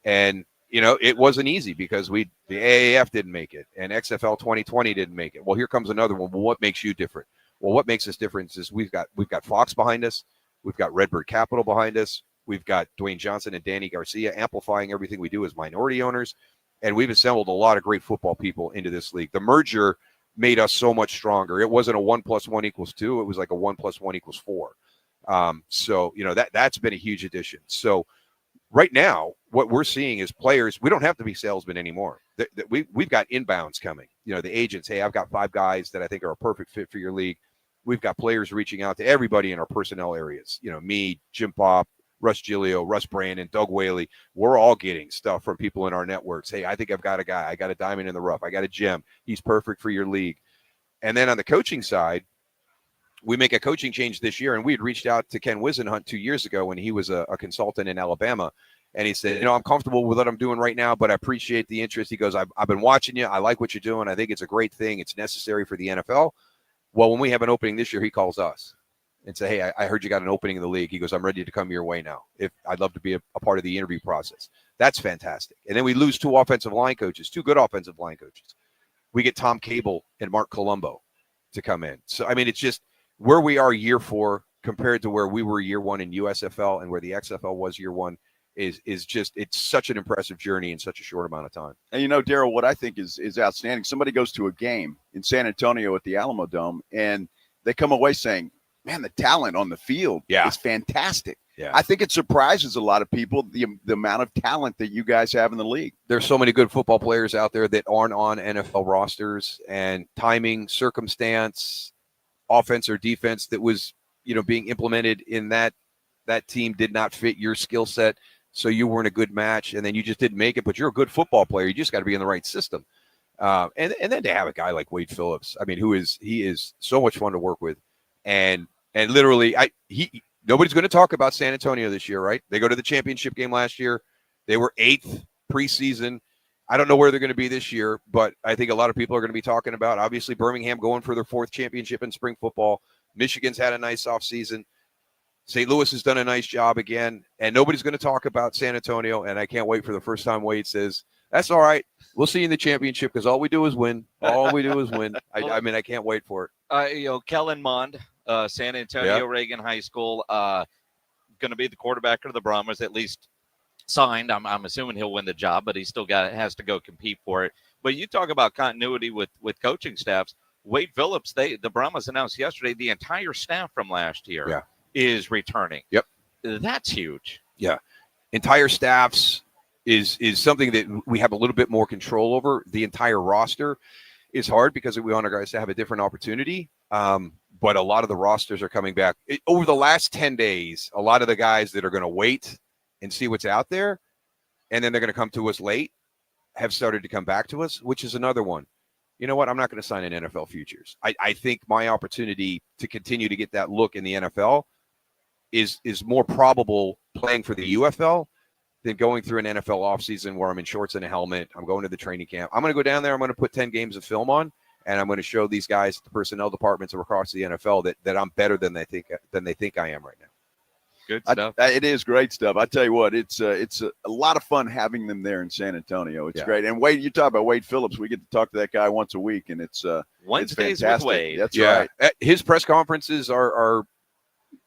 And, it wasn't easy because the AAF didn't make it and XFL 2020 didn't make it. Well, here comes another one. Well, what makes you different? Well, what makes us different is we've got Fox behind us. We've got Redbird Capital behind us. We've got Dwayne Johnson and Danny Garcia amplifying everything we do as minority owners. And we've assembled a lot of great football people into this league. The merger made us so much stronger. It wasn't a 1 + 1 = 2. It was like a 1 + 1 = 4. So, that's been a huge addition. So right now, what we're seeing is players, we don't have to be salesmen anymore. We've got inbounds coming. The agents, hey, I've got 5 guys that I think are a perfect fit for your league. We've got players reaching out to everybody in our personnel areas. Me, Jim Pop, Russ Giglio, Russ Brandon, Doug Whaley. We're all getting stuff from people in our networks. Hey, I think I've got a guy. I got a diamond in the rough. I got a gem. He's perfect for your league. And then on the coaching side, we make a coaching change this year, and we had reached out to Ken Wisenhunt 2 years ago when he was a consultant in Alabama. And he said, I'm comfortable with what I'm doing right now, but I appreciate the interest. He goes, I've been watching you. I like what you're doing. I think it's a great thing. It's necessary for the NFL. Well, when we have an opening this year, he calls us and say, hey, I heard you got an opening in the league. He goes, I'm ready to come your way now. I'd love to be a part of the interview process. That's fantastic. And then we lose 2 offensive line coaches, 2 good offensive line coaches. We get Tom Cable and Mark Colombo to come in. So, it's just where we are year 4 compared to where we were year 1 in USFL and where the XFL was year 1 is just, it's such an impressive journey in such a short amount of time. And Darryl, what I think is outstanding, somebody goes to a game in San Antonio at the Alamo Dome and they come away saying, man, the talent on the field is fantastic. Yeah. I think it surprises a lot of people, the amount of talent that you guys have in the league. There's so many good football players out there that aren't on NFL rosters, and timing, circumstance, offense or defense that was, being implemented in that team did not fit your skill set. So you weren't a good match, and then you just didn't make it. But you're a good football player. You just got to be in the right system. And then to have a guy like Wade Phillips, he is so much fun to work with, and literally, nobody's going to talk about San Antonio this year, right? They go to the championship game last year. They were 8th preseason. I don't know where they're going to be this year, but I think a lot of people are going to be talking about, obviously, Birmingham going for their 4th championship in spring football. Michigan's had a nice offseason. St. Louis has done a nice job again, and nobody's going to talk about San Antonio, and I can't wait for the first time Wade says, that's all right. We'll see you in the championship because all we do is win. All we do is win. I can't wait for it. Kellen Mond, San Antonio Reagan High School. Going to be the quarterback of the Brahmas, at least signed. I'm assuming he'll win the job, but he still has to go compete for it. But you talk about continuity with coaching staffs. Wade Phillips, the Brahmas announced yesterday the entire staff from last year is returning. Yep. That's huge. Yeah. Entire staffs is something that we have a little bit more control over. The entire roster is hard because we want our guys to have a different opportunity. But a lot of the rosters are coming back. Over the last 10 days, a lot of the guys that are going to wait and see what's out there, and then they're going to come to us late, have started to come back to us, which is another one. You know what? I'm not going to sign an NFL futures. I think my opportunity to continue to get that look in the NFL is more probable playing for the UFL than going through an NFL offseason where I'm in shorts and a helmet. I'm going to the training camp. I'm going to go down there. I'm going to put 10 games of film on, and I'm going to show these guys, the personnel departments across the NFL, that I'm better than they think I am right now. Good stuff. It is great stuff. I tell you what, it's a lot of fun having them there in San Antonio. It's great. And Wade, you talk about Wade Phillips. We get to talk to that guy once a week, and it's Wednesdays fantastic. with Wade. That's right. His press conferences are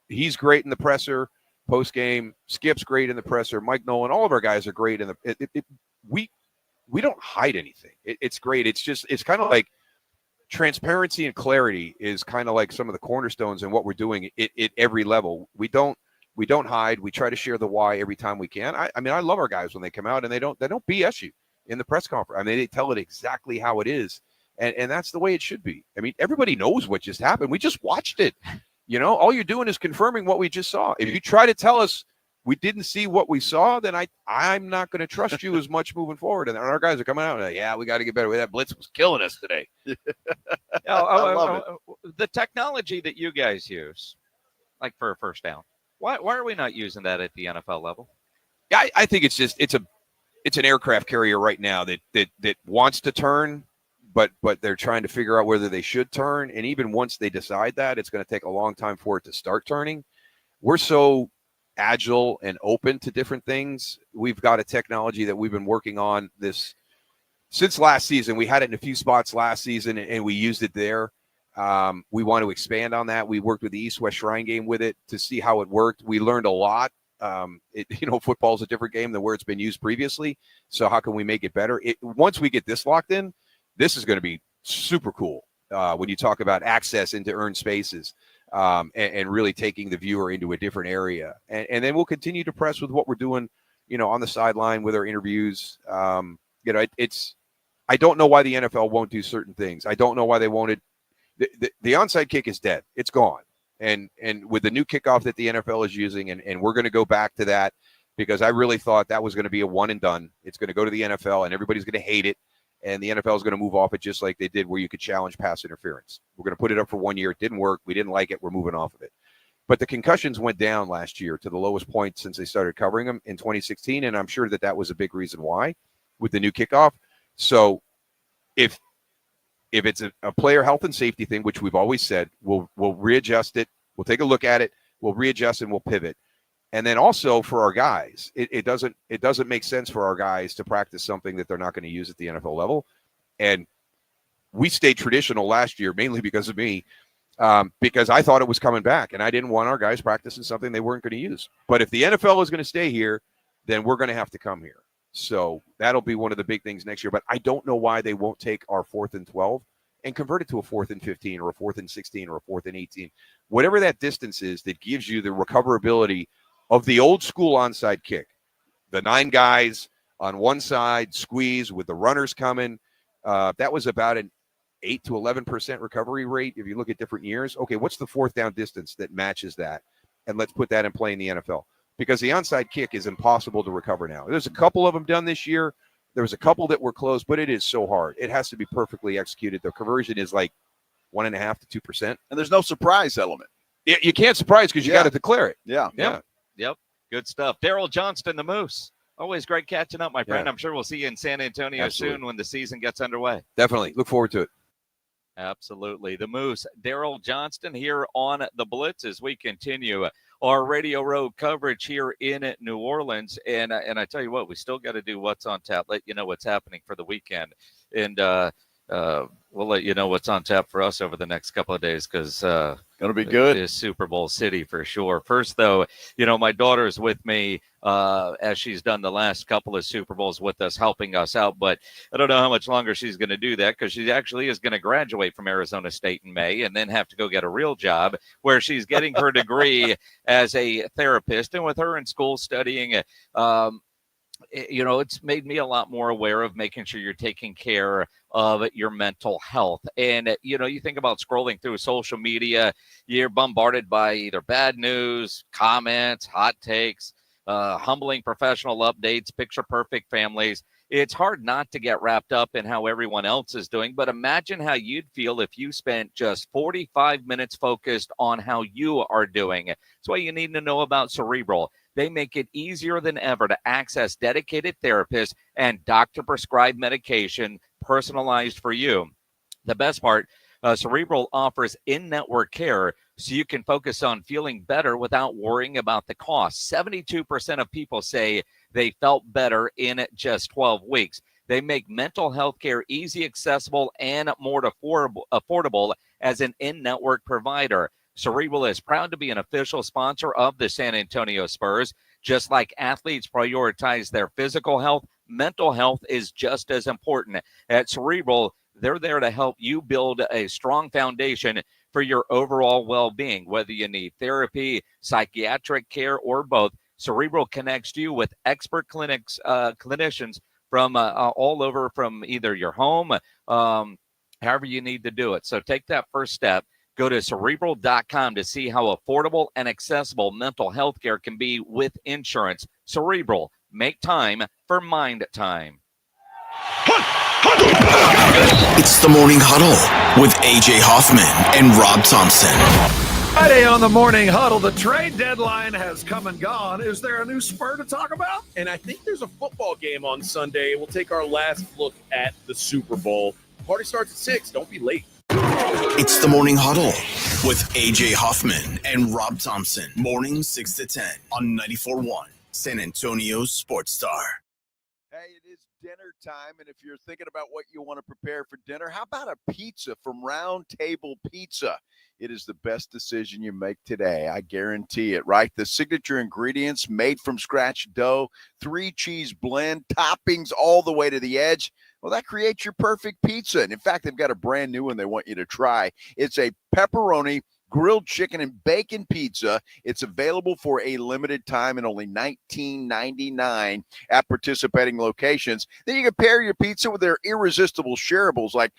he's great in the presser, post game. Skip's great in the presser. Mike Nolan, all of our guys are great in the. We don't hide anything. It's great. It's kind of like transparency and clarity is kind of like some of the cornerstones in what we're doing at every level. We don't hide. We try to share the why every time we can. I mean, I love our guys when they come out and they don't BS you in the press conference. I mean, they tell it exactly how it is. And that's the way it should be. I mean, everybody knows what just happened. We just watched it. You know, all you're doing is confirming what we just saw. If you try to tell us we didn't see what we saw, then I'm not going to trust you as much moving forward. And our guys are coming out and like, we got to get better. That Blitz was killing us today. I love it. The technology that you guys use, like for a first down, why are we not using that at the NFL level? Yeah, I think it's an aircraft carrier right now that wants to turn, but they're trying to figure out whether they should turn. And even once they decide that, it's going to take a long time for it to start turning. We're so agile and open to different things. We've got a technology that we've been working on this since last season. We had it in a few spots last season, and we used it there. We want to expand on that. We worked with the East-West Shrine game with it to see how it worked. We learned a lot. Football is a different game than where it's been used previously. So how can we make it better? Once we get this locked in, this is going to be super cool when you talk about access into earned spaces and really taking the viewer into a different area. And then we'll continue to press with what we're doing, on the sideline with our interviews. I don't know why the NFL won't do certain things. I don't know why they won't. The onside kick is dead. It's gone. And with the new kickoff that the NFL is using, and we're going to go back to that because I really thought that was going to be a one and done. It's going to go to the NFL, and everybody's going to hate it. And the NFL is going to move off it just like they did where you could challenge pass interference. We're going to put it up for 1 year. It didn't work. We didn't like it. We're moving off of it. But the concussions went down last year to the lowest point since they started covering them in 2016, and I'm sure that was a big reason why with the new kickoff. So if it's a player health and safety thing, which we've always said, we'll readjust it. We'll take a look at it. We'll readjust and we'll pivot. And then also for our guys, it doesn't make sense for our guys to practice something that they're not going to use at the NFL level. And we stayed traditional last year, mainly because of me, because I thought it was coming back, and I didn't want our guys practicing something they weren't going to use. But if the NFL is going to stay here, then we're going to have to come here. So that'll be one of the big things next year. But I don't know why they won't take our 4th and 12 and convert it to a 4th and 15 or a 4th and 16 or a 4th and 18. Whatever that distance is that gives you the recoverability of the old school onside kick. The 9 guys on one side, squeeze with the runners coming. That was about an 8 to 11% recovery rate if you look at different years. Okay, what's the 4th down distance that matches that? And let's put that in play in the NFL. Because the onside kick is impossible to recover now. There's a couple of them done this year. There was a couple that were close, but it is so hard. It has to be perfectly executed. The conversion is like 1.5 to 2%. And there's no surprise element. You can't surprise because you got to declare it. Yeah. Yep. Good stuff. Darren Johnston, the Moose. Always great catching up, my friend. I'm sure we'll see you in San Antonio soon when the season gets underway. Definitely. Look forward to it. Absolutely. The Moose, Darren Johnston here on the Blitz as we continue our Radio Row coverage here in New Orleans. And I tell you what, we still got to do What's on Tap, let you know what's happening for the weekend. And we'll let you know what's on tap for us over the next couple of days because gonna be good. It is Super Bowl City for sure. First, though, my daughter is with me as she's done the last couple of Super Bowls with us, helping us out. But I don't know how much longer she's going to do that because she actually is going to graduate from Arizona State in May and then have to go get a real job where she's getting her degree as a therapist. And with her in school studying, it's made me a lot more aware of making sure you're taking care of your mental health. And, you think about scrolling through social media, you're bombarded by either bad news, comments, hot takes, humbling professional updates, picture perfect families. It's hard not to get wrapped up in how everyone else is doing, but imagine how you'd feel if you spent just 45 minutes focused on how you are doing. That's why you need to know about Cerebral. They make it easier than ever to access dedicated therapists and doctor-prescribed medication personalized for you. The best part, Cerebral offers in-network care so you can focus on feeling better without worrying about the cost. 72% of people say they felt better in just 12 weeks. They make mental health care easy, accessible, and more affordable as an in-network provider. Cerebral is proud to be an official sponsor of the San Antonio Spurs. Just like athletes prioritize their physical health, mental health is just as important. At Cerebral, they're there to help you build a strong foundation for your overall well-being. Whether you need therapy, psychiatric care, or both, Cerebral connects you with expert clinicians from all over, from either your home, however you need to do it. So take that first step. Go to Cerebral.com to see how affordable and accessible mental health care can be with insurance. Cerebral, make time for mind time. It's the Morning Huddle with A.J. Hoffman and Rob Thompson. Friday on the Morning Huddle, the trade deadline has come and gone. Is there a new Spur to talk about? And I think there's a football game on Sunday. We'll take our last look at the Super Bowl. Party starts at 6. Don't be late. It's the Morning Huddle with A.J. Hoffman and Rob Thompson. Morning 6 to 10 on 94.1 San Antonio's Sports Star. Hey, it is dinner time, and if you're thinking about what you want to prepare for dinner, how about a pizza from Round Table Pizza? It is the best decision you make today. I guarantee it, right? The signature ingredients, made from scratch dough, 3-cheese blend, toppings all the way to the edge. Well, that creates your perfect pizza. And in fact, they've got a brand new one they want you to try. It's a pepperoni, grilled chicken, and bacon pizza. It's available for a limited time and only $19.99 at participating locations. Then you can pair your pizza with their irresistible shareables like,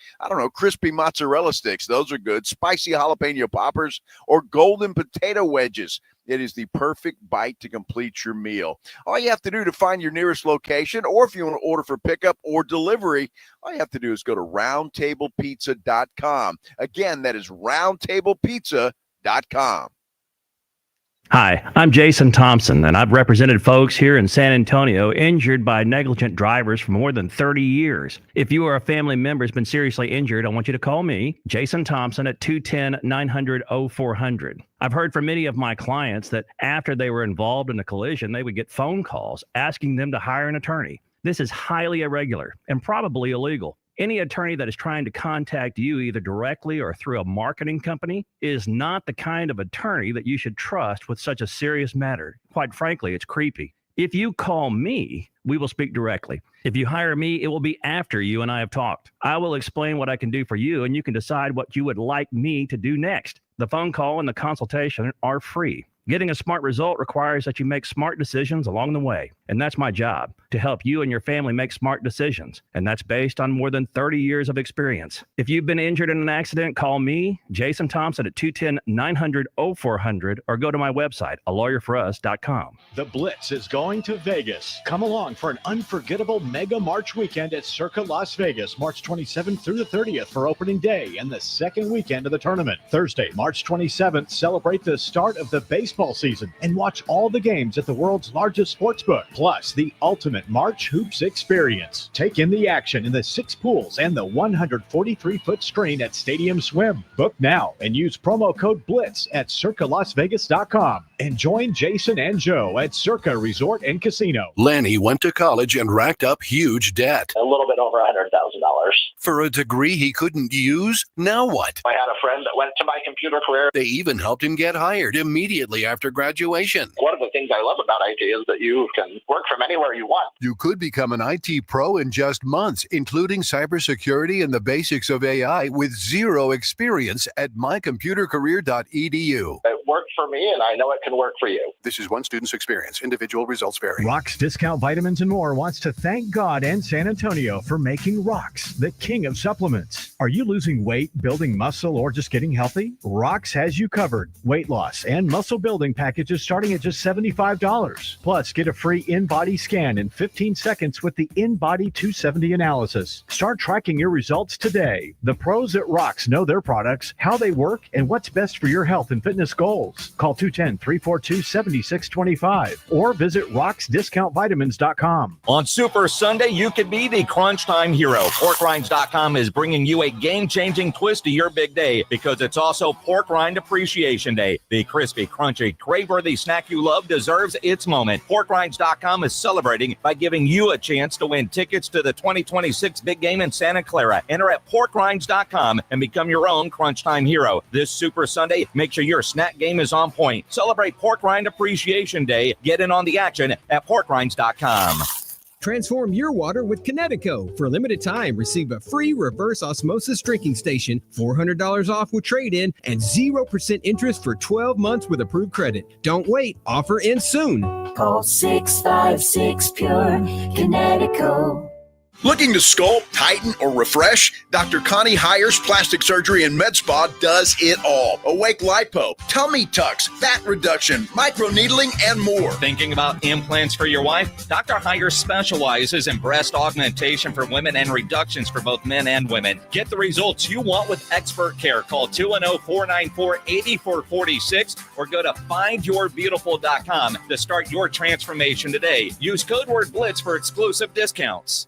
crispy mozzarella sticks. Those are good. Spicy jalapeno poppers or golden potato wedges. It is the perfect bite to complete your meal. All you have to do to find your nearest location, or if you want to order for pickup or delivery, all you have to do is go to roundtablepizza.com. Again, that is roundtablepizza.com. Hi, I'm Jason Thompson, and I've represented folks here in San Antonio injured by negligent drivers for more than 30 years. If you or a family member has been seriously injured, I want you to call me, Jason Thompson, at 210-900-0400. I've heard from many of my clients that after they were involved in a collision, they would get phone calls asking them to hire an attorney. This is highly irregular and probably illegal. Any attorney that is trying to contact you either directly or through a marketing company is not the kind of attorney that you should trust with such a serious matter. Quite frankly, it's creepy. If you call me, we will speak directly. If you hire me, it will be after you and I have talked. I will explain what I can do for you, and you can decide what you would like me to do next. The phone call and the consultation are free. Getting a smart result requires that you make smart decisions along the way. And that's my job, to help you and your family make smart decisions. And that's based on more than 30 years of experience. If you've been injured in an accident, call me, Jason Thompson, at 210-900-0400, or go to my website, alawyerforus.com. The Blitz is going to Vegas. Come along for an unforgettable Mega March weekend at Circa Las Vegas, March 27th through the 30th for opening day and the second weekend of the tournament. Thursday, March 27th, celebrate the start of the baseball season and watch all the games at the world's largest sports book. plus the ultimate March Hoops experience. Take in the action in the 6 pools and the 143-foot screen at Stadium Swim. Book now and use promo code BLITZ at circalasvegas.com and join Jason and Joe at Circa Resort and Casino. Lanny went to college and racked up huge debt. A little bit over $100,000. For a degree he couldn't use? Now what? I had a friend that went to my computer career. They even helped him get hired immediately after graduation. One of the things I love about IT is that you can work from anywhere you want. You could become an IT pro in just months, including cybersecurity and the basics of AI with zero experience at mycomputercareer.edu. It worked for me, and I know it can work for you. This is one student's experience. Individual results vary. Rock's Discount Vitamins and More wants to thank God and San Antonio for making Rock's the king of supplements. Are you losing weight, building muscle, or just getting healthy? Rock's has you covered. Weight loss and muscle building packages starting at just $75. Plus, get a free in-body scan in 15 seconds with the In-Body 270 analysis. Start tracking your results today. The pros at Rock's know their products, how they work, and what's best for your health and fitness goals. Call 210-342-7625 or visit rocksdiscountvitamins.com. On Super Sunday, you could be the crunch time hero. PorkRinds.com is bringing you a game-changing twist to your big day because it's also Pork Rind Appreciation Day. The crispy, crunchy, crave-worthy snack you love deserves its moment. PorkRinds.com is celebrating by giving you a chance to win tickets to the 2026 big game in Santa Clara. Enter at PorkRinds.com and become your own crunch time hero. This Super Sunday, make sure your snack game is on point. Celebrate Pork Rind Appreciation Day. Get in on the action at PorkRinds.com. Transform your water with Kinetico. For a limited time, receive a free reverse osmosis drinking station, $400 off with trade-in, and 0% interest for 12 months with approved credit. Don't wait. Offer ends soon. Call 656-PURE, Kinetico. Looking to sculpt, tighten, or refresh? Dr. Connie Hires Plastic Surgery and Med Spa does it all. Awake lipo, tummy tucks, fat reduction, microneedling, and more. Thinking about implants for your wife? Dr. Hires specializes in breast augmentation for women and reductions for both men and women. Get the results you want with expert care. Call 210-494-8446 or go to findyourbeautiful.com to start your transformation today. Use code word BLITZ for exclusive discounts.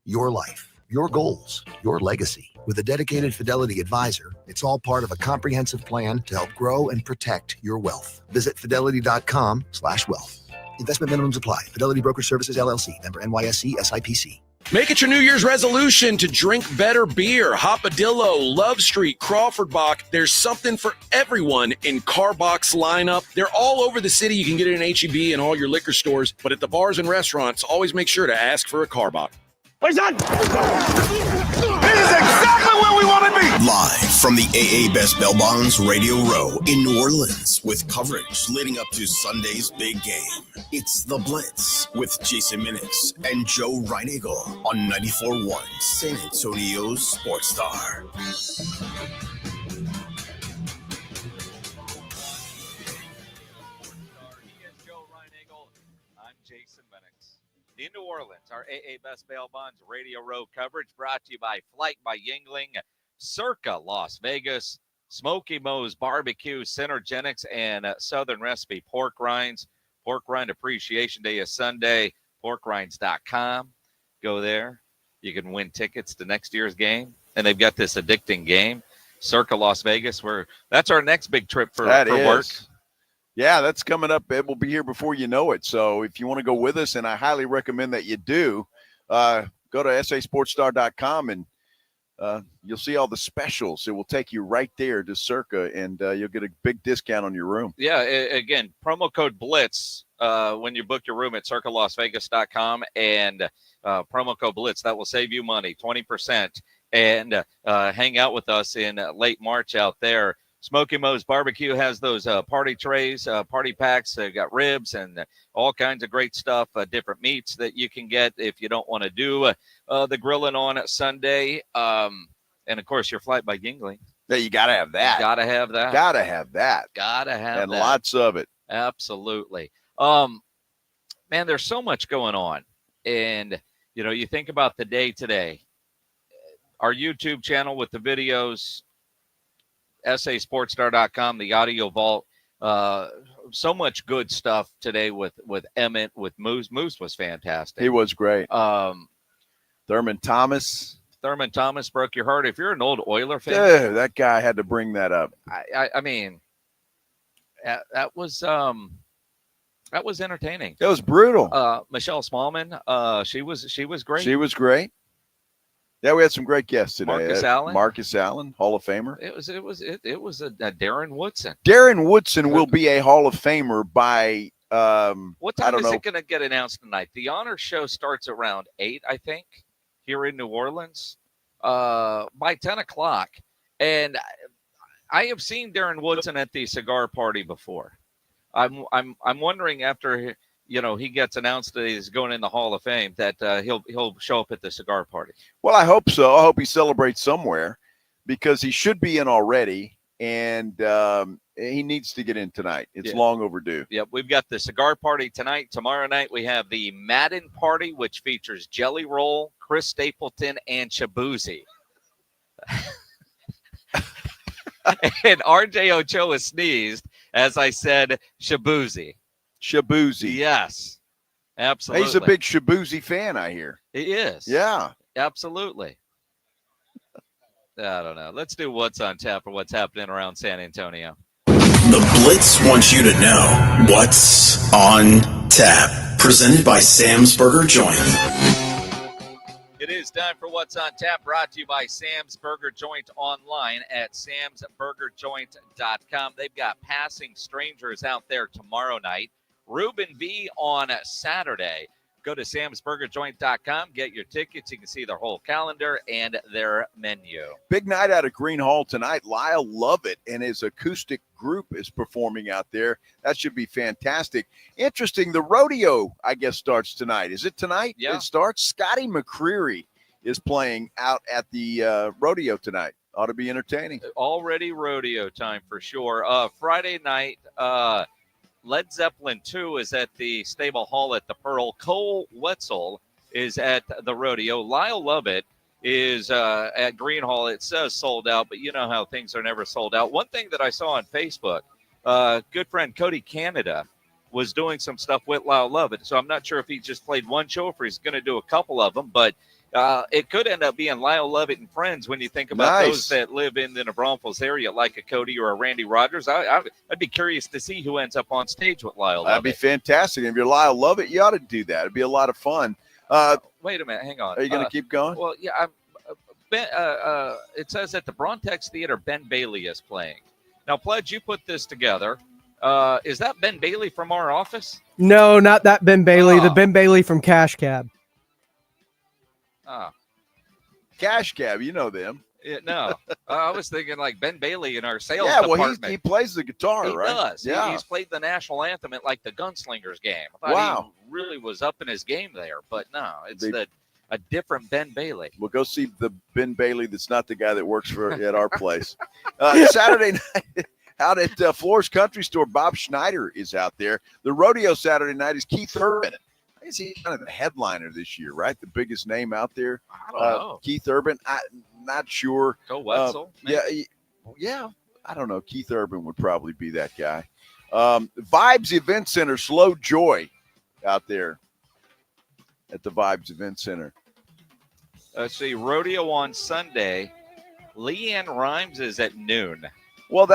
Your life, your goals, your legacy. With a dedicated Fidelity advisor, it's all part of a comprehensive plan to help grow and protect your wealth. Visit fidelity.com/wealth. Investment minimums apply. Fidelity Brokerage Services, LLC. Member NYSE, SIPC. Make it your New Year's resolution to drink better beer. Hopadillo, Love Street, Crawford Bach. There's something for everyone in Carbach's lineup. They're all over the city. You can get it in H-E-B and all your liquor stores. But at the bars and restaurants, always make sure to ask for a Carbach. This is exactly where we want to be. Live from the AA Best Bail Bonds Radio Row in New Orleans with coverage leading up to Sunday's big game. It's The Blitz with Jason Minix and Joe Reinagle on 94.1 San Antonio's Sports Star. In New Orleans, our AA Best Bail Bonds Radio Row coverage brought to you by Flight by Yuengling, Circa Las Vegas, Smokey Moe's Barbecue, Synergenx, and Southern Recipe Pork Rinds. Pork Rind Appreciation Day is Sunday. PorkRinds.com. Go there. You can win tickets to next year's game. And they've got this addicting game, Circa Las Vegas, where that's our next big trip for work. Yeah, that's coming up. It will be here before you know it. So if you want to go with us, and I highly recommend that you do, go to sasportstar.com and you'll see all the specials. It will take you right there to Circa, and you'll get a big discount on your room. Yeah, again, promo code BLITZ when you book your room at circalasvegas.com, and promo code BLITZ. That will save you money, 20%. And hang out with us in late March out there. Smokey Moe's Barbecue has those party trays, party packs. They've got ribs and all kinds of great stuff, different meats that you can get if you don't want to do the grilling on Sunday. And, of course, your Flight by Yuengling. Yeah, you got to have that. Got to have that. Got to have that. Got to have and that. Lots of it. Absolutely. Man, there's so much going on. And, you know, you think about the day today. Our YouTube channel with the videos, sasportstar.com, the audio vault. So much good stuff today with Emmitt, with Moose. Moose was fantastic. He was great. Thurman Thomas. Thurman Thomas broke your heart. If you're an old Oiler fan, yeah, that guy had to bring that up. I mean, that was entertaining. It was brutal. Michelle Smallmon, she was great. She was great. Yeah, we had some great guests today. Marcus Allen, Hall of Famer. It was a Darren Woodson. Darren Woodson will be a Hall of Famer by what time is it going to get announced tonight? The honor show starts around 8, I think, here in New Orleans. By 10 o'clock, and I have seen Darren Woodson at the cigar party before. I'm wondering after he gets announced that he's going in the Hall of Fame that he'll show up at the cigar party. Well, I hope so. I hope he celebrates somewhere because he should be in already, and he needs to get in tonight. It's long overdue. Yep, we've got the cigar party tonight. Tomorrow night we have the Madden party, which features Jelly Roll, Chris Stapleton, and Shabuzi. And RJ Ochoa sneezed as I said Shabuzi. Shabuzi. Yes, absolutely. He's a big Shabuzi fan, I hear. He is. Yeah. Absolutely. I don't know. Let's do what's on tap or what's happening around San Antonio. The Blitz wants you to know what's on tap. Presented by Sam's Burger Joint. It is time for What's on Tap, brought to you by Sam's Burger Joint online at samsburgerjoint.com. They've got Passing Strangers out there tomorrow night. Reuben V on Saturday. Go to samsburgerjoint.com, get your tickets. You can see their whole calendar and their menu. Big night out at Green Hall tonight. Lyle Lovett and his acoustic group is performing out there. That should be fantastic. Interesting, the rodeo, I guess, starts tonight. Is it tonight? Yeah. It starts? Scotty McCreery is playing out at the rodeo tonight. Ought to be entertaining. Already rodeo time for sure. Friday night, Led Zeppelin 2 is at the Stable Hall at the Pearl. Cole Wetzel is at the rodeo. Lyle Lovett is at Green Hall. It says sold out, but you know how things are never sold out. One thing that I saw on Facebook, good friend Cody Canada was doing some stuff with Lyle Lovett. So I'm not sure if he just played one show or if he's going to do a couple of them, but it could end up being Lyle Lovett and friends when you think about those that live in the New Braunfels area, like a Cody or a Randy Rogers. I'd be curious to see who ends up on stage with Lyle Lovett. That'd be fantastic. If you're Lyle Lovett, you ought to do that. It'd be a lot of fun. Wait a minute. Hang on. Are you going to keep going? Well, yeah. It says at the Brontex Theater, Ben Bailey is playing. Now, Pledge, you put this together. Is that Ben Bailey from our office? No, not that Ben Bailey. The Ben Bailey from Cash Cab. Cash Cab, you know them. Yeah, no, I was thinking like Ben Bailey in our sales department. Well, he plays the guitar, he right? Does. Yeah. He's played the national anthem at like the Gunslingers game. I thought he really was up in his game there, but no, it's a different Ben Bailey. We'll go see the Ben Bailey that's not the guy that works at our place. Saturday night out at Floor's Country Store, Bob Schneider is out there. The rodeo Saturday night is Keith Urban. I guess he's kind of the headliner this year, right? The biggest name out there. I don't know. Keith Urban, I'm not sure. Go Wetzel. Yeah. I don't know. Keith Urban would probably be that guy. Vibes Event Center, Slow Joy out there at the Vibes Event Center. Let's see, rodeo on Sunday. Leanne Rhymes is at noon. Well,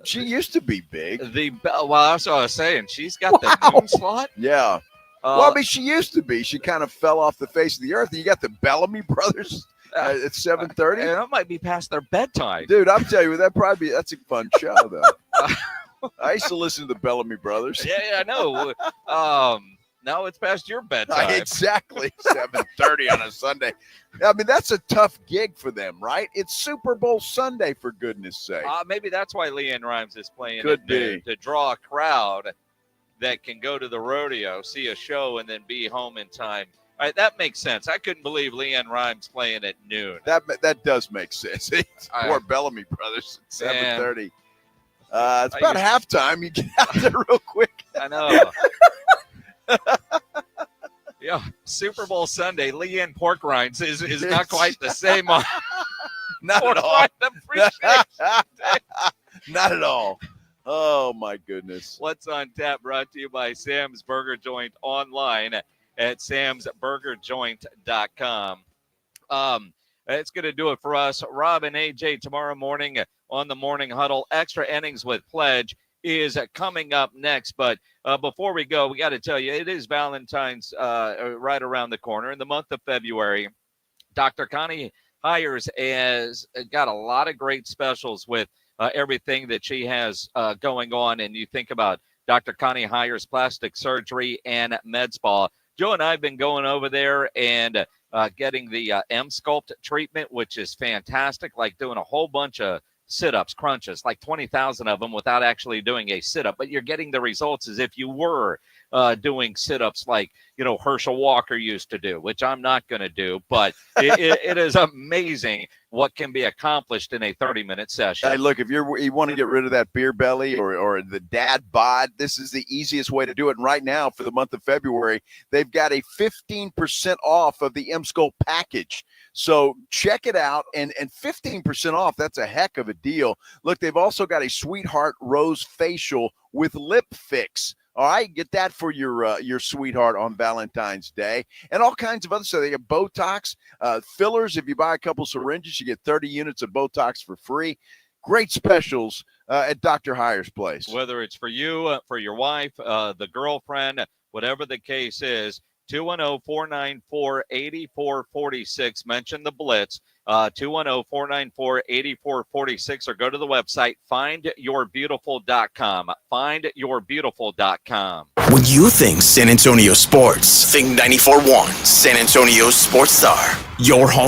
she used to be big. That's what I was saying. She's got the noon slot. Yeah. Well, I mean, she used to be. She kind of fell off the face of the earth. And you got the Bellamy brothers at 7:30. And that might be past their bedtime. Dude, I'm telling you, that's a fun show, though. I used to listen to the Bellamy brothers. Yeah, I know. Now it's past your bedtime. Exactly. 7:30 on a Sunday. I mean, that's a tough gig for them, right? It's Super Bowl Sunday, for goodness sake. Maybe that's why Leanne Rhymes is playing. Could be. To draw a crowd that can go to the rodeo, see a show, and then be home in time. All right, that makes sense. I couldn't believe Leanne Rhymes playing at noon. That does make sense. Poor Bellamy brothers at 7:30. It's about halftime. You get out there real quick. I know. Yeah, Super Bowl Sunday, Leanne Pork Rinds is not quite the same. Not at all. Not at all. Oh, my goodness. What's on Tap brought to you by Sam's Burger Joint online at samsburgerjoint.com. It's going to do it for us. Rob and AJ tomorrow morning on the Morning Huddle. Extra innings with Pledge is coming up next. But before we go, we got to tell you, it is Valentine's right around the corner. In the month of February, Dr. Connie Hires has got a lot of great specials with everything that she has going on. And you think about Dr. Connie Hires plastic surgery and med spa. Joe and I have been going over there and getting the M-Sculpt treatment, which is fantastic, like doing a whole bunch of sit-ups, crunches, like 20,000 of them without actually doing a sit-up. But you're getting the results as if you were doing sit-ups like, Herschel Walker used to do, which I'm not going to do. But it is amazing what can be accomplished in a 30-minute session. Hey, look, if you want to get rid of that beer belly or the dad bod, this is the easiest way to do it. And right now, for the month of February, they've got a 15% off of the M-Sculpt package. So check it out, and 15% off, that's a heck of a deal. Look, they've also got a Sweetheart Rose facial with lip fix. All right, get that for your sweetheart on Valentine's Day. And all kinds of other stuff. They have Botox, fillers. If you buy a couple syringes, you get 30 units of Botox for free. Great specials at Dr. Hires' place. Whether it's for you, for your wife, the girlfriend, whatever the case is, 210-494-8446. Mention the Blitz. 210-494-8446, or go to the website, findyourbeautiful.com. Findyourbeautiful.com. When you think San Antonio sports, think 94.1 San Antonio Sports Star. Your home